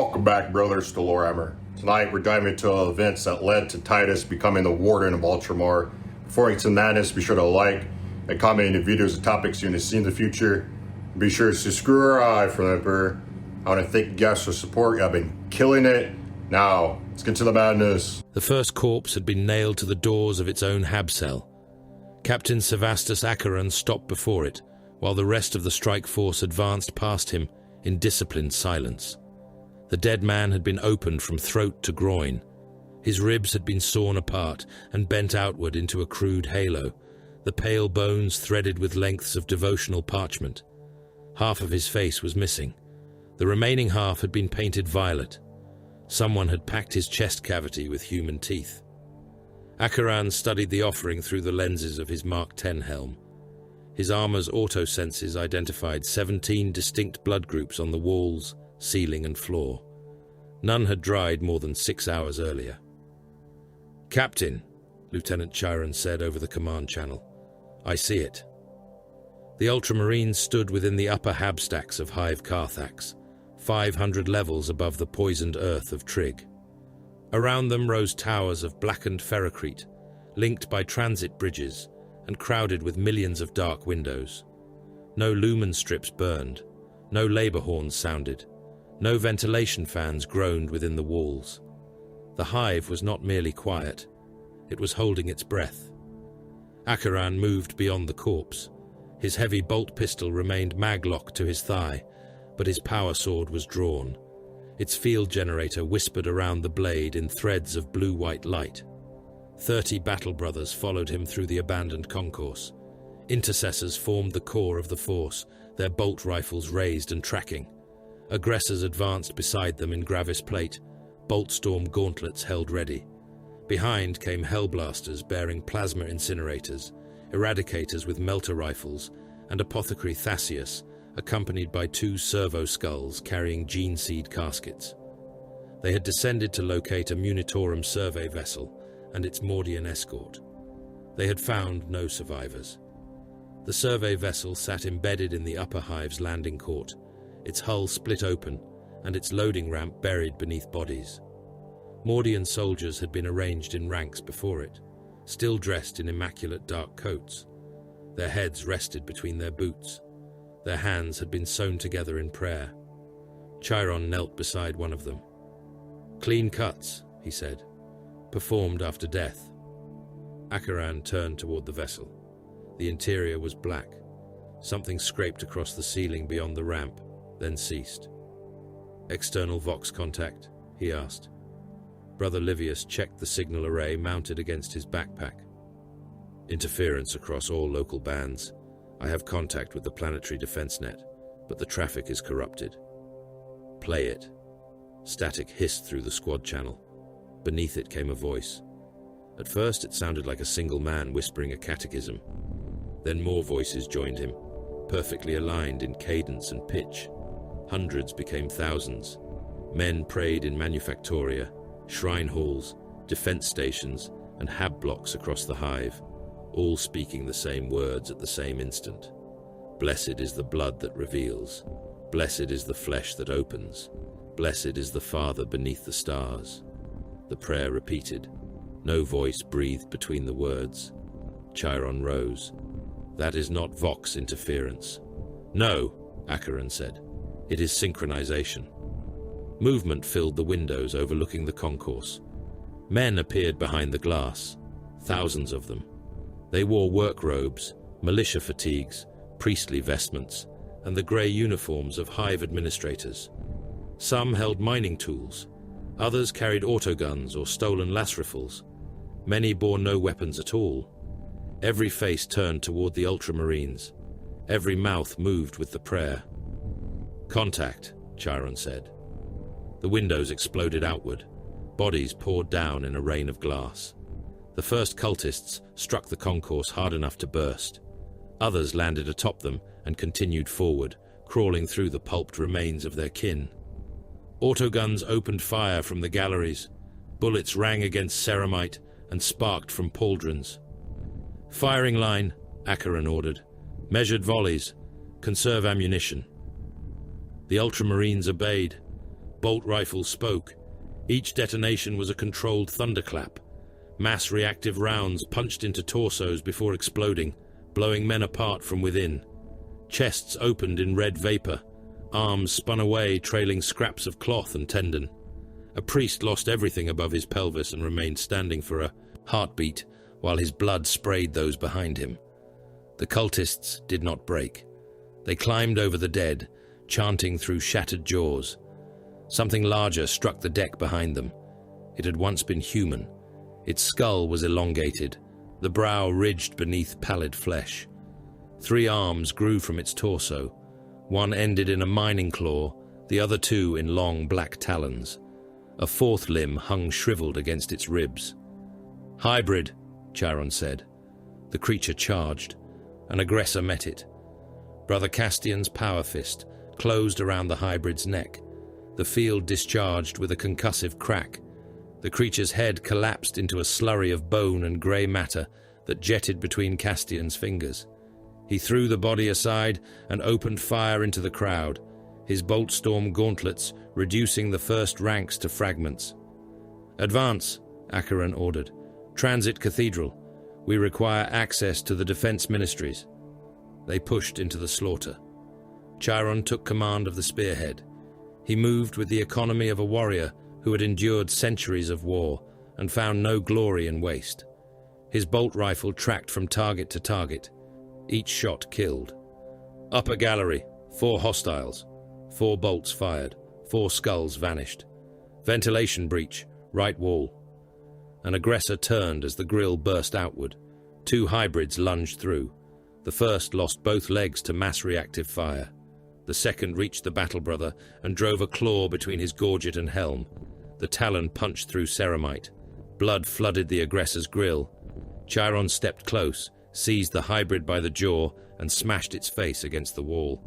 Welcome back, brothers, to Warhammer. Tonight we're diving into events that led to Titus becoming the Warden of Ultramar. Before into madness, be sure to like and comment any videos and topics you want to see in the future. Be sure to subscribe for the Emperor. I want to thank you guys for support. You have been killing it. Now, let's get to the madness. The first corpse had been nailed to the doors of its own hab cell. Captain Sevastus Acheron stopped before it, while the rest of the strike force advanced past him in disciplined silence. The dead man had been opened from throat to groin. His ribs had been sawn apart and bent outward into a crude halo, the pale bones threaded with lengths of devotional parchment. Half of his face was missing. The remaining half had been painted violet. Someone had packed his chest cavity with human teeth. Acheron studied the offering through the lenses of his Mark X helm. His armor's auto-senses identified 17 distinct blood groups on the walls, ceiling and floor. None had dried more than 6 hours earlier. "Captain," Lieutenant Chiron said over the command channel, "I see it." The Ultramarines stood within the upper hab stacks of Hive Carthax, 500 levels above the poisoned earth of Trig. Around them rose towers of blackened ferrocrete, linked by transit bridges and crowded with millions of dark windows. No lumen strips burned, no labor horns sounded, no ventilation fans groaned within the walls. The hive was not merely quiet, it was holding its breath. Acheron moved beyond the corpse. His heavy bolt pistol remained mag-locked to his thigh, but his power sword was drawn. Its field generator whispered around the blade in threads of blue-white light. 30 battle brothers followed him through the abandoned concourse. Intercessors formed the core of the force, their bolt rifles raised and tracking. Aggressors advanced beside them in Gravis plate, bolt-storm gauntlets held ready. Behind came Hellblasters bearing plasma incinerators, Eradicators with melter rifles, and Apothecary Thassius, accompanied by 2 servo skulls carrying gene seed caskets. They had descended to locate a Munitorum survey vessel and its Mordian escort. They had found no survivors. The survey vessel sat embedded in the upper hive's landing court, its hull split open and its loading ramp buried beneath bodies. Mordian soldiers had been arranged in ranks before it, still dressed in immaculate dark coats. Their heads rested between their boots. Their hands had been sewn together in prayer. Chiron knelt beside one of them. "Clean cuts," he said, "performed after death." Acheron turned toward the vessel. The interior was black. Something scraped across the ceiling beyond the ramp, then ceased. "External Vox contact?" he asked. Brother Livius checked the signal array mounted against his backpack. "Interference across all local bands. I have contact with the planetary defense net, but the traffic is corrupted." "Play it." Static hissed through the squad channel. Beneath it came a voice. At first it sounded like a single man whispering a catechism. Then more voices joined him, perfectly aligned in cadence and pitch. Hundreds became thousands. Men prayed in manufactoria, shrine halls, defense stations, and hab blocks across the hive, all speaking the same words at the same instant. "Blessed is the blood that reveals. Blessed is the flesh that opens. Blessed is the Father beneath the stars." The prayer repeated. No voice breathed between the words. Chiron rose. "That is not Vox interference." "No," Acheron said. "It is synchronization." Movement filled the windows overlooking the concourse. Men appeared behind the glass, thousands of them. They wore work robes, militia fatigues, priestly vestments, and the grey uniforms of hive administrators. Some held mining tools. Others carried autoguns or stolen las rifles. Many bore no weapons at all. Every face turned toward the Ultramarines. Every mouth moved with the prayer. "Contact," Chiron said. The windows exploded outward. Bodies poured down in a rain of glass. The first cultists struck the concourse hard enough to burst. Others landed atop them and continued forward, crawling through the pulped remains of their kin. Autoguns opened fire from the galleries. Bullets rang against ceramite and sparked from pauldrons. "Firing line," Acheron ordered. "Measured volleys. Conserve ammunition." The Ultramarines obeyed. Bolt rifles spoke. Each detonation was a controlled thunderclap. Mass reactive rounds punched into torsos before exploding, blowing men apart from within. Chests opened in red vapor. Arms spun away, trailing scraps of cloth and tendon. A priest lost everything above his pelvis and remained standing for a heartbeat while his blood sprayed those behind him. The cultists did not break. They climbed over the dead, chanting through shattered jaws. Something larger struck the deck behind them. It had once been human. Its skull was elongated, the brow ridged beneath pallid flesh. 3 arms grew from its torso. One ended in a mining claw, the other 2 in long black talons. A 4th limb hung shriveled against its ribs. "Hybrid," Chiron said. The creature charged. An aggressor met it. Brother Castian's power fist closed around the hybrid's neck. The field discharged with a concussive crack. The creature's head collapsed into a slurry of bone and grey matter that jetted between Castian's fingers. He threw the body aside and opened fire into the crowd, his bolt storm gauntlets reducing the first ranks to fragments. "Advance," Acheron ordered. "Transit Cathedral. We require access to the defense ministries." They pushed into the slaughter. Chiron took command of the spearhead. He moved with the economy of a warrior who had endured centuries of war and found no glory in waste. His bolt rifle tracked from target to target. Each shot killed. Upper gallery, 4 hostiles. 4 bolts fired. 4 skulls vanished. Ventilation breach, right wall. An aggressor turned as the grille burst outward. 2 hybrids lunged through. The first lost both legs to mass reactive fire. The second reached the battle brother and drove a claw between his gorget and helm. The talon punched through ceramite. Blood flooded the aggressor's grille. Chiron stepped close, seized the hybrid by the jaw, and smashed its face against the wall.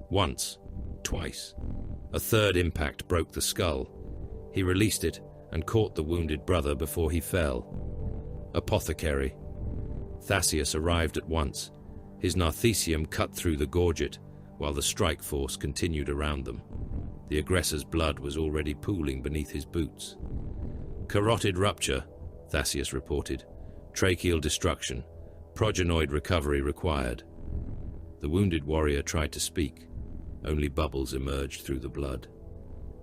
Once, twice. A third impact broke the skull. He released it and caught the wounded brother before he fell. Apothecary. Thasius arrived at once. His narthecium cut through the gorget, while the strike force continued around them. The aggressor's blood was already pooling beneath his boots. "Carotid rupture," Thasius reported. "Tracheal destruction. Progenoid recovery required." The wounded warrior tried to speak. Only bubbles emerged through the blood.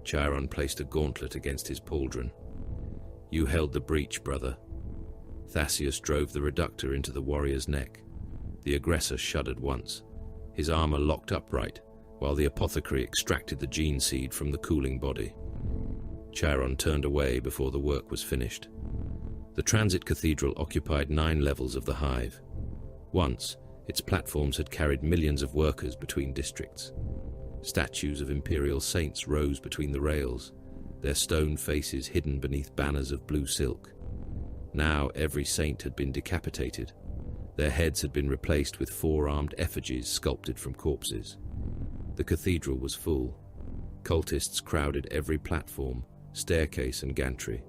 Chiron placed a gauntlet against his pauldron. "You held the breach, brother." Thasius drove the reductor into the warrior's neck. The aggressor shuddered once. His armor locked upright, while the apothecary extracted the gene seed from the cooling body. Chiron turned away before the work was finished. The transit cathedral occupied 9 levels of the hive. Once, its platforms had carried millions of workers between districts. Statues of imperial saints rose between the rails, their stone faces hidden beneath banners of blue silk. Now every saint had been decapitated. Their heads had been replaced with 4-armed effigies sculpted from corpses. The cathedral was full. Cultists crowded every platform, staircase and gantry.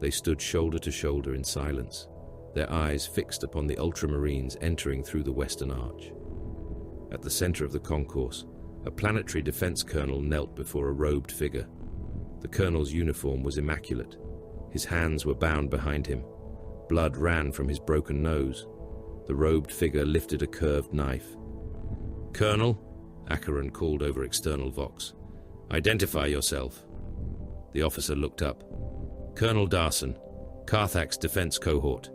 They stood shoulder to shoulder in silence, their eyes fixed upon the ultramarines entering through the western arch. At the center of the concourse, a planetary defense colonel knelt before a robed figure. The colonel's uniform was immaculate. His hands were bound behind him. Blood ran from his broken nose. The robed figure lifted a curved knife. "Colonel," Acheron called over external vox, "identify yourself." The officer looked up. "Colonel Darson, Carthax Defense Cohort.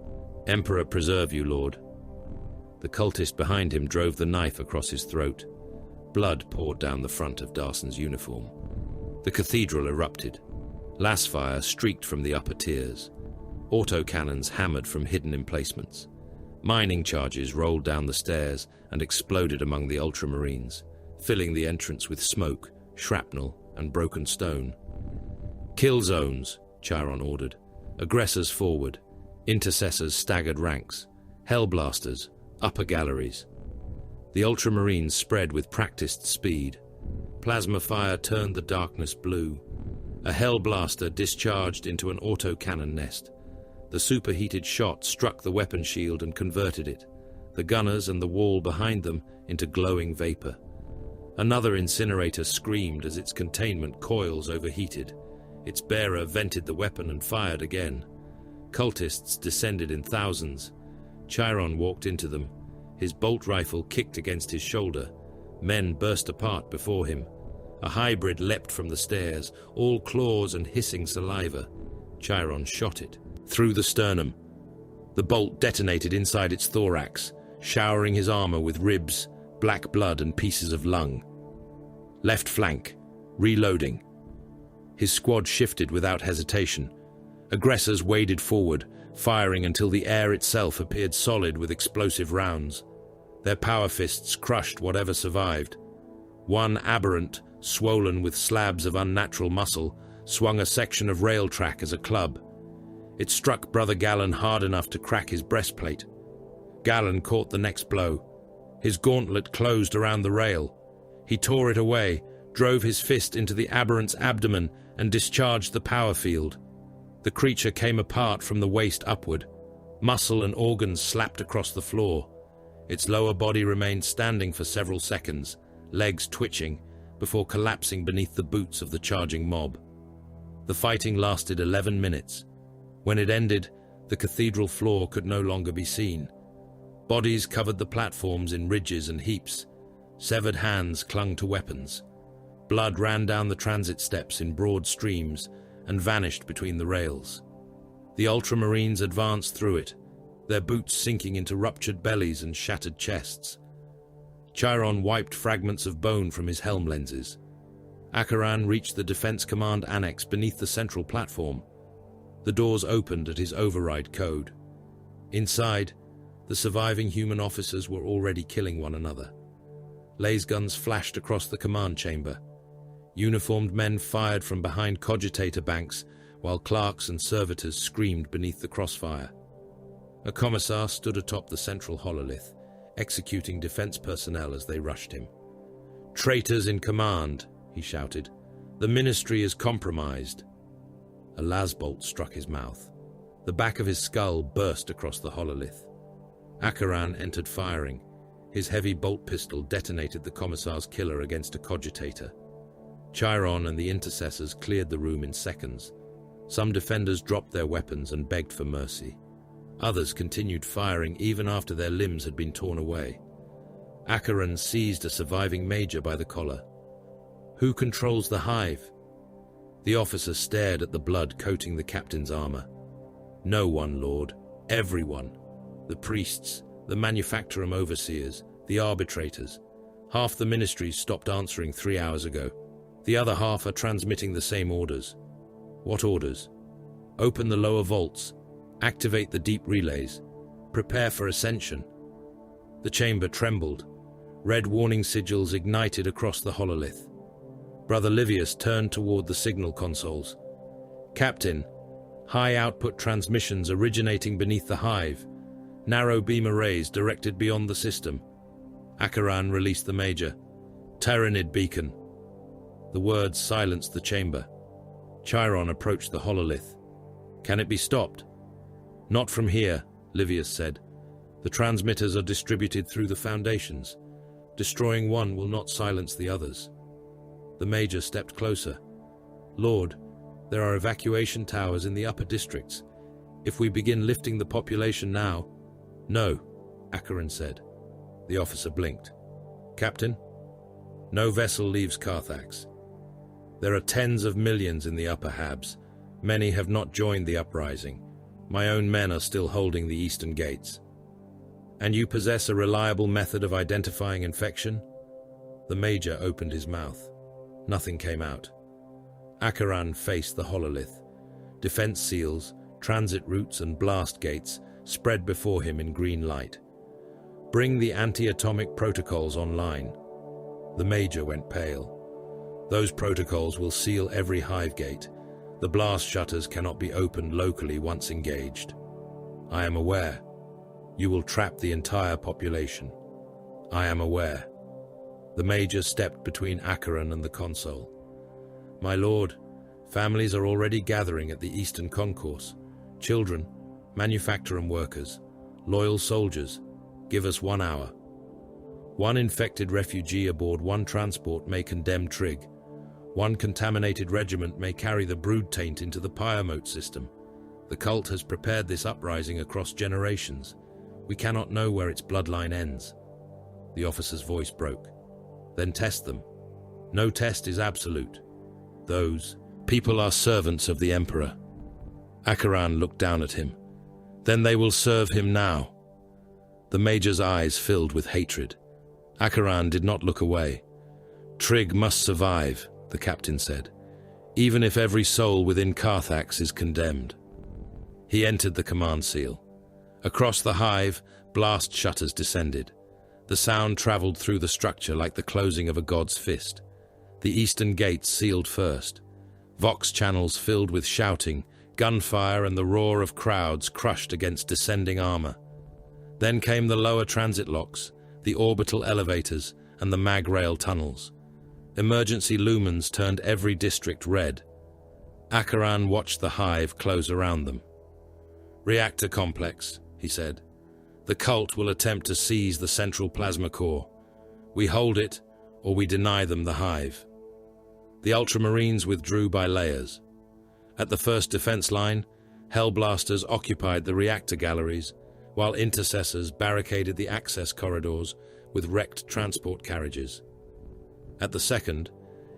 Emperor preserve you, Lord." The cultist behind him drove the knife across his throat. Blood poured down the front of Darson's uniform. The cathedral erupted. Lasfire streaked from the upper tiers. Autocannons hammered from hidden emplacements. Mining charges rolled down the stairs and exploded among the ultramarines, filling the entrance with smoke, shrapnel, and broken stone. "Kill zones," Chiron ordered. "Aggressors forward. Intercessors staggered ranks. Hellblasters, upper galleries." The ultramarines spread with practiced speed. Plasma fire turned the darkness blue. A Hellblaster discharged into an autocannon nest. The superheated shot struck the weapon shield and converted it, the gunners and the wall behind them into glowing vapor. Another incinerator screamed as its containment coils overheated. Its bearer vented the weapon and fired again. Cultists descended in thousands. Chiron walked into them. His bolt rifle kicked against his shoulder. Men burst apart before him. A hybrid leapt from the stairs, all claws and hissing saliva. Chiron shot it. Through the sternum. The bolt detonated inside its thorax, showering his armor with ribs, black blood and pieces of lung. Left flank. Reloading. His squad shifted without hesitation. Aggressors waded forward, firing until the air itself appeared solid with explosive rounds. Their power fists crushed whatever survived. One aberrant, swollen with slabs of unnatural muscle, swung a section of rail track as a club. It struck Brother Gallon hard enough to crack his breastplate. Gallon caught the next blow. His gauntlet closed around the rail. He tore it away, drove his fist into the aberrant's abdomen, and discharged the power field. The creature came apart from the waist upward. Muscle and organs slapped across the floor. Its lower body remained standing for several seconds, legs twitching, before collapsing beneath the boots of the charging mob. The fighting lasted 11 minutes. When it ended, the cathedral floor could no longer be seen. Bodies covered the platforms in ridges and heaps. Severed hands clung to weapons. Blood ran down the transit steps in broad streams and vanished between the rails. The Ultramarines advanced through it, their boots sinking into ruptured bellies and shattered chests. Chiron wiped fragments of bone from his helm lenses. Acheran reached the Defense Command Annex beneath the central platform. The doors opened at his override code. Inside, the surviving human officers were already killing one another. Laser guns flashed across the command chamber. Uniformed men fired from behind cogitator banks, while clerks and servitors screamed beneath the crossfire. A commissar stood atop the central hololith, executing defense personnel as they rushed him. "Traitors in command," he shouted. "The ministry is compromised." A lasbolt struck his mouth. The back of his skull burst across the hololith. Acheran entered firing. His heavy bolt pistol detonated the commissar's killer against a cogitator. Chiron and the intercessors cleared the room in seconds. Some defenders dropped their weapons and begged for mercy. Others continued firing even after their limbs had been torn away. Acheran seized a surviving major by the collar. "Who controls the hive?" The officer stared at the blood coating the captain's armor. "No one, Lord. Everyone. The priests, the manufactorum overseers, the arbitrators. Half the ministries stopped answering 3 hours ago. The other half are transmitting the same orders." "What orders?" "Open the lower vaults. Activate the deep relays. Prepare for ascension." The chamber trembled. Red warning sigils ignited across the hololith. Brother Livius turned toward the signal consoles. "Captain, high output transmissions originating beneath the hive. Narrow beam arrays directed beyond the system." Acheran released the major. "Tyranid beacon." The words silenced the chamber. Chiron approached the hololith. "Can it be stopped?" "Not from here," Livius said. "The transmitters are distributed through the foundations. Destroying one will not silence the others." The major stepped closer. "Lord, there are evacuation towers in the upper districts. If we begin lifting the population now—" "No," Acheran said. The officer blinked. "Captain, no vessel leaves Carthax. There are tens of millions in the upper Habs. Many have not joined the uprising. My own men are still holding the eastern gates." "And you possess a reliable method of identifying infection?" The major opened his mouth. Nothing came out. Acheran faced the hololith. Defense seals, transit routes and blast gates spread before him in green light. "Bring the anti-atomic protocols online." The major went pale. "Those protocols will seal every hive gate. The blast shutters cannot be opened locally once engaged." "I am aware. You will trap the entire population." "I am aware." The major stepped between Acheran and the console. "My lord, families are already gathering at the eastern concourse. Children, manufactorum workers, loyal soldiers. Give us 1 hour." One infected refugee aboard one transport may condemn Trig. One contaminated regiment may carry the brood taint into the Pyomote system. The cult has prepared this uprising across generations. We cannot know where its bloodline ends. The officer's voice broke. Then test them. No test is absolute. Those people are servants of the Emperor. Acheran looked down at him. Then they will serve him now. The Major's eyes filled with hatred. Acheran did not look away. Trig must survive, the captain said, even if every soul within Carthax is condemned. He entered the command seal. Across the hive, blast shutters descended. The sound traveled through the structure like the closing of a god's fist. The eastern gates sealed first. Vox channels filled with shouting, gunfire and the roar of crowds crushed against descending armor. Then came the lower transit locks, the orbital elevators, and the mag rail tunnels. Emergency lumens turned every district red. Acheran watched the hive close around them. "Reactor complex," he said. "The cult will attempt to seize the central plasma core. We hold it, or we deny them the hive." The Ultramarines withdrew by layers. At the first defense line, Hellblasters occupied the reactor galleries, while intercessors barricaded the access corridors with wrecked transport carriages. At the second,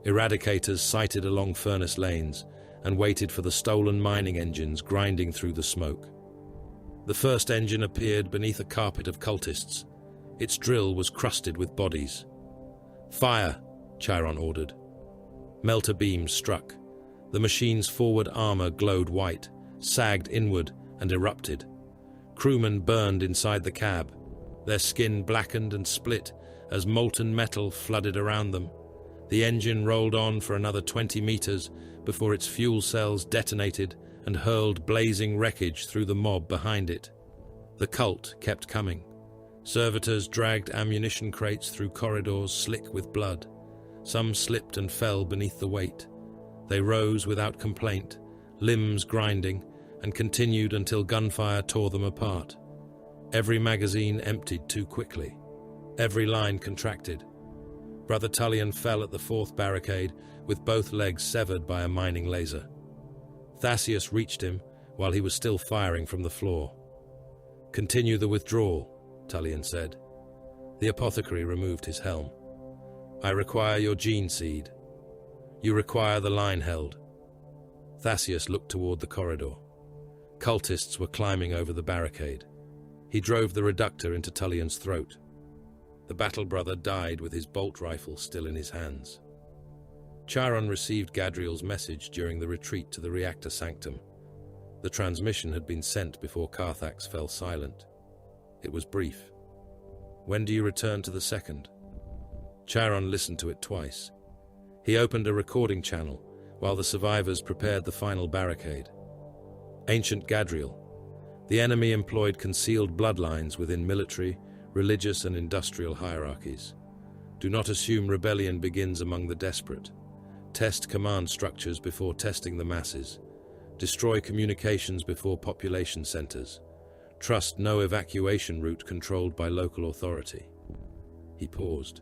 Eradicators sighted along furnace lanes and waited for the stolen mining engines grinding through the smoke. The first engine appeared beneath a carpet of cultists. Its drill was crusted with bodies. "Fire!" Chiron ordered. Melter beams struck. The machine's forward armor glowed white, sagged inward, and erupted. Crewmen burned inside the cab. Their skin blackened and split as molten metal flooded around them. The engine rolled on for another 20 meters before its fuel cells detonated and hurled blazing wreckage through the mob behind it. The cult kept coming. Servitors dragged ammunition crates through corridors slick with blood. Some slipped and fell beneath the weight. They rose without complaint, limbs grinding, and continued until gunfire tore them apart. Every magazine emptied too quickly. Every line contracted. Brother Tullian fell at the fourth barricade, with both legs severed by a mining laser. Thassaeus reached him while he was still firing from the floor. "Continue the withdrawal," Tullian said. The apothecary removed his helm. "I require your gene seed. You require the line held." Thassaeus looked toward the corridor. Cultists were climbing over the barricade. He drove the reductor into Tullian's throat. The battle brother died with his bolt rifle still in his hands. Chiron received Gadriel's message during the retreat to the reactor sanctum. The transmission had been sent before Carthax fell silent. It was brief. "When do you return to the second?" Chiron listened to it twice. He opened a recording channel while the survivors prepared the final barricade. "Ancient Gadriel. The enemy employed concealed bloodlines within military, religious and industrial hierarchies. Do not assume rebellion begins among the desperate. Test command structures before testing the masses. Destroy communications before population centers. Trust no evacuation route controlled by local authority." He paused.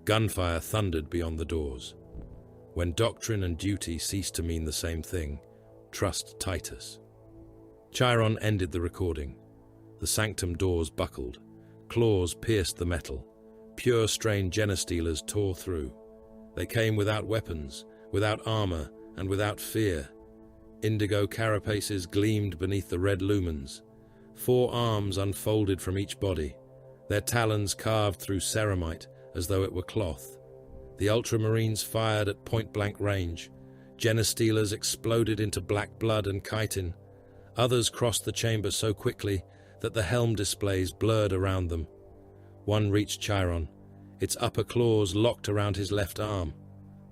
Gunfire thundered beyond the doors. When doctrine and duty cease to mean the same thing, trust Titus. Chiron ended the recording. The sanctum doors buckled. Claws pierced the metal. Pure strain genostealers tore through. They came without weapons, without armor, and without fear. Indigo carapaces gleamed beneath the red lumens. 4 arms unfolded from each body, their talons carved through ceramite as though it were cloth. The Ultramarines fired at point-blank range. Genostealers exploded into black blood and chitin. Others crossed the chamber so quickly that the helm displays blurred around them. One reached Chiron. Its upper claws locked around his left arm.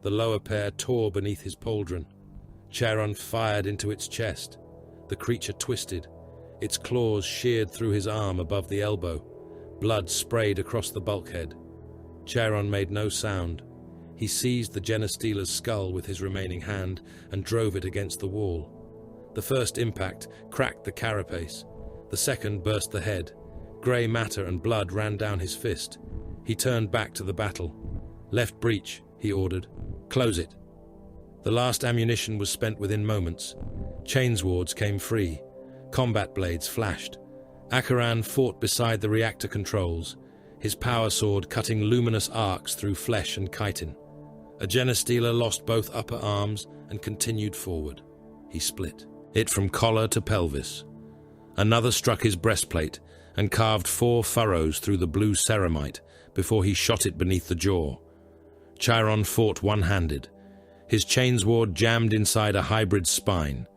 The lower pair tore beneath his pauldron. Chiron fired into its chest. The creature twisted. Its claws sheared through his arm above the elbow. Blood sprayed across the bulkhead. Chiron made no sound. He seized the genostealer's skull with his remaining hand and drove it against the wall. The first impact cracked the carapace. The second burst the head. Grey matter and blood ran down his fist. He turned back to the battle. "Left breach," he ordered. "Close it." The last ammunition was spent within moments. Chainswords came free. Combat blades flashed. Acheran fought beside the reactor controls, his power sword cutting luminous arcs through flesh and chitin. A Genestealer lost both upper arms and continued forward. He split it from collar to pelvis. Another struck his breastplate and carved 4 furrows through the blue ceramite before he shot it beneath the jaw. Chiron fought one-handed. His chainsword jammed inside a hybrid spine.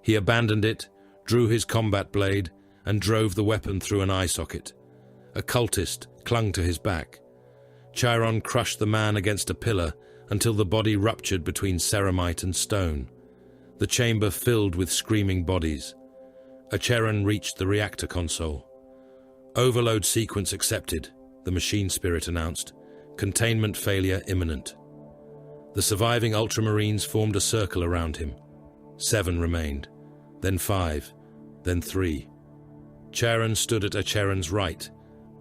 He abandoned it, drew his combat blade, and drove the weapon through an eye socket. A cultist clung to his back. Chiron crushed the man against a pillar until the body ruptured between ceramite and stone. The chamber filled with screaming bodies. Acheran reached the reactor console. "Overload sequence accepted," the machine spirit announced. "Containment failure imminent." The surviving Ultramarines formed a circle around him. 7 remained, then 5, then 3. Charon stood at Acheran's right,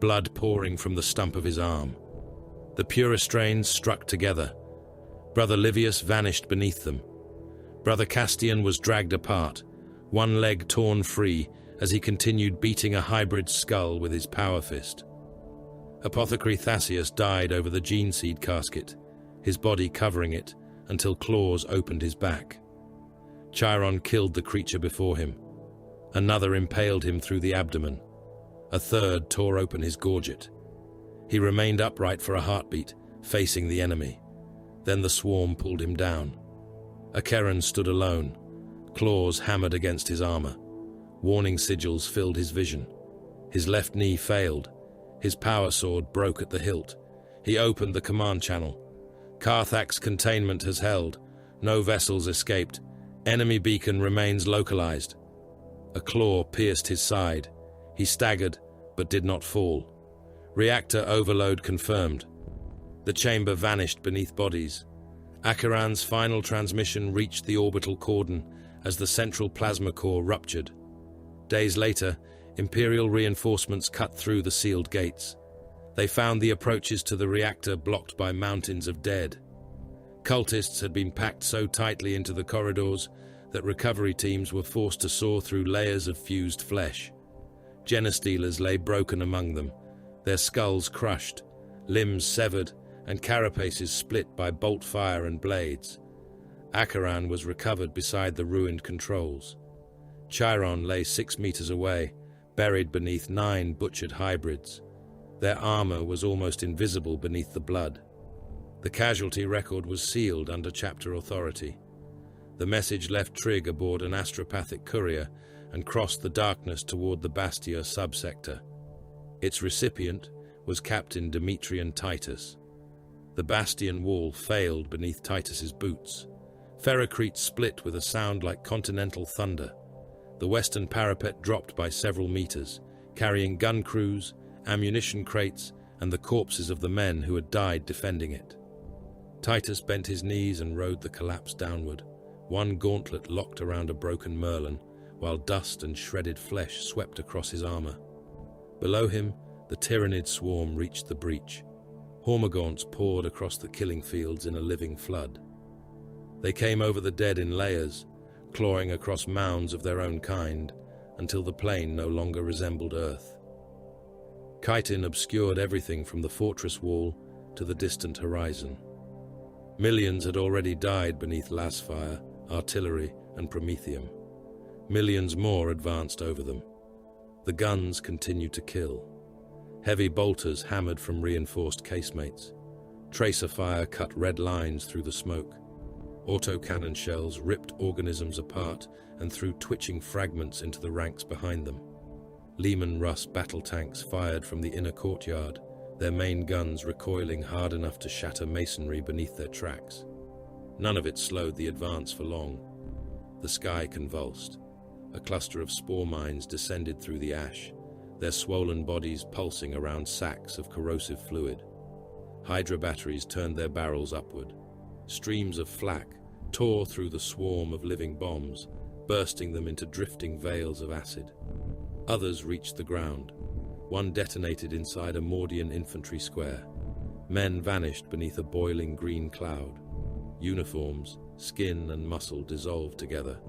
blood pouring from the stump of his arm. The Puristrains struck together. Brother Livius vanished beneath them. Brother Castian was dragged apart, one leg torn free as he continued beating a hybrid skull with his power fist. Apothecary Thascius died over the gene seed casket, his body covering it until claws opened his back. Chiron killed the creature before him. Another impaled him through the abdomen. A third tore open his gorget. He remained upright for a heartbeat, facing the enemy. Then the swarm pulled him down. Acheran stood alone, claws hammered against his armor. Warning sigils filled his vision. His left knee failed. His power sword broke at the hilt. He opened the command channel. "Carthax containment has held. No vessels escaped. Enemy beacon remains localized." A claw pierced his side. He staggered, but did not fall. Reactor overload confirmed. The chamber vanished beneath bodies. Acheran's final transmission reached the orbital cordon as the central plasma core ruptured. Days later, Imperial reinforcements cut through the sealed gates. They found the approaches to the reactor blocked by mountains of dead. Cultists had been packed so tightly into the corridors that recovery teams were forced to saw through layers of fused flesh. Genestealers lay broken among them, their skulls crushed, limbs severed, and carapaces split by bolt fire and blades. Acheran was recovered beside the ruined controls. Chiron lay 6 meters away, buried beneath 9 butchered hybrids. Their armor was almost invisible beneath the blood. The casualty record was sealed under chapter authority. The message left Trig aboard an astropathic courier and crossed the darkness toward the Bastia subsector. Its recipient was Captain Demetrian Titus. The bastion wall failed beneath Titus's boots. Ferrocrete split with a sound like continental thunder. The western parapet dropped by several meters, carrying gun crews, ammunition crates, and the corpses of the men who had died defending it. Titus bent his knees and rode the collapse downward, one gauntlet locked around a broken merlin, while dust and shredded flesh swept across his armor. Below him, the Tyrannid swarm reached the breach. Hormagaunts poured across the killing fields in a living flood. They came over the dead in layers, clawing across mounds of their own kind, until the plain no longer resembled Earth. Chitin obscured everything from the fortress wall to the distant horizon. Millions had already died beneath lasfire, artillery, and promethium. Millions more advanced over them. The guns continued to kill. Heavy bolters hammered from reinforced casemates. Tracer fire cut red lines through the smoke. Autocannon shells ripped organisms apart and threw twitching fragments into the ranks behind them. Lehman Russ battle tanks fired from the inner courtyard, their main guns recoiling hard enough to shatter masonry beneath their tracks. None of it slowed the advance for long. The sky convulsed. A cluster of spore mines descended through the ash, their swollen bodies pulsing around sacks of corrosive fluid. Hydra batteries turned their barrels upward. Streams of flak tore through the swarm of living bombs, bursting them into drifting veils of acid. Others reached the ground. One detonated inside a Mordian infantry square, Men vanished beneath a boiling green cloud. Uniforms, skin and muscle dissolved together.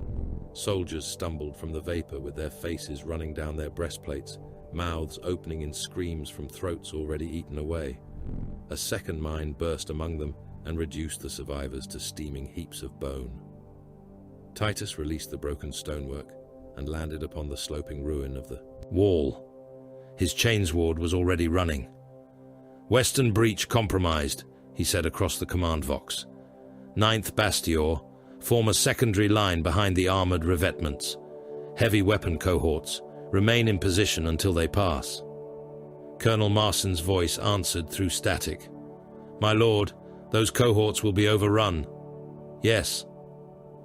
Soldiers stumbled from the vapor with their faces running down their breastplates, mouths opening in screams from throats already eaten away. A second mine burst among them and reduced the survivors to steaming heaps of bone. Titus released the broken stonework and landed upon the sloping ruin of the wall. His chainsword was already running. "Western breach compromised," he said across the command vox. "Ninth Bastior, form a secondary line behind the armored revetments. Heavy weapon cohorts, remain in position until they pass." Colonel Marson's voice answered through static. "My lord, those cohorts will be overrun." "Yes."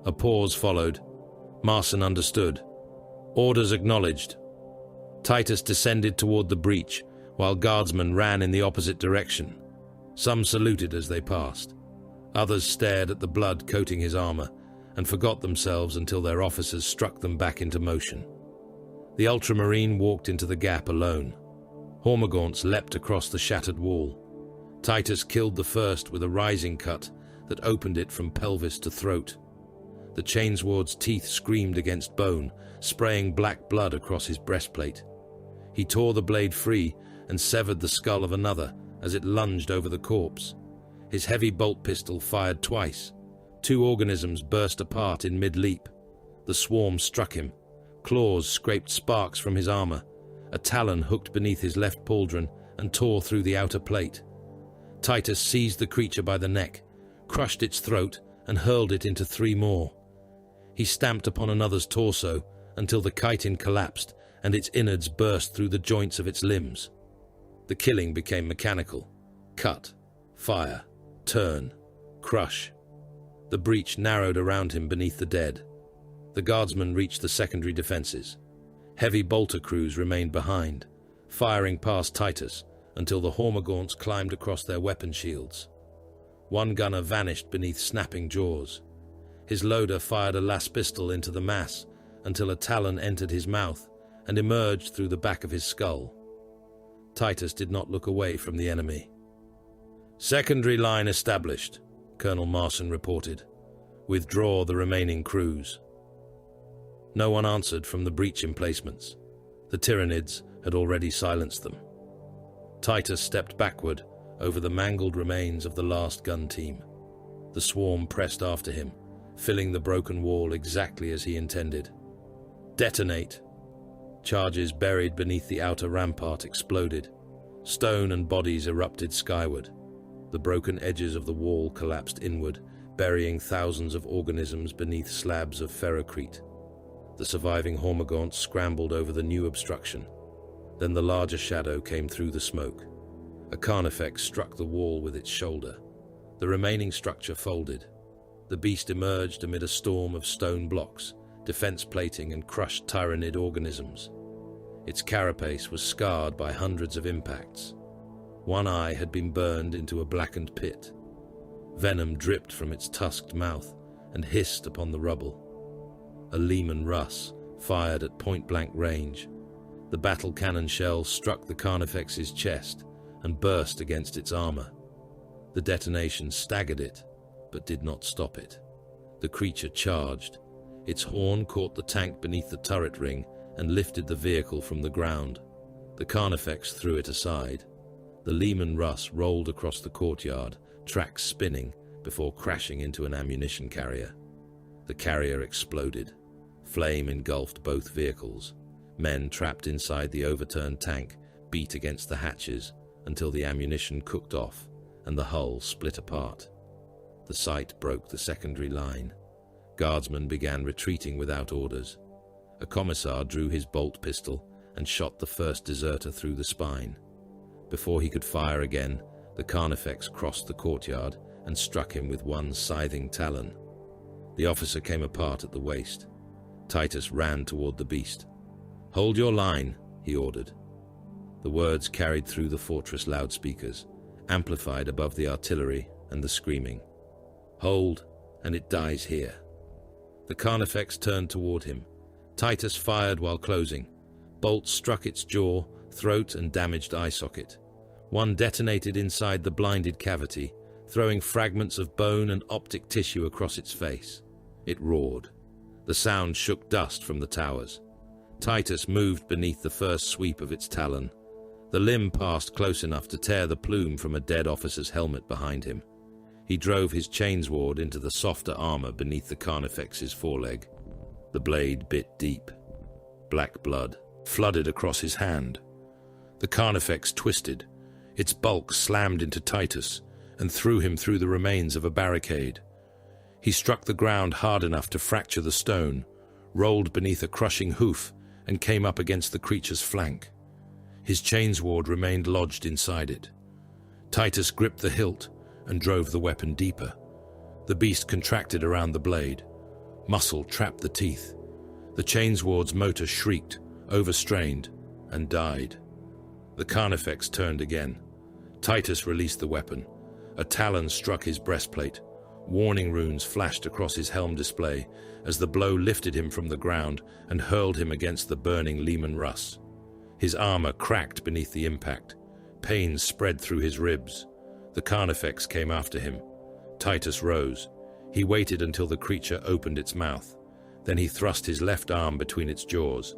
A pause followed. Marson understood. Orders acknowledged. Titus descended toward the breach, while guardsmen ran in the opposite direction. Some saluted as they passed. Others stared at the blood coating his armor and forgot themselves until their officers struck them back into motion. The Ultramarine walked into the gap alone. Hormagaunts leapt across the shattered wall. Titus killed the first with a rising cut that opened it from pelvis to throat. The chainsword's teeth screamed against bone, spraying black blood across his breastplate. He tore the blade free and severed the skull of another as it lunged over the corpse. His heavy bolt pistol fired twice. 2 organisms burst apart in mid-leap. The swarm struck him. Claws scraped sparks from his armor. A talon hooked beneath his left pauldron and tore through the outer plate. Titus seized the creature by the neck, crushed its throat, and hurled it into 3 more. He stamped upon another's torso until the chitin collapsed and its innards burst through the joints of its limbs. The killing became mechanical. Cut, fire, turn, crush. The breach narrowed around him beneath the dead. The guardsmen reached the secondary defenses. Heavy bolter crews remained behind, firing past Titus until the Hormagaunts climbed across their weapon shields. One gunner vanished beneath snapping jaws. His loader fired a las pistol into the mass until a talon entered his mouth and emerged through the back of his skull. Titus did not look away from the enemy. "Secondary line established," Colonel Marson reported. "Withdraw the remaining crews." No one answered from the breach emplacements. The Tyranids had already silenced them. Titus stepped backward over the mangled remains of the last gun team. The swarm pressed after him, filling the broken wall exactly as he intended. "Detonate!" Charges buried beneath the outer rampart exploded. Stone and bodies erupted skyward. The broken edges of the wall collapsed inward, burying thousands of organisms beneath slabs of ferrocrete. The surviving Hormagaunts scrambled over the new obstruction. Then the larger shadow came through the smoke. A carnifex struck the wall with its shoulder. The remaining structure folded. The beast emerged amid a storm of stone blocks, defense plating, and crushed Tyranid organisms. Its carapace was scarred by hundreds of impacts. One eye had been burned into a blackened pit. Venom dripped from its tusked mouth and hissed upon the rubble. A Lehman Russ fired at point-blank range. The battle cannon shell struck the carnifex's chest and burst against its armor. The detonation staggered it, but did not stop it. The creature charged. Its horn caught the tank beneath the turret ring and lifted the vehicle from the ground. The carnifex threw it aside. The Lehman Russ rolled across the courtyard, tracks spinning, before crashing into an ammunition carrier. The carrier exploded. Flame engulfed both vehicles. Men trapped inside the overturned tank beat against the hatches until the ammunition cooked off and the hull split apart. The sight broke the secondary line. Guardsmen began retreating without orders. A commissar drew his bolt pistol and shot the first deserter through the spine. Before he could fire again, the carnifex crossed the courtyard and struck him with one scything talon. The officer came apart at the waist. Titus ran toward the beast. "Hold your line," he ordered. The words carried through the fortress loudspeakers, amplified above the artillery and the screaming. "Hold, and it dies here." The carnifex turned toward him. Titus fired while closing. Bolts struck its jaw, throat, and damaged eye socket. One detonated inside the blinded cavity, throwing fragments of bone and optic tissue across its face. It roared. The sound shook dust from the towers. Titus moved beneath the first sweep of its talon. The limb passed close enough to tear the plume from a dead officer's helmet behind him. He drove his chainsword into the softer armor beneath the Carnifex's foreleg. The blade bit deep. Black blood flooded across his hand. The Carnifex twisted. Its bulk slammed into Titus and threw him through the remains of a barricade. He struck the ground hard enough to fracture the stone, rolled beneath a crushing hoof, and came up against the creature's flank. His chainsword remained lodged inside it. Titus gripped the hilt and drove the weapon deeper. The beast contracted around the blade. Muscle trapped the teeth. The chainsword's motor shrieked, overstrained, and died. The Carnifex turned again. Titus released the weapon. A talon struck his breastplate. Warning runes flashed across his helm display as the blow lifted him from the ground and hurled him against the burning Leman Russ. His armor cracked beneath the impact. Pain spread through his ribs. The Carnifex came after him. Titus rose. He waited until the creature opened its mouth. Then he thrust his left arm between its jaws.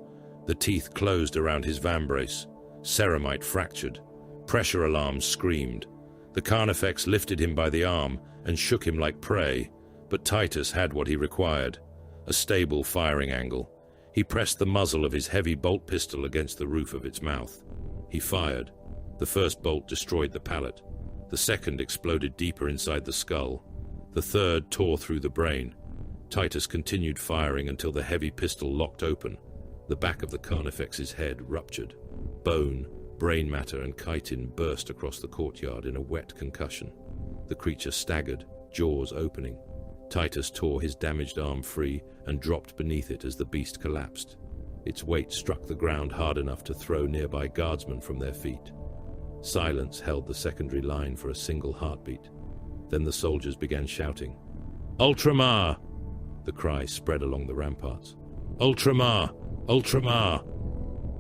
The teeth closed around his vambrace. Ceramite fractured. Pressure alarms screamed. The Carnifex lifted him by the arm and shook him like prey, but Titus had what he required, a stable firing angle. He pressed the muzzle of his heavy bolt pistol against the roof of its mouth. He fired. The first bolt destroyed the palate. The second exploded deeper inside the skull. The third tore through the brain. Titus continued firing until the heavy pistol locked open. The back of the Carnifex's head ruptured. Bone, brain matter, and chitin burst across the courtyard in a wet concussion. The creature staggered, jaws opening. Titus tore his damaged arm free and dropped beneath it as the beast collapsed. Its weight struck the ground hard enough to throw nearby guardsmen from their feet. Silence held the secondary line for a single heartbeat. Then the soldiers began shouting. "Ultramar!" The cry spread along the ramparts. "Ultramar! Ultramar!"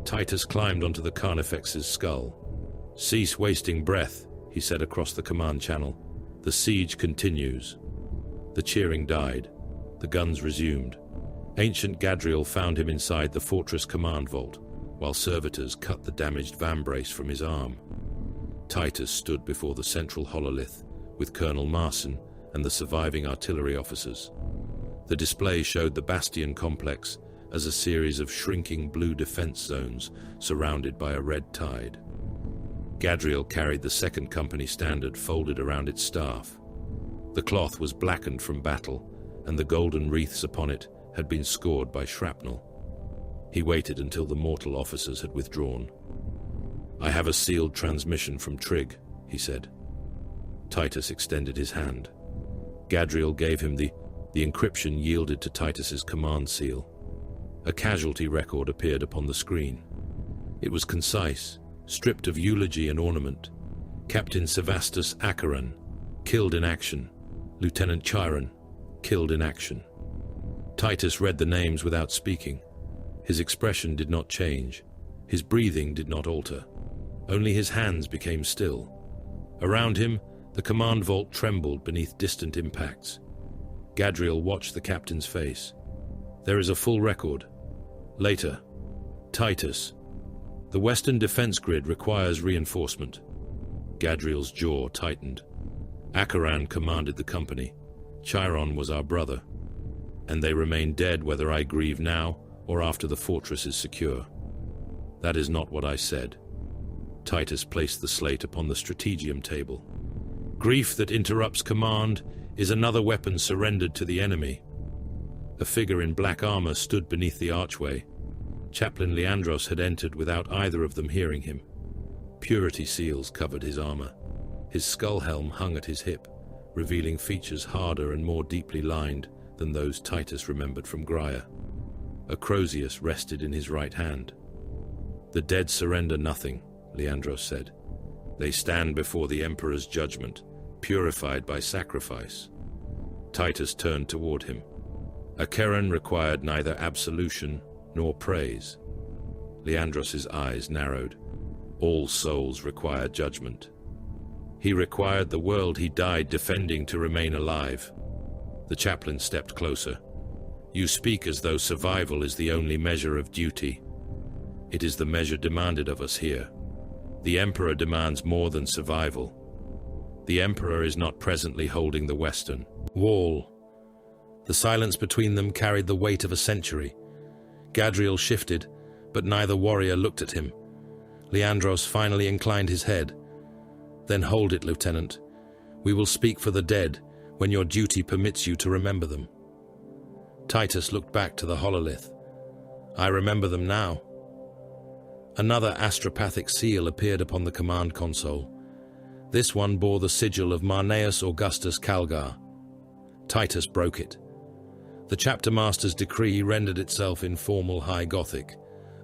Titus climbed onto the Carnifex's skull. "Cease wasting breath," he said across the command channel. "The siege continues." The cheering died. The guns resumed. Ancient Gadriel found him inside the fortress command vault, while servitors cut the damaged vambrace from his arm. Titus stood before the central hololith with Colonel Marson and the surviving artillery officers. The display showed the Bastion complex as a series of shrinking blue defense zones surrounded by a red tide. Gadriel carried the second company standard folded around its staff. The cloth was blackened from battle, and the golden wreaths upon it had been scored by shrapnel. He waited until the mortal officers had withdrawn. "I have a sealed transmission from Trig," he said. Titus extended his hand. Gadriel gave him the encryption yielded to Titus's command seal. A casualty record appeared upon the screen. It was concise, stripped of eulogy and ornament. Captain Sevastus Acheron, killed in action. Lieutenant Chiron, killed in action. Titus read the names without speaking. His expression did not change. His breathing did not alter. Only his hands became still. Around him, the command vault trembled beneath distant impacts. Gadriel watched the captain's face. "There is a full record. Later. Titus. The western defense grid requires reinforcement." Gadriel's jaw tightened. "Acheron commanded the company. Chiron was our brother. And they remain dead whether I grieve now or after the fortress is secure." "That is not what I said." Titus placed the slate upon the strategium table. "Grief that interrupts command is another weapon surrendered to the enemy." A figure in black armor stood beneath the archway. Chaplain Leandros had entered without either of them hearing him. Purity seals covered his armor. His skull helm hung at his hip, revealing features harder and more deeply lined than those Titus remembered from Graia. A crozius rested in his right hand. "The dead surrender nothing," Leandros said. "They stand before the Emperor's judgment, purified by sacrifice." Titus turned toward him. Acheron required neither absolution nor praise. Leandros's eyes narrowed. All souls require judgment. He required the world he died defending to remain alive. The chaplain stepped closer. You speak as though survival is the only measure of duty. It is the measure demanded of us here. The Emperor demands more than survival. The Emperor is not presently holding the western wall. The silence between them carried the weight of a century. Gadriel shifted, but neither warrior looked at him. Leandros finally inclined his head. Then hold it, Lieutenant. We will speak for the dead when your duty permits you to remember them. Titus looked back to the hololith. I remember them now. Another astropathic seal appeared upon the command console. This one bore the sigil of Marneus Augustus Calgar. Titus broke it. The chapter master's decree rendered itself in formal High Gothic,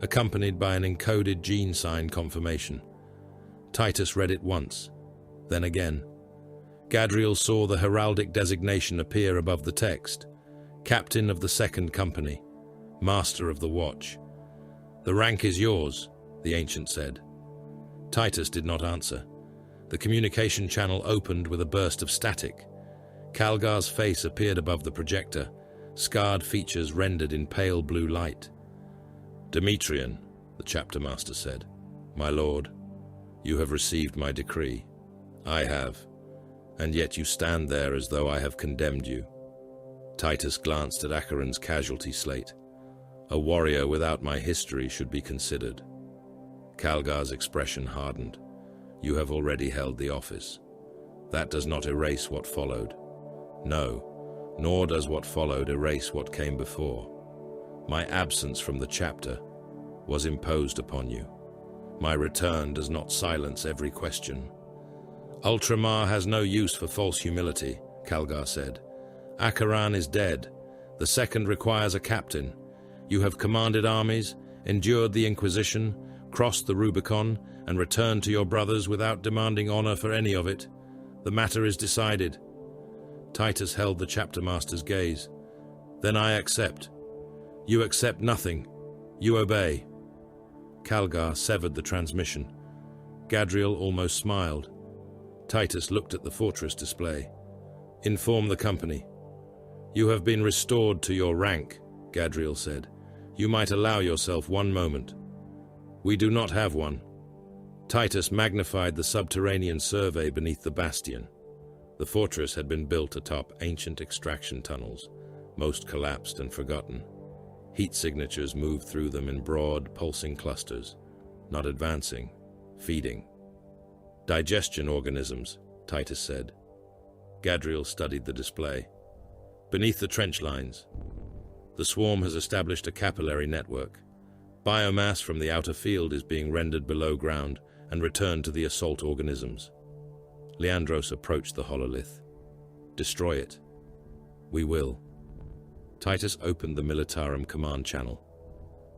accompanied by an encoded gene sign confirmation. Titus read it once, then again. Gadriel saw the heraldic designation appear above the text: Captain of the Second Company, Master of the Watch. The rank is yours, the ancient said. Titus did not answer. The communication channel opened with a burst of static. Calgar's face appeared above the projector, scarred features rendered in pale blue light. Demetrian, the chapter master said. My lord, you have received my decree. I have, and yet you stand there as though I have condemned you. Titus glanced at Acheron's casualty slate. A warrior without my history should be considered. Calgar's expression hardened. You have already held the office. That does not erase what followed. No, nor does what followed erase what came before. My absence from the chapter was imposed upon you. My return does not silence every question. Ultramar has no use for false humility, Calgar said. Acheron is dead. The second requires a captain. You have commanded armies, endured the Inquisition, crossed the Rubicon, and returned to your brothers without demanding honor for any of it. The matter is decided. Titus held the chapter master's gaze. Then I accept. You accept nothing. You obey. Calgar severed the transmission. Gadriel almost smiled. Titus looked at the fortress display. Inform the company. You have been restored to your rank, Gadriel said. You might allow yourself one moment. We do not have one. Titus magnified the subterranean survey beneath the bastion. The fortress had been built atop ancient extraction tunnels, most collapsed and forgotten. Heat signatures moved through them in broad, pulsing clusters, not advancing, feeding. Digestion organisms, Titus said. Gadriel studied the display. Beneath the trench lines, the swarm has established a capillary network. Biomass from the outer field is being rendered below ground and returned to the assault organisms. Leandros approached the hololith. Destroy it. We will. Titus opened the Militarum command channel.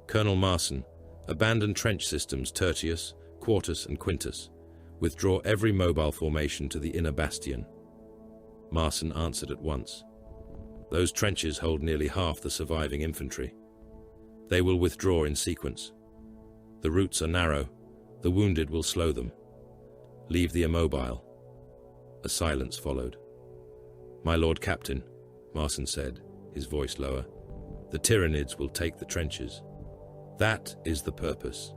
Colonel Marson, abandon trench systems Tertius, Quartus, and Quintus. Withdraw every mobile formation to the inner bastion. Marson answered at once. Those trenches hold nearly half the surviving infantry. They will withdraw in sequence. The routes are narrow. The wounded will slow them. Leave the immobile. A silence followed. My Lord Captain, Marson said, his voice lower, the Tyranids will take the trenches. That is the purpose.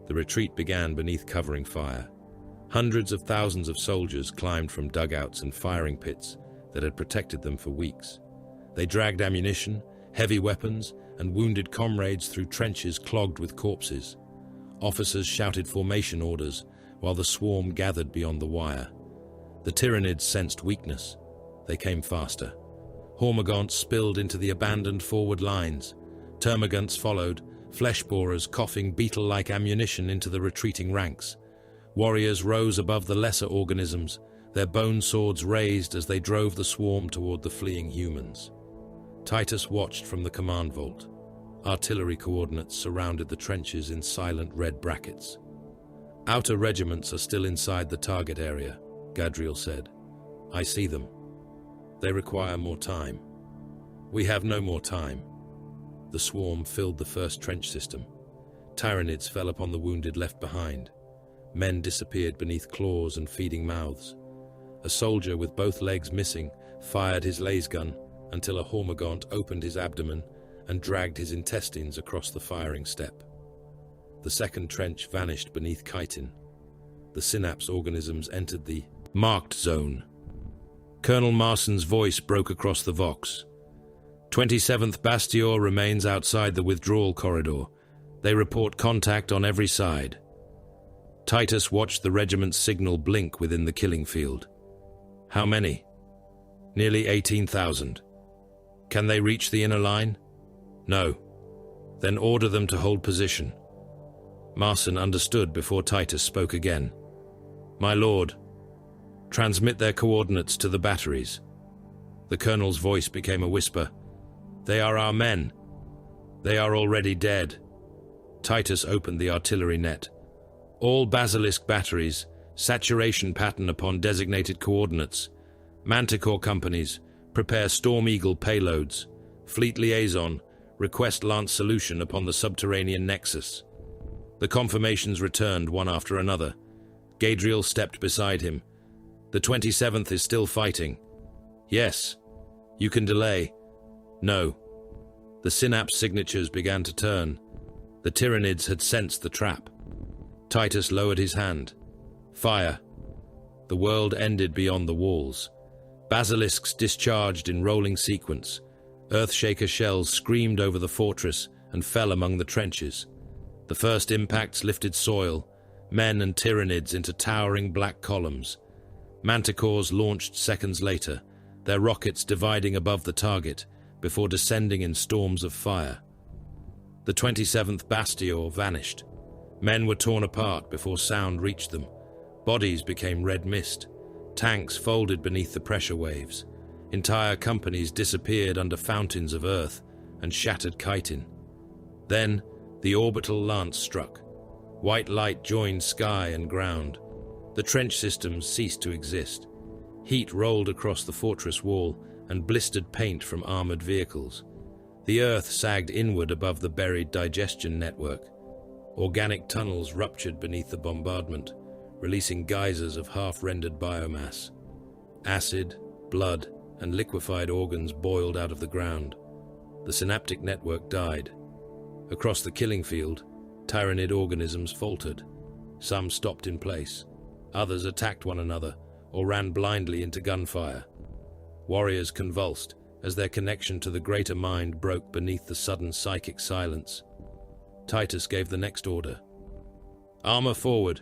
The retreat began beneath covering fire. Hundreds of thousands of soldiers climbed from dugouts and firing pits that had protected them for weeks. They dragged ammunition, heavy weapons, and wounded comrades through trenches clogged with corpses. Officers shouted formation orders while the swarm gathered beyond the wire. The Tyranids sensed weakness. They came faster. Hormagaunts spilled into the abandoned forward lines. Termagants followed, flesh borers coughing beetle-like ammunition into the retreating ranks. Warriors rose above the lesser organisms, their bone swords raised as they drove the swarm toward the fleeing humans. Titus watched from the command vault. Artillery coordinates surrounded the trenches in silent red brackets. Outer regiments are still inside the target area, Gadriel said. I see them. They require more time. We have no more time. The swarm filled the first trench system. Tyranids fell upon the wounded left behind. Men disappeared beneath claws and feeding mouths. A soldier with both legs missing fired his lasgun until a hormigaunt opened his abdomen and dragged his intestines across the firing step. The second trench vanished beneath chitin. The synapse organisms entered the marked zone. Colonel Marson's voice broke across the vox. 27th Bastion remains outside the withdrawal corridor. They report contact on every side. Titus watched the regiment's signal blink within the killing field. How many? Nearly 18,000. Can they reach the inner line? No. Then order them to hold position. Marson understood before Titus spoke again. My lord, transmit their coordinates to the batteries. The colonel's voice became a whisper. They are our men. They are already dead. Titus opened the artillery net. All Basilisk batteries, saturation pattern upon designated coordinates. Manticore companies, prepare Storm Eagle payloads. Fleet liaison, request Lance solution upon the subterranean nexus. The confirmations returned one after another. Gadriel stepped beside him. The 27th is still fighting. Yes. You can delay. No. The synapse signatures began to turn. The Tyranids had sensed the trap. Titus lowered his hand. Fire. The world ended beyond the walls. Basilisks discharged in rolling sequence. Earthshaker shells screamed over the fortress and fell among the trenches. The first impacts lifted soil, men and Tyranids into towering black columns. Manticores launched seconds later, their rockets dividing above the target before descending in storms of fire. The 27th Bastion vanished. Men were torn apart before sound reached them. Bodies became red mist. Tanks folded beneath the pressure waves. Entire companies disappeared under fountains of earth and shattered chitin. Then, the orbital lance struck. White light joined sky and ground. The trench systems ceased to exist. Heat rolled across the fortress wall and blistered paint from armored vehicles. The earth sagged inward above the buried digestion network. Organic tunnels ruptured beneath the bombardment, releasing geysers of half-rendered biomass. Acid, blood, and liquefied organs boiled out of the ground. The synaptic network died. Across the killing field, Tyranid organisms faltered. Some stopped in place. Others attacked one another or ran blindly into gunfire. Warriors convulsed as their connection to the greater mind broke beneath the sudden psychic silence. Titus gave the next order. Armor forward.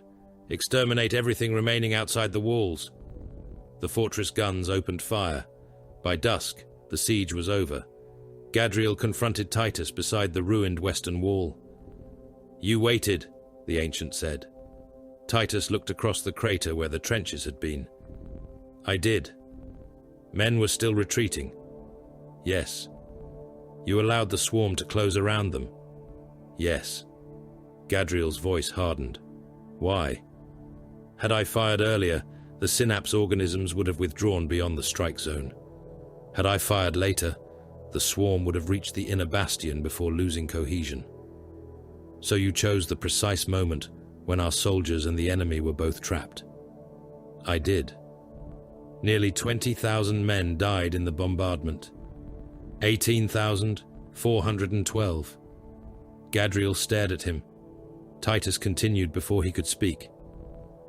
Exterminate everything remaining outside the walls. The fortress guns opened fire. By dusk, the siege was over. Gadriel confronted Titus beside the ruined western wall. You waited, the ancient said. Titus looked across the crater where the trenches had been. I did. Men were still retreating. Yes. You allowed the swarm to close around them. Yes. Gadriel's voice hardened. Why? Had I fired earlier, the synapse organisms would have withdrawn beyond the strike zone. Had I fired later, the swarm would have reached the inner bastion before losing cohesion. So you chose the precise moment when our soldiers and the enemy were both trapped. I did. Nearly 20,000 men died in the bombardment. 18,412. Gadriel stared at him. Titus continued before he could speak.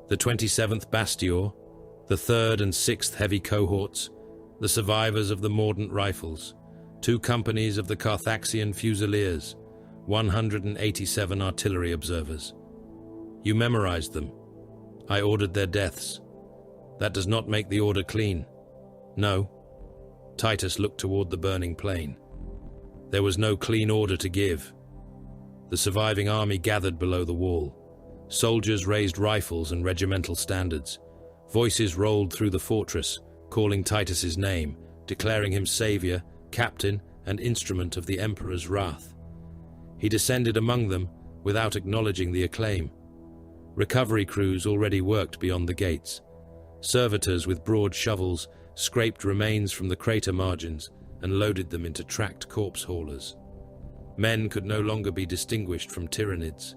The 27th Bastion, the 3rd and 6th heavy cohorts, the survivors of the Mordant rifles, 2 companies of the Carthaxian Fusiliers, 187 artillery observers. You memorized them. I ordered their deaths. That does not make the order clean. No. Titus looked toward the burning plain. There was no clean order to give. The surviving army gathered below the wall. Soldiers raised rifles and regimental standards. Voices rolled through the fortress, calling Titus's name, declaring him savior, captain, and instrument of the Emperor's wrath. He descended among them without acknowledging the acclaim. Recovery crews already worked beyond the gates. Servitors with broad shovels scraped remains from the crater margins and loaded them into tracked corpse haulers. Men could no longer be distinguished from Tyranids.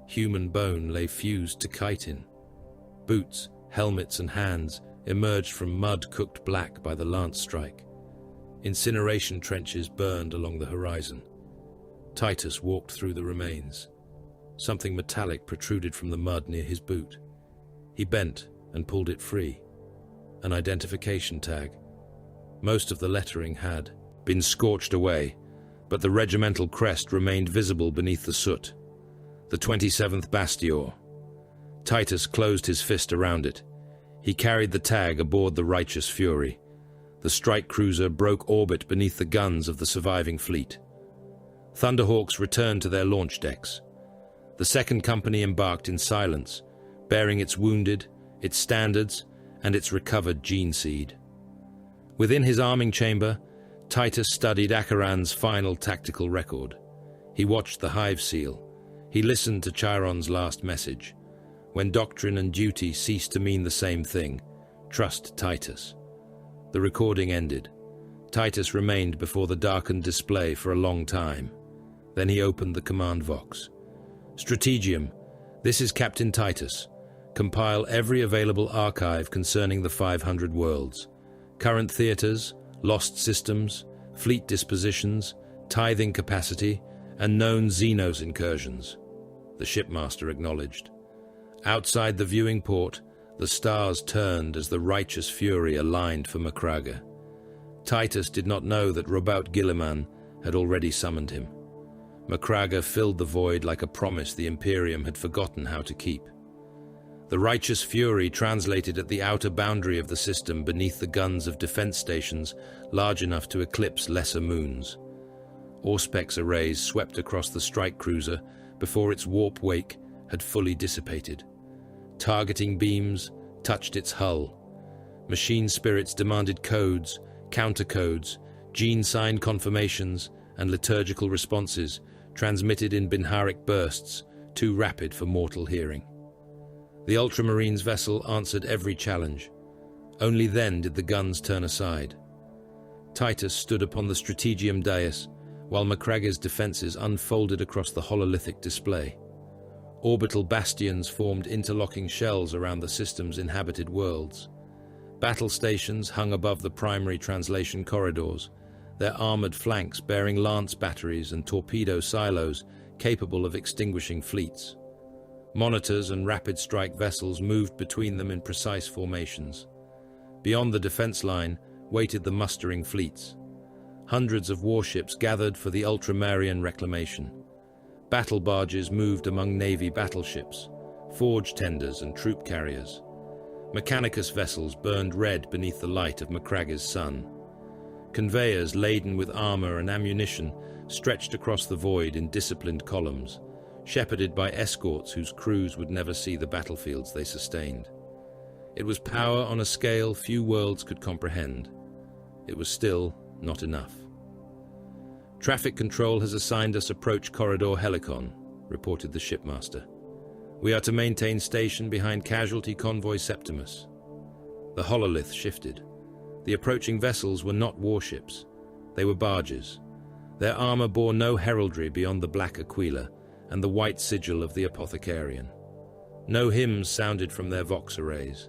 Human bone lay fused to chitin. Boots, helmets, and hands emerged from mud cooked black by the lance strike. Incineration trenches burned along the horizon. Titus walked through the remains. Something metallic protruded from the mud near his boot. He bent and pulled it free. An identification tag. Most of the lettering had been scorched away, but the regimental crest remained visible beneath the soot. The 27th Bastior. Titus closed his fist around it. He carried the tag aboard the Righteous Fury. The strike cruiser broke orbit beneath the guns of the surviving fleet. Thunderhawks returned to their launch decks. The second company embarked in silence, bearing its wounded, its standards, and its recovered gene seed. Within his arming chamber, Titus studied Acheran's final tactical record. He watched the hive seal. He listened to Chiron's last message. When doctrine and duty ceased to mean the same thing, trust Titus. The recording ended. Titus remained before the darkened display for a long time. Then he opened the command vox. Strategium, this is Captain Titus. Compile every available archive concerning the 500 worlds. Current theaters, lost systems, fleet dispositions, tithing capacity, and known Xenos incursions. The shipmaster acknowledged. Outside the viewing port, the stars turned as the Righteous Fury aligned for Macraga. Titus did not know that Robout Guilliman had already summoned him. Macraga filled the void like a promise the Imperium had forgotten how to keep. The Righteous Fury translated at the outer boundary of the system beneath the guns of defense stations large enough to eclipse lesser moons. Auspex arrays swept across the strike cruiser before its warp wake had fully dissipated. Targeting beams touched its hull. Machine spirits demanded codes, countercodes, gene sign confirmations, and liturgical responses transmitted in binharic bursts, too rapid for mortal hearing. The Ultramarines' vessel answered every challenge. Only then did the guns turn aside. Titus stood upon the Strategium dais, while Macraga's defenses unfolded across the hololithic display. Orbital bastions formed interlocking shells around the system's inhabited worlds. Battle stations hung above the primary translation corridors, their armored flanks bearing lance batteries and torpedo silos capable of extinguishing fleets. Monitors and rapid strike vessels moved between them in precise formations. Beyond the defense line waited the mustering fleets. Hundreds of warships gathered for the Ultramarian reclamation. Battle barges moved among Navy battleships, forge tenders and troop carriers. Mechanicus vessels burned red beneath the light of Macraga's sun. Conveyors laden with armor and ammunition stretched across the void in disciplined columns, shepherded by escorts whose crews would never see the battlefields they sustained. It was power on a scale few worlds could comprehend. It was still not enough. Traffic control has assigned us approach corridor Helicon, reported the shipmaster. We are to maintain station behind casualty convoy Septimus. The hololith shifted. The approaching vessels were not warships. They were barges. Their armor bore no heraldry beyond the black aquila and the white sigil of the apothecarian. No hymns sounded from their vox arrays.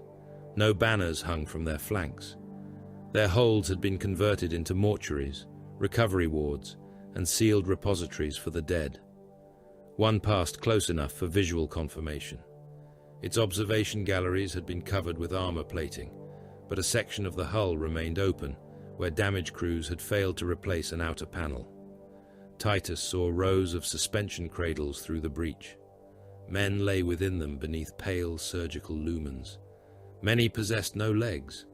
No banners hung from their flanks. Their holds had been converted into mortuaries, recovery wards, and sealed repositories for the dead. One passed close enough for visual confirmation. Its observation galleries had been covered with armor plating, but a section of the hull remained open, where damage crews had failed to replace an outer panel. Titus saw rows of suspension cradles through the breach. Men lay within them beneath pale surgical lumens. Many possessed no legs.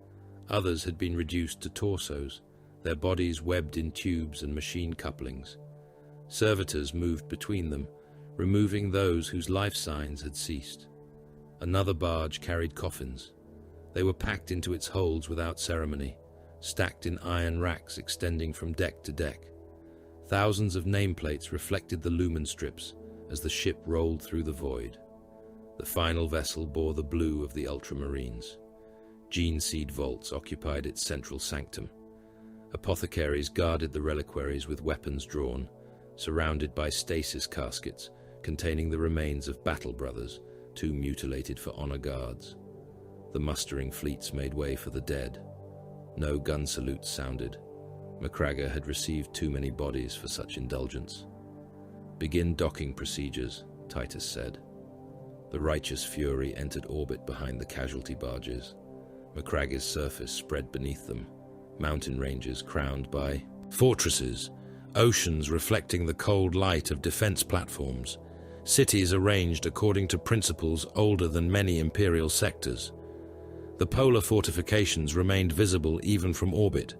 Others had been reduced to torsos, their bodies webbed in tubes and machine couplings. Servitors moved between them, removing those whose life signs had ceased. Another barge carried coffins. They were packed into its holds without ceremony, stacked in iron racks extending from deck to deck. Thousands of nameplates reflected the lumen strips as the ship rolled through the void. The final vessel bore the blue of the Ultramarines. Gene seed vaults occupied its central sanctum. Apothecaries guarded the reliquaries with weapons drawn, surrounded by stasis caskets containing the remains of battle brothers, too mutilated for honor guards. The mustering fleets made way for the dead. No gun salutes sounded. McCraga had received too many bodies for such indulgence. "Begin docking procedures," Titus said. The Righteous Fury entered orbit behind the casualty barges. McCraga's surface spread beneath them, mountain ranges crowned by fortresses, oceans reflecting the cold light of defense platforms, cities arranged according to principles older than many imperial sectors. The polar fortifications remained visible even from orbit,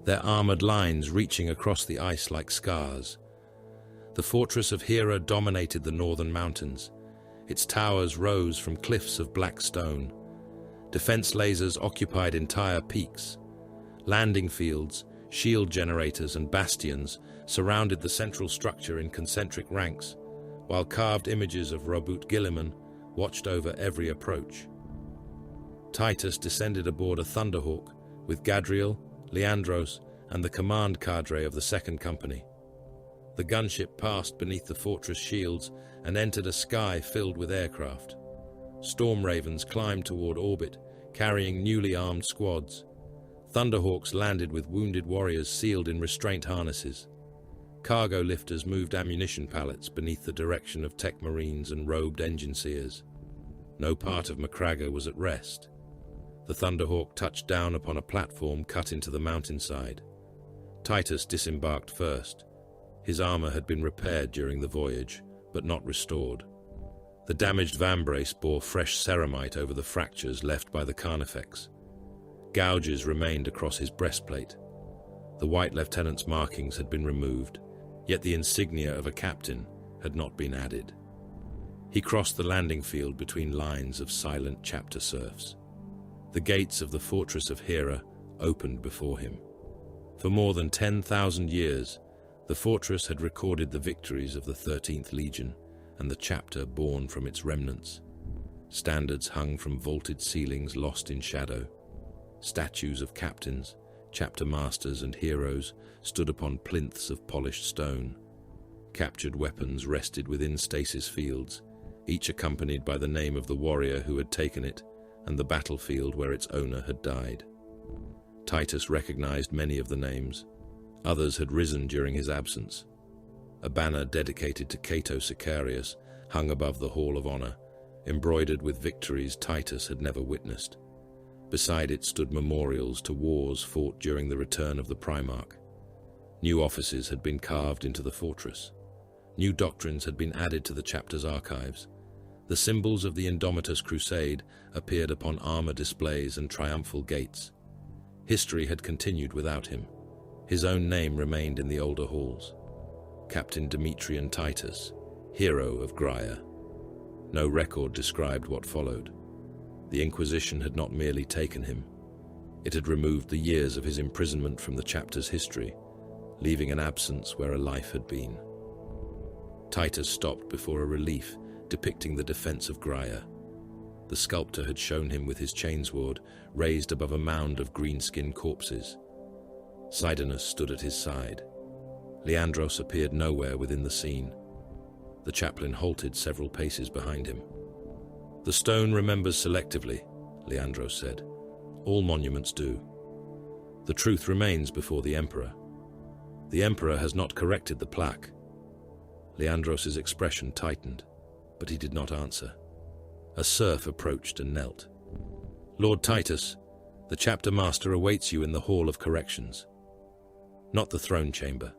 their armored lines reaching across the ice like scars. The fortress of Hera dominated the northern mountains. Its towers rose from cliffs of black stone. Defense lasers occupied entire peaks. Landing fields, shield generators, and bastions surrounded the central structure in concentric ranks, while carved images of Robut Guilliman watched over every approach. Titus descended aboard a Thunderhawk with Gadriel, Leandros, and the command cadre of the Second Company. The gunship passed beneath the fortress shields and entered a sky filled with aircraft. Storm Ravens climbed toward orbit, carrying newly armed squads. Thunderhawks landed with wounded warriors sealed in restraint harnesses. Cargo lifters moved ammunition pallets beneath the direction of tech marines and robed engine seers. No part of McCraga was at rest. The Thunderhawk touched down upon a platform cut into the mountainside. Titus disembarked first. His armor had been repaired during the voyage, but not restored. The damaged vambrace bore fresh ceramite over the fractures left by the carnifex. Gouges remained across his breastplate. The White Lieutenant's markings had been removed, yet the insignia of a captain had not been added. He crossed the landing field between lines of silent chapter serfs. The gates of the fortress of Hera opened before him. For more than 10,000 years, the fortress had recorded the victories of the 13th Legion and the chapter born from its remnants. Standards hung from vaulted ceilings lost in shadow. Statues of captains, chapter masters, and heroes stood upon plinths of polished stone. Captured weapons rested within stasis fields, each accompanied by the name of the warrior who had taken it and the battlefield where its owner had died. Titus recognized many of the names. Others had risen during his absence. A banner dedicated to Cato Sicarius hung above the Hall of Honor, embroidered with victories Titus had never witnessed. Beside it stood memorials to wars fought during the return of the Primarch. New offices had been carved into the fortress. New doctrines had been added to the chapter's archives. The symbols of the Indomitus Crusade appeared upon armor displays and triumphal gates. History had continued without him. His own name remained in the older halls. Captain Demetrian Titus, hero of Graia. No record described what followed. The Inquisition had not merely taken him. It had removed the years of his imprisonment from the chapter's history, leaving an absence where a life had been. Titus stopped before a relief depicting the defense of Graia. The sculptor had shown him with his chainsword raised above a mound of greenskin corpses. Sidonus stood at his side. Leandros appeared nowhere within the scene. The chaplain halted several paces behind him. "The stone remembers selectively," Leandros said. "All monuments do. The truth remains before the Emperor. The Emperor has not corrected the plaque." Leandros's expression tightened, but he did not answer. A serf approached and knelt. "Lord Titus, the chapter master awaits you in the Hall of Corrections." "Not the throne chamber."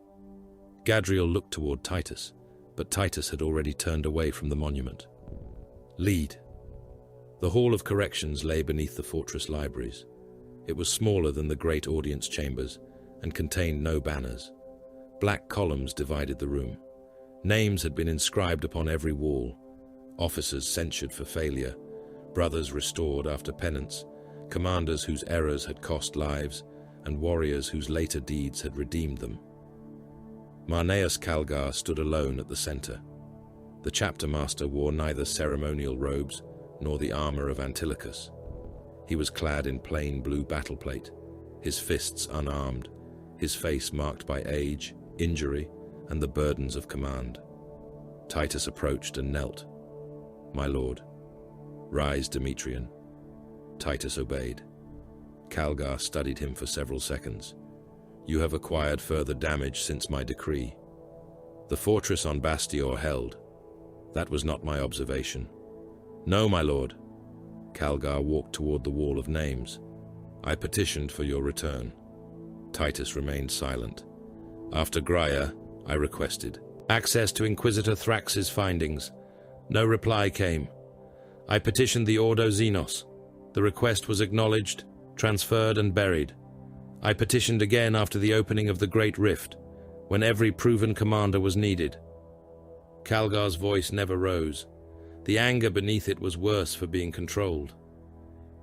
Gadriel looked toward Titus, but Titus had already turned away from the monument. "Lead." The Hall of Corrections lay beneath the fortress libraries. It was smaller than the great audience chambers and contained no banners. Black columns divided the room. Names had been inscribed upon every wall. Officers censured for failure, brothers restored after penance, commanders whose errors had cost lives, and warriors whose later deeds had redeemed them. Marneus Calgar stood alone at the center. The chapter master wore neither ceremonial robes nor the armor of Antilochus. He was clad in plain blue battleplate, his fists unarmed, his face marked by age, injury, and the burdens of command. Titus approached and knelt. "My lord." "Rise, Demetrian." Titus obeyed. Calgar studied him for several seconds. "You have acquired further damage since my decree. The fortress on Bastior held. That was not my observation." "No, my lord." Calgar walked toward the wall of names. "I petitioned for your return." Titus remained silent. "After Graia, I requested access to Inquisitor Thrax's findings. No reply came. I petitioned the Ordo Xenos. The request was acknowledged, transferred, and buried. I petitioned again after the opening of the Great Rift, when every proven commander was needed." Calgar's voice never rose. The anger beneath it was worse for being controlled.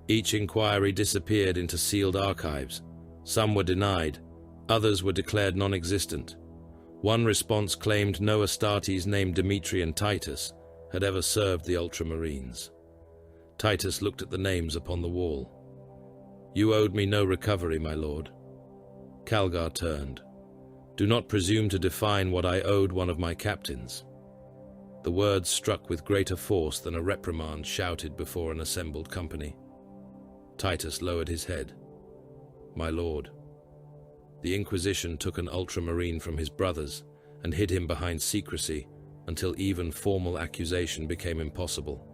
Each inquiry disappeared into sealed archives. Some were denied, others were declared non-existent. One response claimed no Astartes named Demetrian Titus had ever served the Ultramarines. Titus looked at the names upon the wall. "You owed me no recovery, my lord." Calgar turned. "Do not presume to define what I owed one of my captains." The words struck with greater force than a reprimand shouted before an assembled company. Titus lowered his head. "My lord, the Inquisition took an Ultramarine from his brothers and hid him behind secrecy until even formal accusation became impossible.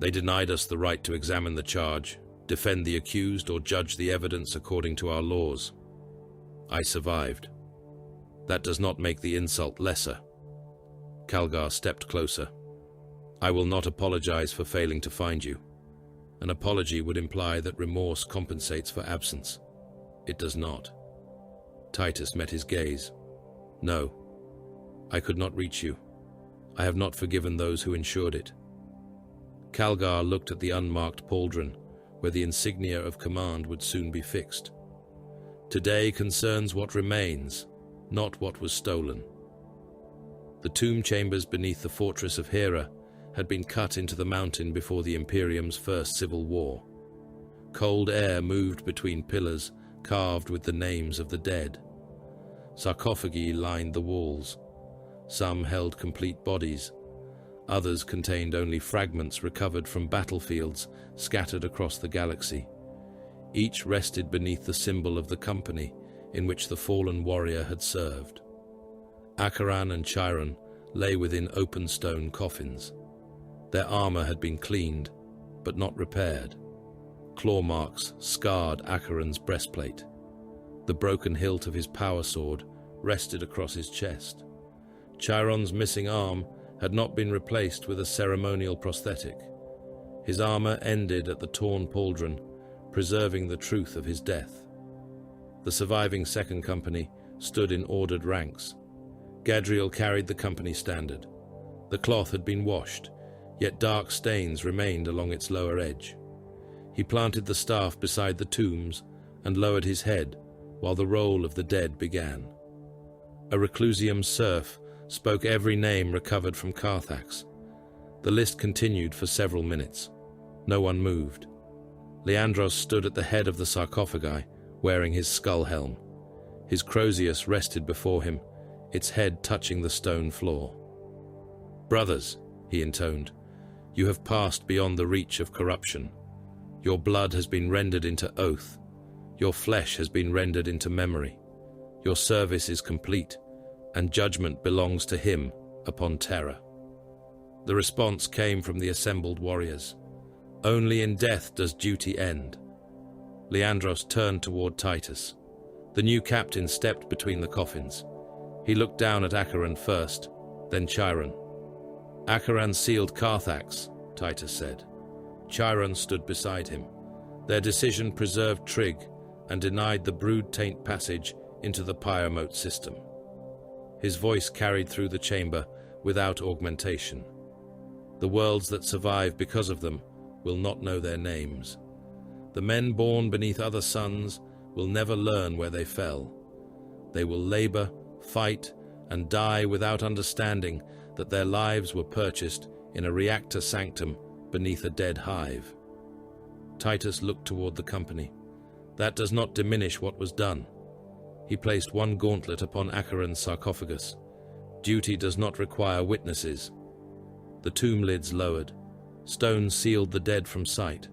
They denied us the right to examine the charge, defend the accused, or judge the evidence according to our laws. I survived. That does not make the insult lesser." Calgar stepped closer. "I will not apologize for failing to find you. An apology would imply that remorse compensates for absence. It does not." Titus met his gaze. "No, I could not reach you. I have not forgiven those who ensured it." Calgar looked at the unmarked pauldron, where the insignia of command would soon be fixed. "Today concerns what remains, not what was stolen." The tomb chambers beneath the fortress of Hera had been cut into the mountain before the Imperium's first civil war. Cold air moved between pillars carved with the names of the dead. Sarcophagi lined the walls. Some held complete bodies. Others contained only fragments recovered from battlefields scattered across the galaxy. Each rested beneath the symbol of the company in which the fallen warrior had served. Acheran and Chiron lay within open stone coffins. Their armor had been cleaned, but not repaired. Claw marks scarred Acheran's breastplate. The broken hilt of his power sword rested across his chest. Chiron's missing arm had not been replaced with a ceremonial prosthetic. His armor ended at the torn pauldron, preserving the truth of his death. The surviving second company stood in ordered ranks. Gadriel carried the company standard. The cloth had been washed, yet dark stains remained along its lower edge. He planted the staff beside the tombs and lowered his head while the roll of the dead began. A reclusium serf spoke every name recovered from Carthax. The list continued for several minutes. No one moved. Leandros stood at the head of the sarcophagi, wearing his skull helm. His Crozius rested before him, its head touching the stone floor. "Brothers," he intoned, "you have passed beyond the reach of corruption. Your blood has been rendered into oath. Your flesh has been rendered into memory. Your service is complete, and judgment belongs to him upon Terra." The response came from the assembled warriors. Only in death does duty end. Leandros turned toward Titus. The new captain stepped between the coffins. He looked down at Acheran first, then Chiron. "Acheran sealed Carthax," Titus said. Chiron stood beside him. Their decision preserved Trig and denied the brood taint passage into the Pyremote system. His voice carried through the chamber without augmentation. The worlds that survive because of them will not know their names. The men born beneath other suns will never learn where they fell. They will labor, fight, and die without understanding that their lives were purchased in a reactor sanctum beneath a dead hive. Titus looked toward the company. That does not diminish what was done. He placed one gauntlet upon Acheran's sarcophagus. Duty does not require witnesses. The tomb lids lowered. Stone sealed the dead from sight.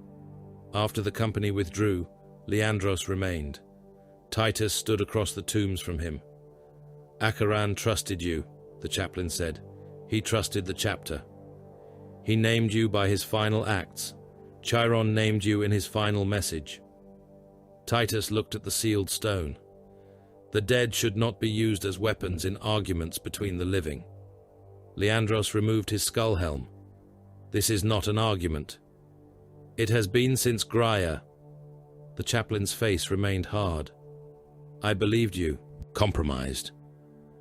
After the company withdrew, Leandros remained. Titus stood across the tombs from him. Acheran trusted you, the chaplain said. He trusted the chapter. He named you by his final acts. Chiron named you in his final message. Titus looked at the sealed stone. The dead should not be used as weapons in arguments between the living. Leandros removed his skull helm. This is not an argument. It has been since Graia. The chaplain's face remained hard. I believed you, compromised.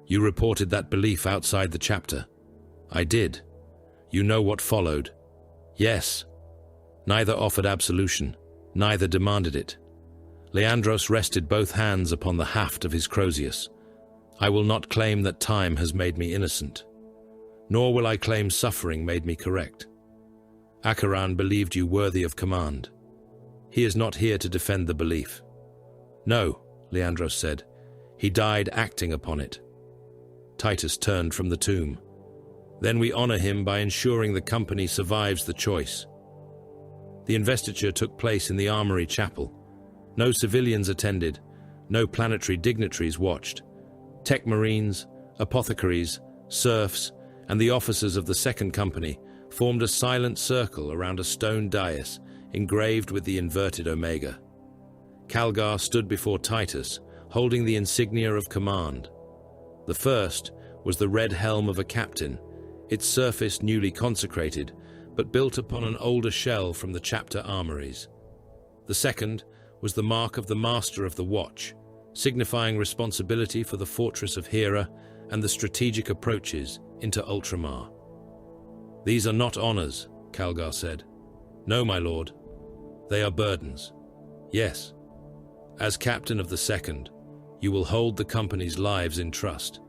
You reported that belief outside the chapter. I did. You know what followed. Yes. Neither offered absolution, neither demanded it. Leandros rested both hands upon the haft of his Crozius. I will not claim that time has made me innocent, nor will I claim suffering made me correct. Acheran believed you worthy of command. He is not here to defend the belief. No, Leandros said. He died acting upon it. Titus turned from the tomb. Then we honor him by ensuring the company survives the choice. The investiture took place in the Armory Chapel. No civilians attended, no planetary dignitaries watched. Tech Marines, apothecaries, serfs, and the officers of the Second Company formed a silent circle around a stone dais engraved with the inverted Omega. Calgar stood before Titus, holding the insignia of command. The first was the red helm of a captain, its surface newly consecrated, but built upon an older shell from the chapter armories. The second was the mark of the Master of the Watch, signifying responsibility for the fortress of Hera and the strategic approaches into Ultramar. These are not honors, Calgar said. No, my lord. They are burdens. Yes. As captain of the Second, you will hold the company's lives in trust.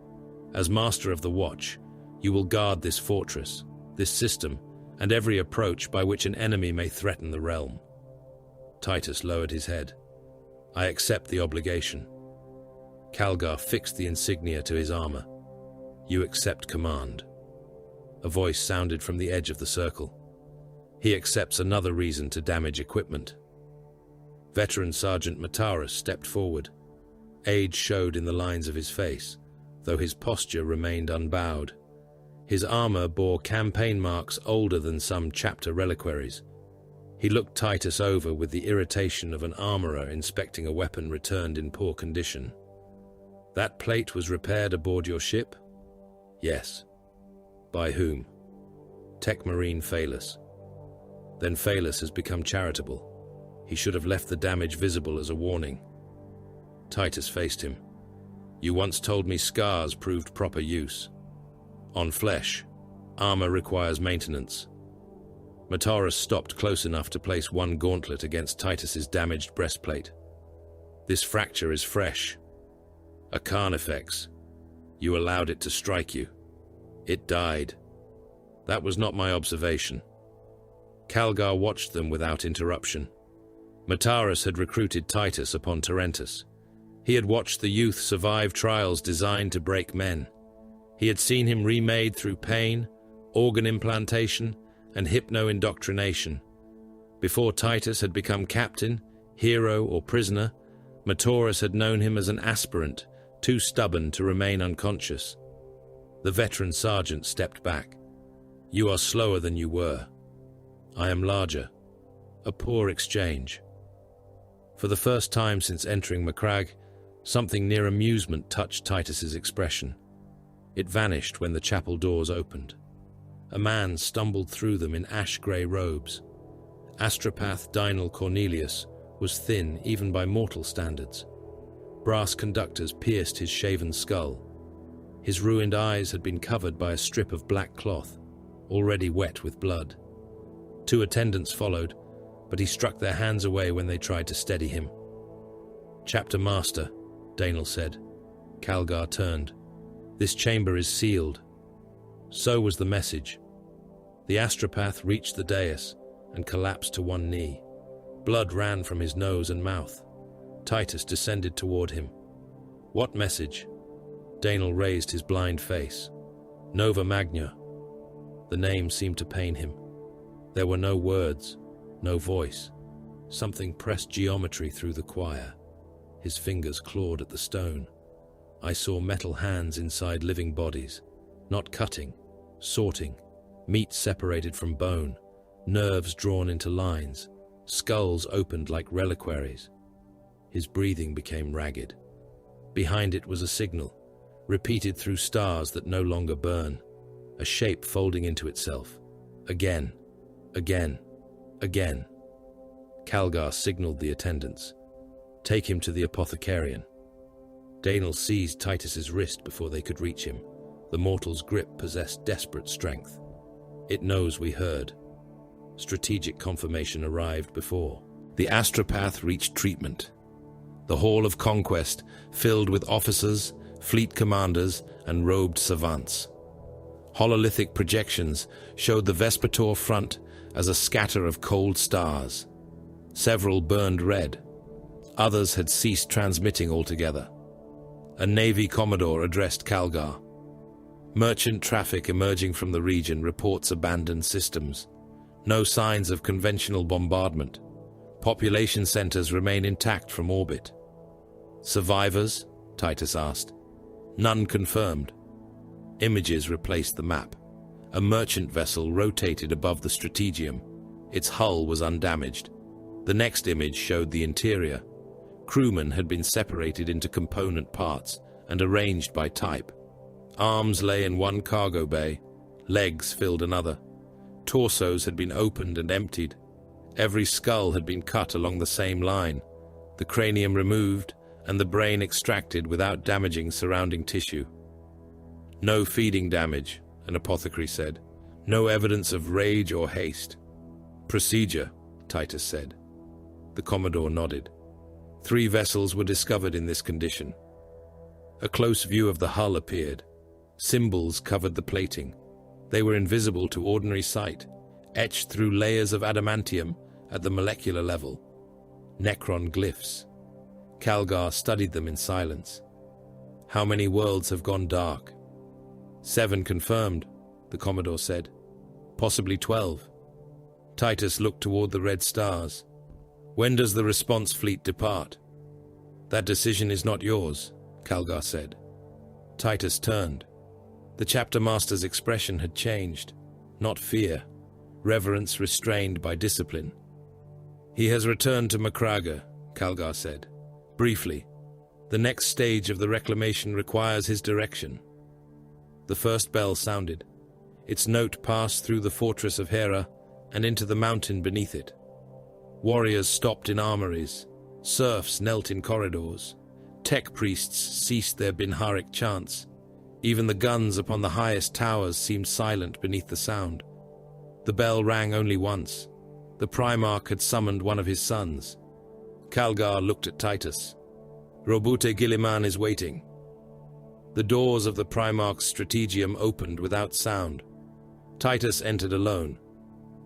As Master of the Watch, you will guard this fortress, this system, and every approach by which an enemy may threaten the realm. Titus lowered his head. I accept the obligation. Calgar fixed the insignia to his armor. You accept command. A voice sounded from the edge of the circle. He accepts another reason to damage equipment. Veteran Sergeant Mataris stepped forward. Age showed in the lines of his face, though his posture remained unbowed. His armor bore campaign marks older than some chapter reliquaries. He looked Titus over with the irritation of an armorer inspecting a weapon returned in poor condition. That plate was repaired aboard your ship? Yes. By whom? Tech Marine Phalus. Then Phalus has become charitable. He should have left the damage visible as a warning. Titus faced him. You once told me scars proved proper use. On flesh, armor requires maintenance. Mataris stopped close enough to place one gauntlet against Titus's damaged breastplate. This fracture is fresh. A carnifex. You allowed it to strike you. It died. That was not my observation. Calgar watched them without interruption. Mataris had recruited Titus upon Tarentus. He had watched the youth survive trials designed to break men. He had seen him remade through pain, organ implantation, and hypno-indoctrination. Before Titus had become captain, hero, or prisoner, Mataris had known him as an aspirant, too stubborn to remain unconscious. The veteran sergeant stepped back. You are slower than you were. I am larger. A poor exchange. For the first time since entering Macragge, something near amusement touched Titus's expression. It vanished when the chapel doors opened. A man stumbled through them in ash-grey robes. Astropath Dinal Cornelius was thin even by mortal standards. Brass conductors pierced his shaven skull. His ruined eyes had been covered by a strip of black cloth, already wet with blood. Two attendants followed, but he struck their hands away when they tried to steady him. Chapter Master, Danel said. Calgar turned. This chamber is sealed. So was the message. The astropath reached the dais and collapsed to one knee. Blood ran from his nose and mouth. Titus descended toward him. What message? Danel raised his blind face. Nova Magna. The name seemed to pain him. There were no words, no voice. Something pressed geometry through the choir. His fingers clawed at the stone. I saw metal hands inside living bodies, not cutting, sorting, meat separated from bone, nerves drawn into lines, skulls opened like reliquaries. His breathing became ragged. Behind it was a signal, repeated through stars that no longer burn, a shape folding into itself. Again, again, again. Calgar signaled the attendants. Take him to the apothecarian. Danel seized Titus's wrist before they could reach him. The mortal's grip possessed desperate strength. It knows we heard. Strategic confirmation arrived before. The astropath reached treatment. The Hall of Conquest filled with officers, fleet commanders, and robed savants. Hololithic projections showed the Vespertor front as a scatter of cold stars. Several burned red. Others had ceased transmitting altogether. A Navy Commodore addressed Calgar. Merchant traffic emerging from the region reports abandoned systems. No signs of conventional bombardment. Population centers remain intact from orbit. Survivors? Titus asked. None confirmed. Images replaced the map. A merchant vessel rotated above the strategium. Its hull was undamaged. The next image showed the interior. Crewmen had been separated into component parts and arranged by type. Arms lay in one cargo bay. Legs filled another. Torsos had been opened and emptied. Every skull had been cut along the same line, the cranium removed and the brain extracted without damaging surrounding tissue. No feeding damage, an apothecary said. No evidence of rage or haste. Procedure, Titus said. The Commodore nodded. 3 vessels were discovered in this condition. A close view of the hull appeared. Symbols covered the plating. They were invisible to ordinary sight, etched through layers of adamantium at the molecular level. Necron glyphs. Calgar studied them in silence. How many worlds have gone dark? 7 confirmed, the Commodore said. Possibly 12. Titus looked toward the red stars. When does the response fleet depart? That decision is not yours, Calgar said. Titus turned. The chapter master's expression had changed. Not fear, reverence restrained by discipline. He has returned to Macraga, Calgar said. Briefly, the next stage of the reclamation requires his direction. The first bell sounded. Its note passed through the fortress of Hera and into the mountain beneath it. Warriors stopped in armories. Serfs knelt in corridors. Tech priests ceased their Binharic chants. Even the guns upon the highest towers seemed silent beneath the sound. The bell rang only once. The Primarch had summoned one of his sons. Calgar looked at Titus. Robute Guilliman is waiting. The doors of the Primarch's strategium opened without sound. Titus entered alone.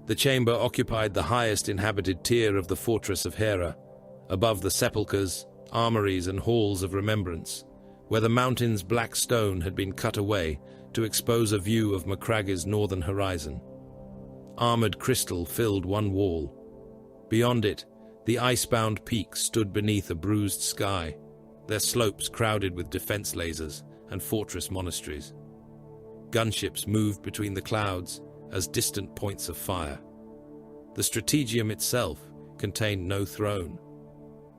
The chamber occupied the highest inhabited tier of the fortress of Hera, above the sepulchres, armories, and halls of remembrance, where the mountain's black stone had been cut away to expose a view of Macraga's northern horizon. Armored crystal filled one wall. Beyond it, the ice-bound peaks stood beneath a bruised sky, their slopes crowded with defense lasers and fortress monasteries. Gunships moved between the clouds as distant points of fire. The strategium itself contained no throne.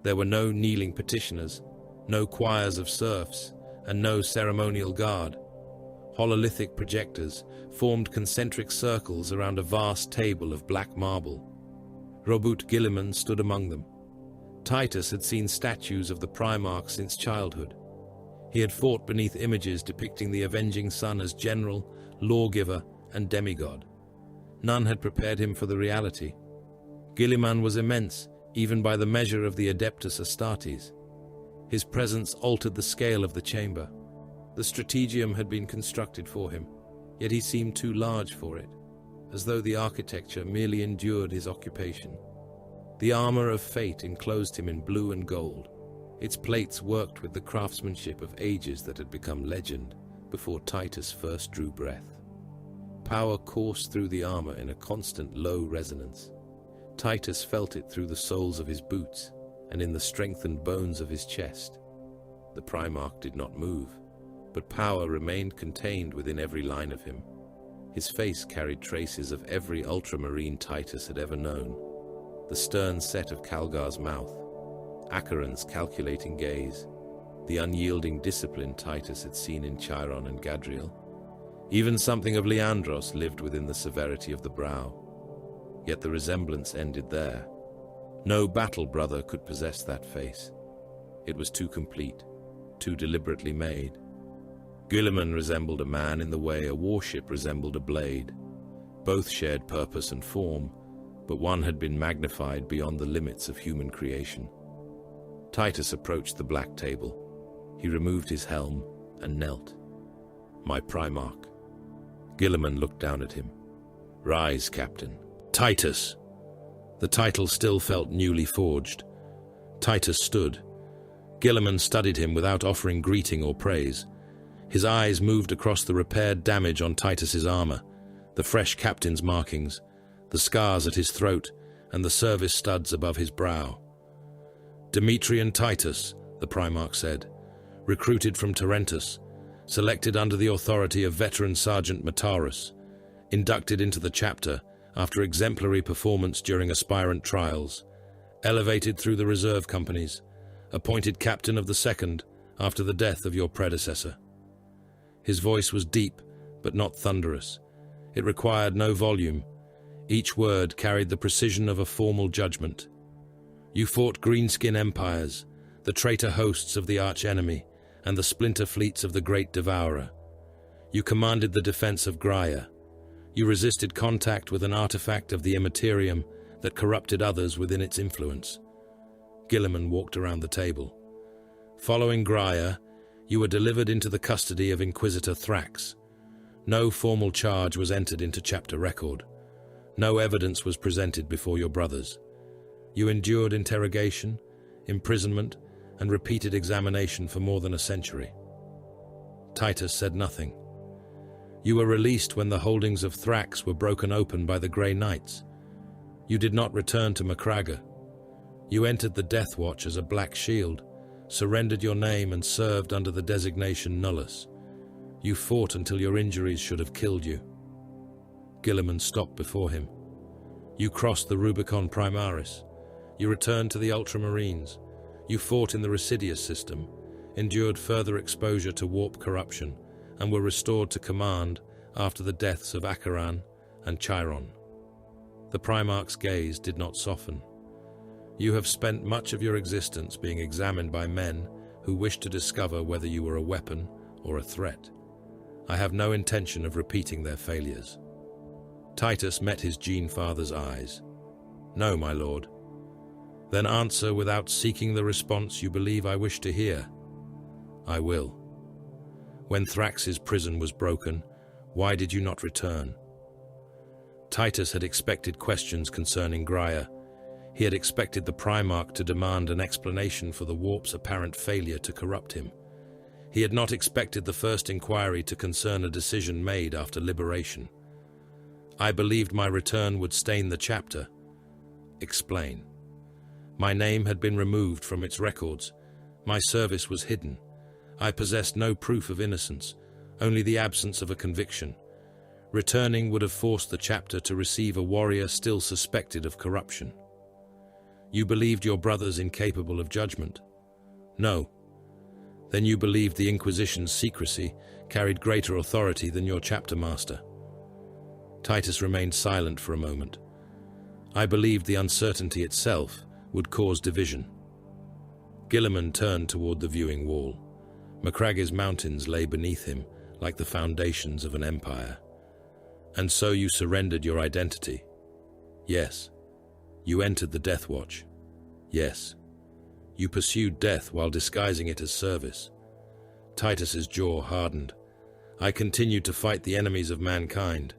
There were no kneeling petitioners, no choirs of serfs, and no ceremonial guard. Hololithic projectors formed concentric circles around a vast table of black marble. Robute Guilliman stood among them. Titus had seen statues of the Primarch since childhood. He had fought beneath images depicting the avenging son as general, lawgiver, and demigod. None had prepared him for the reality. Guilliman was immense, even by the measure of the Adeptus Astartes. His presence altered the scale of the chamber. The strategium had been constructed for him, yet he seemed too large for it, as though the architecture merely endured his occupation. The armor of fate enclosed him in blue and gold. Its plates worked with the craftsmanship of ages that had become legend, before Titus first drew breath. Power coursed through the armor in a constant low resonance. Titus felt it through the soles of his boots and in the strengthened bones of his chest. The Primarch did not move, but power remained contained within every line of him. His face carried traces of every ultramarine Titus had ever known. The stern set of Calgar's mouth, Acheron's calculating gaze, the unyielding discipline Titus had seen in Chiron and Gadriel. Even something of Leandros lived within the severity of the brow. Yet the resemblance ended there. No battle brother could possess that face. It was too complete, too deliberately made. Guilliman resembled a man in the way a warship resembled a blade. Both shared purpose and form, but one had been magnified beyond the limits of human creation. Titus approached the black table. He removed his helm and knelt. "My Primarch." Guilliman looked down at him. "Rise, Captain." "Titus." The title still felt newly forged. Titus stood. Guilliman studied him without offering greeting or praise. His eyes moved across the repaired damage on Titus's armor, the fresh captain's markings, the scars at his throat, and the service studs above his brow. "Demetrian Titus," the Primarch said, "recruited from Tarentus, selected under the authority of veteran Sergeant Matarus, inducted into the chapter after exemplary performance during aspirant trials, elevated through the reserve companies, appointed captain of the 2nd after the death of your predecessor." His voice was deep, but not thunderous. It required no volume. Each word carried the precision of a formal judgment. "You fought greenskin empires, the traitor hosts of the arch-enemy, and the splinter fleets of the Great Devourer. You commanded the defense of Graia. You resisted contact with an artifact of the Immaterium that corrupted others within its influence." Guilliman walked around the table. "Following Graia, you were delivered into the custody of Inquisitor Thrax. No formal charge was entered into chapter record. No evidence was presented before your brothers. You endured interrogation, imprisonment, and repeated examination for more than a century." Titus said nothing. "You were released when the holdings of Thrax were broken open by the Grey Knights. You did not return to Macraga. You entered the Death Watch as a Black Shield, surrendered your name and served under the designation Nullus. You fought until your injuries should have killed you." Guilliman stopped before him. "You crossed the Rubicon Primaris. You returned to the Ultramarines. You fought in the Residius system, endured further exposure to warp corruption, and were restored to command after the deaths of Acheron and Chiron." The Primarch's gaze did not soften. "You have spent much of your existence being examined by men who wish to discover whether you were a weapon or a threat. I have no intention of repeating their failures." Titus met his Gene Father's eyes. "No, my lord." "Then answer without seeking the response you believe I wish to hear." "I will. When Thrax's prison was broken, why did you not return?" Titus had expected questions concerning Graia. He had expected the Primarch to demand an explanation for the warp's apparent failure to corrupt him. He had not expected the first inquiry to concern a decision made after liberation. "I believed my return would stain the chapter." "Explain." "My name had been removed from its records. My service was hidden. I possessed no proof of innocence, only the absence of a conviction. Returning would have forced the chapter to receive a warrior still suspected of corruption." "You believed your brothers incapable of judgment?" "No." "Then you believed the Inquisition's secrecy carried greater authority than your chapter master?" Titus remained silent for a moment. "I believed the uncertainty itself would cause division." Guilliman turned toward the viewing wall. Macragge's mountains lay beneath him like the foundations of an empire. "And so you surrendered your identity?" "Yes." "You entered the Death Watch?" "Yes." "You pursued death while disguising it as service?" Titus's jaw hardened. "I continued to fight the enemies of mankind."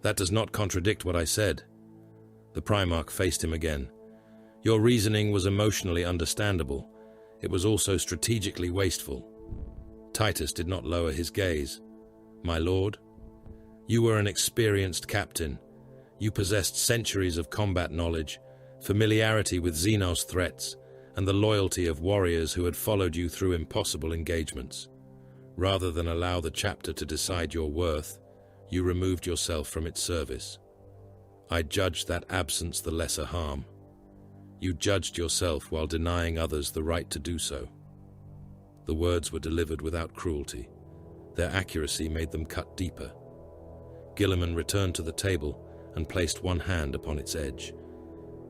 "That does not contradict what I said." The Primarch faced him again. "Your reasoning was emotionally understandable. It was also strategically wasteful." Titus did not lower his gaze. My lord, you were an experienced captain. You possessed centuries of combat knowledge, familiarity with Xenos threats, and the loyalty of warriors who had followed you through impossible engagements. Rather than allow the chapter to decide your worth, you removed yourself from its service. I judged that absence the lesser harm. You judged yourself while denying others the right to do so. The words were delivered without cruelty. Their accuracy made them cut deeper. Guilliman returned to the table and placed one hand upon its edge.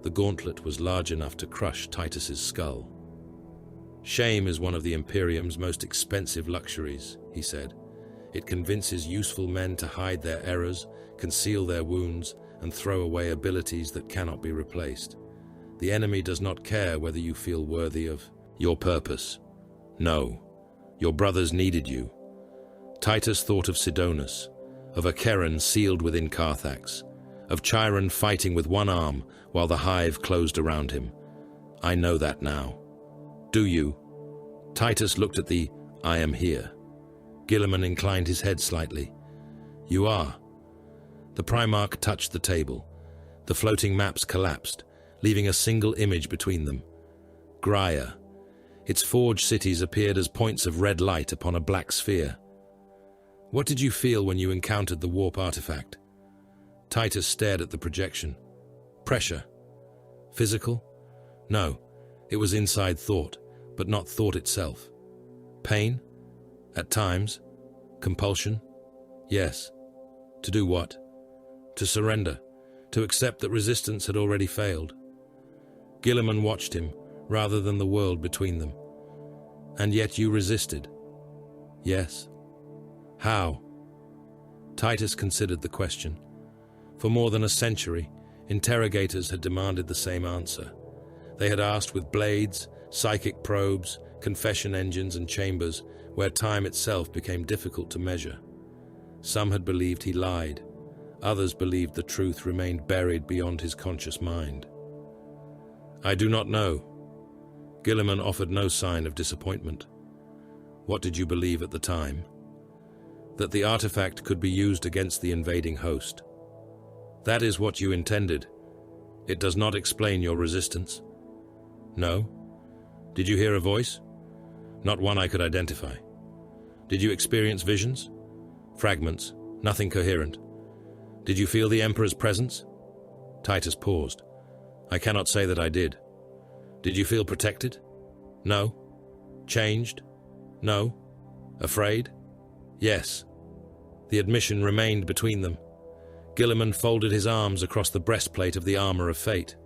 The gauntlet was large enough to crush Titus's skull. Shame is one of the Imperium's most expensive luxuries, he said. It convinces useful men to hide their errors, conceal their wounds, and throw away abilities that cannot be replaced. The enemy does not care whether you feel worthy of your purpose. No, your brothers needed you. Titus thought of Sidonus, of Acheron sealed within Carthax, of Chiron fighting with one arm while the hive closed around him. I know that now. Do you? Titus looked at the I am here. Guilliman inclined his head slightly. You are. The Primarch touched the table. The floating maps collapsed, leaving a single image between them. Graia. Its forged cities appeared as points of red light upon a black sphere. What did you feel when you encountered the warp artifact? Titus stared at the projection. Pressure. Physical? No, it was inside thought, but not thought itself. Pain? At times. Compulsion? Yes. To do what? To surrender, to accept that resistance had already failed. Guilliman watched him, rather than the world between them. And yet you resisted. Yes. How? Titus considered the question. For more than a century, interrogators had demanded the same answer. They had asked with blades, psychic probes, confession engines and chambers where time itself became difficult to measure. Some had believed he lied. Others believed the truth remained buried beyond his conscious mind. I do not know. Guilliman offered no sign of disappointment. What did you believe at the time? That the artifact could be used against the invading host. That is what you intended. It does not explain your resistance. No? Did you hear a voice? Not one I could identify. Did you experience visions? Fragments, nothing coherent. Did you feel the Emperor's presence? Titus paused. I cannot say that I did. Did you feel protected? No. Changed? No. Afraid? Yes. The admission remained between them. Guilliman folded his arms across the breastplate of the armor of fate.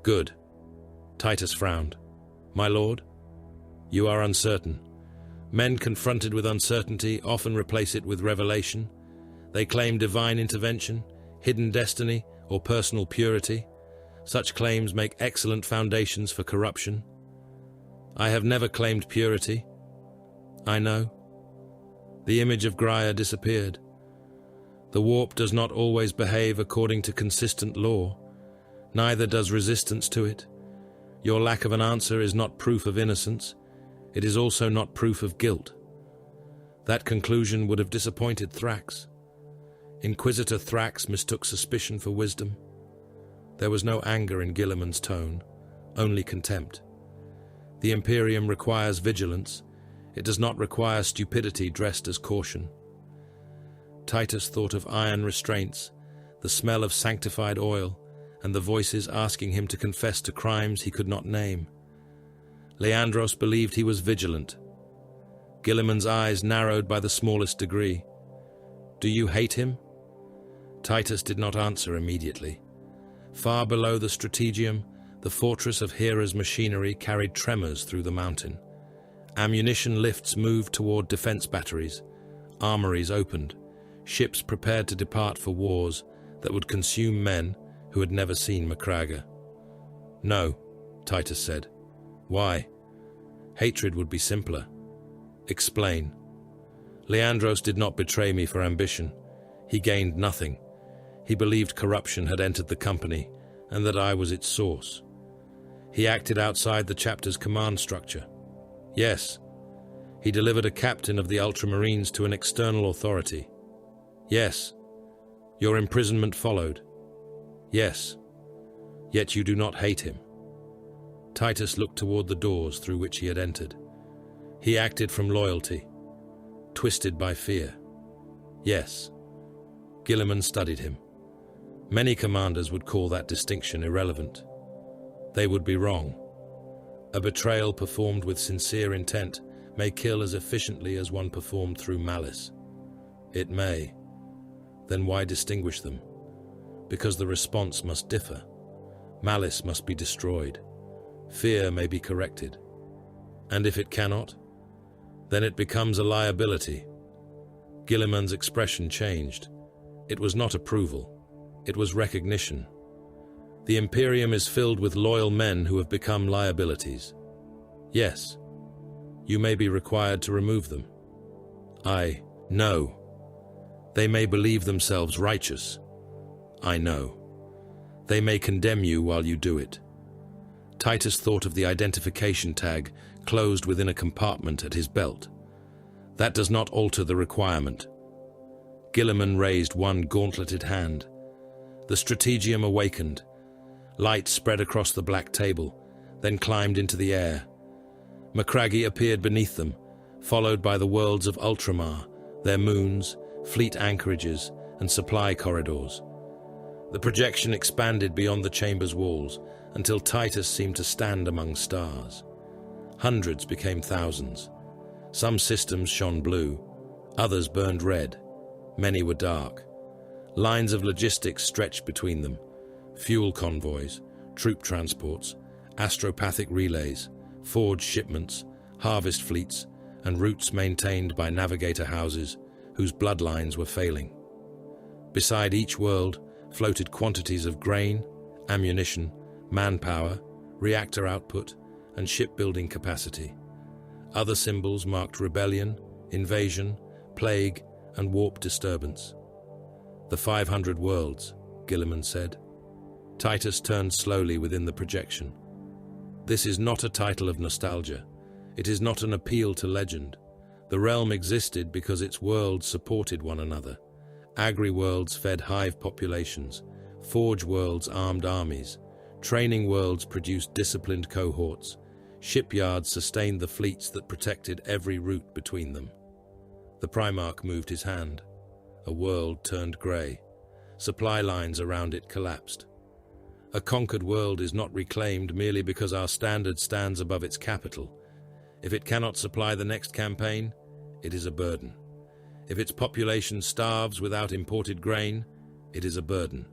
Good. Titus frowned. My lord? You are uncertain. Men confronted with uncertainty often replace it with revelation. They claim divine intervention, hidden destiny, or personal purity. Such claims make excellent foundations for corruption. I have never claimed purity. I know. The image of Graia disappeared. The warp does not always behave according to consistent law. Neither does resistance to it. Your lack of an answer is not proof of innocence. It is also not proof of guilt. That conclusion would have disappointed Thrax. Inquisitor Thrax mistook suspicion for wisdom. There was no anger in Guilliman's tone, only contempt. The Imperium requires vigilance. It does not require stupidity dressed as caution. Titus thought of iron restraints, the smell of sanctified oil, and the voices asking him to confess to crimes he could not name. Leandros believed he was vigilant. Guilliman's eyes narrowed by the smallest degree. Do you hate him? Titus did not answer immediately. Far below the Strategium, the fortress of Hera's machinery carried tremors through the mountain. Ammunition lifts moved toward defense batteries. Armories opened. Ships prepared to depart for wars that would consume men who had never seen Macraga. No, Titus said. Why? Hatred would be simpler. Explain. Leandros did not betray me for ambition. He gained nothing. He believed corruption had entered the company and that I was its source. He acted outside the chapter's command structure. Yes, He delivered a captain of the Ultramarines to an external authority. Yes. Your imprisonment followed. Yes. Yet you do not hate him. Titus looked toward the doors through which he had entered. He acted from loyalty, twisted by fear. Yes. Guilliman studied him. Many commanders would call that distinction irrelevant. They would be wrong. A betrayal performed with sincere intent may kill as efficiently as one performed through malice. It may. Then why distinguish them? Because the response must differ. Malice must be destroyed. Fear may be corrected. And if it cannot, then it becomes a liability. Guilliman's expression changed. It was not approval. It was recognition. The Imperium is filled with loyal men who have become liabilities. Yes, you may be required to remove them. I know. They may believe themselves righteous. I know. They may condemn you while you do it. Titus thought of the identification tag closed within a compartment at his belt. That does not alter the requirement. Guilliman raised one gauntleted hand. The strategium awakened. Light spread across the black table, then climbed into the air. Macragge appeared beneath them, followed by the worlds of Ultramar, their moons, fleet anchorages, and supply corridors. The projection expanded beyond the chamber's walls until Titus seemed to stand among stars. Hundreds became thousands. Some systems shone blue, others burned red. Many were dark. Lines of logistics stretched between them. Fuel convoys, troop transports, astropathic relays, forged shipments, harvest fleets, and routes maintained by navigator houses whose bloodlines were failing. Beside each world floated quantities of grain, ammunition, manpower, reactor output, and shipbuilding capacity. Other symbols marked rebellion, invasion, plague, and warp disturbance. The 500 worlds, Guilliman said. Titus turned slowly within the projection. This is not a title of nostalgia. It is not an appeal to legend. The realm existed because its worlds supported one another. Agri-worlds fed hive populations. Forge worlds armed armies. Training worlds produced disciplined cohorts. Shipyards sustained the fleets that protected every route between them. The Primarch moved his hand. A world turned grey. Supply lines around it collapsed. A conquered world is not reclaimed merely because our standard stands above its capital. If it cannot supply the next campaign, it is a burden. If its population starves without imported grain, it is a burden.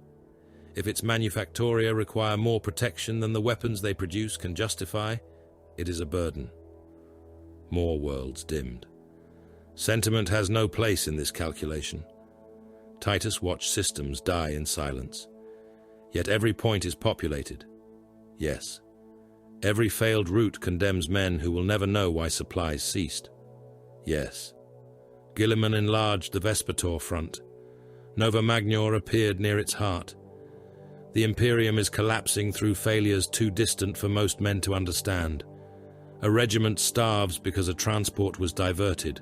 If its manufactoria require more protection than the weapons they produce can justify, it is a burden. More worlds dimmed. Sentiment has no place in this calculation. Titus watched systems die in silence. Yet every point is populated. Yes. Every failed route condemns men who will never know why supplies ceased. Yes. Guilliman enlarged the Vespertor front. Nova Magnior appeared near its heart. The Imperium is collapsing through failures too distant for most men to understand. A regiment starves because a transport was diverted.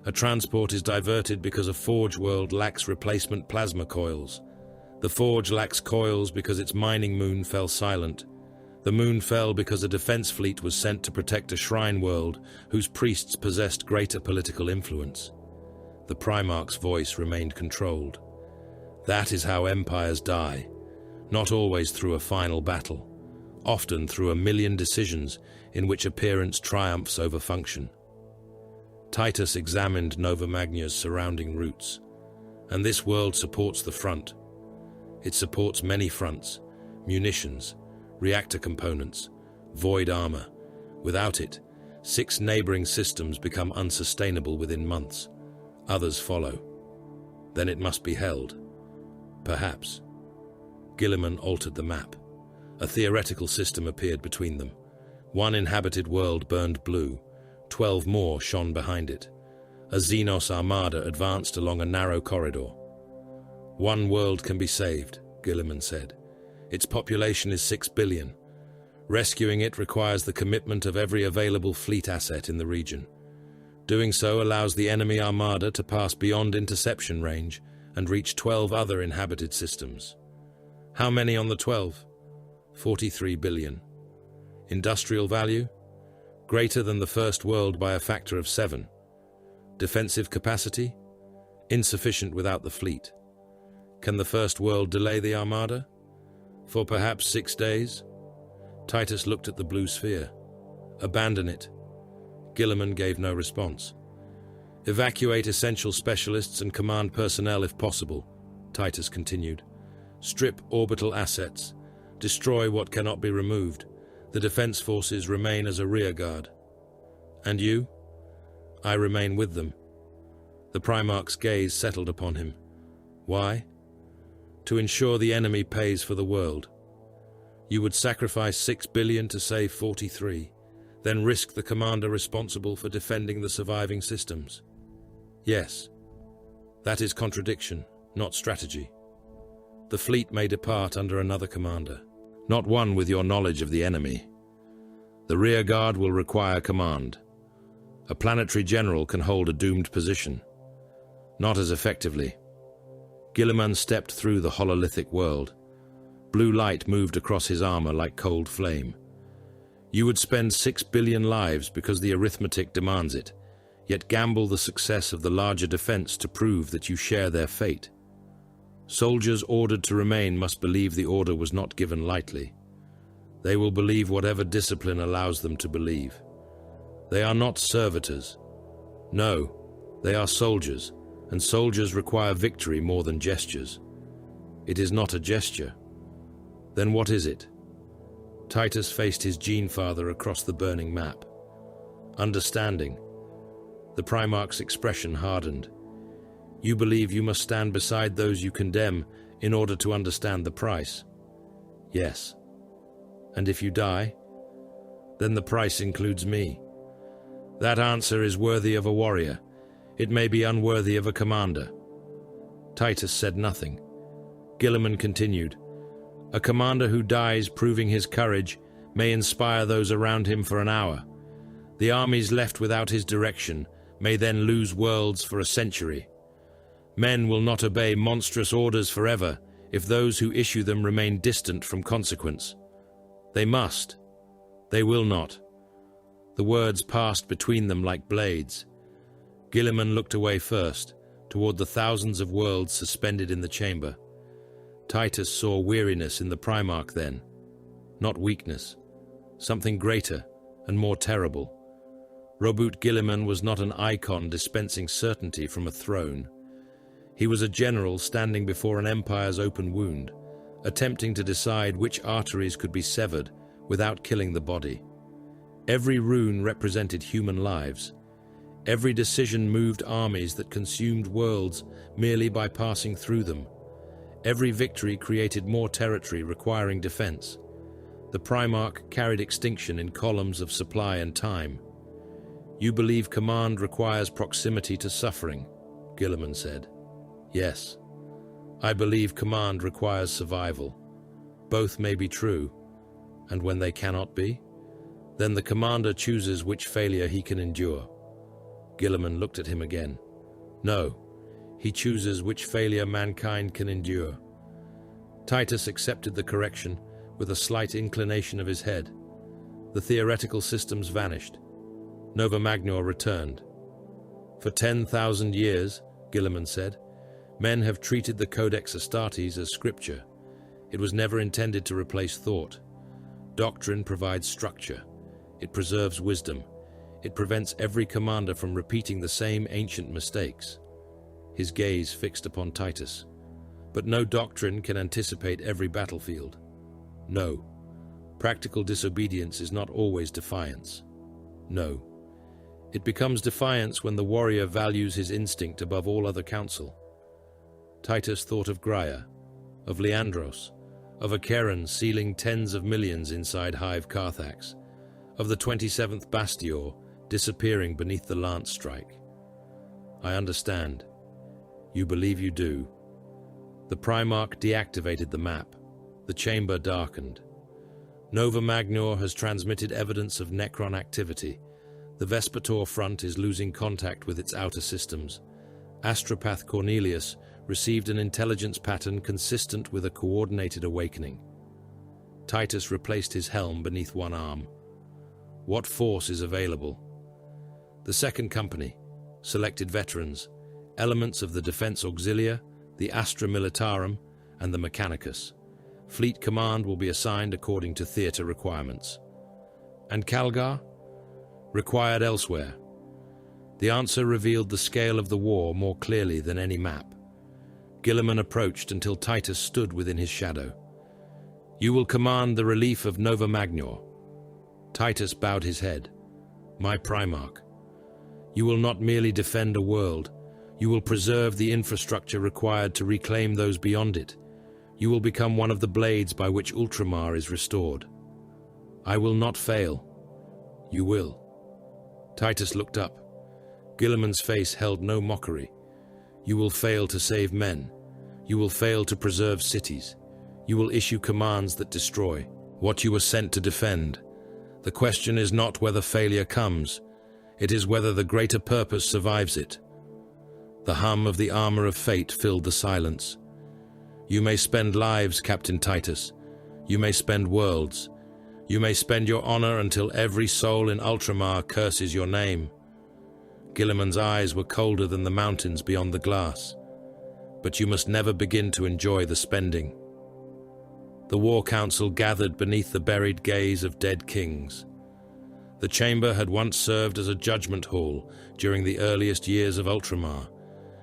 A transport is diverted because a forge world lacks replacement plasma coils. The forge lacks coils because its mining moon fell silent. The moon fell because a defense fleet was sent to protect a shrine world whose priests possessed greater political influence. The Primarch's voice remained controlled. That is how empires die, not always through a final battle, often through a million decisions in which appearance triumphs over function. Titus examined Nova Magnia's surrounding routes, and this world supports the front. It supports many fronts, munitions, reactor components, void armor. Without it, 6 neighboring systems become unsustainable within months. Others follow. Then it must be held. Perhaps. Guilliman altered the map. A theoretical system appeared between them. One inhabited world burned blue. 12 more shone behind it. A Xenos armada advanced along a narrow corridor. One world can be saved, Guilliman said. Its population is 6 billion. Rescuing it requires the commitment of every available fleet asset in the region. Doing so allows the enemy armada to pass beyond interception range and reach 12 other inhabited systems. How many on the 12? 43 billion. Industrial value? Greater than the First World by a factor of 7. Defensive capacity? Insufficient without the fleet. Can the First World delay the armada? For perhaps 6 days? Titus looked at the blue sphere. Abandon it. Guilliman gave no response. Evacuate essential specialists and command personnel if possible, Titus continued. Strip orbital assets. Destroy what cannot be removed. The defense forces remain as a rearguard. And you? I remain with them. The Primarch's gaze settled upon him. Why? To ensure the enemy pays for the world. You would sacrifice 6 billion to save 43, then risk the commander responsible for defending the surviving systems. Yes. That is contradiction, not strategy. The fleet may depart under another commander, not one with your knowledge of the enemy. The rearguard will require command. A planetary general can hold a doomed position. Not as effectively. Guilliman stepped through the hololithic world. Blue light moved across his armor like cold flame. You would spend 6 billion lives because the arithmetic demands it, yet gamble the success of the larger defense to prove that you share their fate. Soldiers ordered to remain must believe the order was not given lightly. They will believe whatever discipline allows them to believe. They are not servitors. No, they are soldiers, and soldiers require victory more than gestures. It is not a gesture. Then what is it? Titus faced his gene father across the burning map. Understanding. The Primarch's expression hardened. You believe you must stand beside those you condemn in order to understand the price? Yes. And if you die? Then the price includes me. That answer is worthy of a warrior. It may be unworthy of a commander. Titus said nothing. Guilliman continued. A commander who dies proving his courage may inspire those around him for an hour. The armies left without his direction may then lose worlds for a century. Men will not obey monstrous orders forever if those who issue them remain distant from consequence. They must. They will not. The words passed between them like blades. Guilliman looked away first, toward the thousands of worlds suspended in the chamber. Titus saw weariness in the Primarch then, not weakness, something greater and more terrible. Robert Guilliman was not an icon dispensing certainty from a throne. He was a general standing before an empire's open wound, attempting to decide which arteries could be severed without killing the body. Every rune represented human lives. Every decision moved armies that consumed worlds merely by passing through them. Every victory created more territory requiring defense. The Primarch carried extinction in columns of supply and time. You believe command requires proximity to suffering, Guilliman said. Yes. I believe command requires survival. Both may be true. And when they cannot be, then the commander chooses which failure he can endure. Guilliman looked at him again. No, he chooses which failure mankind can endure. Titus accepted the correction with a slight inclination of his head. The theoretical systems vanished. Nova Magnor returned. For 10,000 years, Guilliman said, men have treated the Codex Astartes as scripture. It was never intended to replace thought. Doctrine provides structure. It preserves wisdom. It prevents every commander from repeating the same ancient mistakes. His gaze fixed upon Titus. But no doctrine can anticipate every battlefield. No. Practical disobedience is not always defiance. No. It becomes defiance when the warrior values his instinct above all other counsel. Titus thought of Graia, of Leandros, of Acheron sealing tens of millions inside Hive Carthax, of the 27th Bastior disappearing beneath the lance strike. I understand. You believe you do. The Primarch deactivated the map. The chamber darkened. Nova Magnor has transmitted evidence of Necron activity. The Vespertor front is losing contact with its outer systems. Astropath Cornelius received an intelligence pattern consistent with a coordinated awakening. Titus replaced his helm beneath one arm. What force is available? The second company, selected veterans, elements of the Defense Auxilia, the Astra Militarum, and the Mechanicus. Fleet command will be assigned according to theater requirements. And Calgar? Required elsewhere. The answer revealed the scale of the war more clearly than any map. Guilliman approached until Titus stood within his shadow. You will command the relief of Nova Magnor. Titus bowed his head. My Primarch. You will not merely defend a world. You will preserve the infrastructure required to reclaim those beyond it. You will become one of the blades by which Ultramar is restored. I will not fail. You will. Titus looked up. Guilliman's face held no mockery. You will fail to save men. You will fail to preserve cities. You will issue commands that destroy what you were sent to defend. The question is not whether failure comes. It is whether the greater purpose survives it. The hum of the armor of fate filled the silence. You may spend lives, Captain Titus. You may spend worlds. You may spend your honor until every soul in Ultramar curses your name. Guilliman's eyes were colder than the mountains beyond the glass. But you must never begin to enjoy the spending. The War Council gathered beneath the buried gaze of dead kings. The chamber had once served as a judgment hall during the earliest years of Ultramar,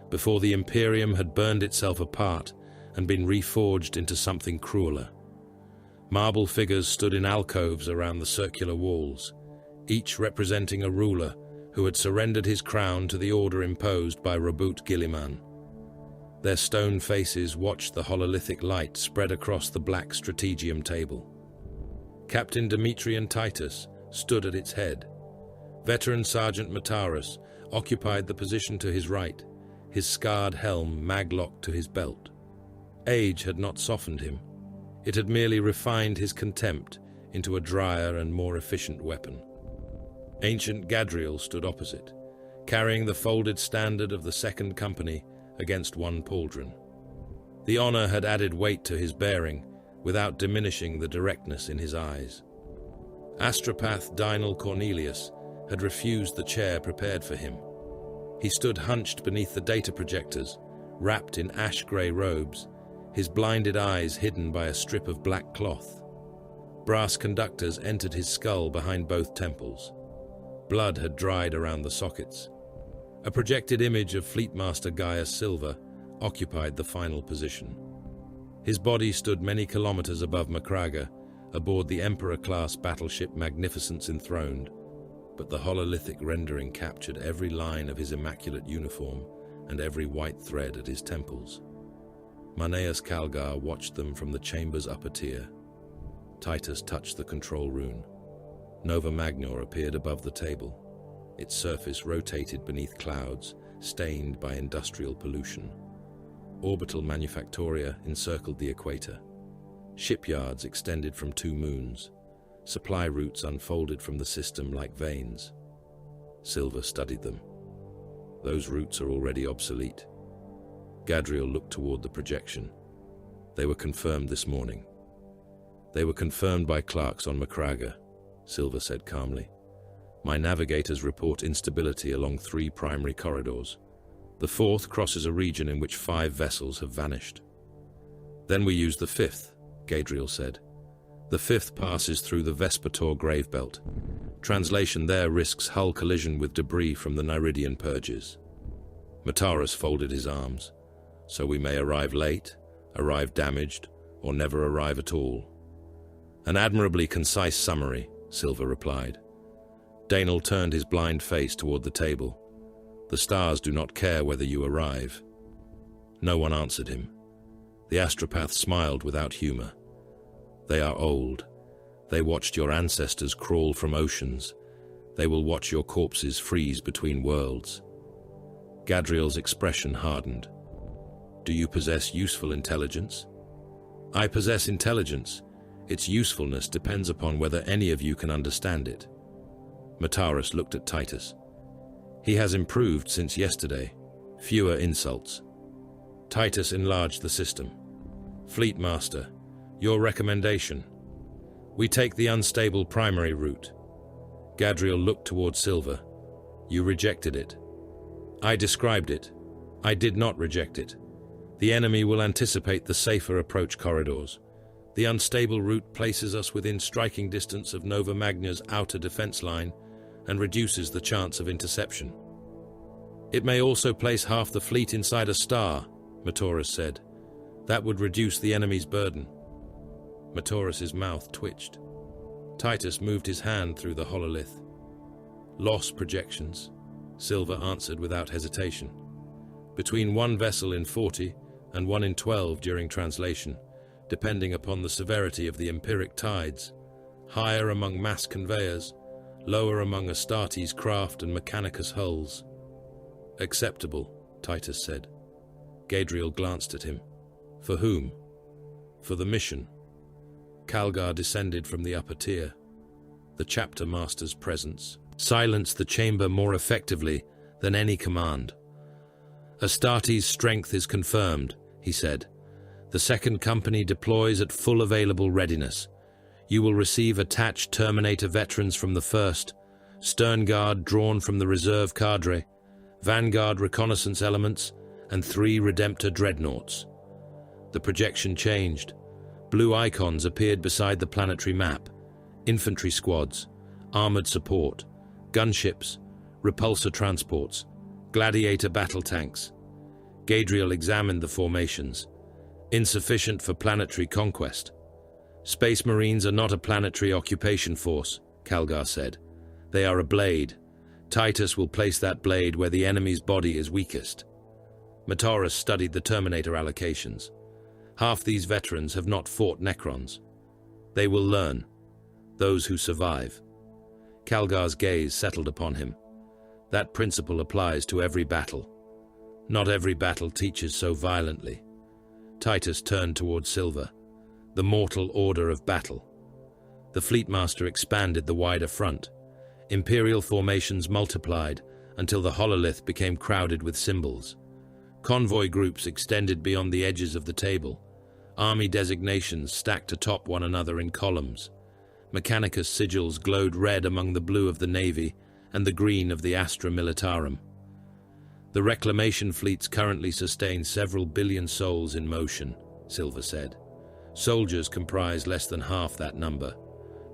before the Imperium had burned itself apart and been reforged into something crueler. Marble figures stood in alcoves around the circular walls, each representing a ruler who had surrendered his crown to the order imposed by Rabut Guilliman. Their stone faces watched the hololithic light spread across the black strategium table. Captain Demetrian Titus stood at its head. Veteran Sergeant Matarus occupied the position to his right, his scarred helm maglocked to his belt. Age had not softened him. It had merely refined his contempt into a drier and more efficient weapon. Ancient Gadriel stood opposite, carrying the folded standard of the second company against one pauldron. The honor had added weight to his bearing, without diminishing the directness in his eyes. Astropath Dinal Cornelius had refused the chair prepared for him. He stood hunched beneath the data projectors, wrapped in ash-grey robes, his blinded eyes hidden by a strip of black cloth. Brass conductors entered his skull behind both temples. Blood had dried around the sockets. A projected image of Fleetmaster Gaius Silva occupied the final position. His body stood many kilometers above Macraga, aboard the Emperor-class battleship Magnificence Enthroned, but the hololithic rendering captured every line of his immaculate uniform and every white thread at his temples. Maneus Calgar watched them from the chamber's upper tier. Titus touched the control rune. Nova Magnor appeared above the table. Its surface rotated beneath clouds, stained by industrial pollution. Orbital manufactoria encircled the equator. Shipyards extended from 2 moons. Supply routes unfolded from the system like veins. Silva studied them. Those routes are already obsolete. Gadriel looked toward the projection. They were confirmed this morning. They were confirmed by clerks on Macraga, Silva said calmly. My navigators report instability along 3 primary corridors. The 4th crosses a region in which 5 vessels have vanished. Then we use the 5th, Gadriel said. The 5th passes through the Vespertor grave belt. Translation there risks hull collision with debris from the Niridian purges. Matarus folded his arms. So we may arrive late, arrive damaged, or never arrive at all. An admirably concise summary, Silva replied. Danel turned his blind face toward the table. The stars do not care whether you arrive. No one answered him. The astropath smiled without humor. They are old. They watched your ancestors crawl from oceans. They will watch your corpses freeze between worlds. Gadriel's expression hardened. Do you possess useful intelligence? I possess intelligence. Its usefulness depends upon whether any of you can understand it. Mataris looked at Titus. He has improved since yesterday. Fewer insults. Titus enlarged the system. Fleet Master, your recommendation. We take the unstable primary route. Gadriel looked toward Silver. You rejected it. I described it. I did not reject it. The enemy will anticipate the safer approach corridors. The unstable route places us within striking distance of Nova Magna's outer defense line and reduces the chance of interception. It may also place half the fleet inside a star, Mataris said. That would reduce the enemy's burden. Mataris's mouth twitched. Titus moved his hand through the hololith. Loss projections, Silver answered without hesitation. Between one vessel in 40 and one in 12 during translation, depending upon the severity of the empiric tides, higher among mass conveyors, lower among Astartes craft and Mechanicus hulls. Acceptable, Titus said. Gadriel glanced at him. For whom? For the mission. Calgar descended from the upper tier. The chapter master's presence silenced the chamber more effectively than any command. Astartes' strength is confirmed, he said. The second company deploys at full available readiness. You will receive attached Terminator veterans from the first, Stern Guard drawn from the reserve cadre, Vanguard reconnaissance elements, and 3 Redemptor dreadnoughts. The projection changed. Blue icons appeared beside the planetary map. Infantry squads, armored support, gunships, repulsor transports, gladiator battle tanks. Gadriel examined the formations. Insufficient for planetary conquest. Space Marines are not a planetary occupation force, Calgar said. They are a blade. Titus will place that blade where the enemy's body is weakest. Mataris studied the Terminator allocations. Half these veterans have not fought Necrons. They will learn. Those who survive. Calgar's gaze settled upon him. That principle applies to every battle. Not every battle teaches so violently. Titus turned toward Silver. The mortal order of battle. The Fleetmaster expanded the wider front. Imperial formations multiplied until the hololith became crowded with symbols. Convoy groups extended beyond the edges of the table. Army designations stacked atop one another in columns. Mechanicus sigils glowed red among the blue of the Navy and the green of the Astra Militarum. The reclamation fleets currently sustain several billion souls in motion, Silver said. Soldiers comprise less than half that number.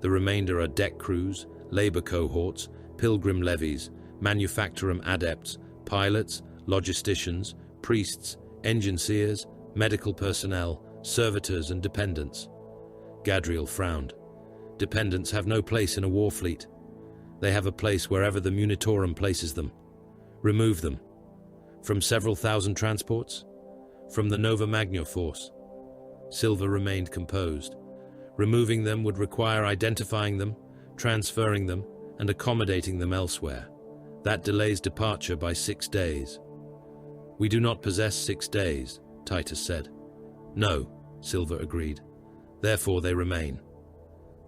The remainder are deck crews, labor cohorts, pilgrim levies, manufactorum adepts, pilots, logisticians, priests, engine seers, medical personnel, servitors and dependents. Gadriel frowned. Dependents have no place in a war fleet. They have a place wherever the Munitorum places them. Remove them. From several thousand transports? From the Nova Magna force? Silver remained composed. Removing them would require identifying them, transferring them, and accommodating them elsewhere. That delays departure by 6 days. We do not possess 6 days, Titus said. No, Silver agreed. Therefore they remain.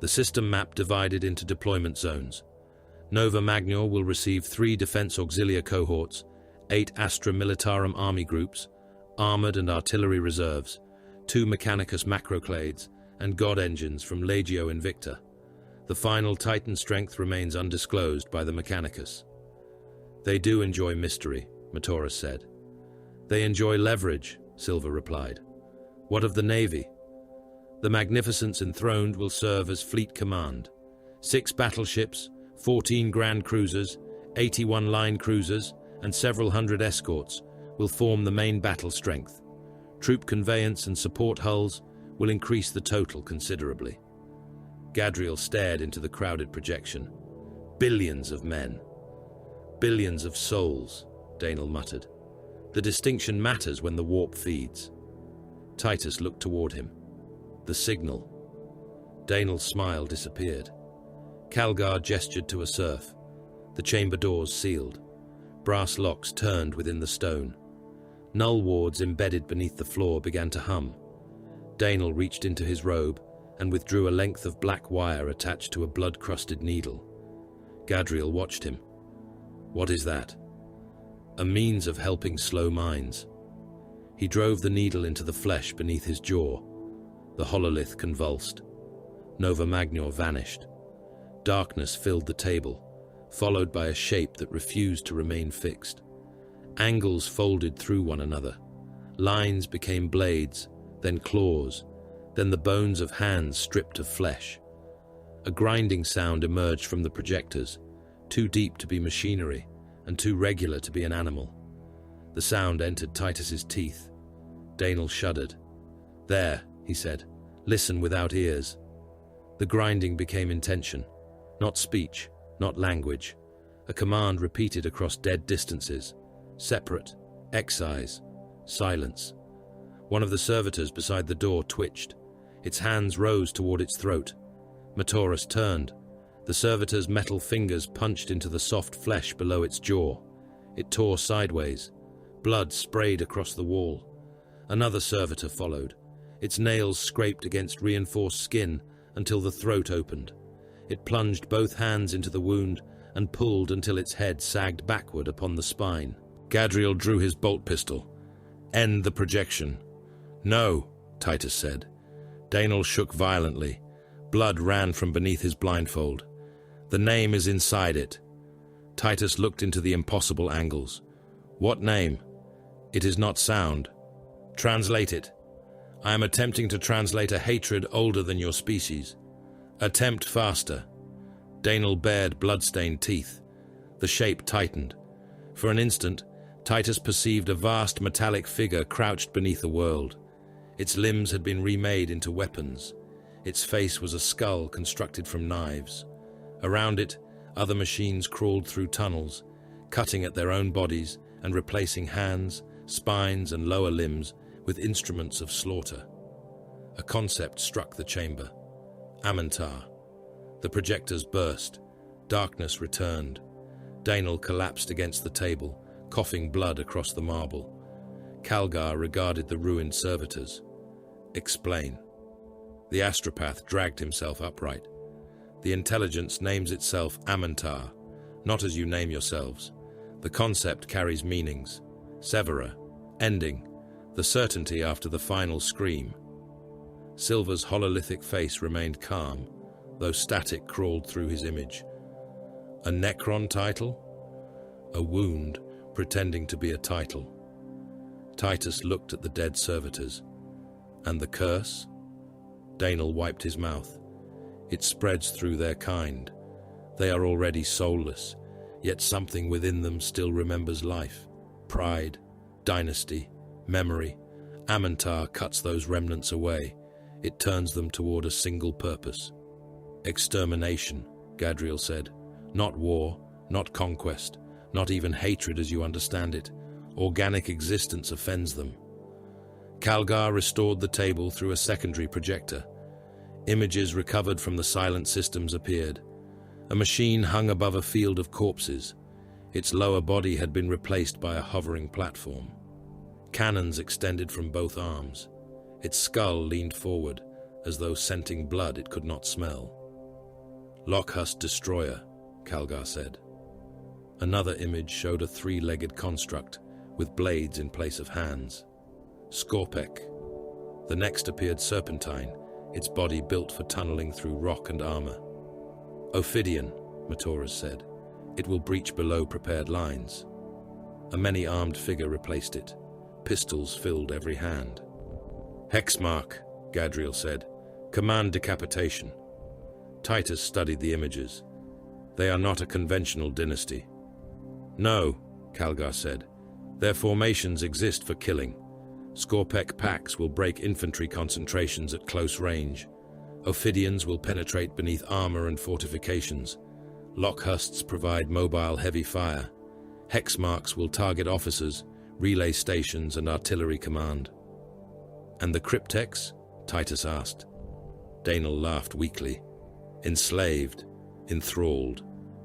The system map divided into deployment zones. Nova Magna will receive 3 Defense Auxilia cohorts, 8 Astra Militarum army groups, armored and artillery reserves, 2 Mechanicus macroclades, and god engines from Legio Invicta. The final Titan strength remains undisclosed by the Mechanicus. They do enjoy mystery, Mataris said. They enjoy leverage, Silver replied. What of the Navy? The Magnificents enthroned will serve as fleet command. 6 battleships, 14 grand cruisers, 81 line cruisers, and several hundred escorts will form the main battle strength. Troop conveyance and support hulls will increase the total considerably. Gadriel stared into the crowded projection. Billions of men. Billions of souls, Danel muttered. The distinction matters when the warp feeds. Titus looked toward him. The signal. Danel's smile disappeared. Calgar gestured to a serf. The chamber doors sealed. Brass locks turned within the stone. Null wards embedded beneath the floor began to hum. Danel reached into his robe and withdrew a length of black wire attached to a blood-crusted needle. Gadriel watched him. What is that? A means of helping slow minds. He drove the needle into the flesh beneath his jaw. The hololith convulsed. Nova Magnor vanished. Darkness filled the table, followed by a shape that refused to remain fixed. Angles folded through one another. Lines became blades, then claws, then the bones of hands stripped of flesh. A grinding sound emerged from the projectors, too deep to be machinery and too regular to be an animal. The sound entered Titus's teeth. Danel shuddered. "There," he said. "Listen without ears." The grinding became intention, not speech, not language. A command repeated across dead distances. Separate, excise, silence. One of the servitors beside the door twitched. Its hands rose toward its throat. Matoris turned. The servitor's metal fingers punched into the soft flesh below its jaw. It tore sideways. Blood sprayed across the wall. Another servitor followed. Its nails scraped against reinforced skin until the throat opened. It plunged both hands into the wound and pulled until its head sagged backward upon the spine. Gadriel drew his bolt pistol. "End the projection." "No," Titus said. Danel shook violently. Blood ran from beneath his blindfold. "The name is inside it." Titus looked into the impossible angles. "What name?" "It is not sound." "Translate it." "I am attempting to translate a hatred older than your species." "Attempt faster." Danel bared blood-stained teeth. The shape tightened. For an instant, Titus perceived a vast metallic figure crouched beneath the world. Its limbs had been remade into weapons. Its face was a skull constructed from knives. Around it, other machines crawled through tunnels, cutting at their own bodies and replacing hands, spines, and lower limbs with instruments of slaughter. A concept struck the chamber. Amantar. The projectors burst. Darkness returned. Danel collapsed against the table, coughing blood across the marble. Calgar regarded the ruined servitors. "Explain." The astropath dragged himself upright. "The intelligence names itself Amantar, not as you name yourselves. The concept carries meanings. Severa, ending, the certainty after the final scream." Silver's hololithic face remained calm, though static crawled through his image. "A Necron title?" "A wound, pretending to be a title." Titus looked at the dead servitors. "And the curse?" Danel wiped his mouth. "It spreads through their kind. They are already soulless, yet something within them still remembers life. Pride, dynasty, memory. Amantar cuts those remnants away. It turns them toward a single purpose. Extermination," Gadriel said. "Not war, not conquest, not even hatred as you understand it. Organic existence offends them." Calgar restored the table through a secondary projector. Images recovered from the silent systems appeared. A machine hung above a field of corpses. Its lower body had been replaced by a hovering platform. Cannons extended from both arms. Its skull leaned forward, as though scenting blood it could not smell. "Lockhust Destroyer," Calgar said. Another image showed a three-legged construct, with blades in place of hands. Skorpek. The next appeared Serpentine, its body built for tunneling through rock and armor. "Ophidian," Matoris said. "It will breach below prepared lines." A many-armed figure replaced it. Pistols filled every hand. "Hexmark," Gadriel said. "Command decapitation." Titus studied the images. "They are not a conventional dynasty." "No," Calgar said. "Their formations exist for killing. Skorpek packs will break infantry concentrations at close range. Ophidians will penetrate beneath armor and fortifications. Lockhusts provide mobile heavy fire. Hexmarks will target officers, relay stations, and artillery command." "And the Cryptex?" Titus asked. Danel laughed weakly. "Enslaved, enthralled,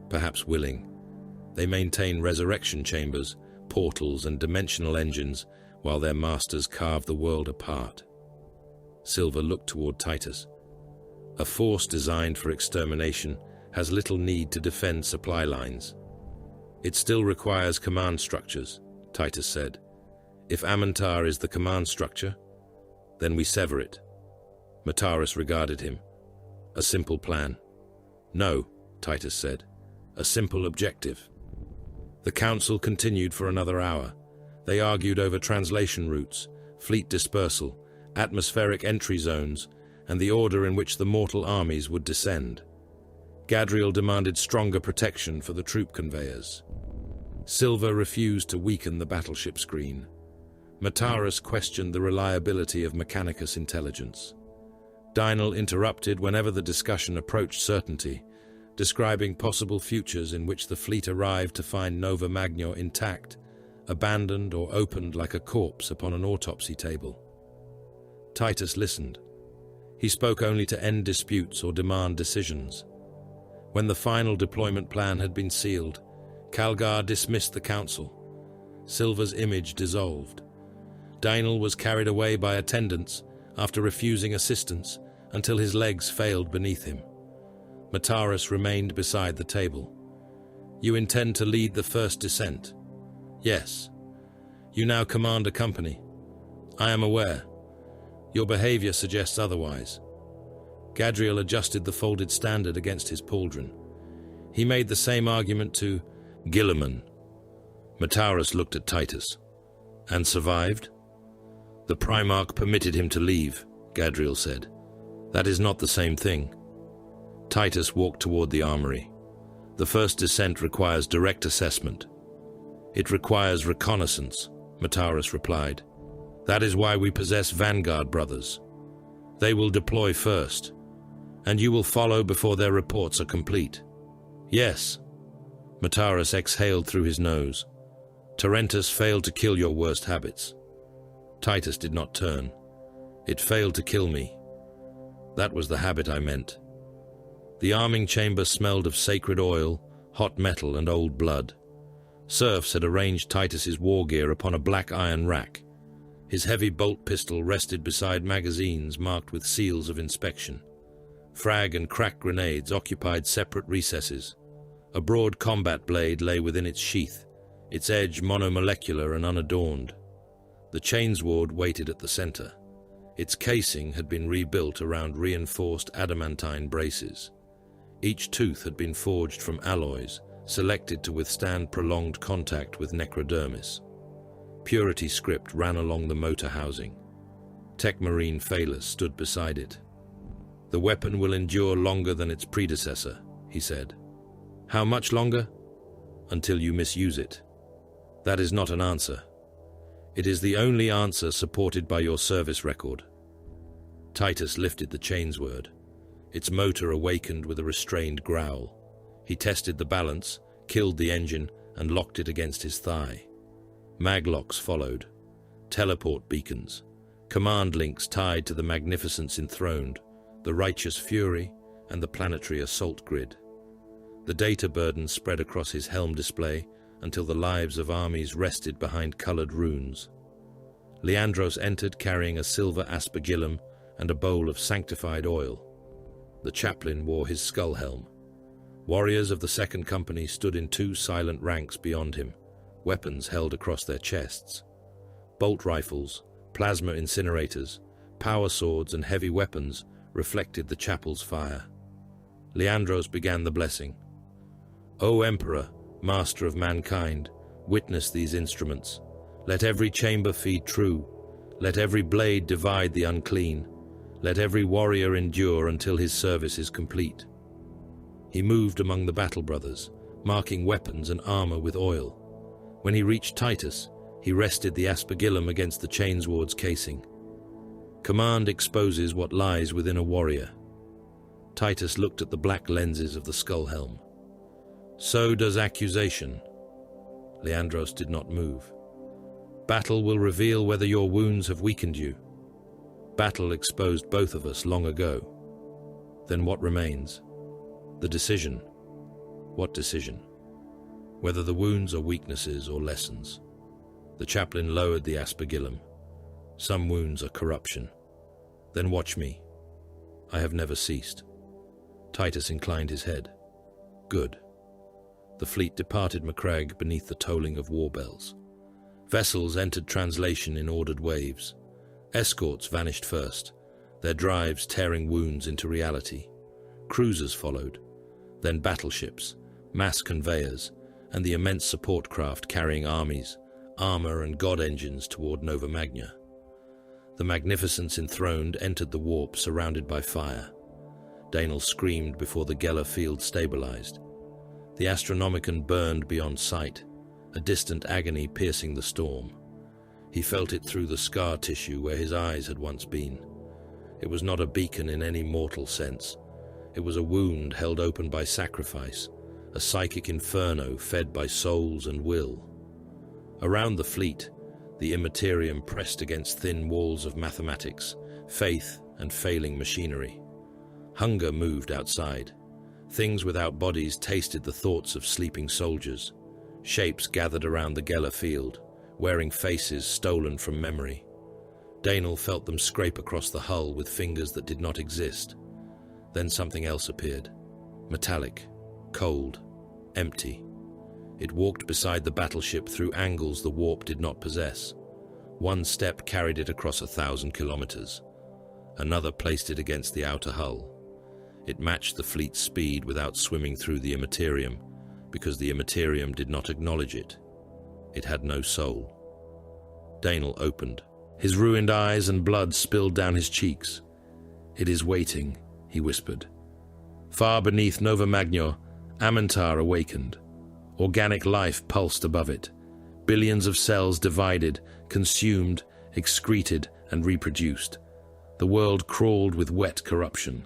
perhaps willing. They maintain resurrection chambers, portals, and dimensional engines while their masters carve the world apart." Silver looked toward Titus. "A force designed for extermination has little need to defend supply lines. It still requires command structures, Titus said. If Amantar is the command structure, then we sever it. Mataris regarded him. A simple plan. No, Titus said. A simple objective. The council continued for another hour. They argued over translation routes, fleet dispersal, atmospheric entry zones, and the order in which the mortal armies would descend. Gadriel demanded stronger protection for the troop conveyors. Silva refused to weaken the battleship screen. Mataris questioned the reliability of Mechanicus intelligence. Dynal interrupted whenever the discussion approached certainty, describing possible futures in which the fleet arrived to find Nova Magna intact, abandoned or opened like a corpse upon an autopsy table. Titus listened. He spoke only to end disputes or demand decisions. When the final deployment plan had been sealed, Calgar dismissed the council. Silva's image dissolved. Dynal was carried away by attendants after refusing assistance until his legs failed beneath him. Mataris remained beside the table. You intend to lead the first descent? Yes. You now command a company. I am aware. Your behavior suggests otherwise. Gadriel adjusted the folded standard against his pauldron. He made the same argument to Guilliman. Mataris looked at Titus. And survived? The Primarch permitted him to leave, Gadriel said. That is not the same thing. Titus walked toward the armory. The first descent requires direct assessment. It requires reconnaissance, Mataris replied. That is why we possess Vanguard brothers. They will deploy first, and you will follow before their reports are complete. Yes. Mataris exhaled through his nose. Tarentus failed to kill your worst habits. Titus did not turn. It failed to kill me. That was the habit I meant. The arming chamber smelled of sacred oil, hot metal, and old blood. Serfs had arranged Titus's war gear upon a black iron rack. His heavy bolt pistol rested beside magazines marked with seals of inspection. Frag and crack grenades occupied separate recesses. A broad combat blade lay within its sheath, its edge monomolecular and unadorned. The chainsword waited at the center. Its casing had been rebuilt around reinforced adamantine braces. Each tooth had been forged from alloys, selected to withstand prolonged contact with necrodermis. Purity script ran along the motor housing. Techmarine Phaelus stood beside it. The weapon will endure longer than its predecessor, he said. How much longer? Until you misuse it. That is not an answer. It is the only answer supported by your service record. Titus lifted the chainsword. Its motor awakened with a restrained growl. He tested the balance, killed the engine, and locked it against his thigh. Maglocks followed. Teleport beacons. Command links tied to the Magnificence enthroned, the Righteous Fury, and the Planetary Assault Grid. The data burden spread across his helm display until the lives of armies rested behind colored runes. Leandros entered carrying a silver aspergillum and a bowl of sanctified oil. The chaplain wore his skull helm. Warriors of the Second Company stood in two silent ranks beyond him, weapons held across their chests. Bolt rifles, plasma incinerators, power swords, and heavy weapons reflected the chapel's fire. Leandros began the blessing. O Emperor, Master of mankind, witness these instruments. Let every chamber feed true. Let every blade divide the unclean. Let every warrior endure until his service is complete. He moved among the battle brothers, marking weapons and armor with oil. When he reached Titus, he rested the aspergillum against the chainsword's casing. Command exposes what lies within a warrior. Titus looked at the black lenses of the skull helm. So does accusation. Leandros did not move. Battle will reveal whether your wounds have weakened you. Battle exposed both of us long ago. Then what remains? The decision. What decision? Whether the wounds are weaknesses or lessons. The chaplain lowered the aspergillum. Some wounds are corruption. Then watch me. I have never ceased. Titus inclined his head. Good. The fleet departed Macraig beneath the tolling of war bells. Vessels entered translation in ordered waves. Escorts vanished first, their drives tearing wounds into reality. Cruisers followed, then battleships, mass conveyors, and the immense support craft carrying armies, armor, and god engines toward Nova Magna. The Magnificence enthroned entered the warp surrounded by fire. Daenel screamed before the Geller field stabilized. The Astronomicon burned beyond sight, a distant agony piercing the storm. He felt it through the scar tissue where his eyes had once been. It was not a beacon in any mortal sense. It was a wound held open by sacrifice, a psychic inferno fed by souls and will. Around the fleet, the Immaterium pressed against thin walls of mathematics, faith, and failing machinery. Hunger moved outside. Things without bodies tasted the thoughts of sleeping soldiers. Shapes gathered around the Geller field, wearing faces stolen from memory. Daenel felt them scrape across the hull with fingers that did not exist. Then something else appeared. Metallic, cold, empty. It walked beside the battleship through angles the warp did not possess. One step carried it across 1,000 kilometers. Another placed it against the outer hull. It matched the fleet's speed without swimming through the Immaterium, because the Immaterium did not acknowledge it. It had no soul. Daenel opened. His ruined eyes and blood spilled down his cheeks. "It is waiting," he whispered. Far beneath Nova Magna, Amentar awakened. Organic life pulsed above it. Billions of cells divided, consumed, excreted, and reproduced. The world crawled with wet corruption.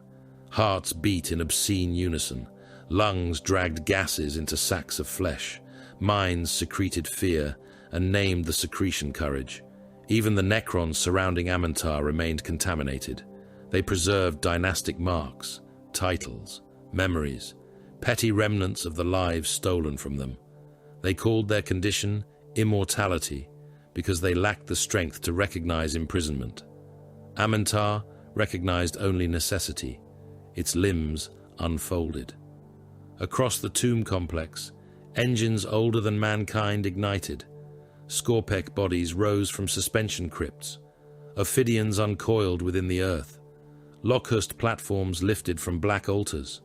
Hearts beat in obscene unison. Lungs dragged gases into sacks of flesh. Minds secreted fear and named the secretion courage. Even the necrons surrounding Amentar remained contaminated. They preserved dynastic marks, titles, memories, petty remnants of the lives stolen from them. They called their condition immortality because they lacked the strength to recognize imprisonment. Amentar recognized only necessity. Its limbs unfolded. Across the tomb complex, engines older than mankind ignited. Scorpec bodies rose from suspension crypts. Ophidians uncoiled within the earth. Lockhurst platforms lifted from black altars.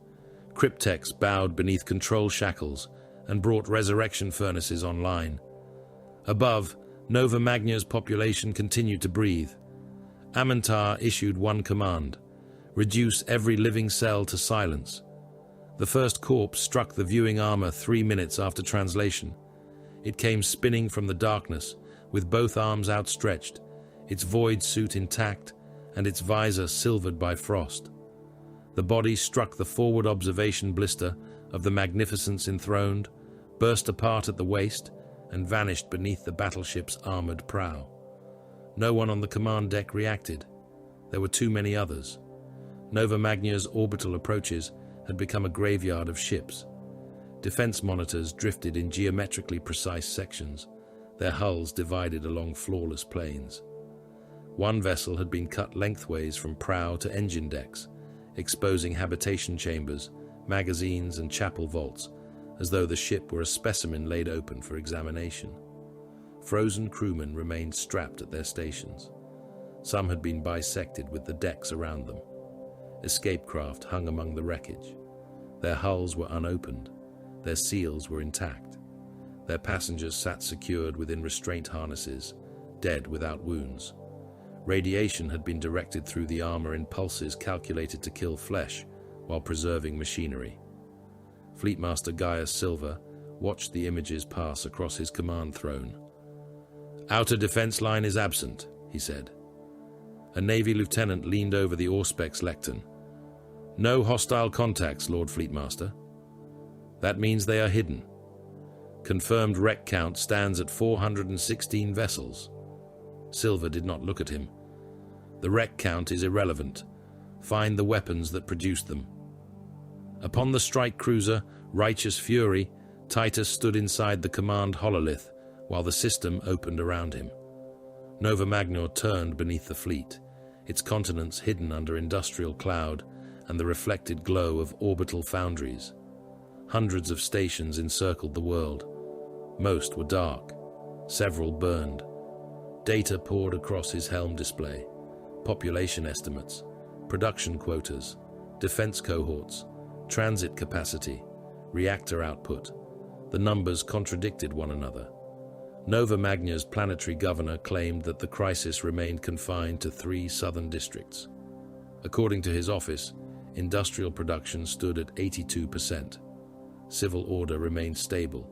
Cryptex bowed beneath control shackles and brought resurrection furnaces online. Above, Nova Magna's population continued to breathe. Amentar issued one command: reduce every living cell to silence. The first corpse struck the viewing armor 3 minutes after translation. It came spinning from the darkness, with both arms outstretched, its void suit intact, and its visor silvered by frost. The body struck the forward observation blister of the Magnificence enthroned, burst apart at the waist, and vanished beneath the battleship's armored prow. No one on the command deck reacted. There were too many others. Nova Magna's orbital approaches had become a graveyard of ships. Defense monitors drifted in geometrically precise sections, their hulls divided along flawless planes. One vessel had been cut lengthways from prow to engine decks, exposing habitation chambers, magazines, and chapel vaults, as though the ship were a specimen laid open for examination. Frozen crewmen remained strapped at their stations. Some had been bisected with the decks around them. Escape craft hung among the wreckage. Their hulls were unopened. Their seals were intact. Their passengers sat secured within restraint harnesses, dead without wounds. Radiation had been directed through the armor in pulses calculated to kill flesh while preserving machinery. Fleetmaster Gaius Silva watched the images pass across his command throne. "Outer defense line is absent," he said. A Navy lieutenant leaned over the Auspex lectern. "No hostile contacts, Lord Fleetmaster." "That means they are hidden. Confirmed wreck count stands at 416 vessels." Silva did not look at him. "The wreck count is irrelevant. Find the weapons that produced them." Upon the strike cruiser, Righteous Fury, Titus stood inside the command hololith while the system opened around him. Nova Magna turned beneath the fleet, its continents hidden under industrial cloud and the reflected glow of orbital foundries. Hundreds of stations encircled the world. Most were dark. Several burned. Data poured across his helm display. Population estimates, production quotas, defense cohorts, transit capacity, reactor output. The numbers contradicted one another. Nova Magna's planetary governor claimed that the crisis remained confined to 3 southern districts. According to his office, industrial production stood at 82%. Civil order remained stable.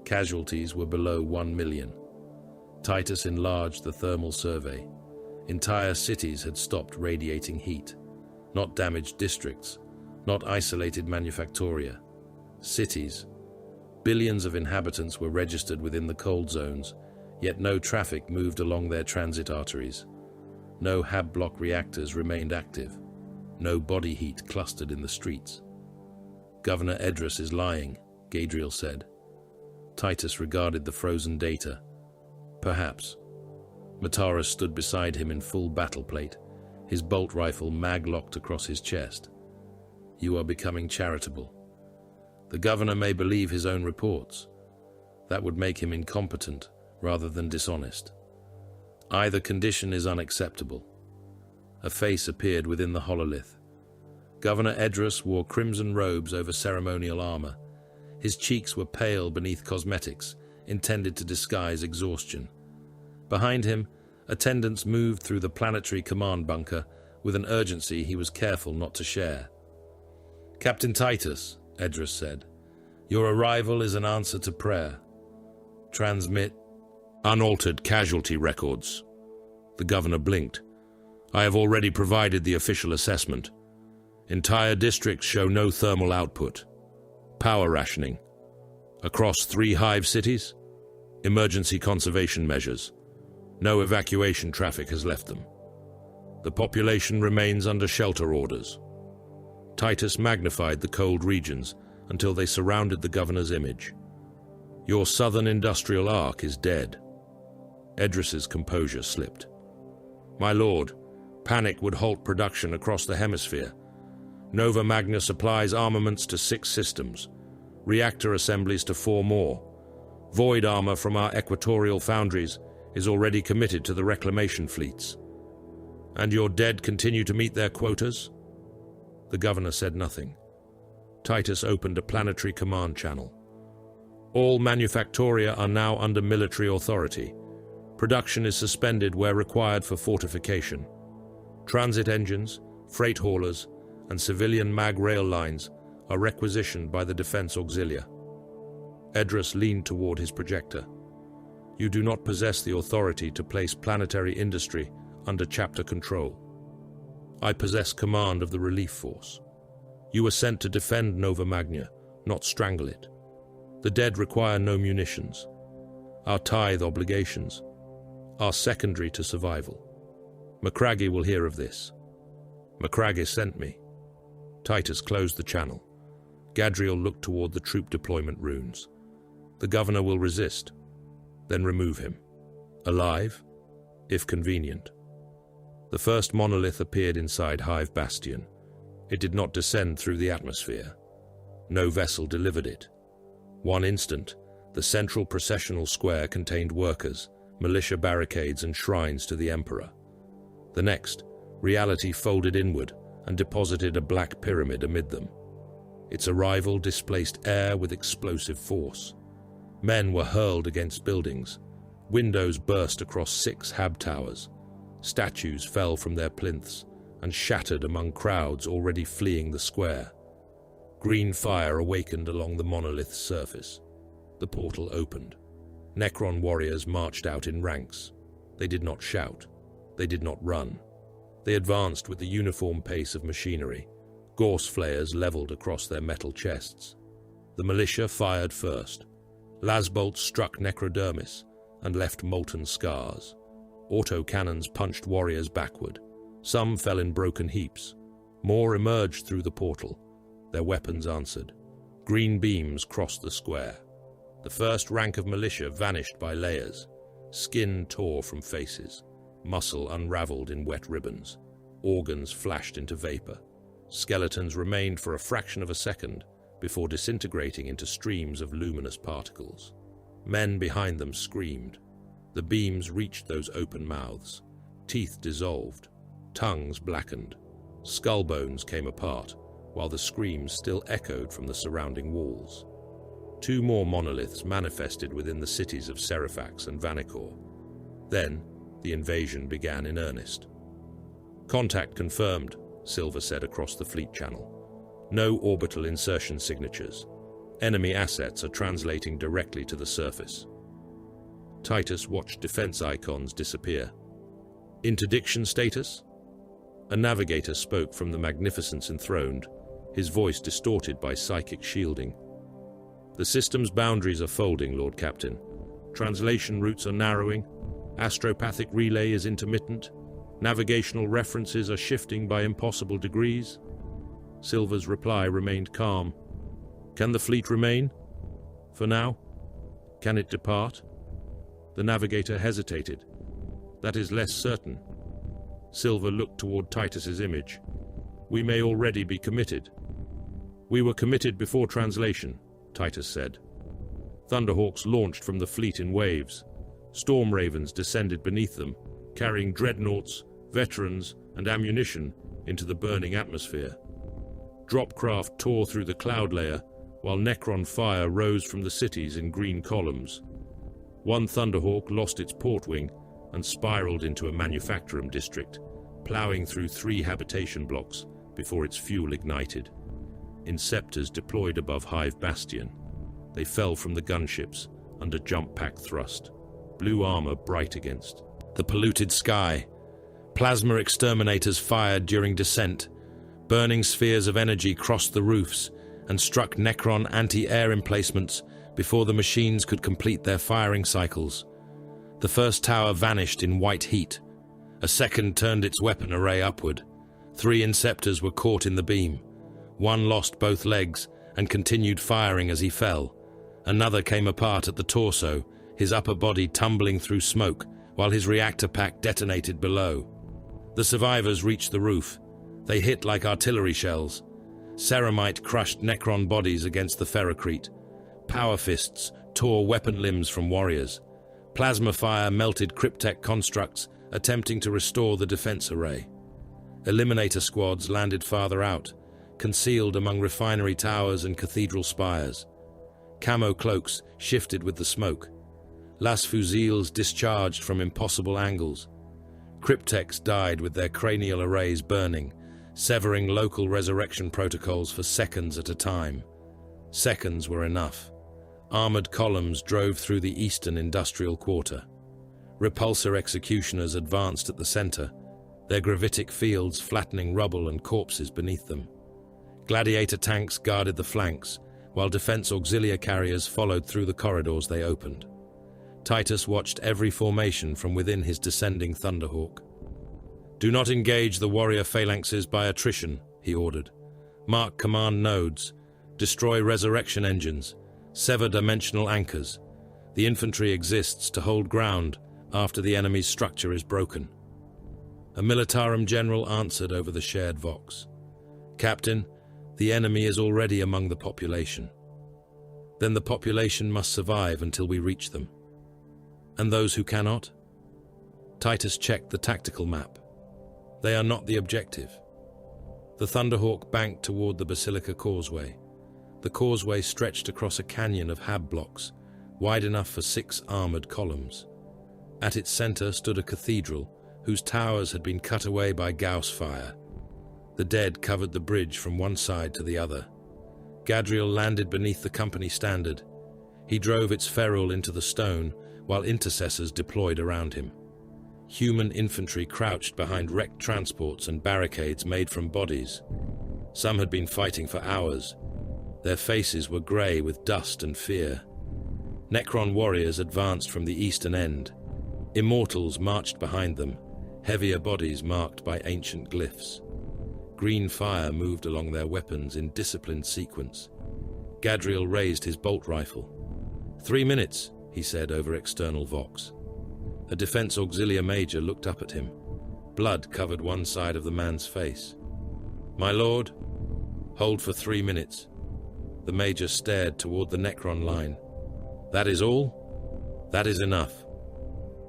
Casualties were below 1 million. Titus enlarged the thermal survey. Entire cities had stopped radiating heat. Not damaged districts, not isolated manufactoria. Cities. Billions of inhabitants were registered within the cold zones, yet no traffic moved along their transit arteries. No HAB block reactors remained active. No body heat clustered in the streets. Governor Edris is lying, Gadriel said. Titus regarded the frozen data. Perhaps. Mataras stood beside him in full battle plate, his bolt rifle mag-locked across his chest. You are becoming charitable. The governor may believe his own reports. That would make him incompetent rather than dishonest. Either condition is unacceptable. A face appeared within the hololith. Governor Edris wore crimson robes over ceremonial armor. His cheeks were pale beneath cosmetics, intended to disguise exhaustion. Behind him, attendants moved through the planetary command bunker with an urgency he was careful not to share. Captain Titus, Edris said, your arrival is an answer to prayer. Transmit unaltered casualty records. The governor blinked. I have already provided the official assessment. Entire districts show no thermal output. Power rationing. Across 3 hive cities, emergency conservation measures. No evacuation traffic has left them. The population remains under shelter orders. Titus magnified the cold regions until they surrounded the governor's image. Your southern industrial arc is dead. Edris's composure slipped. My lord, panic would halt production across the hemisphere. Nova Magna supplies armaments to 6 systems, reactor assemblies to 4 more. Void armor from our equatorial foundries is already committed to the reclamation fleets. And your dead continue to meet their quotas? The governor said nothing. Titus opened a planetary command channel. All manufactoria are now under military authority. Production is suspended where required for fortification. Transit engines, freight haulers, and civilian mag rail lines are requisitioned by the Defense Auxilia. Edris leaned toward his projector. You do not possess the authority to place planetary industry under chapter control. I possess command of the relief force. You were sent to defend Nova Magna, not strangle it. The dead require no munitions. Our tithe obligations are secondary to survival. Macragge will hear of this. Macragge sent me. Titus closed the channel. Gadriel looked toward the troop deployment runes. The governor will resist, then remove him. Alive, if convenient. The first monolith appeared inside Hive Bastion. It did not descend through the atmosphere. No vessel delivered it. One instant, the central processional square contained workers, militia barricades, and shrines to the Emperor. The next, reality folded inward and deposited a black pyramid amid them. Its arrival displaced air with explosive force. Men were hurled against buildings. Windows burst across 6 HAB towers. Statues fell from their plinths and shattered among crowds already fleeing the square. Green fire awakened along the monolith's surface. The portal opened. Necron warriors marched out in ranks. They did not shout. They did not run. They advanced with the uniform pace of machinery. Gorse flares leveled across their metal chests. The militia fired first. Lasbolts struck necrodermis and left molten scars. Autocannons punched warriors backward. Some fell in broken heaps. More emerged through the portal. Their weapons answered. Green beams crossed the square. The first rank of militia vanished by layers. Skin tore from faces. Muscle unraveled in wet ribbons. Organs flashed into vapor. Skeletons remained for a fraction of a second, before disintegrating into streams of luminous particles. Men behind them screamed. The beams reached those open mouths. Teeth dissolved. Tongues blackened. Skull bones came apart, while the screams still echoed from the surrounding walls. 2 more monoliths manifested within the cities of Serifax and Vanikor. Then, the invasion began in earnest. "Contact confirmed," Silver said across the fleet channel. "No orbital insertion signatures. Enemy assets are translating directly to the surface." Titus watched defense icons disappear. "Interdiction status?" A navigator spoke from the Magnificence Enthroned, his voice distorted by psychic shielding. "The system's boundaries are folding, Lord Captain. Translation routes are narrowing. Astropathic relay is intermittent. Navigational references are shifting by impossible degrees." Silver's reply remained calm. "Can the fleet remain? For now? Can it depart?" The navigator hesitated. "That is less certain." Silver looked toward Titus's image. "We may already be committed." "We were committed before translation," Titus said. Thunderhawks launched from the fleet in waves. Storm Ravens descended beneath them, carrying dreadnoughts, veterans, and ammunition into the burning atmosphere. Dropcraft tore through the cloud layer, while Necron fire rose from the cities in green columns. One Thunderhawk lost its port wing and spiraled into a manufacturing district, plowing through 3 habitation blocks before its fuel ignited. Inceptors deployed above Hive Bastion. They fell from the gunships under jump pack thrust, blue armor bright against the polluted sky. Plasma exterminators fired during descent. Burning spheres of energy crossed the roofs and struck Necron anti-air emplacements before the machines could complete their firing cycles. The first tower vanished in white heat. A second turned its weapon array upward. 3 Inceptors were caught in the beam. One lost both legs and continued firing as he fell. Another came apart at the torso, his upper body tumbling through smoke, while his reactor pack detonated below. The survivors reached the roof. They hit like artillery shells. Ceramite crushed Necron bodies against the ferrocrete. Power fists tore weapon limbs from warriors. Plasma fire melted cryptech constructs, attempting to restore the defense array. Eliminator squads landed farther out, concealed among refinery towers and cathedral spires. Camo cloaks shifted with the smoke. Las Fusiles discharged from impossible angles. Cryptechs died with their cranial arrays burning, severing local resurrection protocols for seconds at a time. Seconds were enough. Armored columns drove through the eastern industrial quarter. Repulsor executioners advanced at the center, their gravitic fields flattening rubble and corpses beneath them. Gladiator tanks guarded the flanks, while defense auxilia carriers followed through the corridors they opened. Titus watched every formation from within his descending Thunderhawk. "Do not engage the warrior phalanxes by attrition," he ordered. "Mark command nodes. Destroy resurrection engines. Sever dimensional anchors. The infantry exists to hold ground after the enemy's structure is broken." A Militarum general answered over the shared vox. "Captain, the enemy is already among the population." "Then the population must survive until we reach them." "And those who cannot?" Titus checked the tactical map. "They are not the objective." The Thunderhawk banked toward the Basilica Causeway. The causeway stretched across a canyon of hab blocks, wide enough for 6 armored columns. At its center stood a cathedral, whose towers had been cut away by Gauss fire. The dead covered the bridge from one side to the other. Gadriel landed beneath the company standard. He drove its ferrule into the stone, while intercessors deployed around him. Human infantry crouched behind wrecked transports and barricades made from bodies. Some had been fighting for hours. Their faces were grey with dust and fear. Necron warriors advanced from the eastern end. Immortals marched behind them, heavier bodies marked by ancient glyphs. Green fire moved along their weapons in disciplined sequence. Gadriel raised his bolt rifle. 3 minutes, he said over external vox. A defense auxilia major looked up at him. Blood covered one side of the man's face. "My lord, hold for 3 minutes." The Major stared toward the Necron line. "That is all? That is enough."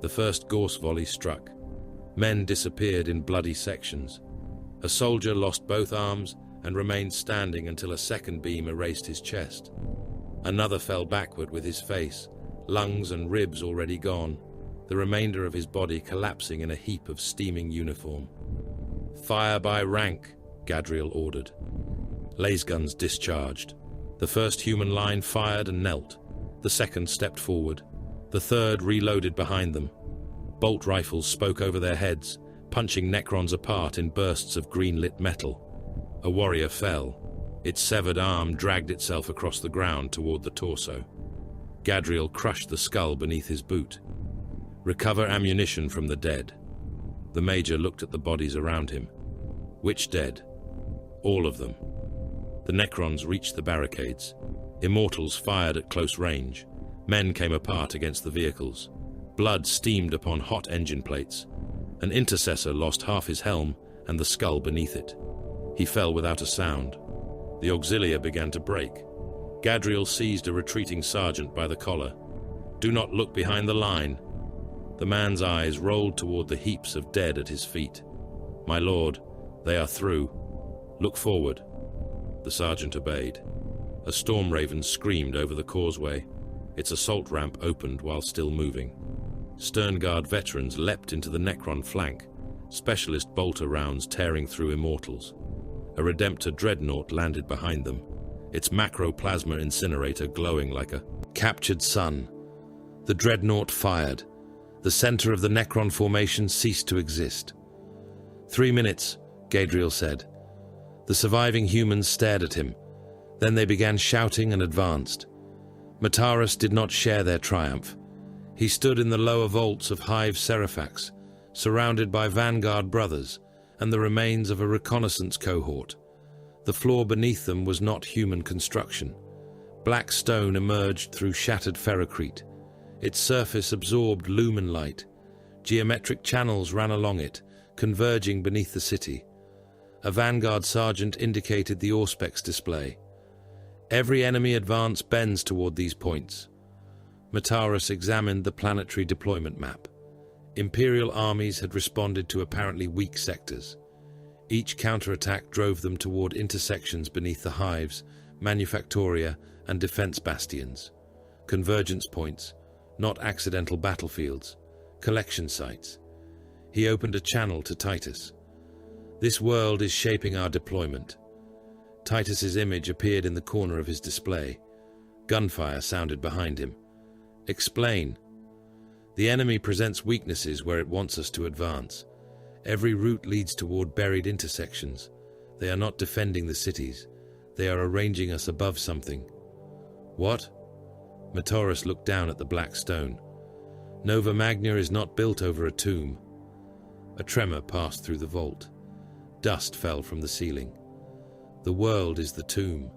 The first Gorse volley struck. Men disappeared in bloody sections. A soldier lost both arms and remained standing until a second beam erased his chest. Another fell backward with his face, lungs and ribs already gone, the remainder of his body collapsing in a heap of steaming uniform. "Fire by rank," Gadriel ordered. Laser discharged. The first human line fired and knelt. The second stepped forward. The third reloaded behind them. Bolt rifles spoke over their heads, punching Necrons apart in bursts of green-lit metal. A warrior fell. Its severed arm dragged itself across the ground toward the torso. Gadriel crushed the skull beneath his boot. "Recover ammunition from the dead." The Major looked at the bodies around him. "Which dead?" "All of them." The Necrons reached the barricades. Immortals fired at close range. Men came apart against the vehicles. Blood steamed upon hot engine plates. An intercessor lost half his helm and the skull beneath it. He fell without a sound. The auxilia began to break. Gadriel seized a retreating sergeant by the collar. "Do not look behind the line." The man's eyes rolled toward the heaps of dead at his feet. "My lord, they are through. Look forward." The sergeant obeyed. A storm raven screamed over the causeway. Its assault ramp opened while still moving. Sternguard veterans leapt into the Necron flank, specialist bolter rounds tearing through immortals. A Redemptor dreadnought landed behind them, its macroplasma incinerator glowing like a captured sun. The dreadnought fired. The center of the Necron formation ceased to exist. 3 minutes, Gadriel said. The surviving humans stared at him. Then they began shouting and advanced. Mataris did not share their triumph. He stood in the lower vaults of Hive Seraphax, surrounded by Vanguard brothers and the remains of a reconnaissance cohort. The floor beneath them was not human construction. Black stone emerged through shattered ferrocrete. Its surface absorbed lumen light. Geometric channels ran along it, converging beneath the city. A Vanguard sergeant indicated the Auspex display. Every enemy advance bends toward these points. Mataris examined the planetary deployment map. Imperial armies had responded to apparently weak sectors. Each counterattack drove them toward intersections beneath the hives, manufactoria, and defense bastions. Convergence points, not accidental battlefields, collection sites. He opened a channel to Titus. "This world is shaping our deployment." Titus's image appeared in the corner of his display. Gunfire sounded behind him. "Explain." "The enemy presents weaknesses where it wants us to advance. Every route leads toward buried intersections. They are not defending the cities. They are arranging us above something." "What?" Mataris looked down at the black stone. "Nova Magna is not built over a tomb." A tremor passed through the vault. Dust fell from the ceiling. "The world is the tomb."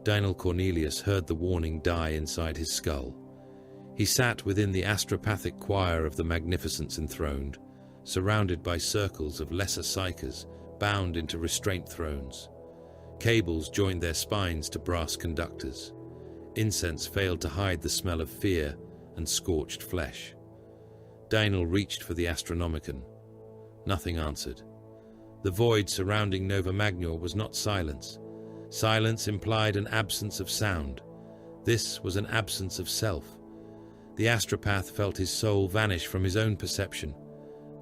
Daniel Cornelius heard the warning die inside his skull. He sat within the astropathic choir of the Magnificence enthroned, surrounded by circles of lesser psychers bound into restraint thrones. Cables joined their spines to brass conductors. Incense failed to hide the smell of fear and scorched flesh. Daniel reached for the Astronomicon. Nothing answered. The void surrounding Nova Magna was not silence. Silence implied an absence of sound. This was an absence of self. The astropath felt his soul vanish from his own perception.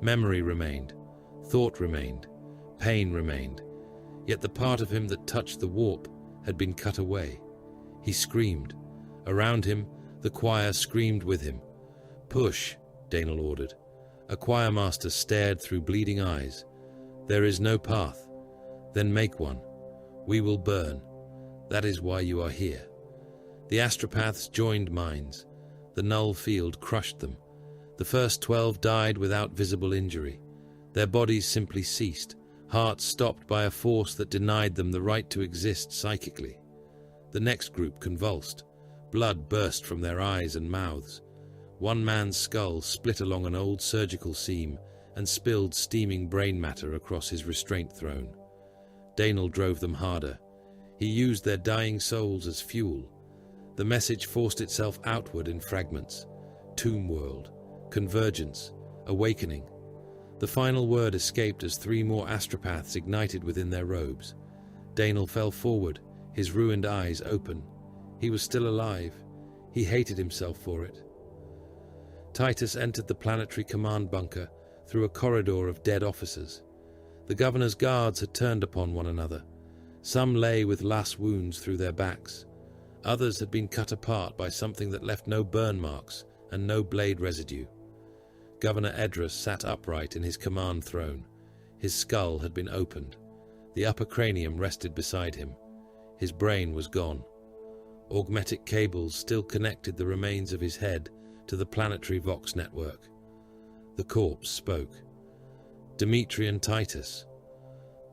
Memory remained, thought remained, pain remained, yet the part of him that touched the warp had been cut away. He screamed. Around him, the choir screamed with him. "Push," Daniel ordered. A choirmaster stared through bleeding eyes. "There is no path." "Then make one. We will burn. That is why you are here." The astropaths joined minds. The null field crushed them. The first 12 died without visible injury. Their bodies simply ceased, hearts stopped by a force that denied them the right to exist psychically. The next group convulsed. Blood burst from their eyes and mouths. One man's skull split along an old surgical seam and spilled steaming brain matter across his restraint throne. Daniel drove them harder. He used their dying souls as fuel. The message forced itself outward in fragments. Tomb world, convergence, awakening. The final word escaped as 3 more astropaths ignited within their robes. Daenal fell forward, his ruined eyes open. He was still alive. He hated himself for it. Titus entered the planetary command bunker through a corridor of dead officers. The governor's guards had turned upon one another. Some lay with lash wounds through their backs. Others had been cut apart by something that left no burn marks and no blade residue. Governor Edrus sat upright in his command throne. His skull had been opened. The upper cranium rested beside him. His brain was gone. Augmetic cables still connected the remains of his head to the planetary Vox network. The corpse spoke. Demetrian Titus.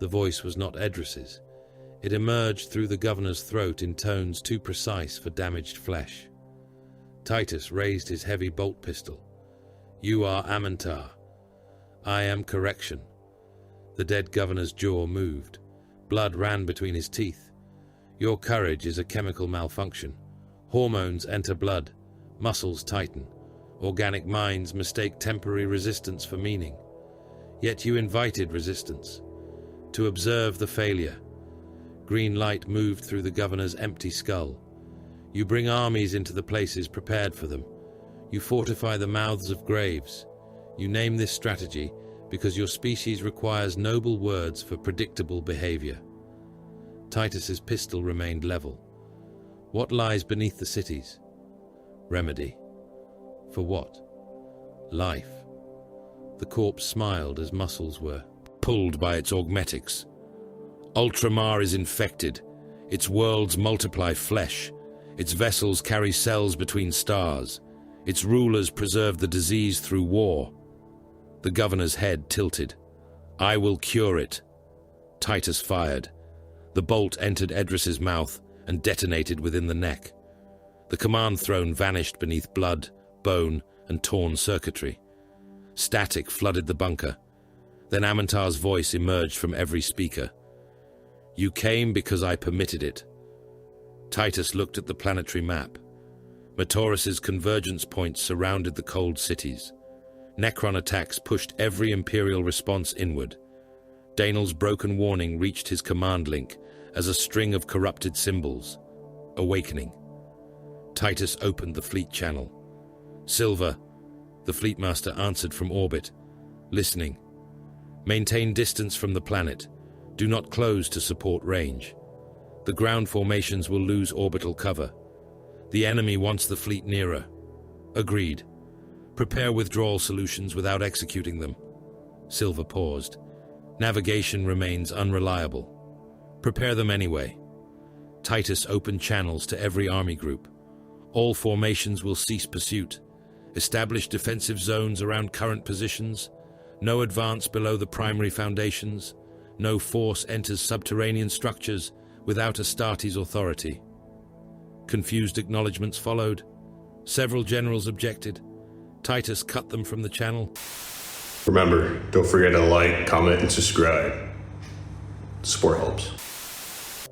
The voice was not Edrus's. It emerged through the governor's throat in tones too precise for damaged flesh. Titus raised his heavy bolt pistol. "You are Amantar. I am correction." The dead governor's jaw moved. Blood ran between his teeth. "Your courage is a chemical malfunction. Hormones enter blood. Muscles tighten. Organic minds mistake temporary resistance for meaning. Yet you invited resistance. To observe the failure." Green light moved through the governor's empty skull. "You bring armies into the places prepared for them. You fortify the mouths of graves. You name this strategy because your species requires noble words for predictable behavior." Titus's pistol remained level. "What lies beneath the cities?" "Remedy." "For what?" "Life." The corpse smiled as muscles were pulled by its augmetics. "Ultramar is infected. Its worlds multiply flesh. Its vessels carry cells between stars. Its rulers preserve the disease through war." The governor's head tilted. "I will cure it." Titus fired. The bolt entered Edrus's mouth and detonated within the neck. The command throne vanished beneath blood, bone, and torn circuitry. Static flooded the bunker. Then Amantar's voice emerged from every speaker. "You came because I permitted it." Titus looked at the planetary map. Mataurus's convergence points surrounded the cold cities. Necron attacks pushed every Imperial response inward. Daenal's broken warning reached his command link as a string of corrupted symbols. Awakening. Titus opened the fleet channel. "Silver," the fleetmaster answered from orbit, listening. "Maintain distance from the planet. Do not close to support range. The ground formations will lose orbital cover. The enemy wants the fleet nearer." "Agreed. Prepare withdrawal solutions without executing them." Silver paused. "Navigation remains unreliable. Prepare them anyway." Titus opened channels to every army group. "All formations will cease pursuit. Establish defensive zones around current positions. No advance below the primary foundations. No force enters subterranean structures without Astartes' authority." Confused acknowledgements followed. Several generals objected. Titus cut them from the channel. Remember, don't forget to like, comment, and subscribe. Support helps.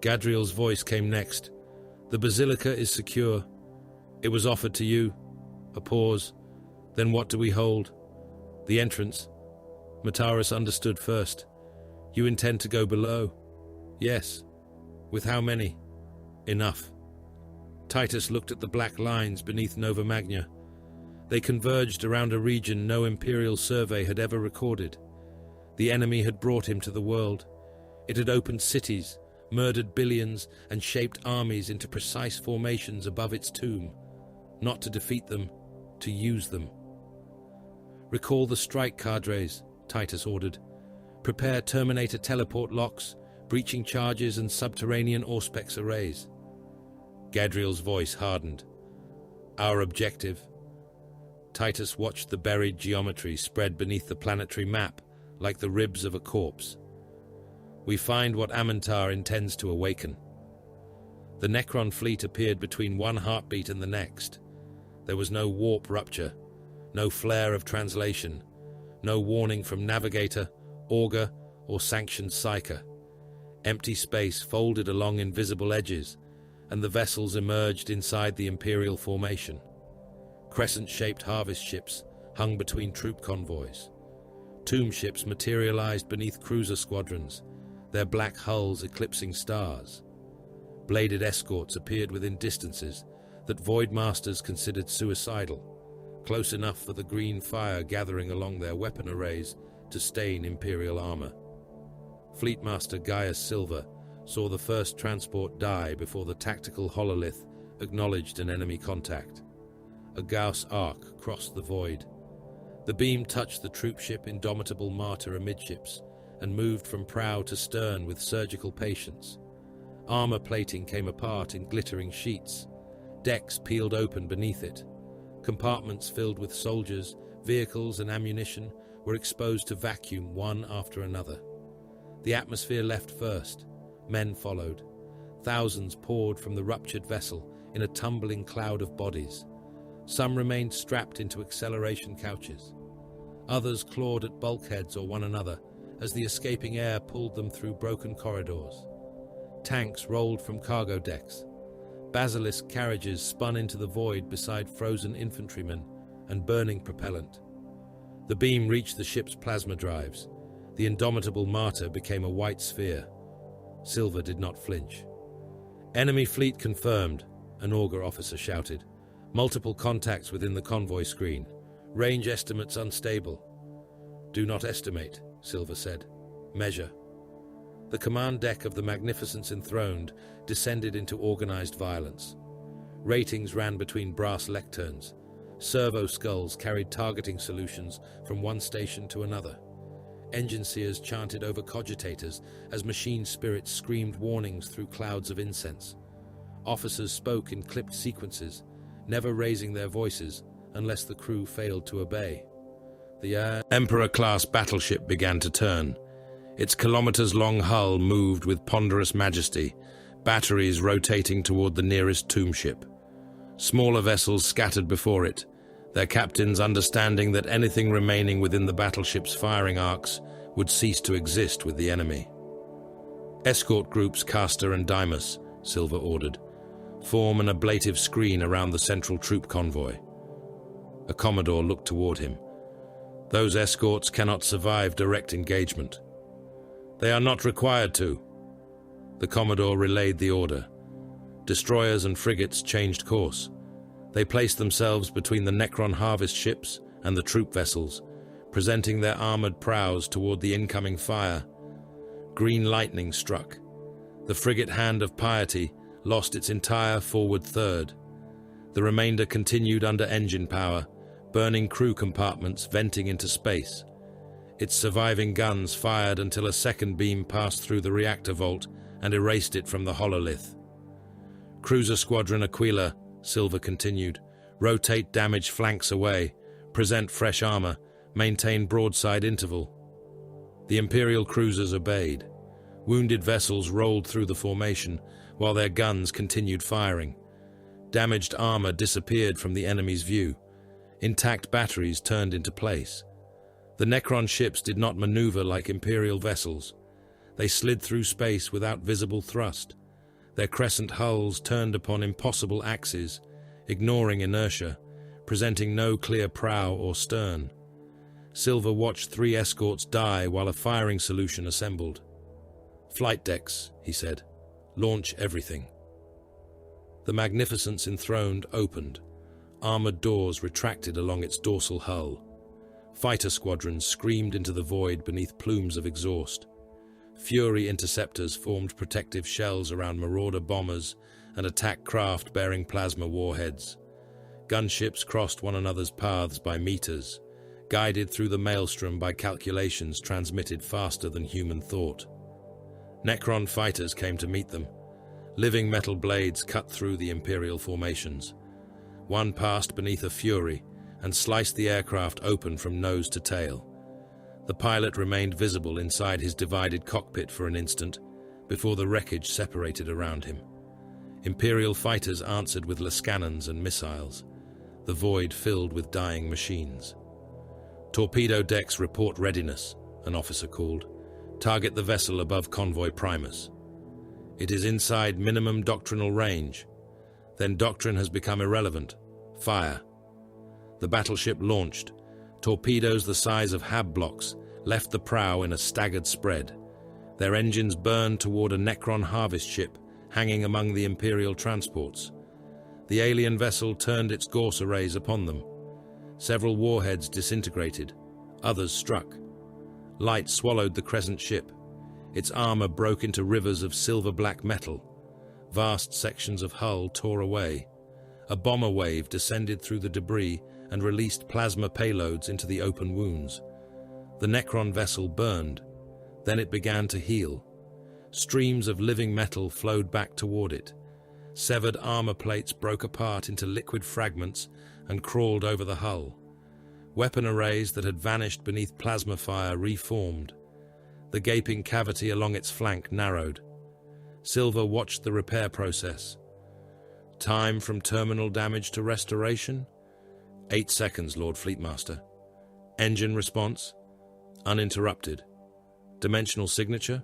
Gadriel's voice came next. "The basilica is secure. It was offered to you." A pause. "Then what do we hold?" "The entrance." Mataurus understood first. "You intend to go below?" "Yes." "With how many?" "Enough." Titus looked at the black lines beneath Nova Magna. They converged around a region no Imperial survey had ever recorded. The enemy had brought him to the world. It had opened cities, murdered billions, and shaped armies into precise formations above its tomb. Not to defeat them, to use them. "Recall the strike cadres," Titus ordered. "Prepare Terminator teleport locks, breaching charges, and subterranean Auspex arrays." Gadriel's voice hardened. "Our objective." Titus watched the buried geometry spread beneath the planetary map like the ribs of a corpse. "We find what Amantar intends to awaken." The Necron fleet appeared between one heartbeat and the next. There was no warp rupture, no flare of translation, no warning from Navigator, Augur, or sanctioned Psyker. Empty space folded along invisible edges, and the vessels emerged inside the Imperial formation. Crescent-shaped harvest ships hung between troop convoys. Tomb ships materialized beneath cruiser squadrons, their black hulls eclipsing stars. Bladed escorts appeared within distances that Voidmasters considered suicidal, close enough for the green fire gathering along their weapon arrays to stain Imperial armor. Fleetmaster Gaius Silver saw the first transport die before the tactical hololith acknowledged an enemy contact. A Gauss arc crossed the void. The beam touched the troopship Indomitable Martyr amidships and moved from prow to stern with surgical patience. Armor plating came apart in glittering sheets. Decks peeled open beneath it. Compartments filled with soldiers, vehicles, and ammunition were exposed to vacuum one after another. The atmosphere left first. Men followed. Thousands poured from the ruptured vessel in a tumbling cloud of bodies. Some remained strapped into acceleration couches. Others clawed at bulkheads or one another as the escaping air pulled them through broken corridors. Tanks rolled from cargo decks. Basilisk carriages spun into the void beside frozen infantrymen and burning propellant. The beam reached the ship's plasma drives. The Indomitable Martyr became a white sphere. Silver did not flinch. "Enemy fleet confirmed," an augur officer shouted. "Multiple contacts within the convoy screen. Range estimates unstable." "Do not estimate," Silver said. "Measure." The command deck of the Magnificence Enthroned descended into organized violence. Ratings ran between brass lecterns. Servo skulls carried targeting solutions from one station to another. Engine seers chanted over cogitators as machine spirits screamed warnings through clouds of incense. Officers spoke in clipped sequences, never raising their voices unless the crew failed to obey. The Emperor-class battleship began to turn. Its kilometers-long hull moved with ponderous majesty, batteries rotating toward the nearest tomb ship. Smaller vessels scattered before it, their captains understanding that anything remaining within the battleship's firing arcs would cease to exist with the enemy. "Escort groups Castor and Dymas," Silver ordered. "Form an ablative screen around the central troop convoy." A Commodore looked toward him. "Those escorts cannot survive direct engagement." "They are not required to." The Commodore relayed the order. Destroyers and frigates changed course. They placed themselves between the Necron harvest ships and the troop vessels, presenting their armored prows toward the incoming fire. Green lightning struck. The frigate Hand of Piety lost its entire forward third. The remainder continued under engine power, burning crew compartments venting into space. Its surviving guns fired until a second beam passed through the reactor vault and erased it from the hololith. "Cruiser Squadron Aquila," Silver continued, "rotate damaged flanks away, present fresh armor, maintain broadside interval." The Imperial cruisers obeyed. Wounded vessels rolled through the formation while their guns continued firing. Damaged armor disappeared from the enemy's view. Intact batteries turned into place. The Necron ships did not maneuver like Imperial vessels. They slid through space without visible thrust. Their crescent hulls turned upon impossible axes, ignoring inertia, presenting no clear prow or stern. Silver watched 3 escorts die while a firing solution assembled. "Flight decks," he said. "Launch everything." The Magnificence Enthroned opened. Armored doors retracted along its dorsal hull. Fighter squadrons screamed into the void beneath plumes of exhaust. Fury interceptors formed protective shells around Marauder bombers and attack craft bearing plasma warheads. Gunships crossed one another's paths by meters, guided through the maelstrom by calculations transmitted faster than human thought. Necron fighters came to meet them. Living metal blades cut through the Imperial formations. One passed beneath a Fury and sliced the aircraft open from nose to tail. The pilot remained visible inside his divided cockpit for an instant before the wreckage separated around him. Imperial fighters answered with lascannons and missiles, the void filled with dying machines. "Torpedo decks report readiness," an officer called. "Target the vessel above Convoy Primus." It is inside minimum doctrinal range. Then doctrine has become irrelevant. Fire. The battleship launched. Torpedoes the size of hab blocks left the prow in a staggered spread. Their engines burned toward a Necron harvest ship hanging among the Imperial transports. The alien vessel turned its Gorse arrays upon them. Several warheads disintegrated. Others struck. Light swallowed the crescent ship. Its armor broke into rivers of silver-black metal. Vast sections of hull tore away. A bomber wave descended through the debris and released plasma payloads into the open wounds. The Necron vessel burned. Then it began to heal. Streams of living metal flowed back toward it. Severed armor plates broke apart into liquid fragments and crawled over the hull. Weapon arrays that had vanished beneath plasma fire reformed. The gaping cavity along its flank narrowed. Silver watched the repair process. Time from terminal damage to restoration? 8 seconds, Lord Fleetmaster. Engine response? Uninterrupted. Dimensional signature?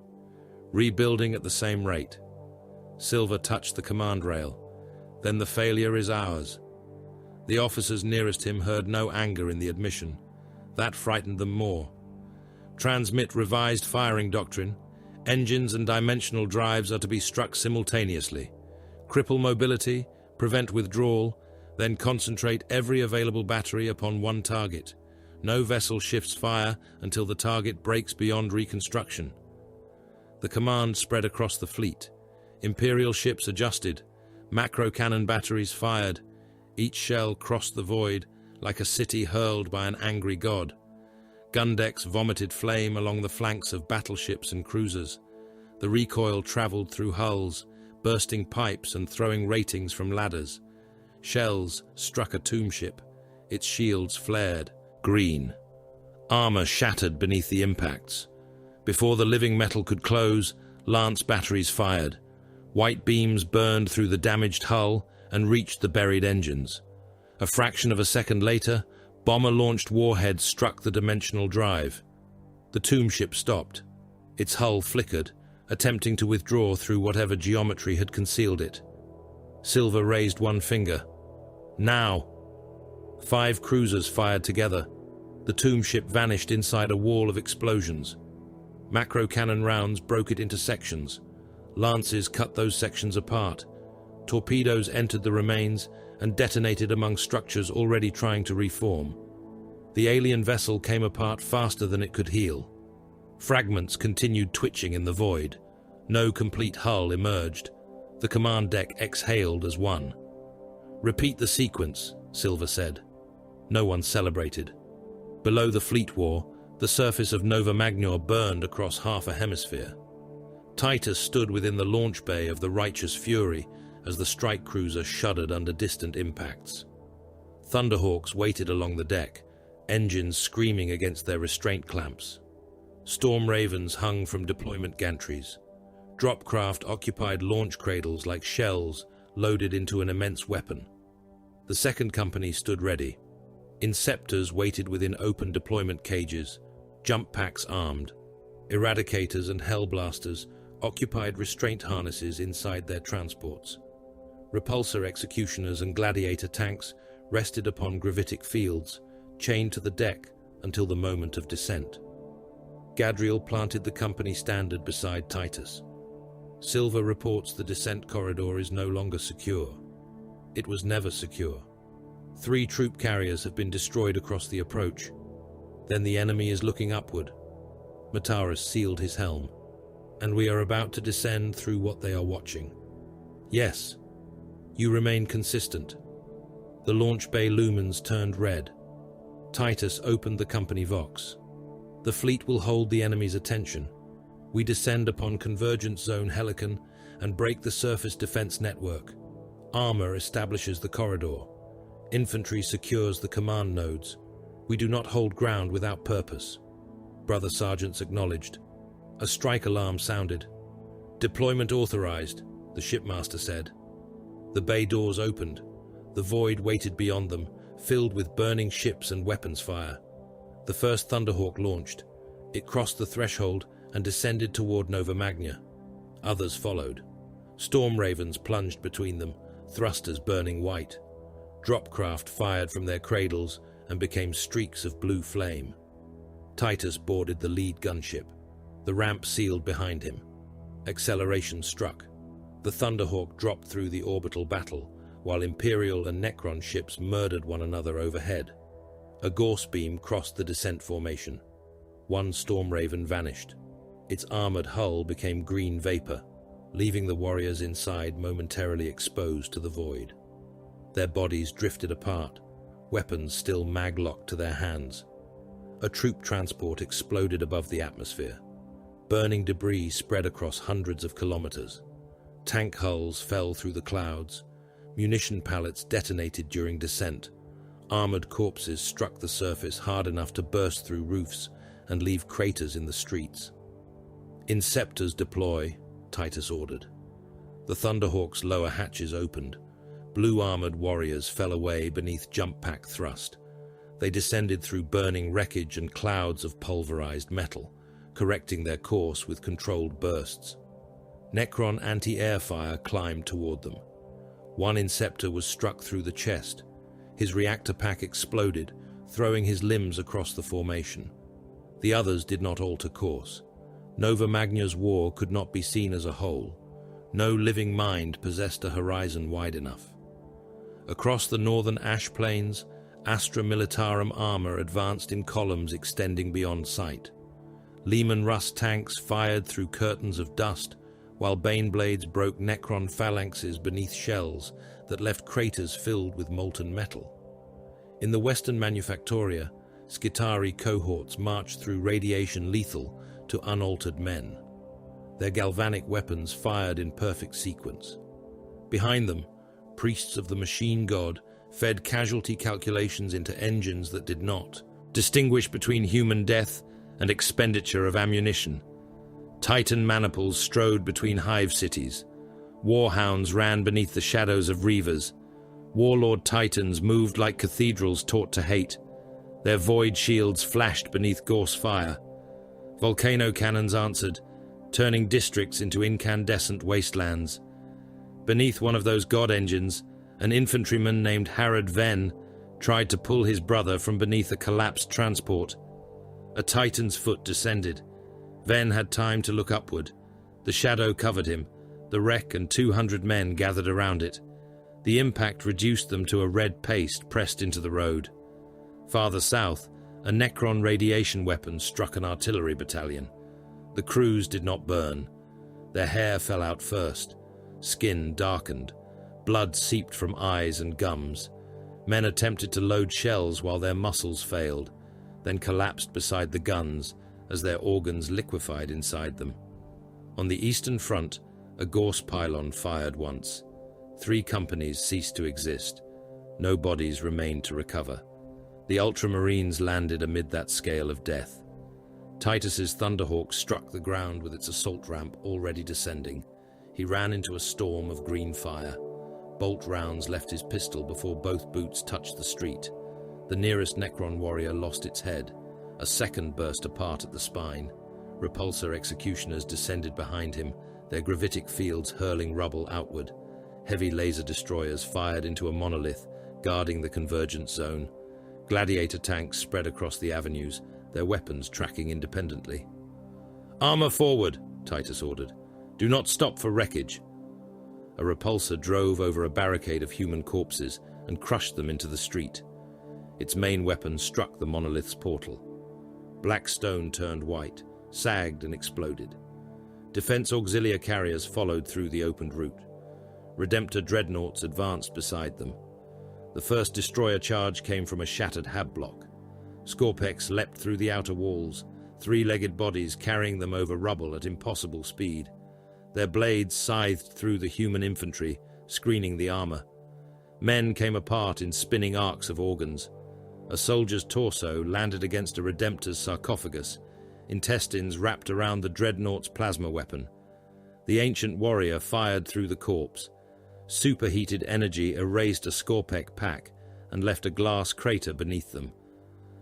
Rebuilding at the same rate. Silver touched the command rail. Then the failure is ours. The officers nearest him heard no anger in the admission. That frightened them more. Transmit revised firing doctrine. Engines and dimensional drives are to be struck simultaneously. Cripple mobility, prevent withdrawal, then concentrate every available battery upon one target. No vessel shifts fire until the target breaks beyond reconstruction. The command spread across the fleet. Imperial ships adjusted. Macro cannon batteries fired. Each shell crossed the void like a city hurled by an angry god. Gun decks vomited flame along the flanks of battleships and cruisers. The recoil traveled through hulls, bursting pipes and throwing ratings from ladders. Shells struck a tomb ship. Its shields flared, green. Armor shattered beneath the impacts. Before the living metal could close, lance batteries fired. White beams burned through the damaged hull and reached the buried engines. A fraction of a second later, bomber-launched warheads struck the dimensional drive. The tomb ship stopped. Its hull flickered, attempting to withdraw through whatever geometry had concealed it. Silver raised one finger. Now! 5 cruisers fired together. The tomb ship vanished inside a wall of explosions. Macro cannon rounds broke it into sections. Lances cut those sections apart. Torpedoes entered the remains and detonated among structures already trying to reform. The alien vessel came apart faster than it could heal. Fragments continued twitching in the void. No complete hull emerged. The command deck exhaled as one. "Repeat the sequence," Silver said. No one celebrated. Below the fleet war, the surface of Nova Magnior burned across half a hemisphere. Titus stood within the launch bay of the Righteous Fury as the strike cruiser shuddered under distant impacts. Thunderhawks waited along the deck, engines screaming against their restraint clamps. Storm Ravens hung from deployment gantries. Dropcraft occupied launch cradles like shells loaded into an immense weapon. The second company stood ready. Inceptors waited within open deployment cages, jump packs armed. Eradicators and Hellblasters occupied restraint harnesses inside their transports. Repulsor executioners and gladiator tanks rested upon gravitic fields, chained to the deck until the moment of descent. Gadriel planted the company standard beside Titus. Silver reports the descent corridor is no longer secure. It was never secure. 3 troop carriers have been destroyed across the approach. Then the enemy is looking upward. Mataris sealed his helm. And we are about to descend through what they are watching. Yes, you remain consistent. The launch bay lumens turned red. Titus opened the company vox. The fleet will hold the enemy's attention. We descend upon Convergence Zone Helicon and break the surface defense network. Armor establishes the corridor. Infantry secures the command nodes. We do not hold ground without purpose. Brother sergeants acknowledged. A strike alarm sounded. "Deployment authorized," the shipmaster said. The bay doors opened. The void waited beyond them, filled with burning ships and weapons fire. The first Thunderhawk launched. It crossed the threshold and descended toward Nova Magnia. Others followed. Storm ravens plunged between them, thrusters burning white. Dropcraft fired from their cradles and became streaks of blue flame. Titus boarded the lead gunship. The ramp sealed behind him. Acceleration struck. The Thunderhawk dropped through the orbital battle, while Imperial and Necron ships murdered one another overhead. A Gorse beam crossed the descent formation. One Storm Raven vanished. Its armored hull became green vapor, leaving the warriors inside momentarily exposed to the void. Their bodies drifted apart, weapons still mag-locked to their hands. A troop transport exploded above the atmosphere. Burning debris spread across hundreds of kilometers. Tank hulls fell through the clouds. Munition pallets detonated during descent. Armored corpses struck the surface hard enough to burst through roofs and leave craters in the streets. Inceptors deploy, Titus ordered. The Thunderhawk's lower hatches opened. Blue-armored warriors fell away beneath jump-pack thrust. They descended through burning wreckage and clouds of pulverized metal, correcting their course with controlled bursts. Necron anti-air fire climbed toward them. One Inceptor was struck through the chest. His reactor pack exploded, throwing his limbs across the formation. The others did not alter course. Nova Magna's war could not be seen as a whole. No living mind possessed a horizon wide enough. Across the northern ash plains, Astra Militarum armor advanced in columns extending beyond sight. Lehman Russ tanks fired through curtains of dust, while Baneblades broke Necron phalanxes beneath shells that left craters filled with molten metal. In the western Manufactoria, Skitarii cohorts marched through radiation lethal to unaltered men. Their galvanic weapons fired in perfect sequence. Behind them, priests of the machine god fed casualty calculations into engines that did not distinguish between human death and expenditure of ammunition. Titan maniples strode between hive cities. Warhounds ran beneath the shadows of reavers. Warlord Titans moved like cathedrals taught to hate. Their void shields flashed beneath Gorse fire. Volcano cannons answered, turning districts into incandescent wastelands. Beneath one of those god engines, an infantryman named Harad Ven tried to pull his brother from beneath a collapsed transport. A Titan's foot descended. Ven had time to look upward. The shadow covered him. The wreck and 200 men gathered around it. The impact reduced them to a red paste pressed into the road. Farther south, a Necron radiation weapon struck an artillery battalion. The crews did not burn. Their hair fell out first. Skin darkened. Blood seeped from eyes and gums. Men attempted to load shells while their muscles failed, then collapsed beside the guns as their organs liquefied inside them. On the eastern front, a Gorse pylon fired once. 3 companies ceased to exist. No bodies remained to recover. The Ultramarines landed amid that scale of death. Titus's Thunderhawk struck the ground with its assault ramp already descending. He ran into a storm of green fire. Bolt rounds left his pistol before both boots touched the street. The nearest Necron warrior lost its head. A second burst apart at the spine. Repulsor executioners descended behind him, their gravitic fields hurling rubble outward. Heavy laser destroyers fired into a monolith, guarding the convergence zone. Gladiator tanks spread across the avenues, their weapons tracking independently. "Armor forward," Titus ordered. "Do not stop for wreckage." A repulsor drove over a barricade of human corpses and crushed them into the street. Its main weapon struck the monolith's portal. Black stone turned white, sagged and exploded. Defense auxiliary carriers followed through the opened route. Redemptor dreadnoughts advanced beside them. The first destroyer charge came from a shattered hab block. Scorpex leapt through the outer walls, 3-legged bodies carrying them over rubble at impossible speed. Their blades scythed through the human infantry, screening the armor. Men came apart in spinning arcs of organs. A soldier's torso landed against a Redemptor's sarcophagus, intestines wrapped around the dreadnought's plasma weapon. The ancient warrior fired through the corpse. Superheated energy erased a Scorpec pack and left a glass crater beneath them.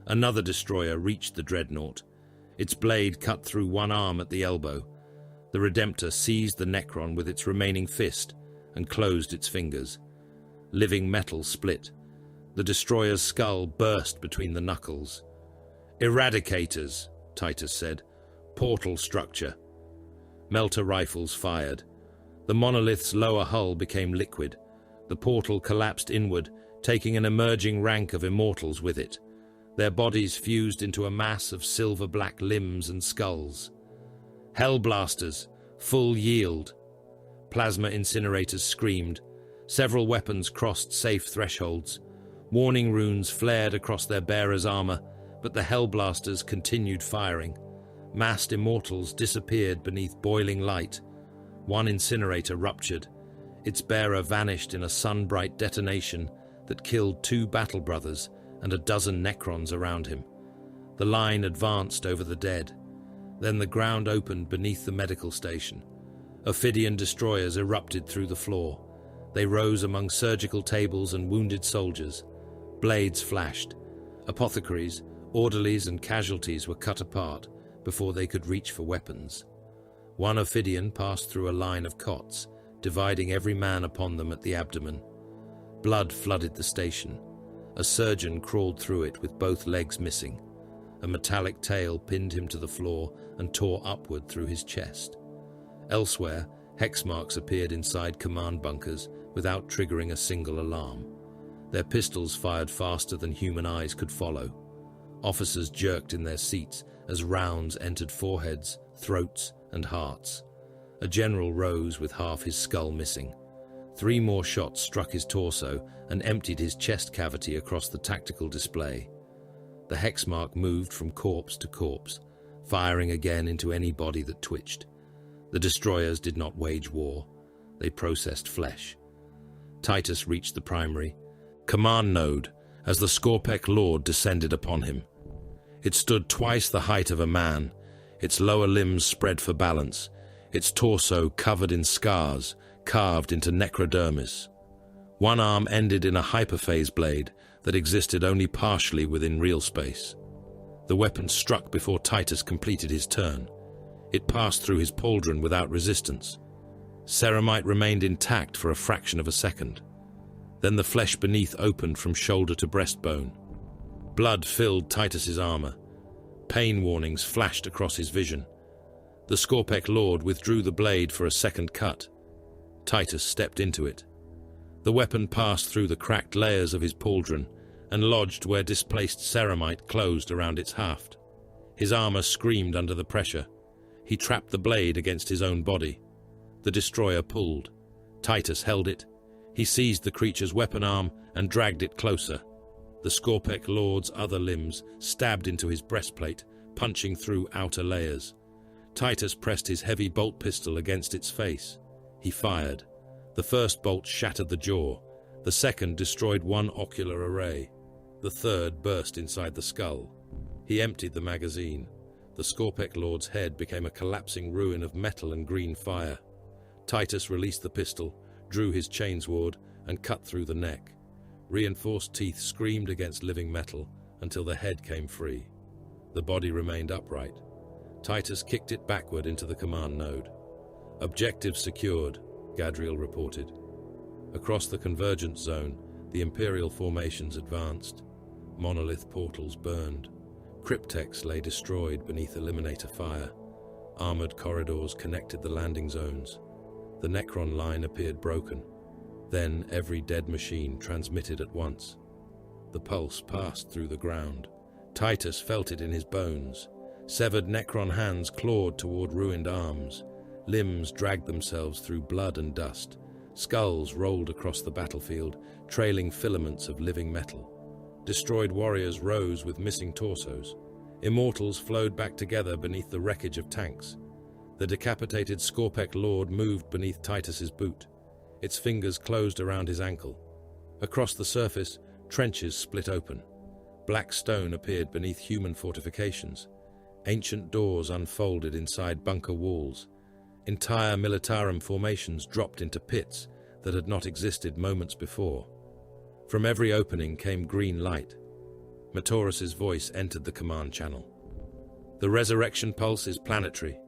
Another destroyer reached the dreadnought. Its blade cut through one arm at the elbow. The Redemptor seized the Necron with its remaining fist and closed its fingers. Living metal split. The destroyer's skull burst between the knuckles. "Eradicators," Titus said. "Portal structure." Melter rifles fired. The monolith's lower hull became liquid. The portal collapsed inward, taking an emerging rank of immortals with it. Their bodies fused into a mass of silver-black limbs and skulls. Hellblasters, full yield. Plasma incinerators screamed. Several weapons crossed safe thresholds. Warning runes flared across their bearers' armor, but the Hellblasters continued firing. Massed immortals disappeared beneath boiling light. One incinerator ruptured. Its bearer vanished in a sun-bright detonation that killed 2 battle brothers and a dozen Necrons around him. The line advanced over the dead. Then the ground opened beneath the medical station. Ophidian destroyers erupted through the floor. They rose among surgical tables and wounded soldiers. Blades flashed. Apothecaries, orderlies, and casualties were cut apart before they could reach for weapons. One Ophidian passed through a line of cots, dividing every man upon them at the abdomen. Blood flooded the station. A surgeon crawled through it with both legs missing. A metallic tail pinned him to the floor and tore upward through his chest. Elsewhere, hex marks appeared inside command bunkers without triggering a single alarm. Their pistols fired faster than human eyes could follow. Officers jerked in their seats as rounds entered foreheads, throats, and hearts. A general rose with half his skull missing. 3 more shots struck his torso and emptied his chest cavity across the tactical display. The hex mark moved from corpse to corpse, firing again into any body that twitched. The destroyers did not wage war. They processed flesh. Titus reached the primary command node as the Skorpek Lord descended upon him. It stood twice the height of a man, its lower limbs spread for balance, its torso covered in scars carved into necrodermis. One arm ended in a hyperphase blade that existed only partially within real space. The weapon struck before Titus completed his turn. It passed through his pauldron without resistance. Ceramite remained intact for a fraction of a second. Then the flesh beneath opened from shoulder to breastbone. Blood filled Titus's armor. Pain warnings flashed across his vision. The Skorpek Lord withdrew the blade for a second cut. Titus stepped into it. The weapon passed through the cracked layers of his pauldron and lodged where displaced ceramite closed around its haft. His armor screamed under the pressure. He trapped the blade against his own body. The destroyer pulled. Titus held it. He seized the creature's weapon arm and dragged it closer. The Skorpek Lord's other limbs stabbed into his breastplate, punching through outer layers. Titus pressed his heavy bolt pistol against its face. He fired. The first bolt shattered the jaw. The second destroyed one ocular array. The third burst inside the skull. He emptied the magazine. The Skorpek Lord's head became a collapsing ruin of metal and green fire. Titus released the pistol, drew his chainsword, and cut through the neck. Reinforced teeth screamed against living metal until the head came free. The body remained upright. Titus kicked it backward into the command node. "Objective secured," Gadriel reported. Across the convergence zone, the Imperial formations advanced. Monolith portals burned. Cryptex lay destroyed beneath Eliminator fire. Armored corridors connected the landing zones. The Necron line appeared broken. Then every dead machine transmitted at once. The pulse passed through the ground. Titus felt it in his bones. Severed Necron hands clawed toward ruined arms. Limbs dragged themselves through blood and dust. Skulls rolled across the battlefield, trailing filaments of living metal. Destroyed warriors rose with missing torsos. Immortals flowed back together beneath the wreckage of tanks. The decapitated Skorpek Lord moved beneath Titus's boot. Its fingers closed around his ankle. Across the surface, trenches split open. Black stone appeared beneath human fortifications. Ancient doors unfolded inside bunker walls. Entire militarum formations dropped into pits that had not existed moments before. From every opening came green light. Matorus's voice entered the command channel. "The resurrection pulse is planetary.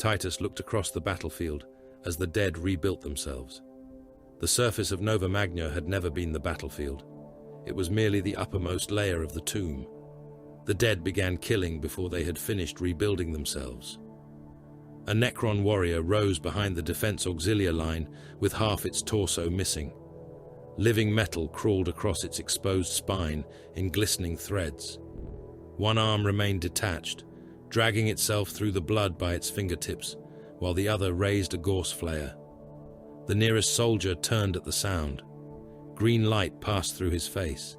Titus looked across the battlefield as the dead rebuilt themselves. The surface of Nova Magna had never been the battlefield. It was merely the uppermost layer of the tomb. The dead began killing before they had finished rebuilding themselves. A Necron warrior rose behind the defense auxiliary line with half its torso missing. Living metal crawled across its exposed spine in glistening threads. One arm remained detached, dragging itself through the blood by its fingertips, while the other raised a gorse flare. The nearest soldier turned at the sound. Green light passed through his face.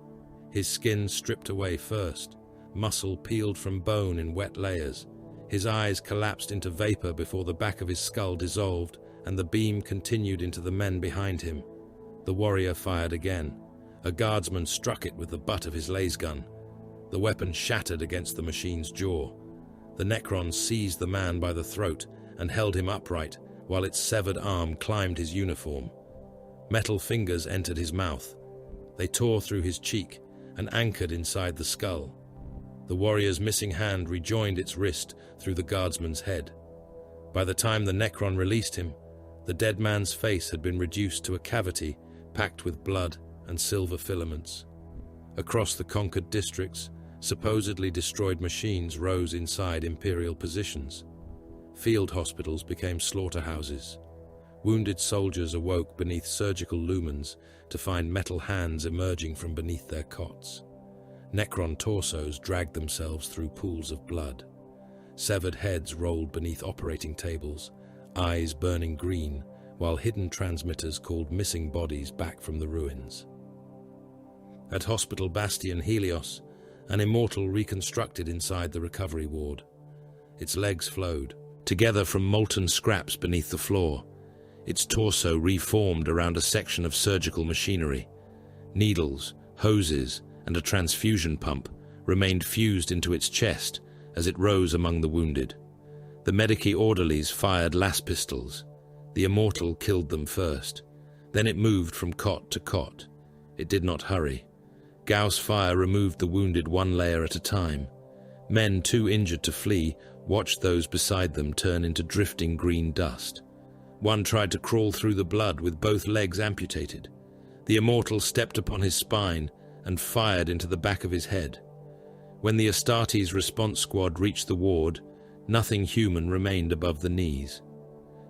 His skin stripped away first, muscle peeled from bone in wet layers. His eyes collapsed into vapor before the back of his skull dissolved, and the beam continued into the men behind him. The warrior fired again. A guardsman struck it with the butt of his laser gun. The weapon shattered against the machine's jaw. The Necron seized the man by the throat and held him upright, while its severed arm climbed his uniform. Metal fingers entered his mouth. They tore through his cheek and anchored inside the skull. The warrior's missing hand rejoined its wrist through the guardsman's head. By the time the Necron released him, the dead man's face had been reduced to a cavity packed with blood and silver filaments. Across the conquered districts, supposedly destroyed machines rose inside Imperial positions. Field hospitals became slaughterhouses. Wounded soldiers awoke beneath surgical lumens to find metal hands emerging from beneath their cots. Necron torsos dragged themselves through pools of blood. Severed heads rolled beneath operating tables, eyes burning green, while hidden transmitters called missing bodies back from the ruins. At Hospital Bastion Helios, an immortal reconstructed inside the recovery ward. Its legs flowed, together from molten scraps beneath the floor. Its torso reformed around a section of surgical machinery. Needles, hoses, and a transfusion pump remained fused into its chest as it rose among the wounded. The medici orderlies fired las pistols. The immortal killed them first. Then it moved from cot to cot. It did not hurry. Gauss fire removed the wounded one layer at a time. Men too injured to flee watched those beside them turn into drifting green dust. One tried to crawl through the blood with both legs amputated. The immortal stepped upon his spine and fired into the back of his head. When the Astartes response squad reached the ward, nothing human remained above the knees.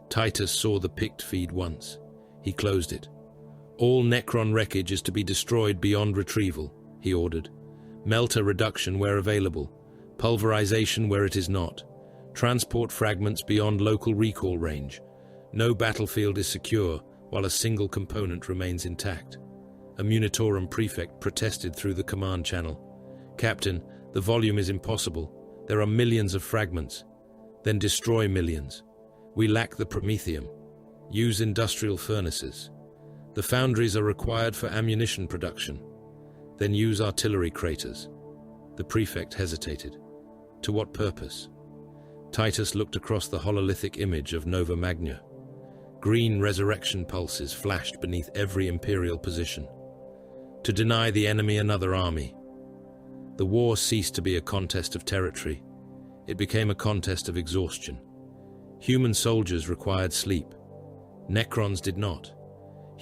Titus saw the picked feed once. He closed it. All Necron wreckage is to be destroyed beyond retrieval, he ordered. Melter reduction where available. Pulverization where it is not. Transport fragments beyond local recall range. No battlefield is secure while a single component remains intact. A Munitorum prefect protested through the command channel. Captain, the volume is impossible. There are millions of fragments. Then destroy millions. We lack the promethium. Use industrial furnaces. The foundries are required for ammunition production. Then use artillery craters. The prefect hesitated. To what purpose? Titus looked across the hololithic image of Nova Magna. Green resurrection pulses flashed beneath every Imperial position. To deny the enemy another army. The war ceased to be a contest of territory. It became a contest of exhaustion. Human soldiers required sleep. Necrons did not.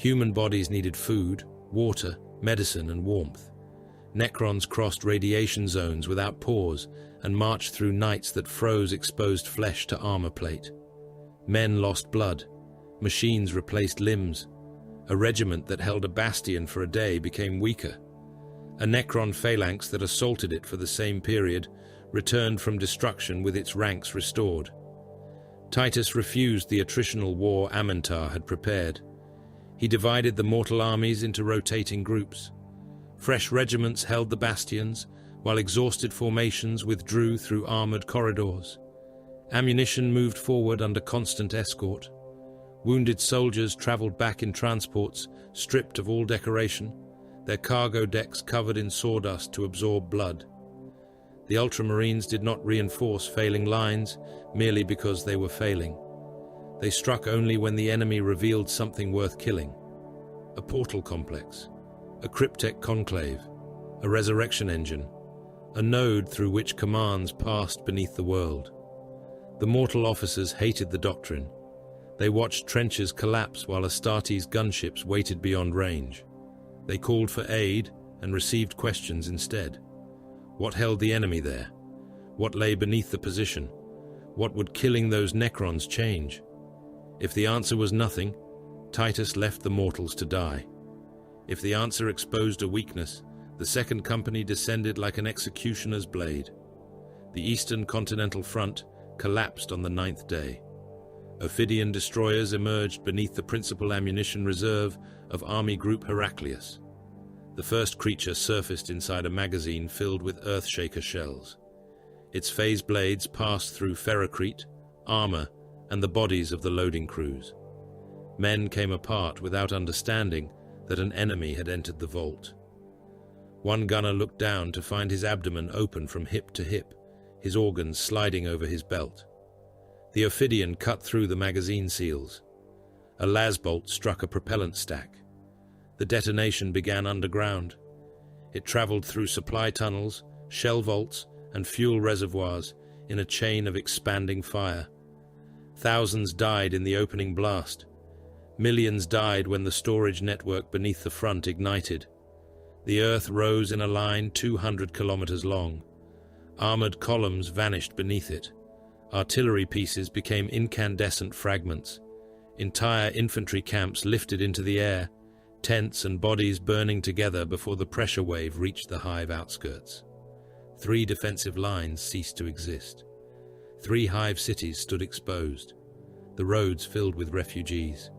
Human bodies needed food, water, medicine, and warmth. Necrons crossed radiation zones without pause and marched through nights that froze exposed flesh to armor plate. Men lost blood. Machines replaced limbs. A regiment that held a bastion for a day became weaker. A Necron phalanx that assaulted it for the same period returned from destruction with its ranks restored. Titus refused the attritional war Amentar had prepared. He divided the mortal armies into rotating groups. Fresh regiments held the bastions, while exhausted formations withdrew through armored corridors. Ammunition moved forward under constant escort. Wounded soldiers traveled back in transports, stripped of all decoration, their cargo decks covered in sawdust to absorb blood. The Ultramarines did not reinforce failing lines merely because they were failing. They struck only when the enemy revealed something worth killing. A portal complex, a cryptek conclave, a resurrection engine, a node through which commands passed beneath the world. The mortal officers hated the doctrine. They watched trenches collapse while Astartes' gunships waited beyond range. They called for aid and received questions instead. What held the enemy there? What lay beneath the position? What would killing those Necrons change? If the answer was nothing, Titus left the mortals to die. If the answer exposed a weakness, the Second Company descended like an executioner's blade. The Eastern Continental Front collapsed on the 9th day. Ophidian destroyers emerged beneath the principal ammunition reserve of Army Group Heraclius. The first creature surfaced inside a magazine filled with Earthshaker shells. Its phase blades passed through ferrocrete, armor, and the bodies of the loading crews. Men came apart without understanding that an enemy had entered the vault. One gunner looked down to find his abdomen open from hip to hip, his organs sliding over his belt. The Ophidian cut through the magazine seals. A lasbolt struck a propellant stack. The detonation began underground. It traveled through supply tunnels, shell vaults, and fuel reservoirs in a chain of expanding fire. Thousands died in the opening blast. Millions died when the storage network beneath the front ignited. The earth rose in a line 200 kilometers long. Armored columns vanished beneath it. Artillery pieces became incandescent fragments. Entire infantry camps lifted into the air, tents and bodies burning together before the pressure wave reached the hive outskirts. 3 defensive lines ceased to exist. 3 hive cities stood exposed, the roads filled with refugees.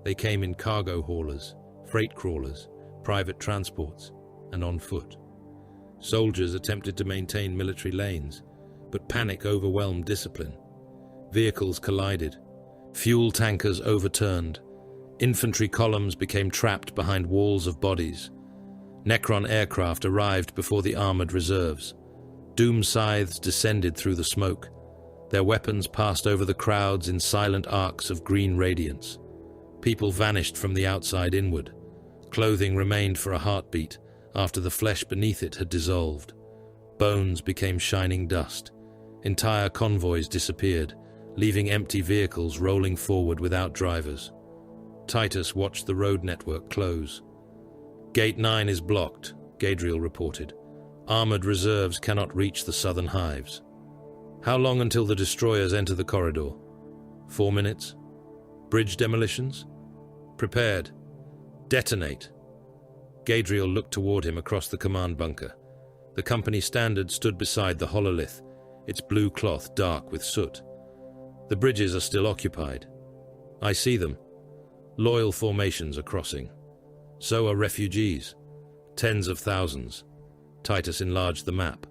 They came in cargo haulers, freight crawlers, private transports, and on foot. Soldiers attempted to maintain military lanes, but panic overwhelmed discipline. Vehicles collided. Fuel tankers overturned. Infantry columns became trapped behind walls of bodies. Necron aircraft arrived before the armored reserves. Doom scythes descended through the smoke. Their weapons passed over the crowds in silent arcs of green radiance. People vanished from the outside inward. Clothing remained for a heartbeat after the flesh beneath it had dissolved. Bones became shining dust. Entire convoys disappeared, leaving empty vehicles rolling forward without drivers. Titus watched the road network close. Gate 9 is blocked, Gadriel reported. Armored reserves cannot reach the southern hives. How long until the destroyers enter the corridor? 4 minutes? Bridge demolitions? Prepared. Detonate. Gadriel looked toward him across the command bunker. The company standard stood beside the hololith, its blue cloth dark with soot. The bridges are still occupied. I see them. Loyal formations are crossing. So are refugees. Tens of thousands. Titus enlarged the map.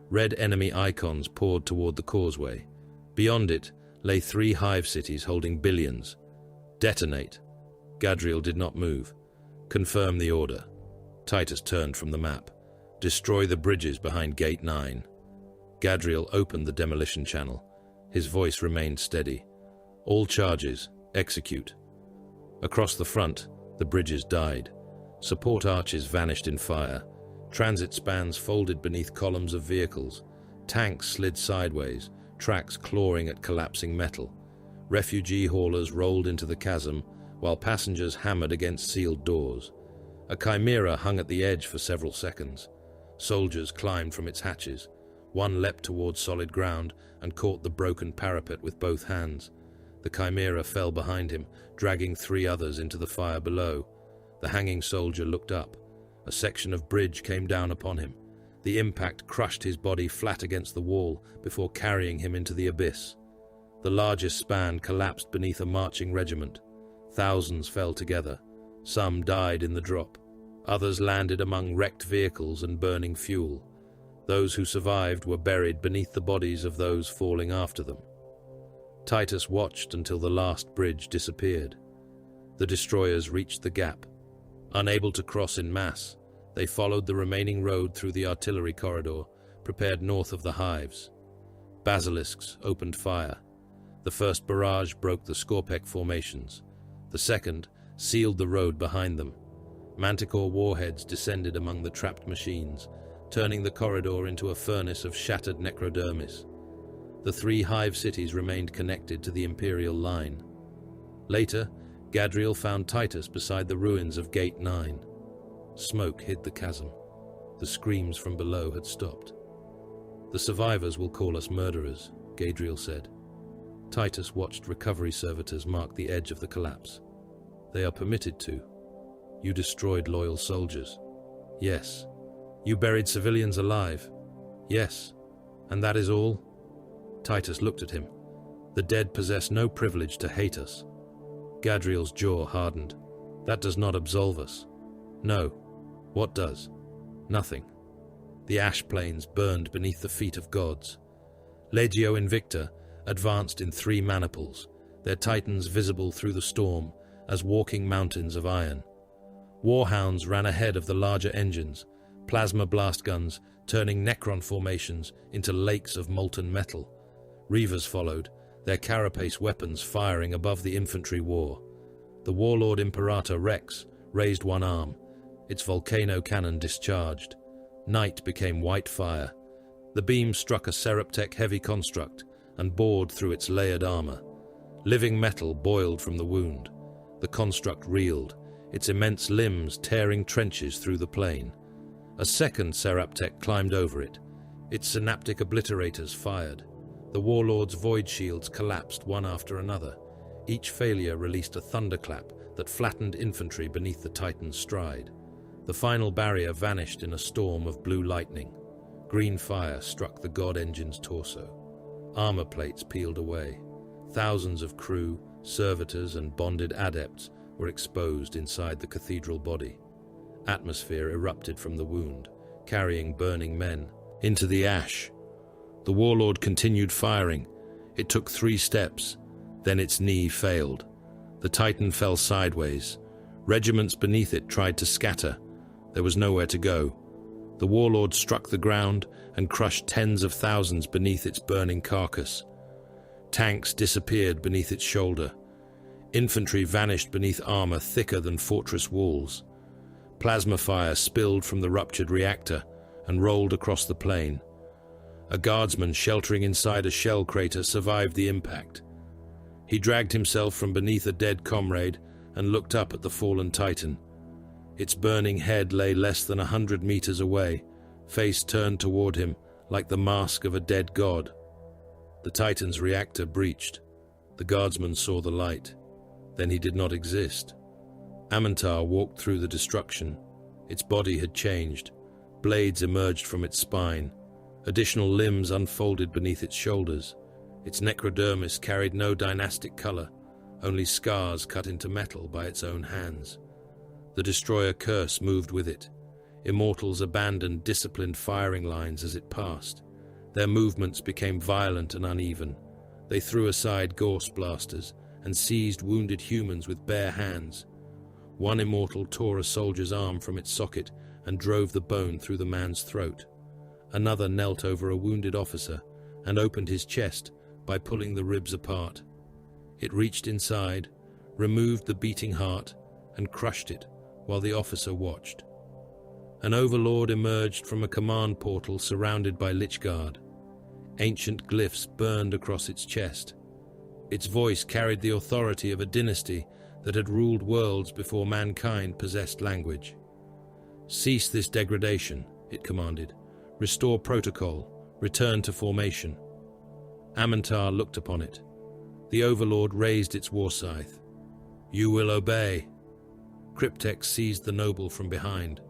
Red enemy icons poured toward the causeway. Beyond it lay 3 hive cities holding billions. Detonate. Gadriel did not move. Confirm the order. Titus turned from the map. Destroy the bridges behind Gate 9. Gadriel opened the demolition channel. His voice remained steady. All charges, execute. Across the front, the bridges died. Support arches vanished in fire. Transit spans folded beneath columns of vehicles. Tanks slid sideways, tracks clawing at collapsing metal. Refugee haulers rolled into the chasm, while passengers hammered against sealed doors. A chimera hung at the edge for several seconds. Soldiers climbed from its hatches. One leapt toward solid ground and caught the broken parapet with both hands. The chimera fell behind him, dragging 3 others into the fire below. The hanging soldier looked up. A section of bridge came down upon him. The impact crushed his body flat against the wall before carrying him into the abyss. The largest span collapsed beneath a marching regiment. Thousands fell together. Some died in the drop. Others landed among wrecked vehicles and burning fuel. Those who survived were buried beneath the bodies of those falling after them. Titus watched until the last bridge disappeared. The destroyers reached the gap. Unable to cross in mass, they followed the remaining road through the artillery corridor, prepared north of the hives. Basilisks opened fire. The first barrage broke the Skorpek formations. The second sealed the road behind them. Manticore warheads descended among the trapped machines, turning the corridor into a furnace of shattered necrodermis. The 3 hive cities remained connected to the Imperial line. Later, Gadriel found Titus beside the ruins of Gate 9. Smoke hid the chasm. The screams from below had stopped. "The survivors will call us murderers," Gadriel said. Titus watched recovery servitors mark the edge of the collapse. "They are permitted to. You destroyed loyal soldiers." "Yes." "You buried civilians alive." "Yes." "And that is all?" Titus looked at him. "The dead possess no privilege to hate us." Gadriel's jaw hardened. "That does not absolve us." "No." "What does?" "Nothing." The ash plains burned beneath the feet of gods. Legio Invicta advanced in 3 maniples, their titans visible through the storm as walking mountains of iron. Warhounds ran ahead of the larger engines, plasma blast guns turning Necron formations into lakes of molten metal. Reavers followed, their carapace weapons firing above the infantry war. The warlord Imperator Rex raised one arm, its volcano cannon discharged. Night became white fire. The beam struck a Seraptech heavy construct and bored through its layered armor. Living metal boiled from the wound. The construct reeled, its immense limbs tearing trenches through the plain. A second Seraptech climbed over it. Its synaptic obliterators fired. The warlord's void shields collapsed one after another. Each failure released a thunderclap that flattened infantry beneath the Titan's stride. The final barrier vanished in a storm of blue lightning. Green fire struck the god engine's torso. Armor plates peeled away. Thousands of crew, servitors, and bonded adepts were exposed inside the cathedral body. Atmosphere erupted from the wound, carrying burning men into the ash. The warlord continued firing. It took 3 steps, then its knee failed. The Titan fell sideways. Regiments beneath it tried to scatter. There was nowhere to go. The warlord struck the ground and crushed tens of thousands beneath its burning carcass. Tanks disappeared beneath its shoulder. Infantry vanished beneath armor thicker than fortress walls. Plasma fire spilled from the ruptured reactor and rolled across the plain. A guardsman sheltering inside a shell crater survived the impact. He dragged himself from beneath a dead comrade and looked up at the fallen Titan. Its burning head lay less than 100 meters away, face turned toward him like the mask of a dead god. The Titan's reactor breached. The guardsman saw the light. Then he did not exist. Amantar walked through the destruction. Its body had changed. Blades emerged from its spine. Additional limbs unfolded beneath its shoulders. Its necrodermis carried no dynastic color, only scars cut into metal by its own hands. The destroyer curse moved with it. Immortals abandoned disciplined firing lines as it passed. Their movements became violent and uneven. They threw aside Gorse blasters and seized wounded humans with bare hands. One immortal tore a soldier's arm from its socket and drove the bone through the man's throat. Another knelt over a wounded officer and opened his chest by pulling the ribs apart. It reached inside, removed the beating heart, and crushed it while the officer watched. An overlord emerged from a command portal surrounded by Lichguard. Ancient glyphs burned across its chest. Its voice carried the authority of a dynasty that had ruled worlds before mankind possessed language. "Cease this degradation," it commanded. "Restore protocol. Return to formation." Amantar looked upon it. The overlord raised its war scythe. "You will obey." Cryptex seized the noble from behind.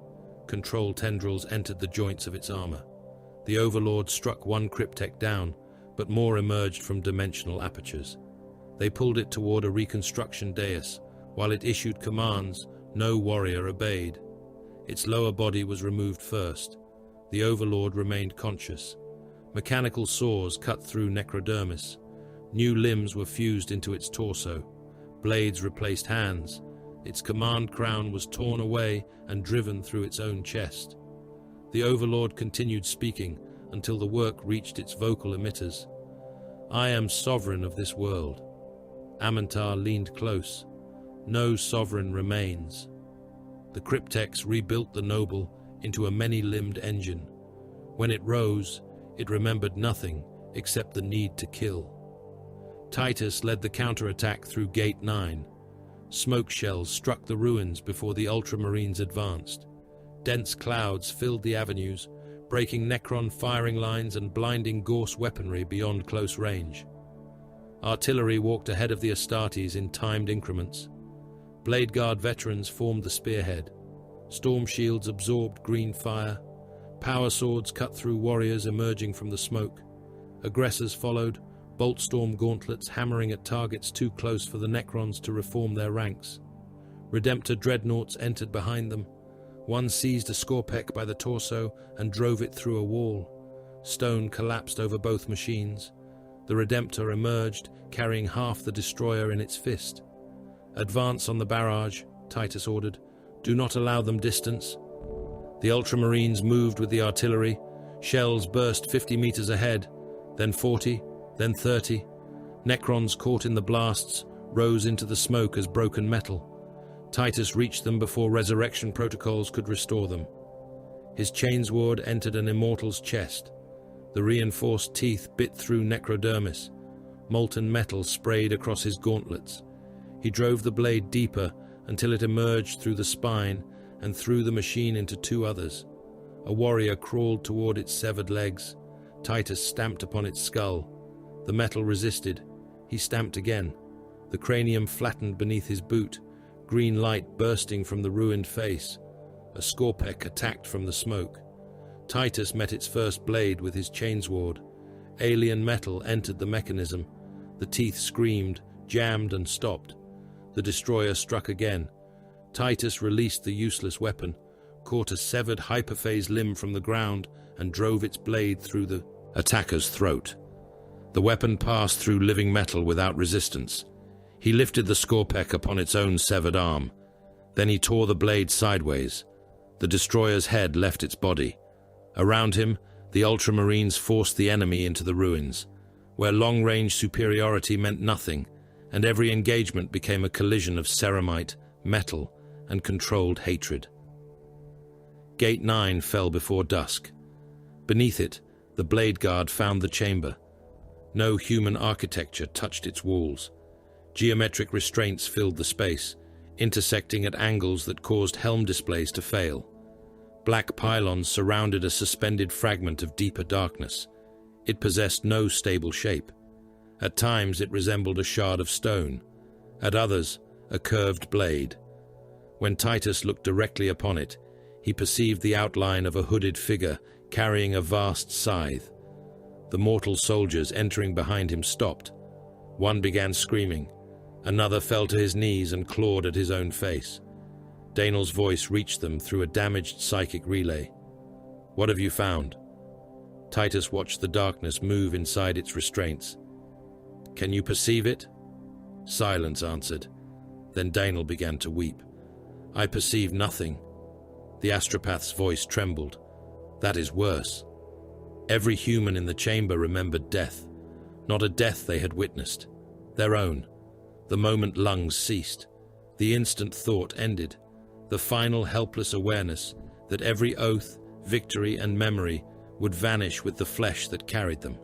Control tendrils entered the joints of its armor. The overlord struck one Cryptek down, but more emerged from dimensional apertures. They pulled it toward a reconstruction dais. While it issued commands, no warrior obeyed. Its lower body was removed first. The overlord remained conscious. Mechanical saws cut through necrodermis. New limbs were fused into its torso. Blades replaced hands. Its command crown was torn away and driven through its own chest. The overlord continued speaking until the work reached its vocal emitters. "I am sovereign of this world." Amantar leaned close. "No sovereign remains." The Cryptex rebuilt the noble into a many-limbed engine. When it rose, it remembered nothing except the need to kill. Titus led the counterattack through Gate 9. Smoke shells struck the ruins before the Ultramarines advanced. Dense clouds filled the avenues, breaking Necron firing lines and blinding Gorse weaponry beyond close range. Artillery walked ahead of the Astartes in timed increments. Blade Guard veterans formed the spearhead. Storm shields absorbed green fire. Power swords cut through warriors emerging from the smoke. Aggressors followed, Boltstorm gauntlets hammering at targets too close for the Necrons to reform their ranks. Redemptor dreadnoughts entered behind them. One seized a Skorpek by the torso and drove it through a wall. Stone collapsed over both machines. The Redemptor emerged, carrying half the destroyer in its fist. "Advance on the barrage," Titus ordered. "Do not allow them distance." The Ultramarines moved with the artillery. Shells burst 50 meters ahead, then 40, then 30. Necrons caught in the blasts rose into the smoke as broken metal. Titus reached them before resurrection protocols could restore them. His chainsword entered an immortal's chest. The reinforced teeth bit through necrodermis. Molten metal sprayed across his gauntlets. He drove the blade deeper until it emerged through the spine and threw the machine into two others. A warrior crawled toward its severed legs. Titus stamped upon its skull. The metal resisted. He stamped again. The cranium flattened beneath his boot, green light bursting from the ruined face. A Skorpek attacked from the smoke. Titus met its first blade with his chainsword. Alien metal entered the mechanism. The teeth screamed, jammed and stopped. The destroyer struck again. Titus released the useless weapon, caught a severed hyperphase limb from the ground, and drove its blade through the attacker's throat. The weapon passed through living metal without resistance. He lifted the Skorpek upon its own severed arm. Then he tore the blade sideways. The destroyer's head left its body. Around him, the Ultramarines forced the enemy into the ruins, where long-range superiority meant nothing, and every engagement became a collision of ceramite, metal, and controlled hatred. Gate 9 fell before dusk. Beneath it, the Blade Guard found the chamber. No human architecture touched its walls. Geometric restraints filled the space, intersecting at angles that caused helm displays to fail. Black pylons surrounded a suspended fragment of deeper darkness. It possessed no stable shape. At times it resembled a shard of stone, at others a curved blade. When Titus looked directly upon it, he perceived the outline of a hooded figure carrying a vast scythe. The mortal soldiers entering behind him stopped. One began screaming. Another fell to his knees and clawed at his own face. Daenal's voice reached them through a damaged psychic relay. "What have you found?" Titus watched the darkness move inside its restraints. "Can you perceive it?" Silence answered. Then Daenal began to weep. "I perceive nothing." The astropath's voice trembled. "That is worse." Every human in the chamber remembered death. Not a death they had witnessed. Their own. The moment lungs ceased. The instant thought ended. The final helpless awareness that every oath, victory, and memory would vanish with the flesh that carried them.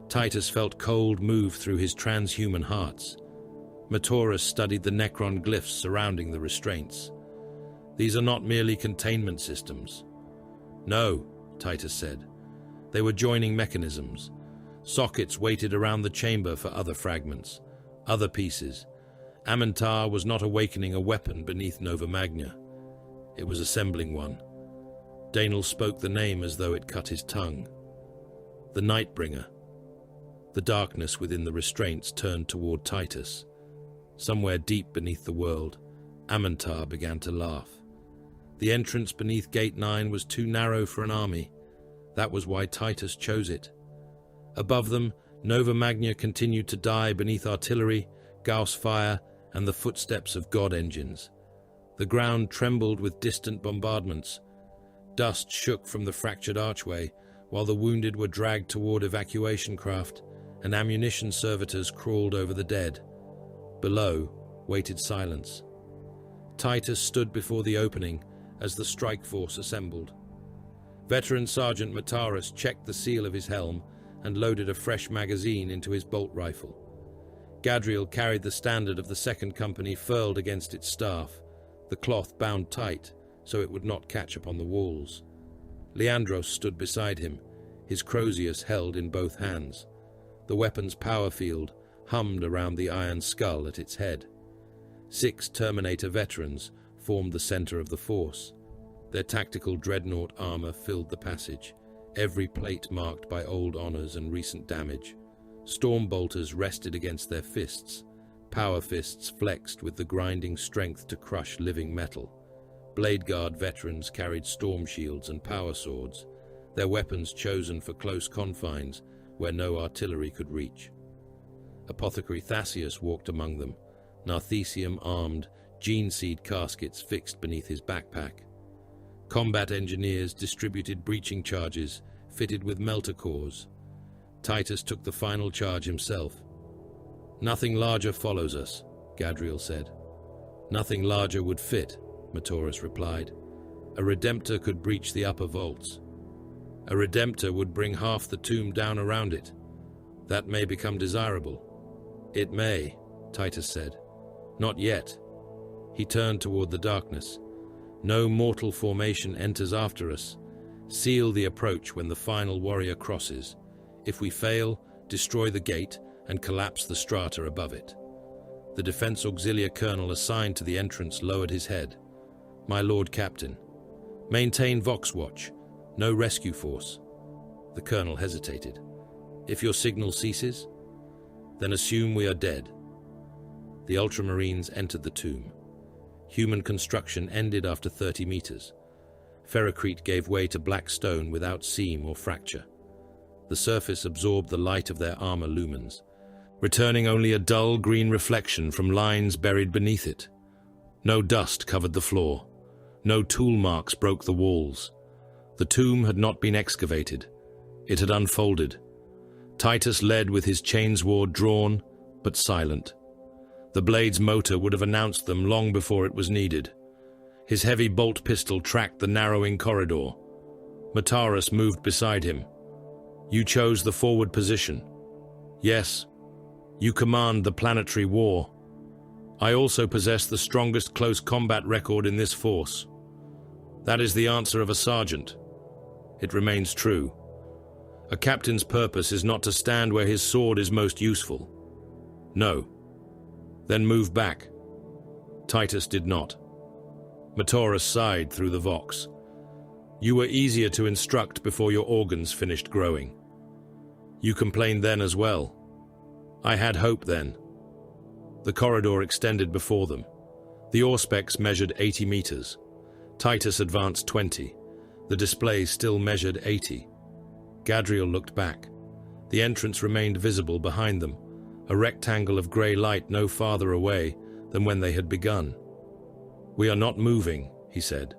Titus felt cold move through his transhuman hearts. Matoris studied the Necron glyphs surrounding the restraints. "These are not merely containment systems." "No," Titus said. They were joining mechanisms. Sockets waited around the chamber for other fragments, other pieces. Amentar was not awakening a weapon beneath Nova Magna. It was assembling one. Daenal spoke the name as though it cut his tongue. The Nightbringer. The darkness within the restraints turned toward Titus. Somewhere deep beneath the world, Amentar began to laugh. The entrance beneath Gate 9 was too narrow for an army. That was why Titus chose it. Above them, Nova Magna continued to die beneath artillery, Gauss fire, and the footsteps of god engines. The ground trembled with distant bombardments. Dust shook from the fractured archway, while the wounded were dragged toward evacuation craft, and ammunition servitors crawled over the dead. Below waited silence. Titus stood before the opening as the strike force assembled. Veteran Sergeant Mataris checked the seal of his helm and loaded a fresh magazine into his bolt rifle. Gadriel carried the standard of the second company furled against its staff, the cloth bound tight so it would not catch upon the walls. Leandros stood beside him, his crozius held in both hands. The weapon's power field hummed around the iron skull at its head. 6 Terminator veterans formed the center of the force. Their tactical dreadnought armor filled the passage, every plate marked by old honors and recent damage. Storm bolters rested against their fists, power fists flexed with the grinding strength to crush living metal. Blade Guard veterans carried storm shields and power swords, their weapons chosen for close confines where no artillery could reach. Apothecary Thascius walked among them, Narthesium armed, gene seed caskets fixed beneath his backpack. Combat engineers distributed breaching charges fitted with melter cores. Titus took the final charge himself. "Nothing larger follows us," Gadriel said. "Nothing larger would fit," Matoris replied. "A Redemptor could breach the upper vaults. A Redemptor would bring half the tomb down around it. That may become desirable." "It may," Titus said. "Not yet." He turned toward the darkness. "No mortal formation enters after us. Seal the approach when the final warrior crosses. If we fail, destroy the gate and collapse the strata above it." The Defense Auxilia colonel assigned to the entrance lowered his head. "My Lord Captain, maintain Vox Watch. No rescue force." The colonel hesitated. "If your signal ceases, then assume we are dead." The Ultramarines entered the tomb. Human construction ended after 30 meters. Ferrocrete gave way to black stone without seam or fracture. The surface absorbed the light of their armor lumens, returning only a dull green reflection from lines buried beneath it. No dust covered the floor. No tool marks broke the walls. The tomb had not been excavated. It had unfolded. Titus led with his chainsword drawn, but silent. The blade's motor would have announced them long before it was needed. His heavy bolt pistol tracked the narrowing corridor. Mataris moved beside him. "You chose the forward position." "Yes. You command the planetary war. I also possess the strongest close combat record in this force." That is the answer of a sergeant. It remains true. A captain's purpose is not to stand where his sword is most useful. "No." "Then move back." Titus did not. Mataris sighed through the vox. "You were easier to instruct before your organs finished growing. You complained then as well. I had hope then." The corridor extended before them. The Auspex measured 80 meters. Titus advanced 20. The display still measured 80. Gadriel looked back. The entrance remained visible behind them, a rectangle of grey light no farther away than when they had begun. "We are not moving," he said.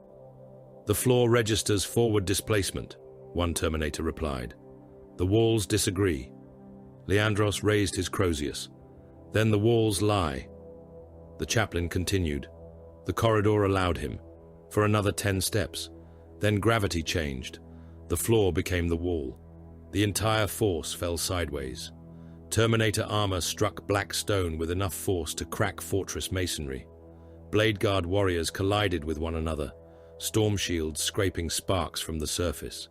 "The floor registers forward displacement," one Terminator replied. "The walls disagree." Leandros raised his crozius. "Then the walls lie." The chaplain continued. The corridor allowed him. For another 10 steps. Then gravity changed. The floor became the wall. The entire force fell sideways. Terminator armor struck black stone with enough force to crack fortress masonry. Blade Guard warriors collided with one another, storm shields scraping sparks from the surface.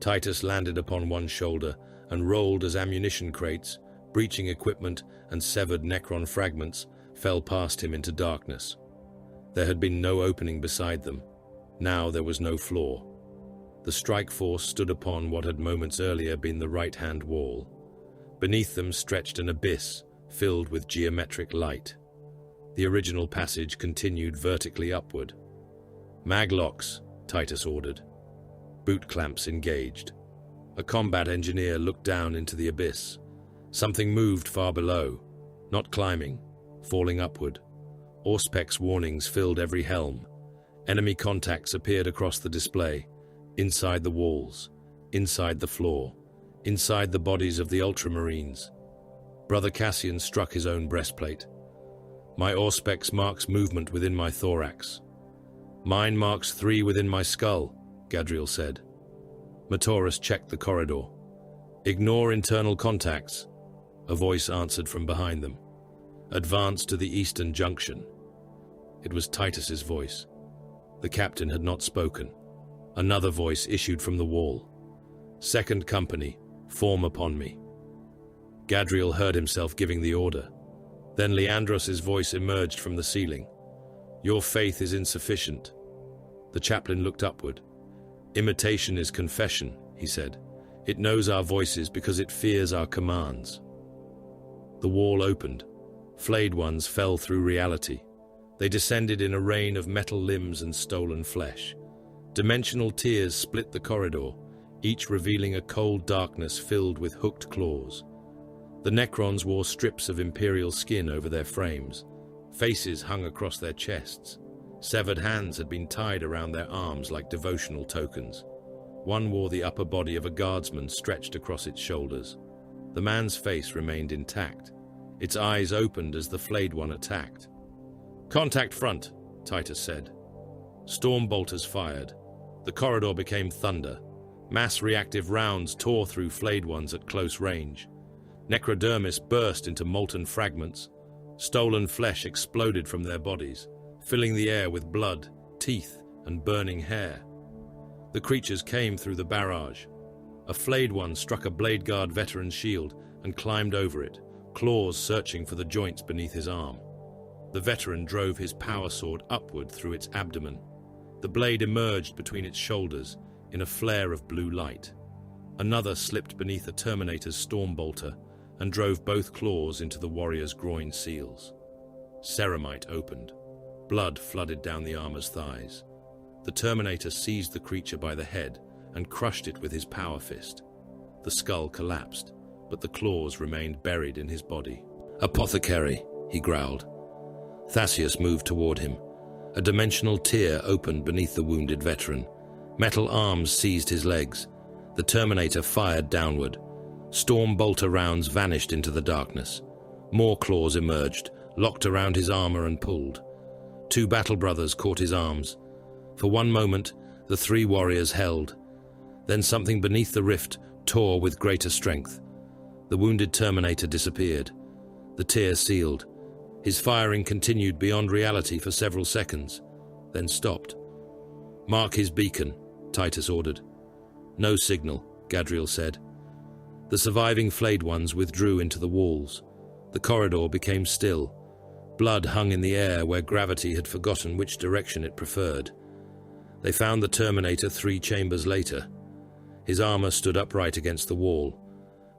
Titus landed upon one shoulder and rolled as ammunition crates, breaching equipment, and severed Necron fragments fell past him into darkness. There had been no opening beside them. Now there was no floor. The strike force stood upon what had moments earlier been the right-hand wall. Beneath them stretched an abyss filled with geometric light. The original passage continued vertically upward. "Maglocks," Titus ordered. Boot clamps engaged. A combat engineer looked down into the abyss. Something moved far below, not climbing, falling upward. Auspex warnings filled every helm. Enemy contacts appeared across the display, inside the walls, inside the floor, inside the bodies of the Ultramarines. Brother Cassian struck his own breastplate. "My Auspex marks movement within my thorax." "Mine marks 3 within my skull," Gadriel said. Matoris checked the corridor. Ignore internal contacts, a voice answered from behind them. Advance to the eastern junction. It was Titus's voice. The captain had not spoken. Another voice issued from the wall. Second company, form upon me. Gadriel heard himself giving the order. Then Leandros's voice emerged from the ceiling. Your faith is insufficient. The chaplain looked upward. Imitation is confession, he said. It knows our voices because it fears our commands. The wall opened. Flayed ones fell through reality. They descended in a rain of metal limbs and stolen flesh. Dimensional tears split the corridor, each revealing a cold darkness filled with hooked claws. The Necrons wore strips of Imperial skin over their frames. Faces hung across their chests. Severed hands had been tied around their arms like devotional tokens. One wore the upper body of a guardsman stretched across its shoulders. The man's face remained intact. Its eyes opened as the flayed one attacked. Contact front, Titus said. Storm bolters fired. The corridor became thunder. Mass reactive rounds tore through flayed ones at close range. Necrodermis burst into molten fragments. Stolen flesh exploded from their bodies, filling the air with blood, teeth, and burning hair. The creatures came through the barrage. A flayed one struck a Blade Guard veteran's shield and climbed over it, claws searching for the joints beneath his arm. The veteran drove his power sword upward through its abdomen. The blade emerged between its shoulders in a flare of blue light. Another slipped beneath a Terminator's storm bolter and drove both claws into the warrior's groin seals. Ceramite opened. Blood flooded down the armor's thighs. The Terminator seized the creature by the head and crushed it with his power fist. The skull collapsed, but the claws remained buried in his body. Apothecary, he growled. Thassaeus moved toward him. A dimensional tear opened beneath the wounded veteran. Metal arms seized his legs. The Terminator fired downward. Storm bolter rounds vanished into the darkness. More claws emerged, locked around his armor and pulled. Two battle brothers caught his arms. For one moment, the three warriors held. Then something beneath the rift tore with greater strength. The wounded Terminator disappeared. The tear sealed. His firing continued beyond reality for several seconds, then stopped. Mark his beacon, Titus ordered. No signal, Gadriel said. The surviving flayed ones withdrew into the walls. The corridor became still. Blood hung in the air where gravity had forgotten which direction it preferred. They found the Terminator 3 chambers later. His armor stood upright against the wall.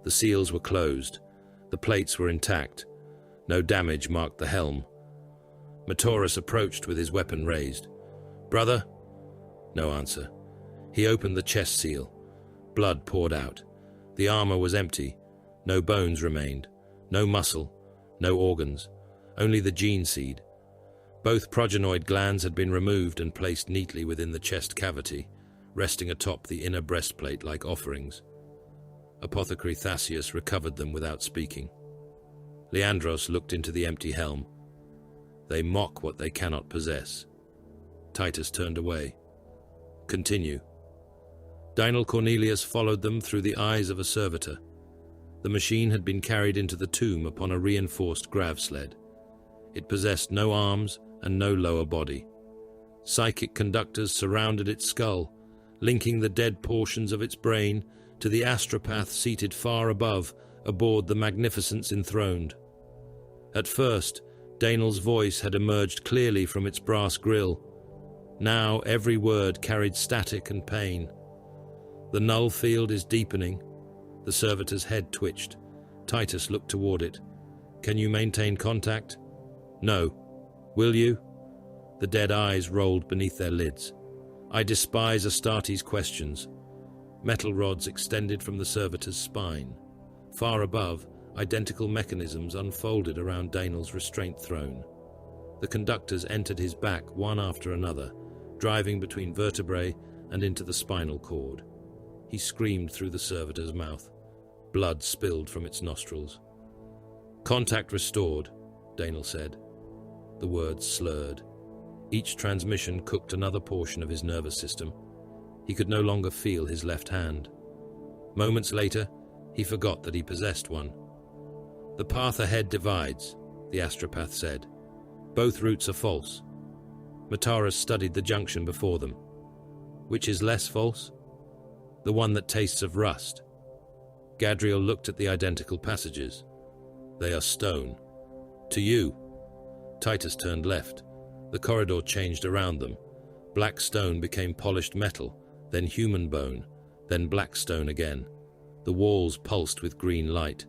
The seals were closed. The plates were intact. No damage marked the helm. Matoris approached with his weapon raised. Brother? No answer. He opened the chest seal. Blood poured out. The armor was empty. No bones remained. No muscle. No organs. Only the gene seed. Both progenoid glands had been removed and placed neatly within the chest cavity, resting atop the inner breastplate like offerings. Apothecary Thassaeus recovered them without speaking. Leandros looked into the empty helm. They mock what they cannot possess. Titus turned away. Continue. Dynal Cornelius followed them through the eyes of a servitor. The machine had been carried into the tomb upon a reinforced grav sled. It possessed no arms and no lower body. Psychic conductors surrounded its skull, linking the dead portions of its brain to the astropath seated far above, aboard the Magnificence enthroned. At first, Daniel's voice had emerged clearly from its brass grill. Now every word carried static and pain. The null field is deepening. The servitor's head twitched. Titus looked toward it. Can you maintain contact? No. Will you? The dead eyes rolled beneath their lids. I despise Astartes' questions. Metal rods extended from the servitor's spine. Far above, identical mechanisms unfolded around Daniel's restraint throne. The conductors entered his back one after another, driving between vertebrae and into the spinal cord. He screamed through the servitor's mouth. Blood spilled from its nostrils. Contact restored, Daniel said. The words slurred. Each transmission cooked another portion of his nervous system. He could no longer feel his left hand. Moments later, He forgot that he possessed one. "The path ahead divides," the astropath said. "Both routes are false." Mataras studied the junction before them. Which is less false? The one that tastes of rust. Gadriel looked at the identical passages. "They are stone. To you." Titus turned left. The corridor changed around them. Black stone became polished metal, then human bone, then black stone again. The walls pulsed with green light.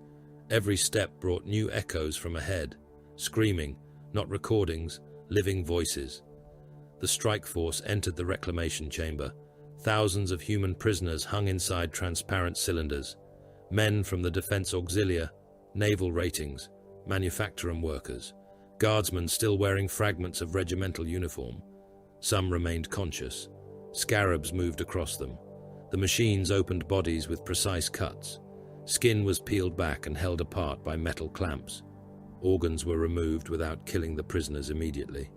Every step brought new echoes from ahead, screaming, not recordings, living voices. The strike force entered the reclamation chamber. Thousands of human prisoners hung inside transparent cylinders. Men from the Defense Auxilia, naval ratings, manufacturing workers, guardsmen still wearing fragments of regimental uniform. Some remained conscious. Scarabs moved across them. The machines opened bodies with precise cuts. Skin was peeled back and held apart by metal clamps. Organs were removed without killing the prisoners immediately.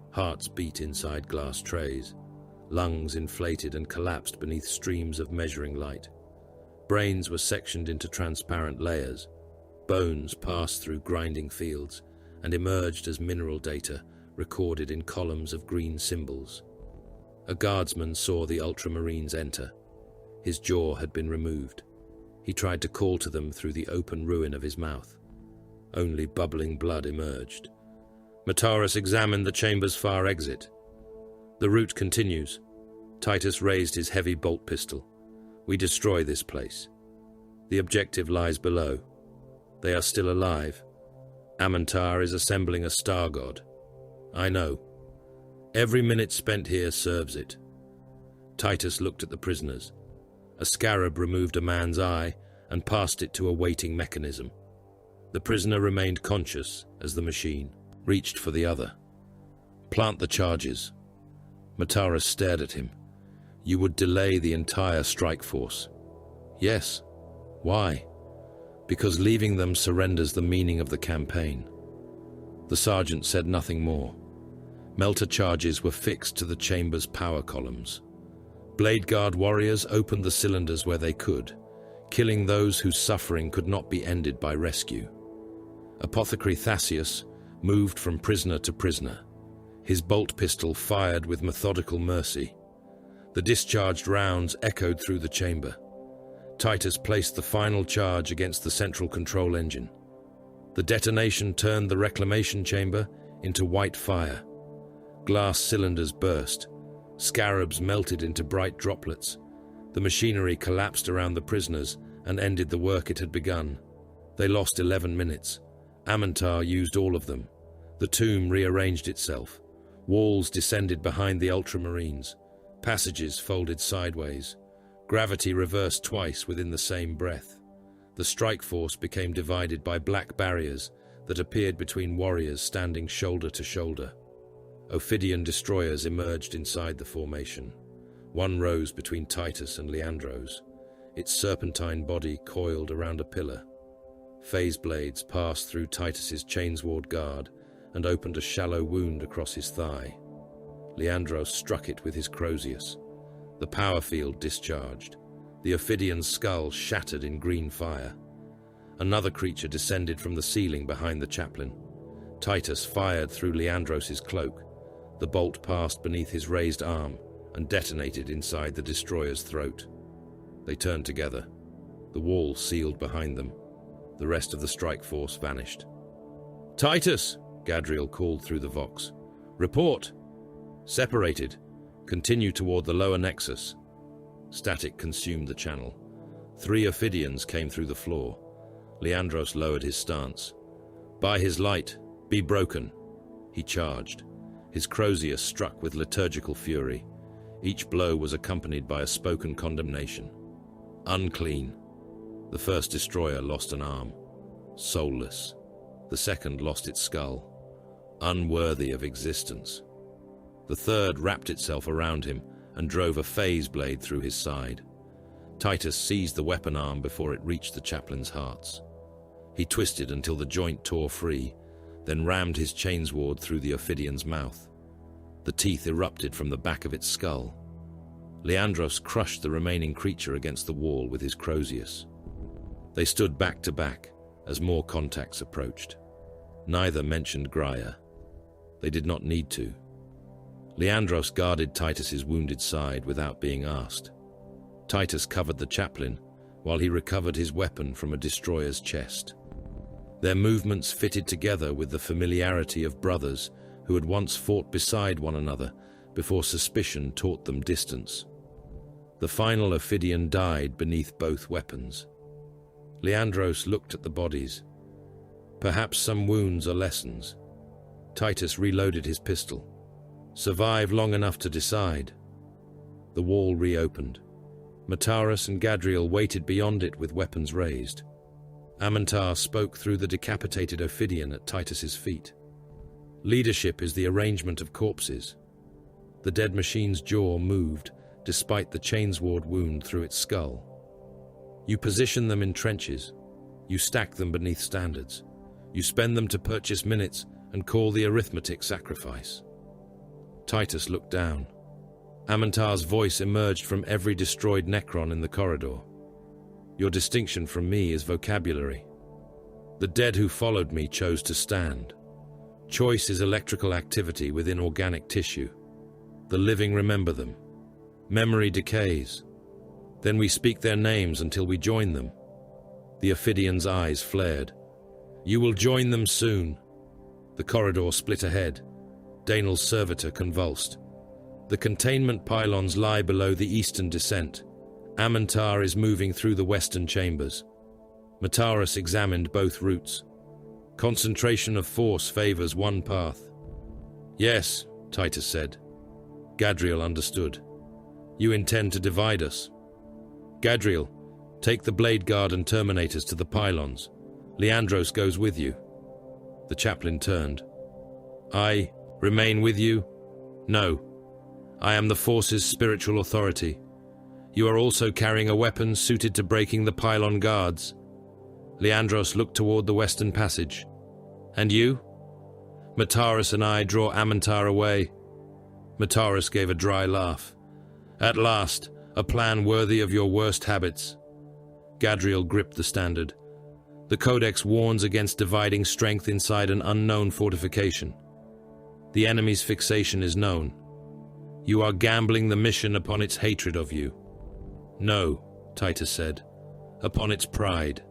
Hearts beat inside glass trays. Lungs inflated and collapsed beneath streams of measuring light. Brains were sectioned into transparent layers. Bones passed through grinding fields and emerged as mineral data recorded in columns of green symbols. A guardsman saw the Ultramarines enter. His jaw had been removed. He tried to call to them through the open ruin of his mouth. Only bubbling blood emerged. Mataras examined the chamber's far exit. "The route continues." Titus raised his heavy bolt pistol. "We destroy this place. The objective lies below. They are still alive. Amantar is assembling a star god. I know. Every minute spent here serves it." Titus looked at the prisoners. A scarab removed a man's eye and passed it to a waiting mechanism. The prisoner remained conscious as the machine reached for the other. "Plant the charges." Mataras stared at him. "You would delay the entire strike force." "Yes. Why?" "Because leaving them surrenders the meaning of the campaign." The sergeant said nothing more. Melter charges were fixed to the chamber's power columns. Blade Guard warriors opened the cylinders where they could, killing those whose suffering could not be ended by rescue. Apothecary Thascius moved from prisoner to prisoner. His bolt pistol fired with methodical mercy. The discharged rounds echoed through the chamber. Titus placed the final charge against the central control engine. The detonation turned the reclamation chamber into white fire. Glass cylinders burst. Scarabs melted into bright droplets. The machinery collapsed around the prisoners and ended the work it had begun. They lost 11 minutes. Amantar used all of them. The tomb rearranged itself. Walls descended behind the Ultramarines. Passages folded sideways. Gravity reversed twice within the same breath. The strike force became divided by black barriers that appeared between warriors standing shoulder to shoulder. Ophidian destroyers emerged inside the formation. One rose between Titus and Leandros. Its serpentine body coiled around a pillar. Phase blades passed through Titus's chainsword guard and opened a shallow wound across his thigh. Leandros struck it with his Crozius. The power field discharged. The Ophidian's skull shattered in green fire. Another creature descended from the ceiling behind the chaplain. Titus fired through Leandros's cloak. The bolt passed beneath his raised arm and detonated inside the destroyer's throat. They turned together. The wall sealed behind them. The rest of the strike force vanished. "Titus!" Gadriel called through the Vox. "Report!" "Separated. Continue toward the lower nexus." Static consumed the channel. 3 Ophidians came through the floor. Leandros lowered his stance. "By his light, be broken." He charged. His Crozius struck with liturgical fury. Each blow was accompanied by a spoken condemnation. "Unclean." The first destroyer lost an arm. Soulless. The second lost its skull. Unworthy of existence. The third wrapped itself around him and drove a phase blade through his side. Titus seized the weapon arm before it reached the chaplain's hearts. He twisted until the joint tore free, then rammed his chainsword through the Ophidian's mouth. The teeth erupted from the back of its skull. Leandros crushed the remaining creature against the wall with his Crozius. They stood back to back as more contacts approached. Neither mentioned Graia. They did not need to. Leandros guarded Titus's wounded side without being asked. Titus covered the chaplain while he recovered his weapon from a destroyer's chest. Their movements fitted together with the familiarity of brothers who had once fought beside one another before suspicion taught them distance. The final Ophidian died beneath both weapons. Leandros looked at the bodies. Perhaps some wounds are lessons. Titus reloaded his pistol. Survive long enough to decide. The wall reopened. Mataras and Gadriel waited beyond it with weapons raised. Amantar spoke through the decapitated Ophidian at Titus's feet. Leadership is the arrangement of corpses. The dead machine's jaw moved, despite the chainsword wound through its skull. You position them in trenches. You stack them beneath standards. You spend them to purchase minutes and call the arithmetic sacrifice. Titus looked down. Amantar's voice emerged from every destroyed Necron in the corridor. Your distinction from me is vocabulary. The dead who followed me chose to stand. Choice is electrical activity within organic tissue. The living remember them. Memory decays. Then we speak their names until we join them. The Ophidian's eyes flared. You will join them soon. The corridor split ahead. Daenal's servitor convulsed. The containment pylons lie below the eastern descent. Amantar is moving through the western chambers. Mataras examined both routes. Concentration of force favors one path. Yes, Titus said. Gadriel understood. You intend to divide us. Gadriel, take the Blade Guard and Terminators to the pylons. Leandros goes with you. The chaplain turned. I remain with you? No. I am the Force's spiritual authority. You are also carrying a weapon suited to breaking the pylon guards. Leandros looked toward the western passage. And you? Mataras and I draw Amantar away. Mataras gave a dry laugh. At last, a plan worthy of your worst habits. Gadriel gripped the standard. The Codex warns against dividing strength inside an unknown fortification. The enemy's fixation is known. You are gambling the mission upon its hatred of you. No, Titus said, upon its pride.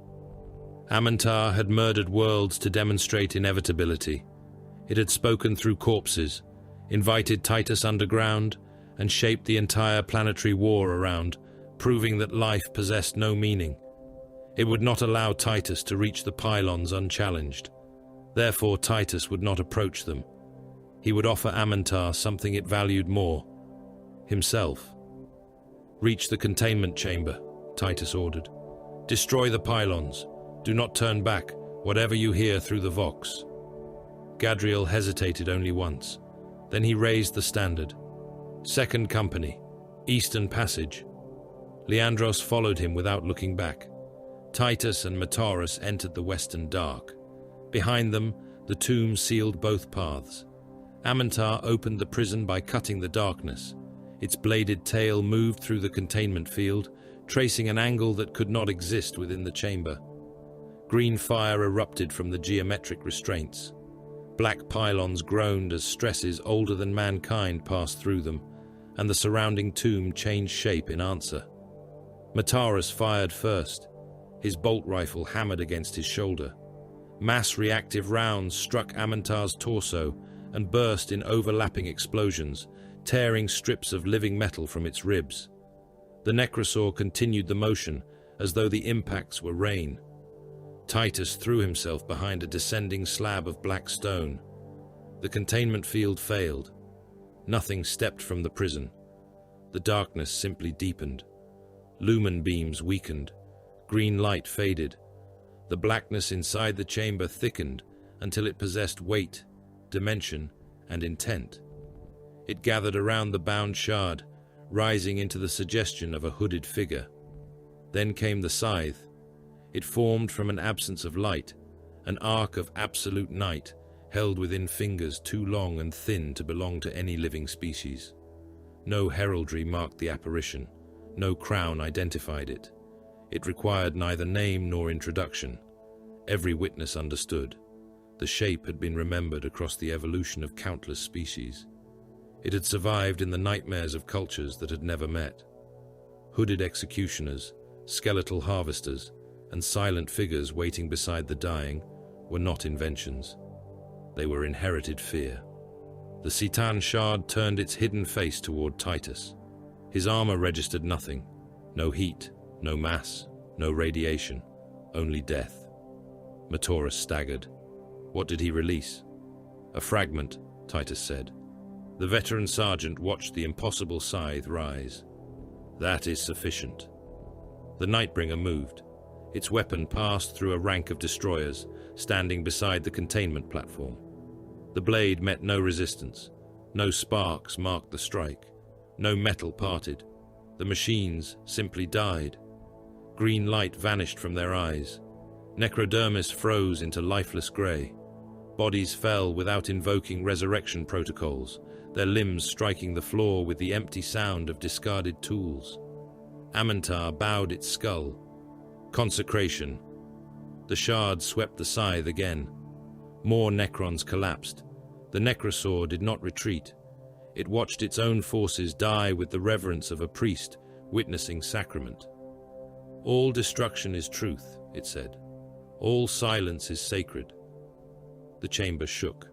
Amantar had murdered worlds to demonstrate inevitability. It had spoken through corpses, invited Titus underground, and shaped the entire planetary war around, proving that life possessed no meaning. It would not allow Titus to reach the pylons unchallenged. Therefore, Titus would not approach them. He would offer Amantar something it valued more: himself. Reach the containment chamber, Titus ordered. Destroy the pylons. Do not turn back, whatever you hear through the Vox. Gadriel hesitated only once. Then he raised the standard. Second Company, Eastern Passage. Leandros followed him without looking back. Titus and Mataras entered the western dark. Behind them, the tomb sealed both paths. Amantar opened the prison by cutting the darkness. Its bladed tail moved through the containment field, tracing an angle that could not exist within the chamber. Green fire erupted from the geometric restraints. Black pylons groaned as stresses older than mankind passed through them, and the surrounding tomb changed shape in answer. Mataras fired first. His bolt rifle hammered against his shoulder. Mass reactive rounds struck Amantar's torso and burst in overlapping explosions, tearing strips of living metal from its ribs. The Necrosaur continued the motion, as though the impacts were rain. Titus threw himself behind a descending slab of black stone. The containment field failed. Nothing stepped from the prison. The darkness simply deepened. Lumen beams weakened. Green light faded. The blackness inside the chamber thickened until it possessed weight, dimension, and intent. It gathered around the bound shard, rising into the suggestion of a hooded figure. Then came the scythe. It formed from an absence of light, an arc of absolute night, held within fingers too long and thin to belong to any living species. No heraldry marked the apparition. No crown identified it. It required neither name nor introduction. Every witness understood. The shape had been remembered across the evolution of countless species. It had survived in the nightmares of cultures that had never met. Hooded executioners, skeletal harvesters, and silent figures waiting beside the dying were not inventions. They were inherited fear. The Citan shard turned its hidden face toward Titus. His armor registered nothing. No heat, no mass, no radiation, only death. Matoris staggered. What did he release? A fragment, Titus said. The veteran sergeant watched the impossible scythe rise. That is sufficient. The Nightbringer moved. Its weapon passed through a rank of destroyers, standing beside the containment platform. The blade met no resistance. No sparks marked the strike. No metal parted. The machines simply died. Green light vanished from their eyes. Necrodermis froze into lifeless grey. Bodies fell without invoking resurrection protocols, their limbs striking the floor with the empty sound of discarded tools. Amantar bowed its skull. Consecration. The shard swept the scythe again. More Necrons collapsed. The Necrosaur did not retreat. It watched its own forces die with the reverence of a priest witnessing sacrament. All destruction is truth, it said. All silence is sacred. The chamber shook.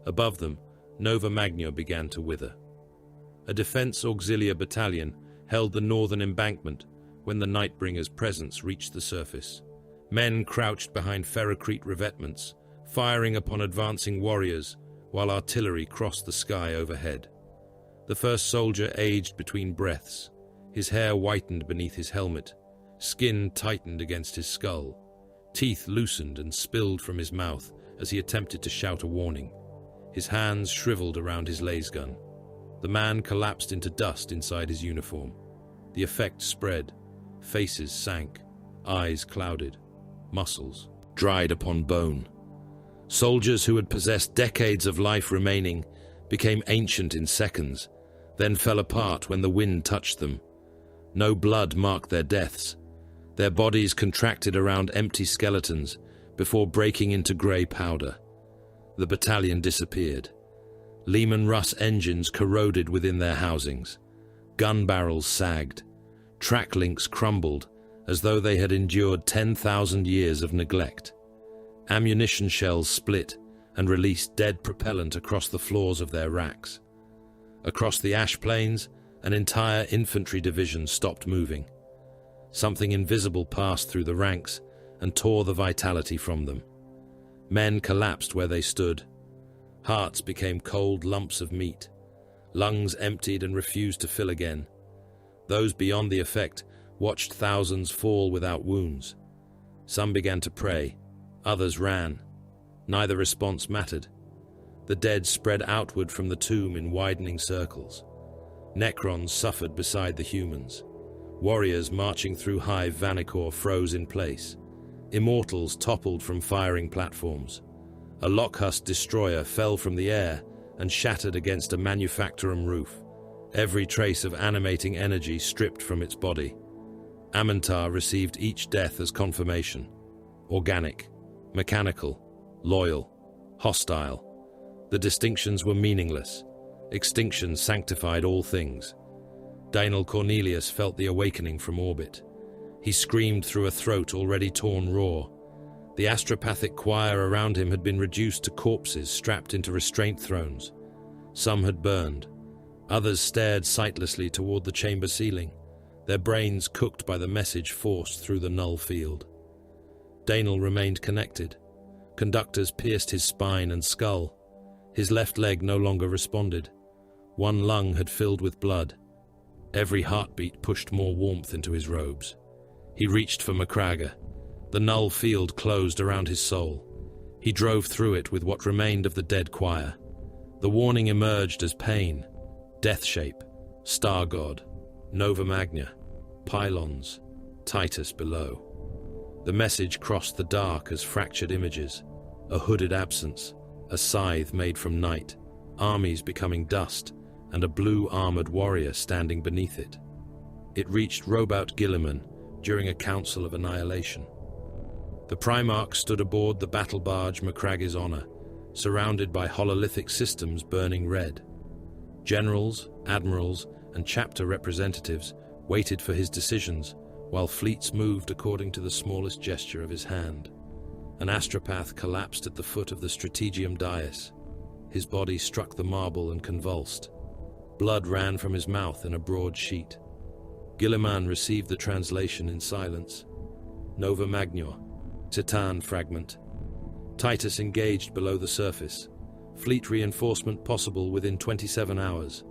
Above them, Nova Magna began to wither. A Defense Auxilia battalion held the northern embankment when the Nightbringer's presence reached the surface. Men crouched behind ferrocrete revetments, firing upon advancing warriors, while artillery crossed the sky overhead. The first soldier aged between breaths. His hair whitened beneath his helmet. Skin tightened against his skull. Teeth loosened and spilled from his mouth as he attempted to shout a warning. His hands shriveled around his lasgun. The man collapsed into dust inside his uniform. The effect spread. Faces sank. Eyes clouded. Muscles dried upon bone. Soldiers who had possessed decades of life remaining became ancient in seconds, then fell apart when the wind touched them. No blood marked their deaths. Their bodies contracted around empty skeletons before breaking into grey powder. The battalion disappeared. Lehman Russ engines corroded within their housings. Gun barrels sagged. Track links crumbled as though they had endured 10,000 years of neglect. Ammunition shells split and released dead propellant across the floors of their racks. Across the ash plains, an entire infantry division stopped moving. Something invisible passed through the ranks and tore the vitality from them. Men collapsed where they stood. Hearts became cold lumps of meat. Lungs emptied and refused to fill again. Those beyond the effect watched thousands fall without wounds. Some began to pray. Others ran. Neither response mattered. The dead spread outward from the tomb in widening circles. Necrons suffered beside the humans. Warriors marching through Hive Vanicor froze in place. Immortals toppled from firing platforms. A Lockhust destroyer fell from the air and shattered against a manufactorum roof, every trace of animating energy stripped from its body. Amantar received each death as confirmation. Organic, mechanical, loyal, hostile. The distinctions were meaningless. Extinction sanctified all things. Daniel Cornelius felt the awakening from orbit. He screamed through a throat already torn raw. The astropathic choir around him had been reduced to corpses strapped into restraint thrones. Some had burned. Others stared sightlessly toward the chamber ceiling, their brains cooked by the message forced through the null field. Daniel remained connected. Conductors pierced his spine and skull. His left leg no longer responded. One lung had filled with blood. Every heartbeat pushed more warmth into his robes. He reached for Macraga. The null field closed around his soul. He drove through it with what remained of the dead choir. The warning emerged as pain. Death Shape, Star God, Nova Magna, Pylons, Titus below. The message crossed the dark as fractured images. A hooded absence, a scythe made from night, armies becoming dust, and a blue-armored warrior standing beneath it. It reached Robout Guilliman, during a council of annihilation. The Primarch stood aboard the battle barge Macragge's Honor, surrounded by hololithic systems burning red. Generals, admirals, and chapter representatives waited for his decisions, while fleets moved according to the smallest gesture of his hand. An astropath collapsed at the foot of the Strategium dais. His body struck the marble and convulsed. Blood ran from his mouth in a broad sheet. Guilliman received the translation in silence. Nova Magnior, Titan fragment. Titus engaged below the surface. Fleet reinforcement possible within 27 hours.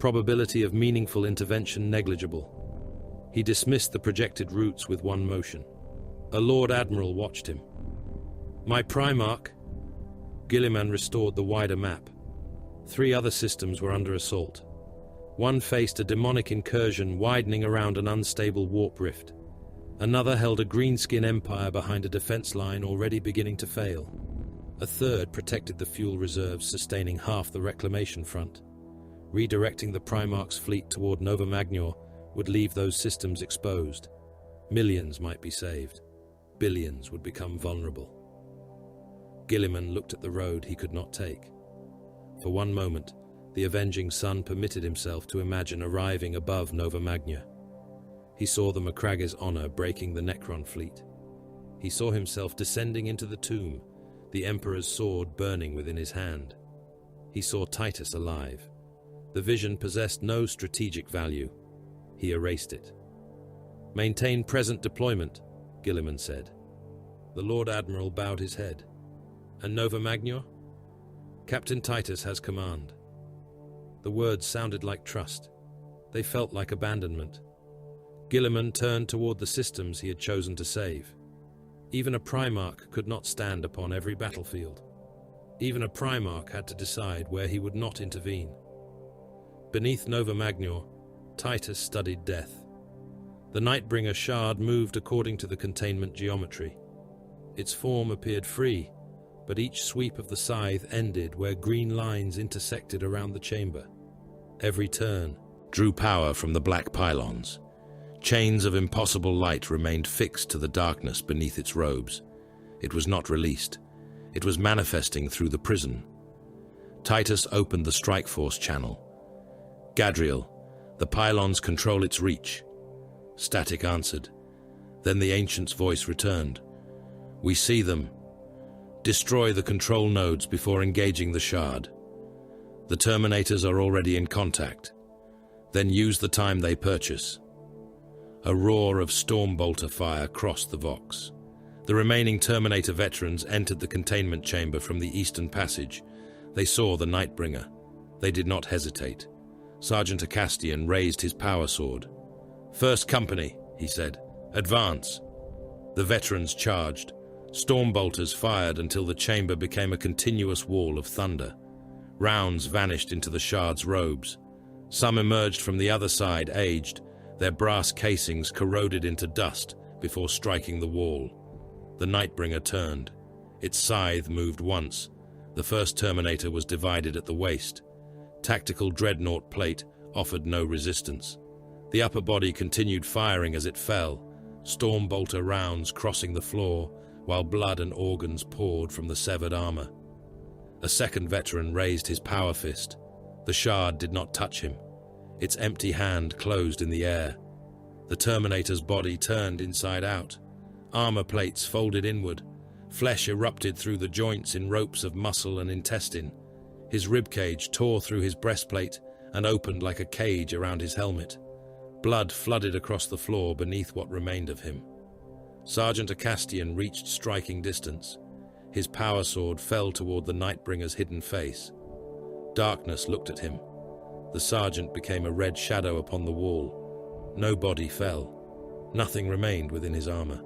Probability of meaningful intervention negligible. He dismissed the projected routes with one motion. A Lord Admiral watched him. My Primarch. Guilliman restored the wider map. 3 other systems were under assault. One faced a demonic incursion widening around an unstable warp rift. Another held a greenskin empire behind a defense line already beginning to fail. A third protected the fuel reserves, sustaining half the reclamation front. Redirecting the Primarch's fleet toward Nova Magnior would leave those systems exposed. Millions might be saved. Billions would become vulnerable. Guilliman looked at the road he could not take. For one moment, the avenging sun permitted himself to imagine arriving above Nova Magnior. He saw the Macragge's Honor breaking the Necron fleet. He saw himself descending into the tomb, the Emperor's sword burning within his hand. He saw Titus alive. The vision possessed no strategic value. He erased it. Maintain present deployment, Guilliman said. The Lord Admiral bowed his head. And Nova Magnior? Captain Titus has command. The words sounded like trust. They felt like abandonment. Guilliman turned toward the systems he had chosen to save. Even a Primarch could not stand upon every battlefield. Even a Primarch had to decide where he would not intervene. Beneath Nova Magnior, Titus studied death. The Nightbringer shard moved according to the containment geometry. Its form appeared free, but each sweep of the scythe ended where green lines intersected around the chamber. Every turn drew power from the black pylons. Chains of impossible light remained fixed to the darkness beneath its robes. It was not released. It was manifesting through the prison. Titus opened the strike force channel. Gadriel, the pylons control its reach. Static answered. Then the ancient's voice returned. We see them. Destroy the control nodes before engaging the shard. The Terminators are already in contact. Then use the time they purchase. A roar of Stormbolter fire crossed the Vox. The remaining Terminator veterans entered the containment chamber from the eastern passage. They saw the Nightbringer. They did not hesitate. Sergeant Acastian raised his power sword. First Company, he said. Advance. The veterans charged. Stormbolters fired until the chamber became a continuous wall of thunder. Rounds vanished into the shard's robes. Some emerged from the other side, aged, their brass casings corroded into dust before striking the wall. The Nightbringer turned. Its scythe moved once. The first Terminator was divided at the waist. Tactical dreadnought plate offered no resistance. The upper body continued firing as it fell, Stormbolter rounds crossing the floor, while blood and organs poured from the severed armor. A second veteran raised his power fist. The shard did not touch him. Its empty hand closed in the air. The Terminator's body turned inside out. Armor plates folded inward. Flesh erupted through the joints in ropes of muscle and intestine. His ribcage tore through his breastplate and opened like a cage around his helmet. Blood flooded across the floor beneath what remained of him. Sergeant Acastian reached striking distance. His power sword fell toward the Nightbringer's hidden face. Darkness looked at him. The sergeant became a red shadow upon the wall. No body fell. Nothing remained within his armor.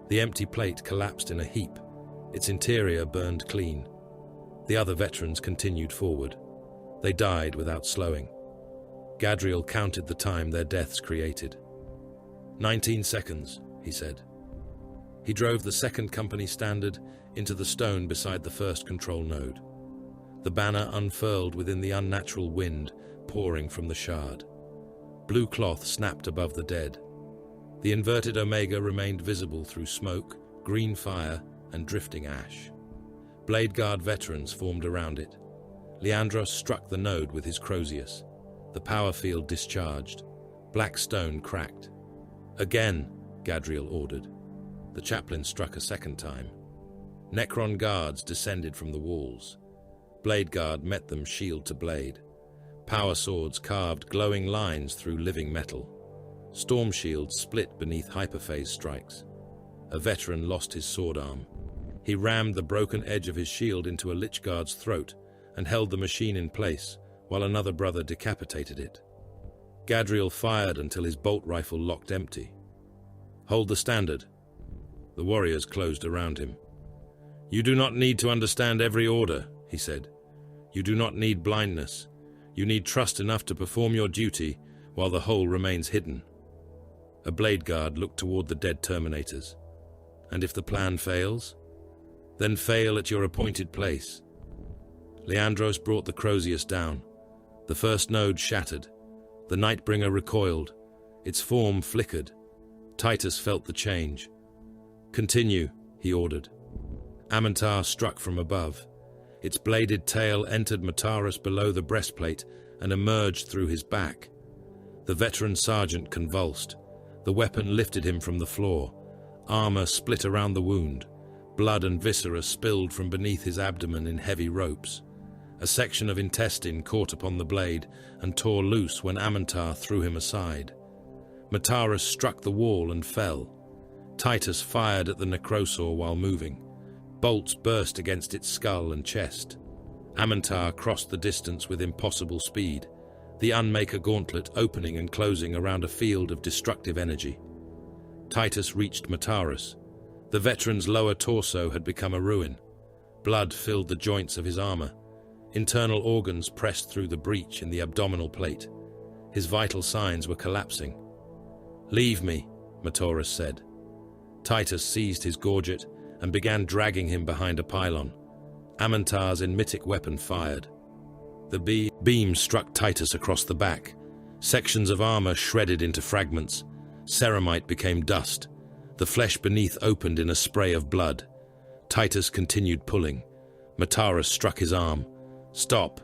The empty plate collapsed in a heap. Its interior burned clean. The other veterans continued forward. They died without slowing. Gadriel counted the time their deaths created. 19 seconds, he said. He drove the second company standard into the stone beside the first control node. The banner unfurled within the unnatural wind pouring from the shard. Blue cloth snapped above the dead. The inverted Omega remained visible through smoke, green fire, and drifting ash. Blade Guard veterans formed around it. Leandros struck the node with his Crozius. The power field discharged. Black stone cracked. "Again," Gadriel ordered. The chaplain struck a second time. Necron guards descended from the walls. Blade Guard met them shield to blade. Power swords carved glowing lines through living metal. Storm shields split beneath hyperphase strikes. A veteran lost his sword arm. He rammed the broken edge of his shield into a Lich Guard's throat and held the machine in place while another brother decapitated it. Gadriel fired until his bolt rifle locked empty. "Hold the standard." The warriors closed around him. "You do not need to understand every order," he said. "You do not need blindness. You need trust enough to perform your duty while the whole remains hidden." A Blade Guard looked toward the dead Terminators. "And if the plan fails? Then fail at your appointed place." Leandros brought the Crozius down. The first node shattered. The Nightbringer recoiled. Its form flickered. Titus felt the change. "Continue," he ordered. Amantar struck from above. Its bladed tail entered Mataris below the breastplate and emerged through his back. The veteran sergeant convulsed. The weapon lifted him from the floor. Armor split around the wound. Blood and viscera spilled from beneath his abdomen in heavy ropes. A section of intestine caught upon the blade and tore loose when Amantar threw him aside. Mataris struck the wall and fell. Titus fired at the Necrosaur while moving. Bolts burst against its skull and chest. Amantar crossed the distance with impossible speed, the Unmaker gauntlet opening and closing around a field of destructive energy. Titus reached Mataris. The veteran's lower torso had become a ruin. Blood filled the joints of his armor. Internal organs pressed through the breach in the abdominal plate. His vital signs were collapsing. "Leave me," Mataris said. Titus seized his gorget and began dragging him behind a pylon. Amantar's enmitic weapon fired. The beam struck Titus across the back. Sections of armor shredded into fragments. Ceramite became dust. The flesh beneath opened in a spray of blood. Titus continued pulling. Mataris struck his arm. "Stop.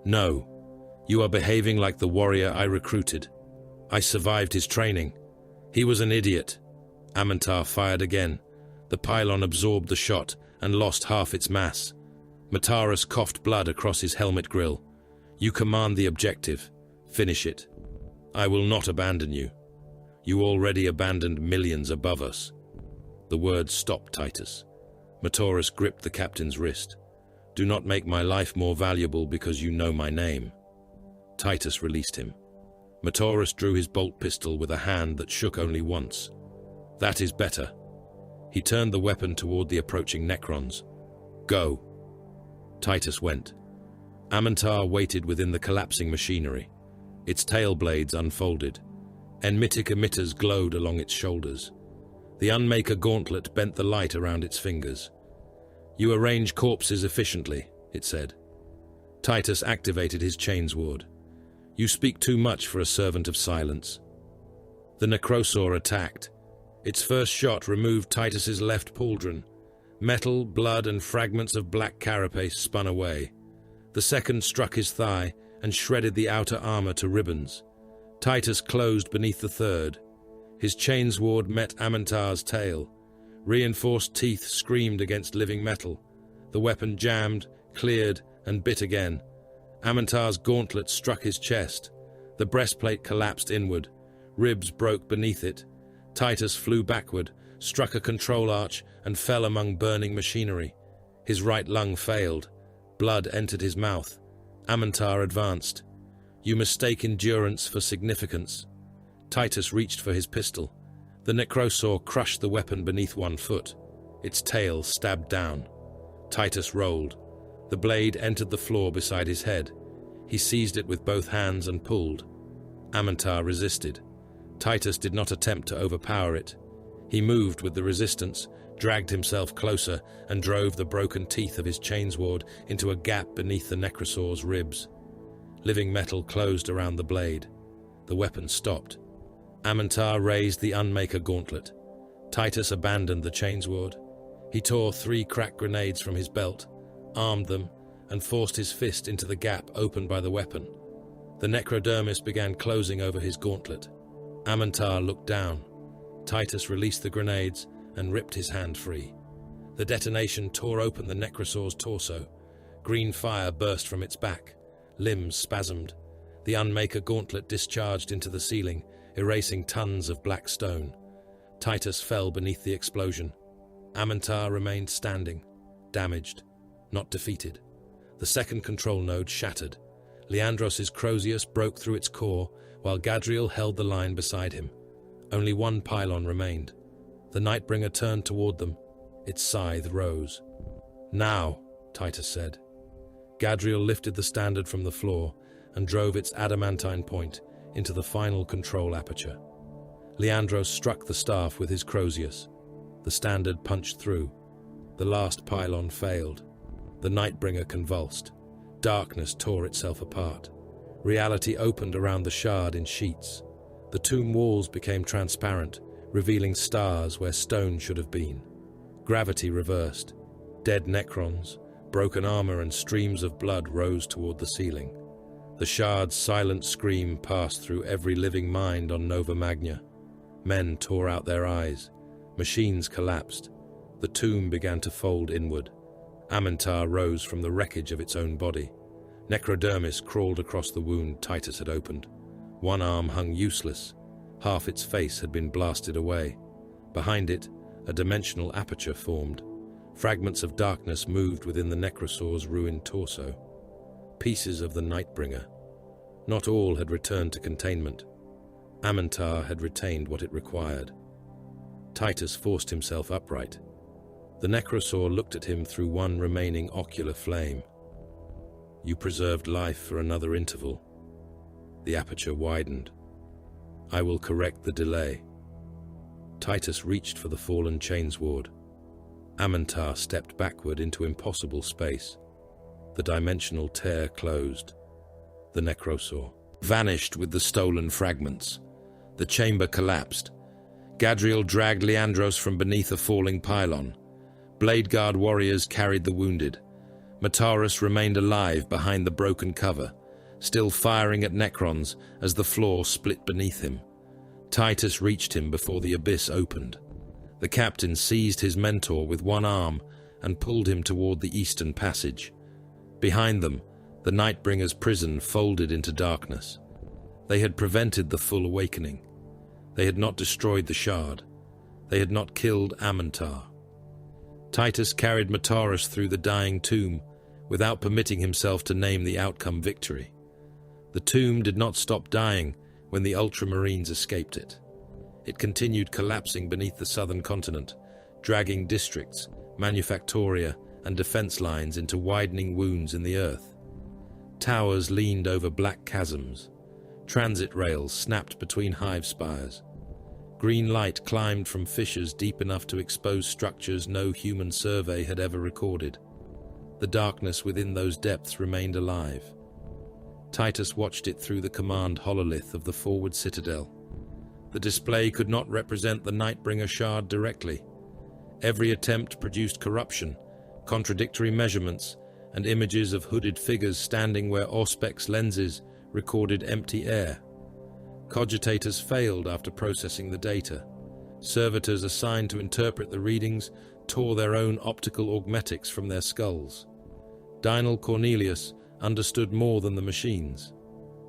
No. You are behaving like the warrior I recruited. I survived his training. He was an idiot." Amantar fired again. The pylon absorbed the shot and lost half its mass. Mataris coughed blood across his helmet grill. "You command the objective. Finish it. I will not abandon you. You already abandoned millions above us." The words stopped Titus. Mataris gripped the captain's wrist. "Do not make my life more valuable because you know my name." Titus released him. Mataris drew his bolt pistol with a hand that shook only once. "That is better." He turned the weapon toward the approaching Necrons. "Go." Titus went. Amantar waited within the collapsing machinery. Its tail blades unfolded. Enmitic emitters glowed along its shoulders. The Unmaker gauntlet bent the light around its fingers. "You arrange corpses efficiently," it said. Titus activated his chainsword. "You speak too much for a servant of silence." The Necrosaur attacked. Its first shot removed Titus's left pauldron. Metal, blood, and fragments of black carapace spun away. The second struck his thigh and shredded the outer armor to ribbons. Titus closed beneath the third. His chainsword met Amantar's tail. Reinforced teeth screamed against living metal. The weapon jammed, cleared, and bit again. Amantar's gauntlet struck his chest. The breastplate collapsed inward. Ribs broke beneath it. Titus flew backward, struck a control arch, and fell among burning machinery. His right lung failed. Blood entered his mouth. Amantar advanced. "You mistake endurance for significance." Titus reached for his pistol. The Necrosaur crushed the weapon beneath one foot. Its tail stabbed down. Titus rolled. The blade entered the floor beside his head. He seized it with both hands and pulled. Amantar resisted. Titus did not attempt to overpower it. He moved with the resistance, dragged himself closer, and drove the broken teeth of his chainsword into a gap beneath the Necrosaur's ribs. Living metal closed around the blade. The weapon stopped. Amantar raised the Unmaker gauntlet. Titus abandoned the chainsword. He tore 3 crack grenades from his belt, armed them, and forced his fist into the gap opened by the weapon. The necrodermis began closing over his gauntlet. Amantar looked down. Titus released the grenades and ripped his hand free. The detonation tore open the necrosaur's torso. Green fire burst from its back. Limbs spasmed. The Unmaker gauntlet discharged into the ceiling, erasing tons of black stone. Titus fell beneath the explosion. Amantar remained standing, damaged, not defeated. The second control node shattered. Leandros' Crozius broke through its core, while Gadriel held the line beside him. Only one pylon remained. The Nightbringer turned toward them. Its scythe rose. "Now," Titus said. Gadriel lifted the standard from the floor and drove its adamantine point into the final control aperture. Leandros struck the staff with his Crozius. The standard punched through. The last pylon failed. The Nightbringer convulsed. Darkness tore itself apart. Reality opened around the shard in sheets. The tomb walls became transparent, revealing stars where stone should have been. Gravity reversed. Dead Necrons, broken armor and streams of blood rose toward the ceiling. The shard's silent scream passed through every living mind on Nova Magna. Men tore out their eyes. Machines collapsed. The tomb began to fold inward. Amantar rose from the wreckage of its own body. Necrodermis crawled across the wound Titus had opened. One arm hung useless. Half its face had been blasted away. Behind it, a dimensional aperture formed. Fragments of darkness moved within the Necrosaur's ruined torso. Pieces of the Nightbringer. Not all had returned to containment. Amantar had retained what it required. Titus forced himself upright. The Necrosaur looked at him through one remaining ocular flame. "You preserved life for another interval." The aperture widened. "I will correct the delay." Titus reached for the fallen chainsword. Amantar stepped backward into impossible space. The dimensional tear closed. The Necrosaur vanished with the stolen fragments. The chamber collapsed. Gadriel dragged Leandros from beneath a falling pylon. Blade Guard warriors carried the wounded. Mataurus remained alive behind the broken cover, still firing at Necrons as the floor split beneath him. Titus reached him before the abyss opened. The captain seized his mentor with one arm and pulled him toward the eastern passage. Behind them, the Nightbringer's prison folded into darkness. They had prevented the full awakening. They had not destroyed the shard. They had not killed Amantar. Titus carried Mataurus through the dying tomb without permitting himself to name the outcome victory. The tomb did not stop dying when the Ultramarines escaped it. It continued collapsing beneath the southern continent, dragging districts, manufactoria, and defense lines into widening wounds in the earth. Towers leaned over black chasms. Transit rails snapped between hive spires. Green light climbed from fissures deep enough to expose structures no human survey had ever recorded. The darkness within those depths remained alive. Titus watched it through the command hololith of the forward citadel. The display could not represent the Nightbringer shard directly. Every attempt produced corruption, contradictory measurements, and images of hooded figures standing where Auspex lenses recorded empty air. Cogitators failed after processing the data. Servitors assigned to interpret the readings tore their own optical augmetics from their skulls. Dinal Cornelius understood more than the machines.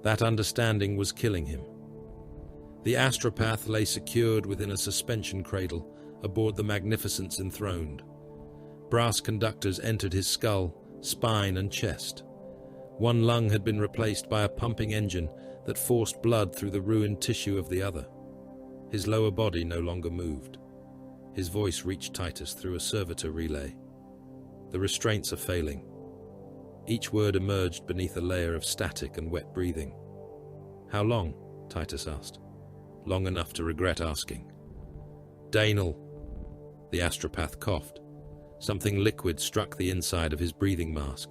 That understanding was killing him. The astropath lay secured within a suspension cradle aboard the Magnificent's enthroned. Brass conductors entered his skull, spine, and chest. One lung had been replaced by a pumping engine that forced blood through the ruined tissue of the other. His lower body no longer moved. His voice reached Titus through a servitor relay. The restraints are failing. Each word emerged beneath a layer of static and wet breathing. "How long?" Titus asked. Long enough to regret asking. "Danal." The astropath coughed. Something liquid struck the inside of his breathing mask.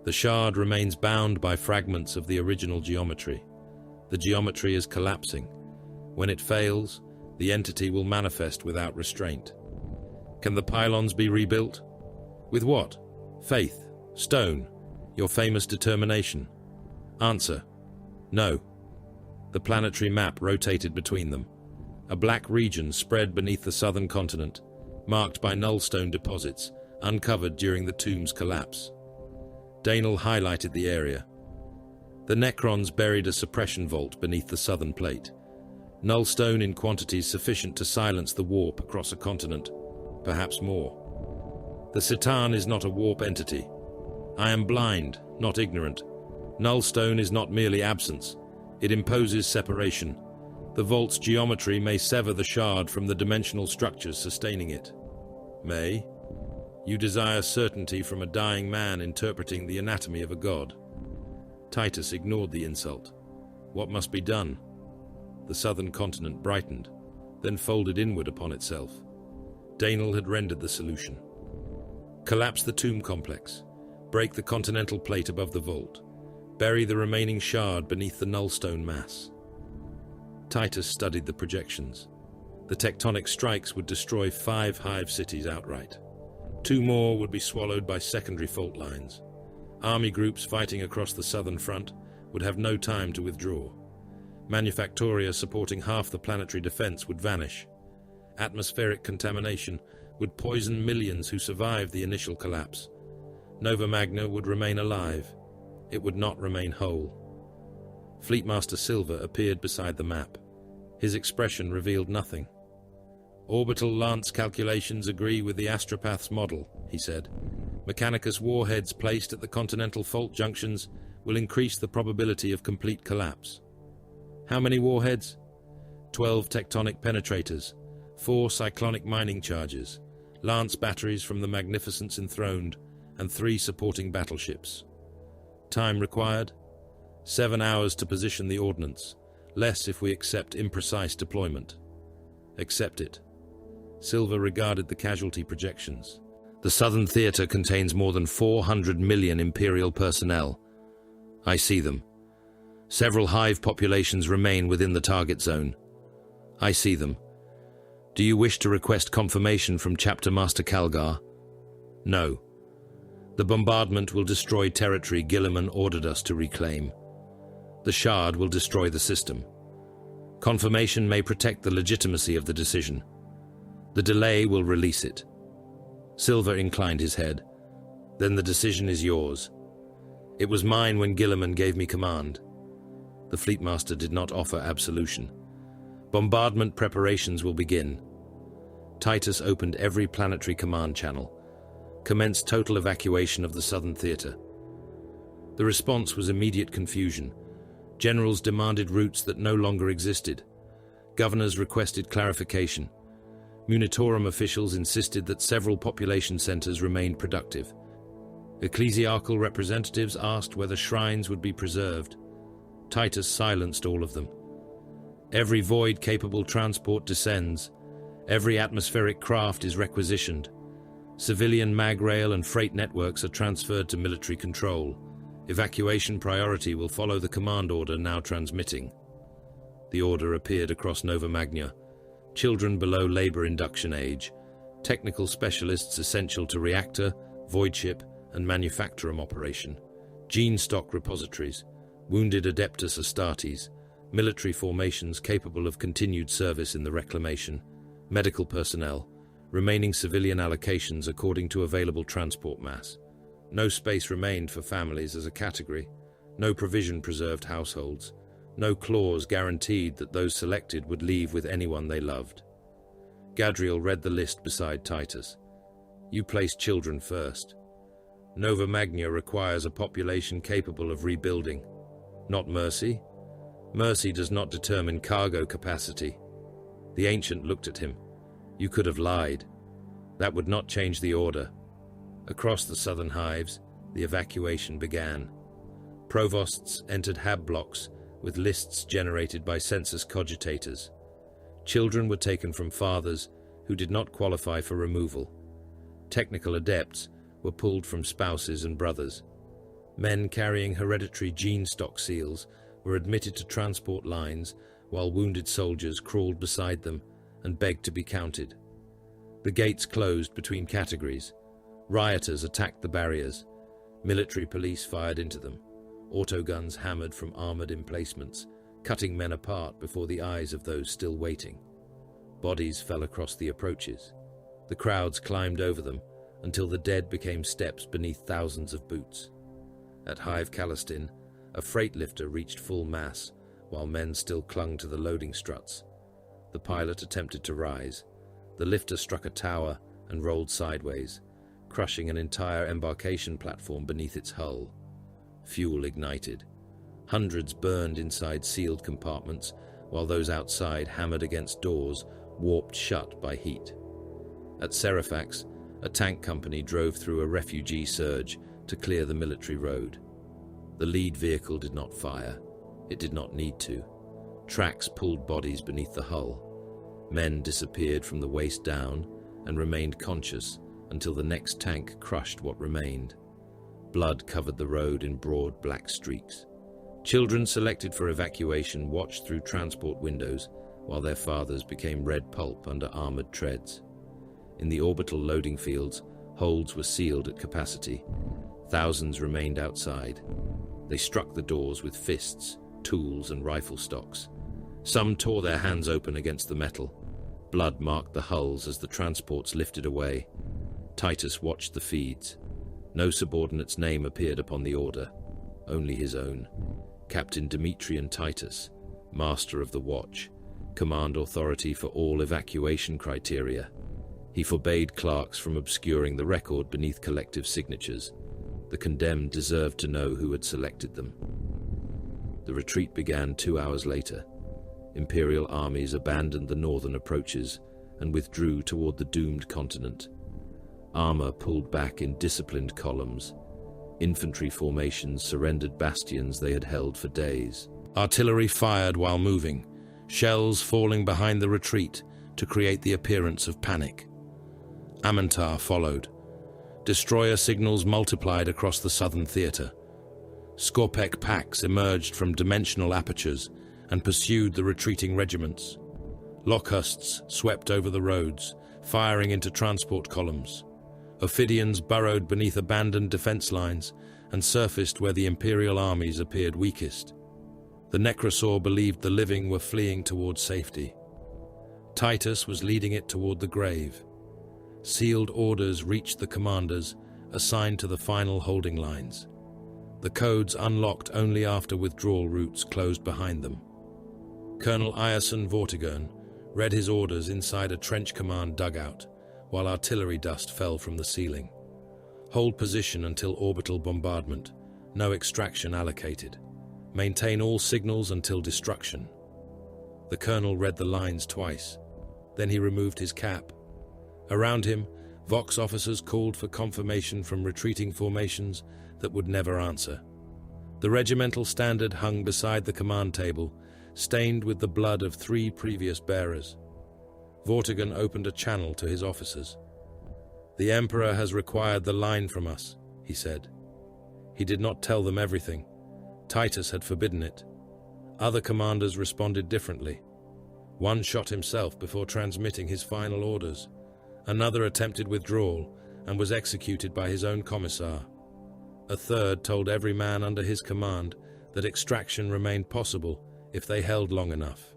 The shard remains bound by fragments of the original geometry. The geometry is collapsing. When it fails, the entity will manifest without restraint. Can the pylons be rebuilt? With what? Faith, stone, your famous determination. Answer: no. The planetary map rotated between them. A black region spread beneath the southern continent, marked by nullstone deposits, uncovered during the tomb's collapse. Danel highlighted the area. The Necrons buried a suppression vault beneath the southern plate. Nullstone in quantities sufficient to silence the warp across a continent, perhaps more. The Citan is not a warp entity. I am blind, not ignorant. Nullstone is not merely absence. It imposes separation. The vault's geometry may sever the shard from the dimensional structures sustaining it. May? You desire certainty from a dying man interpreting the anatomy of a god. Titus ignored the insult. What must be done? The southern continent brightened, then folded inward upon itself. Danel had rendered the solution. Collapse the tomb complex. Break the continental plate above the vault. Bury the remaining shard beneath the nullstone mass. Titus studied the projections. The tectonic strikes would destroy 5 hive cities outright. 2 more would be swallowed by secondary fault lines. Army groups fighting across the southern front would have no time to withdraw. Manufactoria supporting half the planetary defense would vanish. Atmospheric contamination would poison millions who survived the initial collapse. Nova Magna would remain alive. It would not remain whole. Fleetmaster Silver appeared beside the map. His expression revealed nothing. Orbital lance calculations agree with the astropath's model, he said. Mechanicus warheads placed at the continental fault junctions will increase the probability of complete collapse. How many warheads? 12 tectonic penetrators, 4 cyclonic mining charges, lance batteries from the Magnificence enthroned, and 3 supporting battleships. Time required? 7 hours to position the ordnance, less if we accept imprecise deployment. Accept it. Silver regarded the casualty projections. The Southern Theater contains more than 400 million Imperial personnel. I see them. Several hive populations remain within the target zone. I see them. Do you wish to request confirmation from Chapter Master Calgar? No. The bombardment will destroy territory Guilliman ordered us to reclaim. The Shard will destroy the system. Confirmation may protect the legitimacy of the decision. The delay will release it. Silver inclined his head. Then the decision is yours. It was mine when Guilliman gave me command. The Fleetmaster did not offer absolution. Bombardment preparations will begin. Titus opened every planetary command channel. Commenced total evacuation of the Southern Theater. The response was immediate confusion. Generals demanded routes that no longer existed. Governors requested clarification. Munitorum officials insisted that several population centers remained productive. Ecclesiarchal representatives asked whether shrines would be preserved. Titus silenced all of them. Every void-capable transport descends. Every atmospheric craft is requisitioned. Civilian mag rail and freight networks are transferred to military control. Evacuation priority will follow the command order now transmitting. The order appeared across Nova Magna. Children below labor induction age, technical specialists essential to reactor, void ship, and manufactorum operation, gene stock repositories, wounded Adeptus Astartes, military formations capable of continued service in the reclamation, medical personnel, remaining civilian allocations according to available transport mass. No space remained for families as a category, no provision preserved households, no clause guaranteed that those selected would leave with anyone they loved. Gadriel read the list beside Titus. You place children first. Nova Magna requires a population capable of rebuilding. Not mercy. Mercy does not determine cargo capacity. The Ancient looked at him. You could have lied. That would not change the order. Across the southern hives, the evacuation began. Provosts entered hab blocks with lists generated by census cogitators. Children were taken from fathers who did not qualify for removal. Technical adepts were pulled from spouses and brothers. Men carrying hereditary gene stock seals were admitted to transport lines while wounded soldiers crawled beside them and begged to be counted. The gates closed between categories. Rioters attacked the barriers. Military police fired into them. Autoguns hammered from armored emplacements, cutting men apart before the eyes of those still waiting. Bodies fell across the approaches. The crowds climbed over them until the dead became steps beneath thousands of boots. At Hive Calistin, a freight lifter reached full mass, while men still clung to the loading struts. The pilot attempted to rise. The lifter struck a tower and rolled sideways, crushing an entire embarkation platform beneath its hull. Fuel ignited. Hundreds burned inside sealed compartments, while those outside hammered against doors, warped shut by heat. At Serifax, a tank company drove through a refugee surge to clear the military road. The lead vehicle did not fire. It did not need to. Tracks pulled bodies beneath the hull. Men disappeared from the waist down and remained conscious until the next tank crushed what remained. Blood covered the road in broad black streaks. Children selected for evacuation watched through transport windows while their fathers became red pulp under armored treads. In the orbital loading fields, holds were sealed at capacity. Thousands remained outside. They struck the doors with fists, tools, and rifle stocks. Some tore their hands open against the metal. Blood marked the hulls as the transports lifted away. Titus watched the feeds. No subordinate's name appeared upon the order, only his own. Captain Demetrian Titus, Master of the Watch, command authority for all evacuation criteria. He forbade clerks from obscuring the record beneath collective signatures. The condemned deserved to know who had selected them. The retreat began 2 hours later. Imperial armies abandoned the northern approaches and withdrew toward the doomed continent. Armor pulled back in disciplined columns. Infantry formations surrendered bastions they had held for days. Artillery fired while moving, shells falling behind the retreat to create the appearance of panic. Amantar followed. Destroyer signals multiplied across the southern theater. Skorpek packs emerged from dimensional apertures and pursued the retreating regiments. Lockhusts swept over the roads, firing into transport columns. Ophidians burrowed beneath abandoned defense lines and surfaced where the Imperial armies appeared weakest. The Necrosaur believed the living were fleeing toward safety. Titus was leading it toward the grave. Sealed orders reached the commanders, assigned to the final holding lines. The codes unlocked only after withdrawal routes closed behind them. Colonel Iarson Vortigern read his orders inside a trench command dugout, while artillery dust fell from the ceiling. Hold position until orbital bombardment. No extraction allocated. Maintain all signals until destruction. The colonel read the lines twice. Then he removed his cap. Around him, Vox officers called for confirmation from retreating formations that would never answer. The regimental standard hung beside the command table, stained with the blood of 3 previous bearers. Vortigern opened a channel to his officers. "The Emperor has required the line from us," he said. He did not tell them everything. Titus had forbidden it. Other commanders responded differently. One shot himself before transmitting his final orders. Another attempted withdrawal and was executed by his own commissar. A third told every man under his command that extraction remained possible if they held long enough.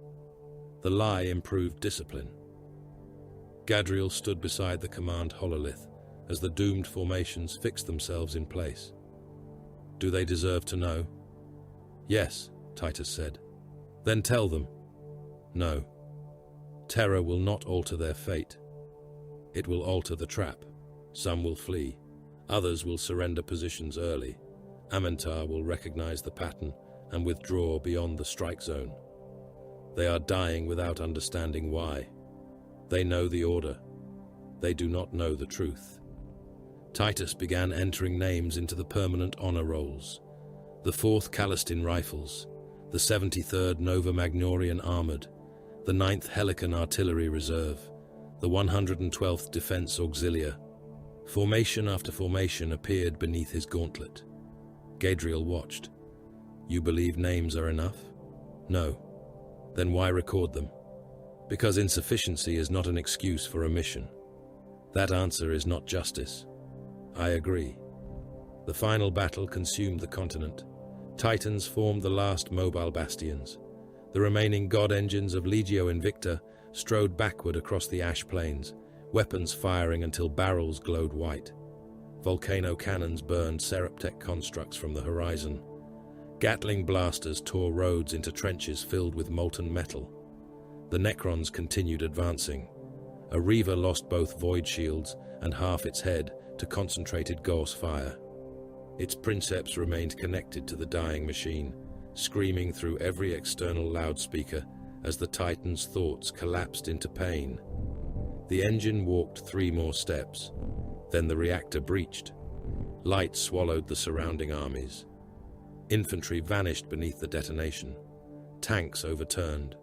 The lie improved discipline. Gadriel stood beside the command hololith as the doomed formations fixed themselves in place. "Do they deserve to know?" "Yes," Titus said. "Then tell them." "No. Terror will not alter their fate. It will alter the trap. Some will flee. Others will surrender positions early. Amantar will recognize the pattern and withdraw beyond the strike zone. They are dying without understanding why. They know the order. They do not know the truth." Titus began entering names into the permanent honor rolls. The 4th Calistin Rifles, the 73rd Nova Magnorian Armored, the 9th Helican Artillery Reserve, the 112th Defense Auxilia. Formation after formation appeared beneath his gauntlet. Gadriel watched. "You believe names are enough?" "No. Then why record them? Because insufficiency is not an excuse for omission. That answer is not justice. I agree. The final battle consumed the continent. Titans formed the last mobile bastions. The remaining god engines of Legio Invicta strode backward across the ash plains, weapons firing until barrels glowed white. Volcano cannons burned Seraptech constructs from the horizon. Gatling blasters tore roads into trenches filled with molten metal. The Necrons continued advancing. A Reaver lost both void shields and half its head to concentrated Gauss fire. Its princeps remained connected to the dying machine, screaming through every external loudspeaker as the Titan's thoughts collapsed into pain. The engine walked 3 more steps. Then the reactor breached. Light swallowed the surrounding armies. Infantry vanished beneath the detonation. Tanks overturned.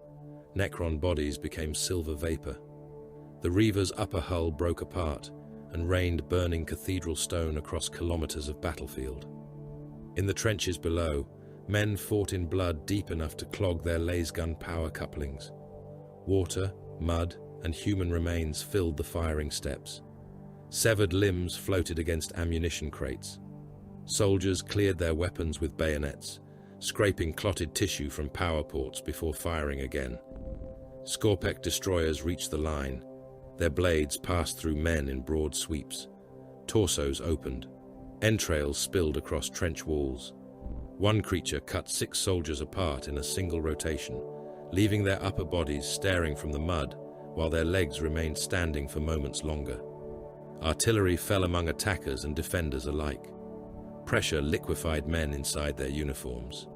Necron bodies became silver vapor. The Reaver's upper hull broke apart and rained burning cathedral stone across kilometers of battlefield. In the trenches below, men fought in blood deep enough to clog their lasgun power couplings. Water, mud, and human remains filled the firing steps. Severed limbs floated against ammunition crates. Soldiers cleared their weapons with bayonets, scraping clotted tissue from power ports before firing again. Skorpek destroyers reached the line. Their blades passed through men in broad sweeps. Torsos opened. Entrails spilled across trench walls. One creature cut 6 soldiers apart in a single rotation, leaving their upper bodies staring from the mud while their legs remained standing for moments longer. Artillery fell among attackers and defenders alike. Pressure liquefied men inside their uniforms.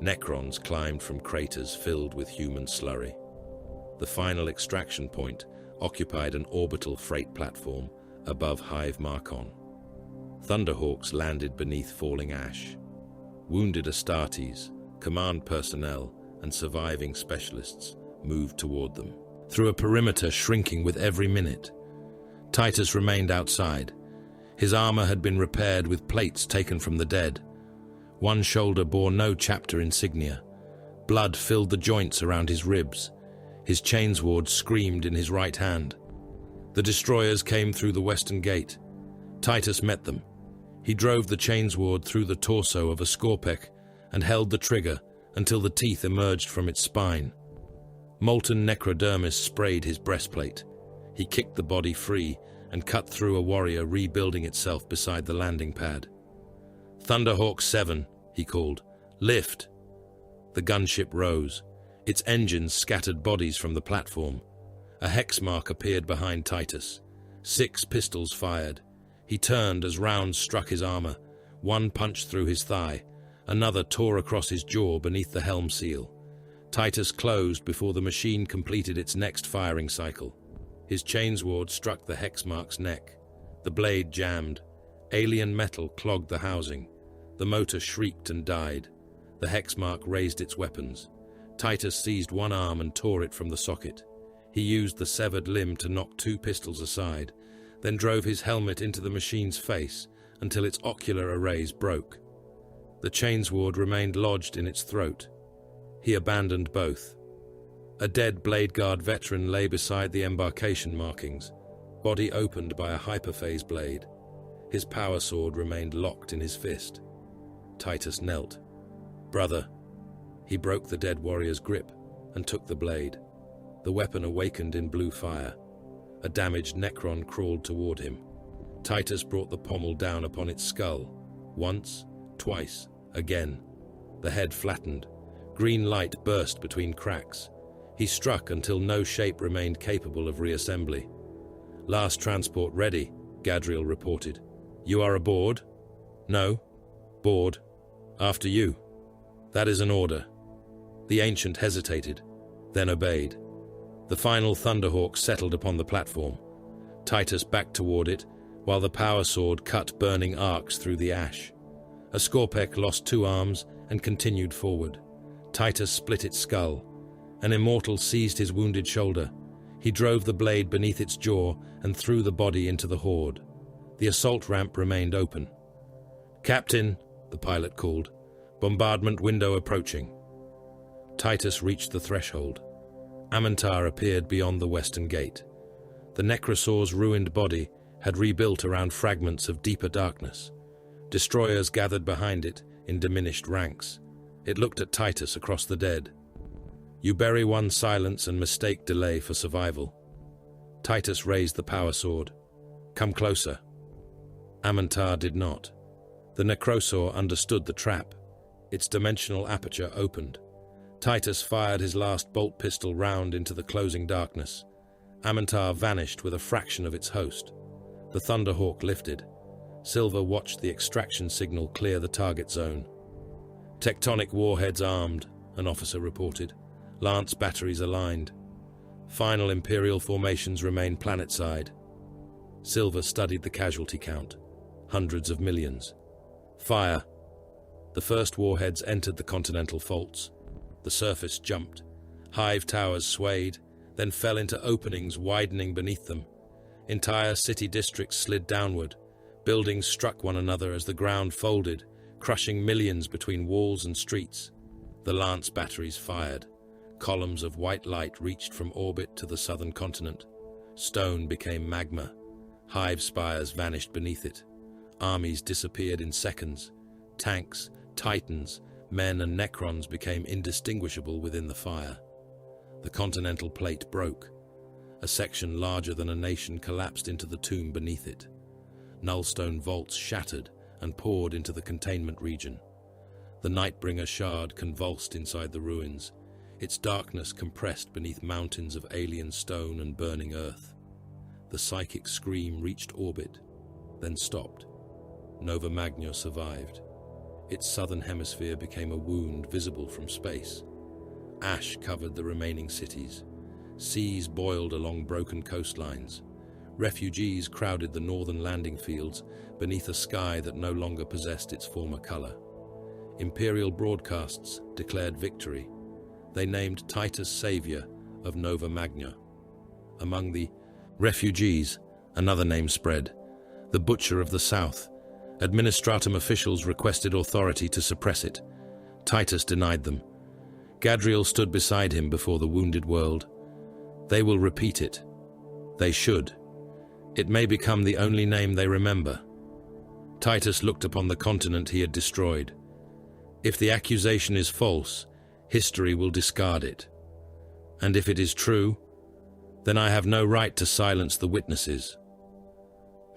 Necrons climbed from craters filled with human slurry. The final extraction point occupied an orbital freight platform above Hive Marcon. Thunderhawks landed beneath falling ash. Wounded Astartes, command personnel, and surviving specialists moved toward them, through a perimeter shrinking with every minute. Titus remained outside. His armor had been repaired with plates taken from the dead. One shoulder bore no chapter insignia. Blood filled the joints around his ribs. His chainsword screamed in his right hand. The destroyers came through the western gate. Titus met them. He drove the chainsword through the torso of a Skorpek and held the trigger until the teeth emerged from its spine. Molten necrodermis sprayed his breastplate. He kicked the body free and cut through a warrior rebuilding itself beside the landing pad. "Thunderhawk 7, he called. "Lift." The gunship rose. Its engines scattered bodies from the platform. A hex mark appeared behind Titus. 6 pistols fired. He turned as rounds struck his armor. One punched through his thigh. Another tore across his jaw beneath the helm seal. Titus closed before the machine completed its next firing cycle. His chainsword struck the hex mark's neck. The blade jammed. Alien metal clogged the housing. The motor shrieked and died. The hex mark raised its weapons. Titus seized one arm and tore it from the socket. He used the severed limb to knock 2 pistols aside, then drove his helmet into the machine's face until its ocular arrays broke. The chainsword remained lodged in its throat. He abandoned both. A dead Blade Guard veteran lay beside the embarkation markings, body opened by a hyperphase blade. His power sword remained locked in his fist. Titus knelt. "Brother." He broke the dead warrior's grip and took the blade. The weapon awakened in blue fire. A damaged Necron crawled toward him. Titus brought the pommel down upon its skull. Once, twice, again. The head flattened. Green light burst between cracks. He struck until no shape remained capable of reassembly. "Last transport ready," Gadriel reported. "You are aboard?" "No." "Board. After you." "That is an order." The Ancient hesitated, then obeyed. The final Thunderhawk settled upon the platform. Titus backed toward it, while the power sword cut burning arcs through the ash. A Skorpek lost 2 arms and continued forward. Titus split its skull. An Immortal seized his wounded shoulder. He drove the blade beneath its jaw and threw the body into the horde. The assault ramp remained open. "Captain," the pilot called. "Bombardment window approaching." Titus reached the threshold. Amantar appeared beyond the western gate. The Necrosaur's ruined body had rebuilt around fragments of deeper darkness. Destroyers gathered behind it in diminished ranks. It looked at Titus across the dead. You bury one's silence and mistake delay for survival. Titus raised the power sword. Come closer. Amantar did not. The Necrosaur understood the trap. Its dimensional aperture opened. Titus fired his last bolt pistol round into the closing darkness. Amantar vanished with a fraction of its host. The Thunderhawk lifted. Silver watched the extraction signal clear the target zone. Tectonic warheads armed, an officer reported. Lance batteries aligned. Final Imperial formations remain planetside. Silver studied the casualty count. Hundreds of millions. Fire. The first warheads entered the continental faults. The surface jumped. Hive towers swayed, then fell into openings widening beneath them. Entire city districts slid downward. Buildings struck one another as the ground folded, crushing millions between walls and streets. The Lance batteries fired. Columns of white light reached from orbit to the southern continent. Stone became magma. Hive spires vanished beneath it. Armies disappeared in seconds. Tanks, titans, men and Necrons became indistinguishable within the fire. The continental plate broke. A section larger than a nation collapsed into the tomb beneath it. Nullstone vaults shattered and poured into the containment region. The Nightbringer shard convulsed inside the ruins, its darkness compressed beneath mountains of alien stone and burning earth. The psychic scream reached orbit, then stopped. Nova Magna survived. Its southern hemisphere became a wound visible from space. Ash covered the remaining cities. Seas boiled along broken coastlines. Refugees crowded the northern landing fields beneath a sky that no longer possessed its former color. Imperial broadcasts declared victory. They named Titus savior of Nova Magna. Among the refugees, another name spread, the Butcher of the South. Administratum officials requested authority to suppress it. Titus denied them. Gadriel stood beside him before the wounded world. They will repeat it. They should. It may become the only name they remember. Titus looked upon the continent he had destroyed. If the accusation is false, history will discard it. And if it is true, then I have no right to silence the witnesses.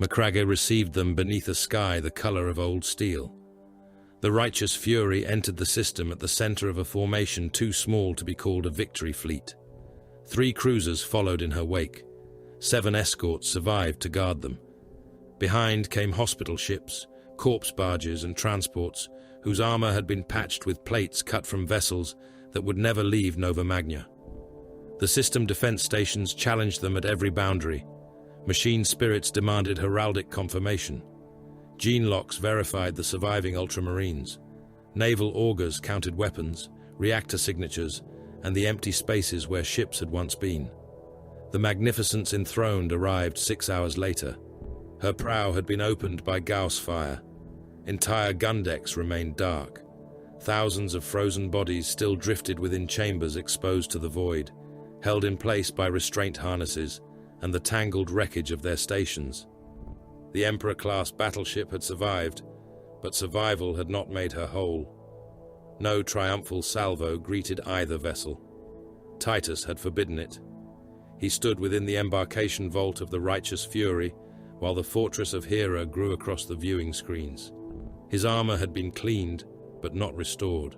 Macragge received them beneath a sky the color of old steel. The righteous fury entered the system at the center of a formation too small to be called a victory fleet. 3 cruisers followed in her wake. 7 escorts survived to guard them. Behind came hospital ships, corpse barges and transports whose armor had been patched with plates cut from vessels that would never leave Nova Magna. The system defense stations challenged them at every boundary. Machine spirits demanded heraldic confirmation. Gene locks verified the surviving Ultramarines. Naval augurs counted weapons, reactor signatures, and the empty spaces where ships had once been. The Magnificence enthroned arrived 6 hours later. Her prow had been opened by Gauss fire. Entire gun decks remained dark. Thousands of frozen bodies still drifted within chambers exposed to the void, held in place by restraint harnesses and the tangled wreckage of their stations. The Emperor-class battleship had survived, but survival had not made her whole. No triumphal salvo greeted either vessel. Titus had forbidden it. He stood within the embarkation vault of the Righteous Fury, while the fortress of Hera grew across the viewing screens. His armor had been cleaned, but not restored.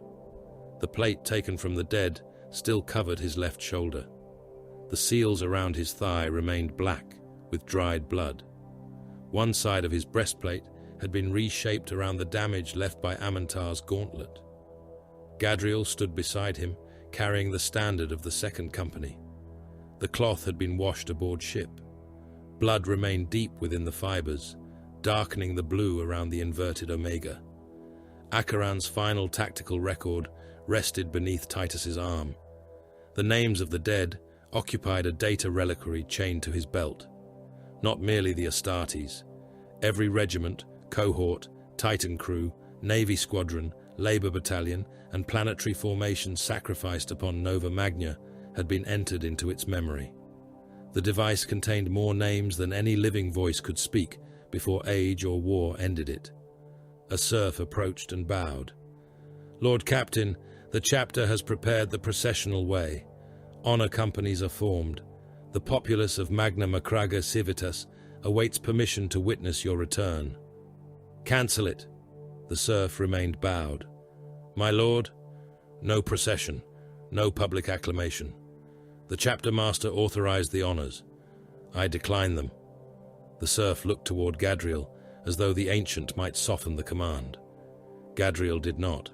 The plate taken from the dead still covered his left shoulder. The seals around his thigh remained black, with dried blood. One side of his breastplate had been reshaped around the damage left by Amantar's gauntlet. Gadriel stood beside him, carrying the standard of the second company. The cloth had been washed aboard ship. Blood remained deep within the fibers, darkening the blue around the inverted omega. Acheron's final tactical record rested beneath Titus's arm. The names of the dead occupied a data reliquary chained to his belt. Not merely the Astartes. Every regiment, cohort, Titan crew, Navy squadron, Labour battalion, and planetary formations sacrificed upon Nova Magna had been entered into its memory. The device contained more names than any living voice could speak before age or war ended it. A serf approached and bowed. "Lord Captain, the chapter has prepared the processional way. Honor companies are formed. The populace of Magna Macraga Civitas awaits permission to witness your return." "Cancel it." The serf remained bowed. "My lord, no procession, no public acclamation. The chapter master authorized the honors. I decline them." The serf looked toward Gadriel, as though the ancient might soften the command. Gadriel did not.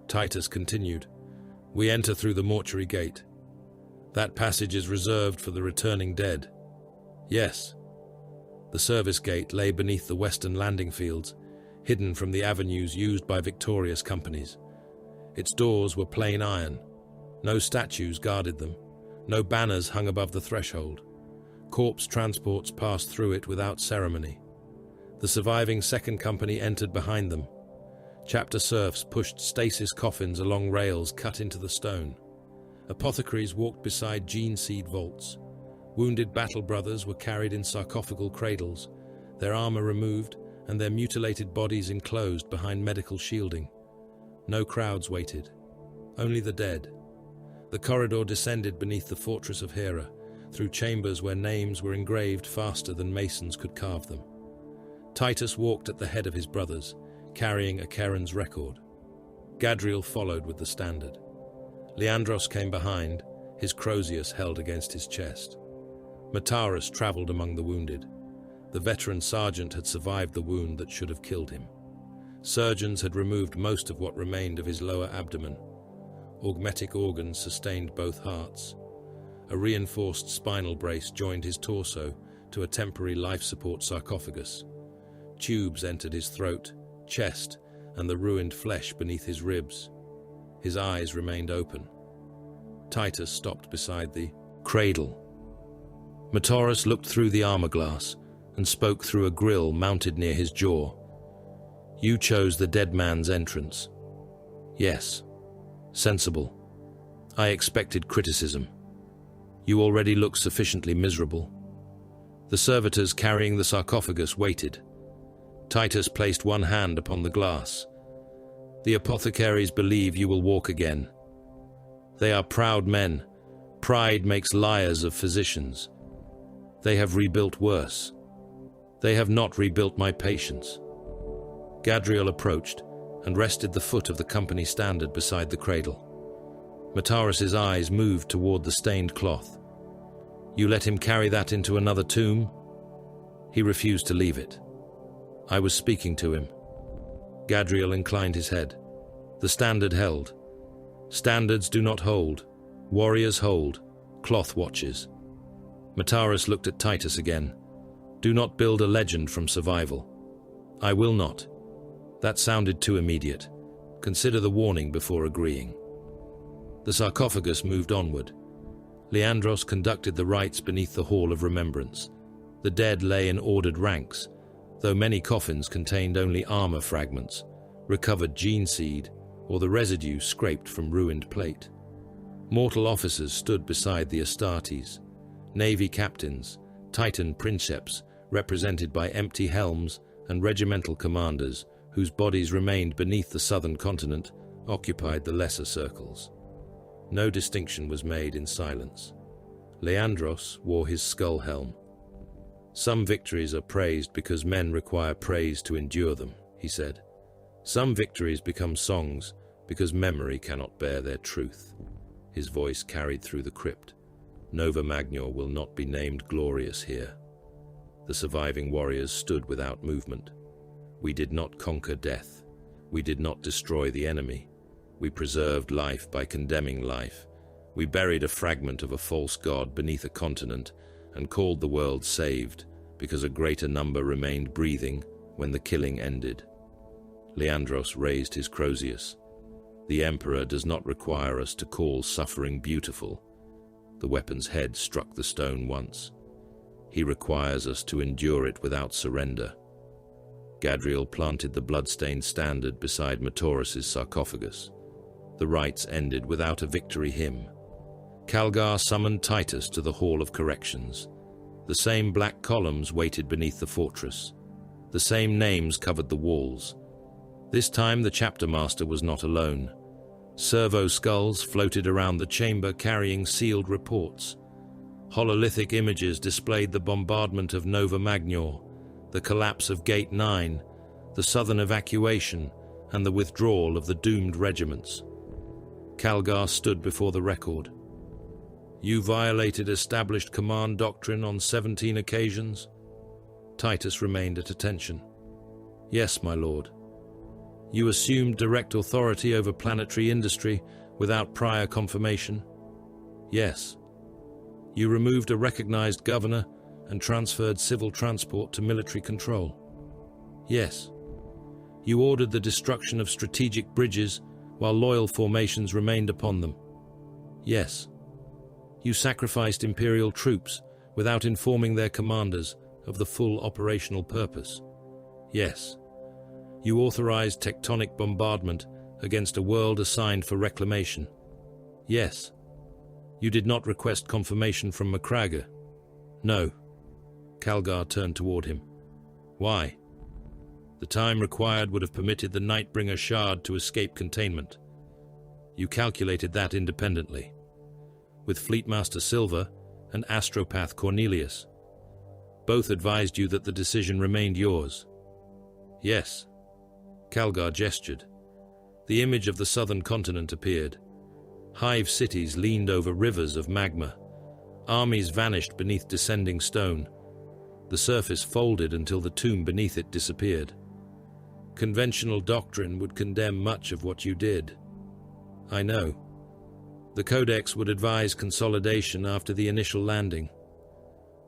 Titus continued, "We enter through the mortuary gate. That passage is reserved for the returning dead." "Yes." The service gate lay beneath the western landing fields, hidden from the avenues used by victorious companies. Its doors were plain iron. No statues guarded them. No banners hung above the threshold. Corpse transports passed through it without ceremony. The surviving second company entered behind them. Chapter serfs pushed stasis coffins along rails cut into the stone. Apothecaries walked beside gene seed vaults. Wounded battle brothers were carried in sarcophagal cradles, their armor removed and their mutilated bodies enclosed behind medical shielding. No crowds waited, only the dead. The corridor descended beneath the fortress of Hera, through chambers where names were engraved faster than masons could carve them. Titus walked at the head of his brothers, carrying Acheron's record. Gadriel followed with the standard. Leandros came behind, his Crozius held against his chest. Mataras traveled among the wounded. The veteran sergeant had survived the wound that should have killed him. Surgeons had removed most of what remained of his lower abdomen. Augmetic organs sustained both hearts. A reinforced spinal brace joined his torso to a temporary life support sarcophagus. Tubes entered his throat, chest, and the ruined flesh beneath his ribs. His eyes remained open. Titus stopped beside the cradle. Mataras looked through the armor glass and spoke through a grill mounted near his jaw. "You chose the dead man's entrance." "Yes. Sensible. I expected criticism. You already look sufficiently miserable." The servitors carrying the sarcophagus waited. Titus placed one hand upon the glass. "The apothecaries believe you will walk again. They are proud men. Pride makes liars of physicians. They have rebuilt worse. They have not rebuilt my patience." Gadriel approached and rested the foot of the company standard beside the cradle. Mataras's eyes moved toward the stained cloth. "You let him carry that into another tomb?" "He refused to leave it. I was speaking to him." Gadriel inclined his head. The standard held. Standards do not hold. Warriors hold. Cloth watches. Mataras looked at Titus again. "Do not build a legend from survival." "I will not." That sounded too immediate. Consider the warning before agreeing. The sarcophagus moved onward. Leandros conducted the rites beneath the Hall of Remembrance. The dead lay in ordered ranks, though many coffins contained only armor fragments, recovered gene seed, or the residue scraped from ruined plate. Mortal officers stood beside the Astartes. Navy captains, Titan princeps, represented by empty helms, and regimental commanders, whose bodies remained beneath the southern continent, occupied the lesser circles. No distinction was made in silence. Leandros wore his skull helm. "Some victories are praised because men require praise to endure them," he said. "Some victories become songs because memory cannot bear their truth." His voice carried through the crypt. "Nova Magna will not be named glorious here." The surviving warriors stood without movement. "We did not conquer death. We did not destroy the enemy. We preserved life by condemning life. We buried a fragment of a false god beneath a continent and called the world saved because a greater number remained breathing when the killing ended." Leandros raised his Crozius. "The Emperor does not require us to call suffering beautiful." The weapon's head struck the stone once. "He requires us to endure it without surrender." Gadriel planted the blood-stained standard beside Matoras's sarcophagus. The rites ended without a victory hymn. Calgar summoned Titus to the Hall of Corrections. The same black columns waited beneath the fortress. The same names covered the walls. This time the chapter master was not alone. Servo skulls floated around the chamber carrying sealed reports. Hololithic images displayed the bombardment of Nova Magnior, the collapse of Gate 9, the southern evacuation, and the withdrawal of the doomed regiments. Calgar stood before the record. You violated established command doctrine on 17 occasions? Titus remained at attention. Yes, my lord. You assumed direct authority over planetary industry without prior confirmation? Yes. You removed a recognized governor and transferred civil transport to military control? Yes. You ordered the destruction of strategic bridges while loyal formations remained upon them? Yes. You sacrificed Imperial troops without informing their commanders of the full operational purpose? Yes. You authorized tectonic bombardment against a world assigned for reclamation? Yes. You did not request confirmation from Macraga? No. Calgar turned toward him. Why? The time required would have permitted the Nightbringer Shard to escape containment. You calculated that independently, with Fleetmaster Silva and Astropath Cornelius. Both advised you that the decision remained yours. Yes. Calgar gestured. The image of the southern continent appeared. Hive cities leaned over rivers of magma. Armies vanished beneath descending stone. The surface folded until the tomb beneath it disappeared. Conventional doctrine would condemn much of what you did. I know. The Codex would advise consolidation after the initial landing.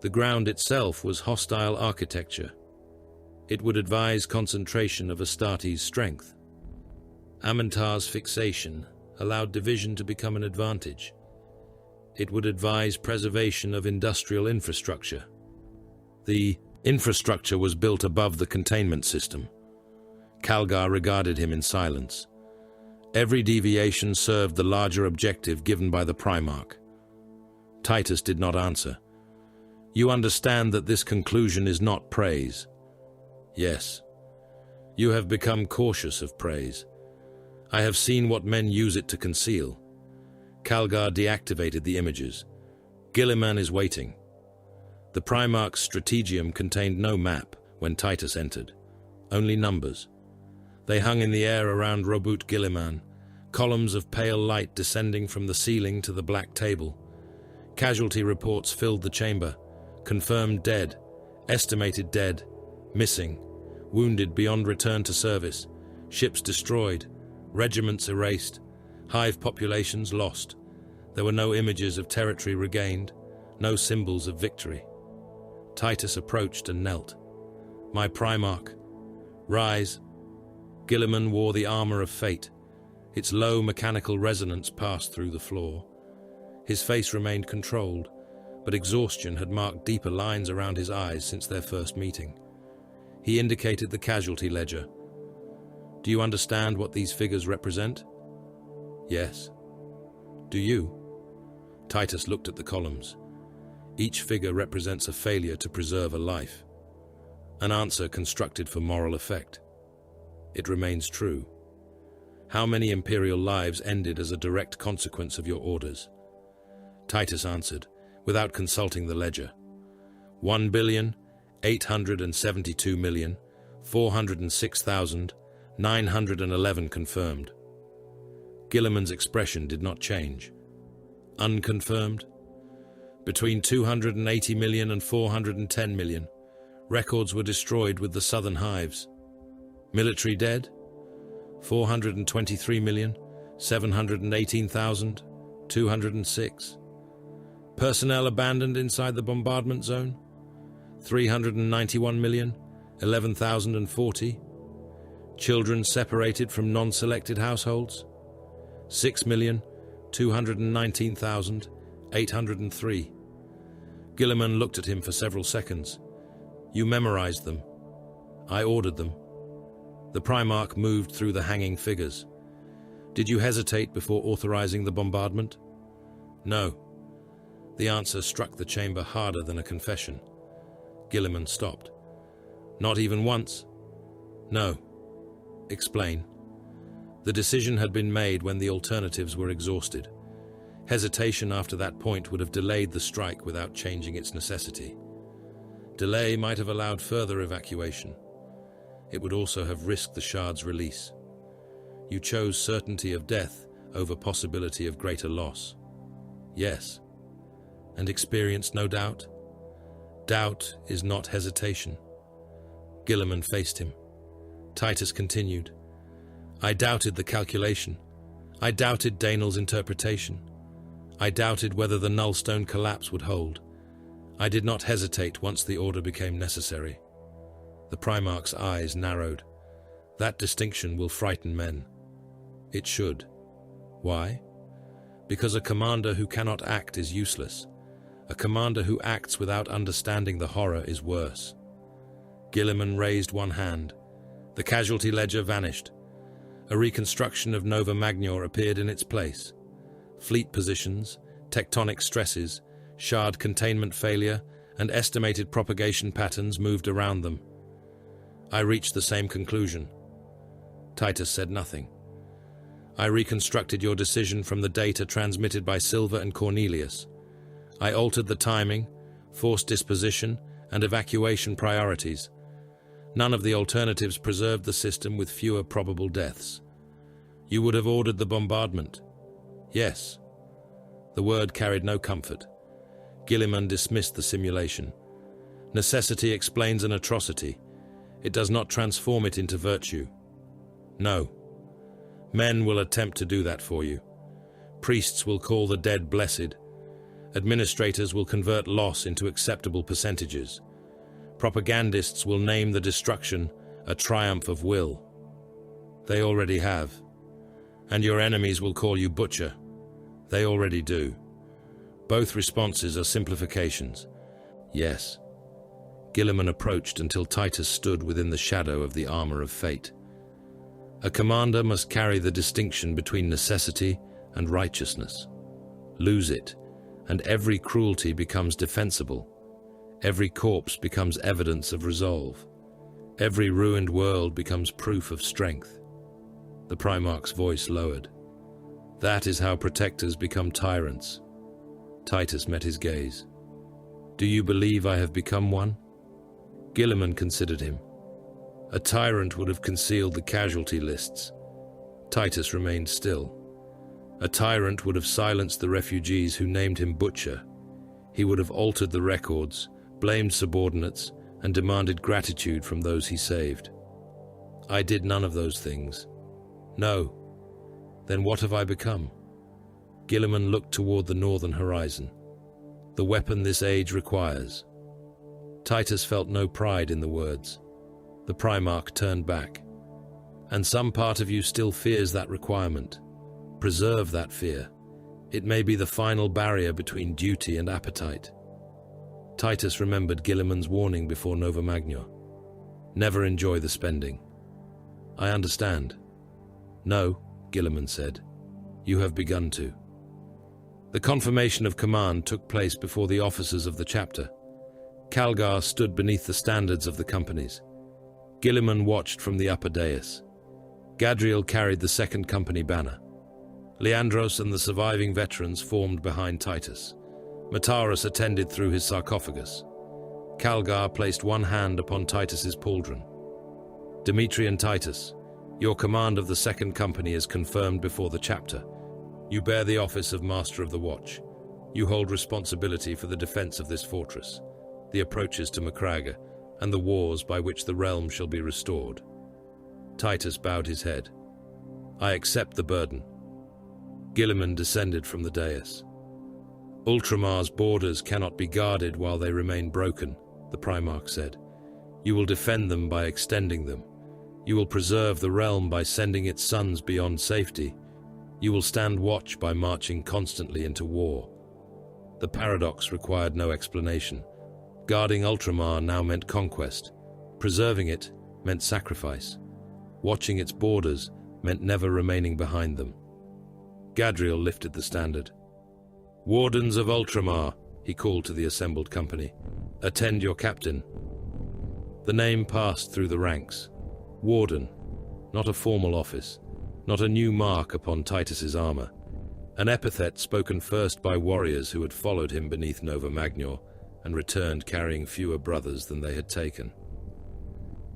The ground itself was hostile architecture. It would advise concentration of Astartes' strength. Amintar's fixation allowed division to become an advantage. It would advise preservation of industrial infrastructure. The infrastructure was built above the containment system. Calgar regarded him in silence. Every deviation served the larger objective given by the Primarch. Titus did not answer. You understand that this conclusion is not praise? Yes. You have become cautious of praise. I have seen what men use it to conceal. Calgar deactivated the images. Guilliman is waiting. The Primarch's strategium contained no map when Titus entered, only numbers. They hung in the air around Robut Guilliman, columns of pale light descending from the ceiling to the black table. Casualty reports filled the chamber. Confirmed dead, estimated dead, missing, wounded beyond return to service, ships destroyed, regiments erased, hive populations lost. There were no images of territory regained, no symbols of victory. Titus approached and knelt. My Primarch, rise. Guilliman wore the armor of fate. Its low mechanical resonance passed through the floor. His face remained controlled, but exhaustion had marked deeper lines around his eyes since their first meeting. He indicated the casualty ledger. Do you understand what these figures represent? Yes. Do you? Titus looked at the columns. Each figure represents a failure to preserve a life. An answer constructed for moral effect. It remains true. How many Imperial lives ended as a direct consequence of your orders? Titus answered, without consulting the ledger. 1,872,406,911 confirmed. Guilliman's expression did not change. Unconfirmed? Between 280 million and 410 million. Records were destroyed with the southern hives. Military dead? 423,718,206. Personnel abandoned inside the bombardment zone? 391,011,040. Children separated from non-selected households? 6,219,803. Guilliman looked at him for several seconds. You memorized them. I ordered them. The Primarch moved through the hanging figures. Did you hesitate before authorizing the bombardment? No. The answer struck the chamber harder than a confession. Guilliman stopped. Not even once? No. Explain. The decision had been made when the alternatives were exhausted. Hesitation after that point would have delayed the strike without changing its necessity. Delay might have allowed further evacuation. It would also have risked the shard's release. You chose certainty of death over possibility of greater loss. Yes. And experienced no doubt? Doubt is not hesitation. Guilliman faced him. Titus continued. I doubted the calculation. I doubted Daenel's interpretation. I doubted whether the nullstone collapse would hold. I did not hesitate once the order became necessary. The Primarch's eyes narrowed. That distinction will frighten men. It should. Why? Because a commander who cannot act is useless. A commander who acts without understanding the horror is worse. Guilliman raised one hand. The casualty ledger vanished. A reconstruction of Nova Magnior appeared in its place. Fleet positions, tectonic stresses, shard containment failure, and estimated propagation patterns moved around them. I reached the same conclusion. Titus said nothing. I reconstructed your decision from the data transmitted by Silva and Cornelius. I altered the timing, force disposition, and evacuation priorities. None of the alternatives preserved the system with fewer probable deaths. You would have ordered the bombardment. Yes. The word carried no comfort. Guilliman dismissed the simulation. Necessity explains an atrocity. It does not transform it into virtue. No. Men will attempt to do that for you. Priests will call the dead blessed. Administrators will convert loss into acceptable percentages. Propagandists will name the destruction a triumph of will. They already have. And your enemies will call you butcher. They already do. Both responses are simplifications. Yes. Guilliman approached until Titus stood within the shadow of the armor of fate. A commander must carry the distinction between necessity and righteousness. Lose it, and every cruelty becomes defensible. Every corpse becomes evidence of resolve. Every ruined world becomes proof of strength. The Primarch's voice lowered. That is how protectors become tyrants. Titus met his gaze. Do you believe I have become one? Guilliman considered him. A tyrant would have concealed the casualty lists. Titus remained still. A tyrant would have silenced the refugees who named him butcher. He would have altered the records, blamed subordinates, and demanded gratitude from those he saved. I did none of those things. No. Then what have I become? Guilliman looked toward the northern horizon. The weapon this age requires. Titus felt no pride in the words. The Primarch turned back. And some part of you still fears that requirement. Preserve that fear. It may be the final barrier between duty and appetite. Titus remembered Guilliman's warning before Nova Magnior. Never enjoy the spending. I understand. No, Guilliman said. You have begun to. The confirmation of command took place before the officers of the chapter. Calgar stood beneath the standards of the companies. Guilliman watched from the upper dais. Gadriel carried the second company banner. Leandros and the surviving veterans formed behind Titus. Mataras attended through his sarcophagus. Calgar placed one hand upon Titus's pauldron. Dimitri and Titus, your command of the second company is confirmed before the chapter. You bear the office of Master of the Watch. You hold responsibility for the defense of this fortress, the approaches to Macraga, and the wars by which the realm shall be restored. Titus bowed his head. I accept the burden. Guilliman descended from the dais. Ultramar's borders cannot be guarded while they remain broken, the Primarch said. You will defend them by extending them. You will preserve the realm by sending its sons beyond safety. You will stand watch by marching constantly into war. The paradox required no explanation. Guarding Ultramar now meant conquest. Preserving it meant sacrifice. Watching its borders meant never remaining behind them. Gadriel lifted the standard. "Wardens of Ultramar," he called to the assembled company. "Attend your captain." The name passed through the ranks. Warden, not a formal office, not a new mark upon Titus's armor. An epithet spoken first by warriors who had followed him beneath Nova Magnior and returned carrying fewer brothers than they had taken.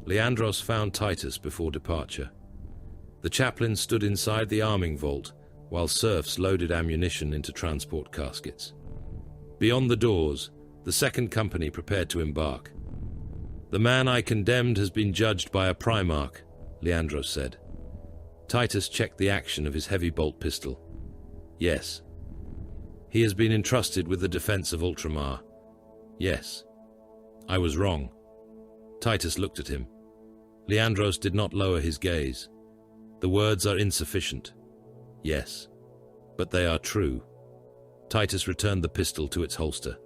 Leandros found Titus before departure. The chaplain stood inside the arming vault while serfs loaded ammunition into transport caskets. Beyond the doors, the second company prepared to embark. "The man I condemned has been judged by a Primarch," Leandros said. Titus checked the action of his heavy bolt pistol. "Yes." "He has been entrusted with the defense of Ultramar." "Yes." "I was wrong." Titus looked at him. Leandros did not lower his gaze. "The words are insufficient." "Yes, but they are true." Titus returned the pistol to its holster.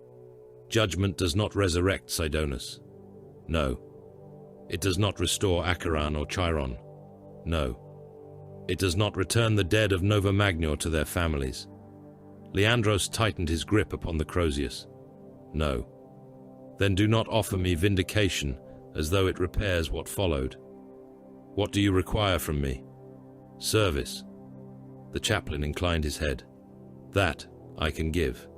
"Judgment does not resurrect Sidonus." "No." "It does not restore Acheran or Chiron." "No." "It does not return the dead of Nova Magnior to their families." Leandros tightened his grip upon the Crozius. "No." "Then do not offer me vindication as though it repairs what followed. What do you require from me?" "Service." The chaplain inclined his head. "That I can give."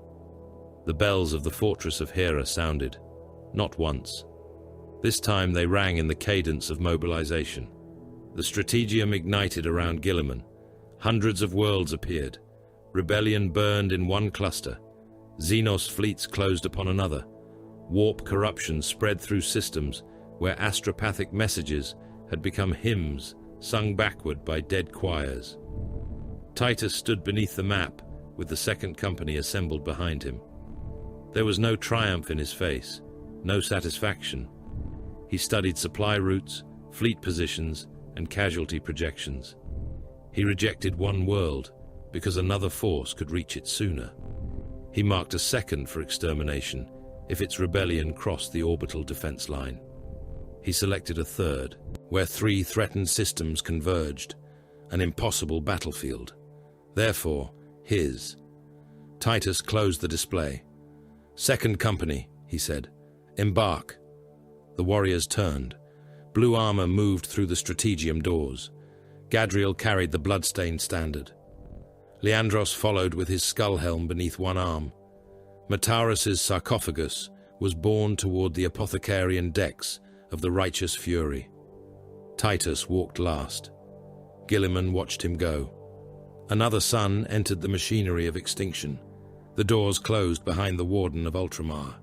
The bells of the fortress of Hera sounded, not once. This time they rang in the cadence of mobilization. The strategium ignited around Guilliman. Hundreds of worlds appeared. Rebellion burned in one cluster. Xenos fleets closed upon another. Warp corruption spread through systems where astropathic messages had become hymns sung backward by dead choirs. Titus stood beneath the map with the second company assembled behind him. There was no triumph in his face, no satisfaction. He studied supply routes, fleet positions, and casualty projections. He rejected one world because another force could reach it sooner. He marked a second for extermination if its rebellion crossed the orbital defense line. He selected a third, where 3 threatened systems converged, an impossible battlefield. Therefore, his. Titus closed the display. "Second company," he said. "Embark." The warriors turned. Blue armor moved through the strategium doors. Gadriel carried the blood-stained standard. Leandros followed with his skull helm beneath one arm. Mataurus's sarcophagus was borne toward the apothecarian decks of the righteous fury. Titus walked last. Guilliman watched him go. Another sun entered the machinery of extinction. The doors closed behind the Warden of Ultramar.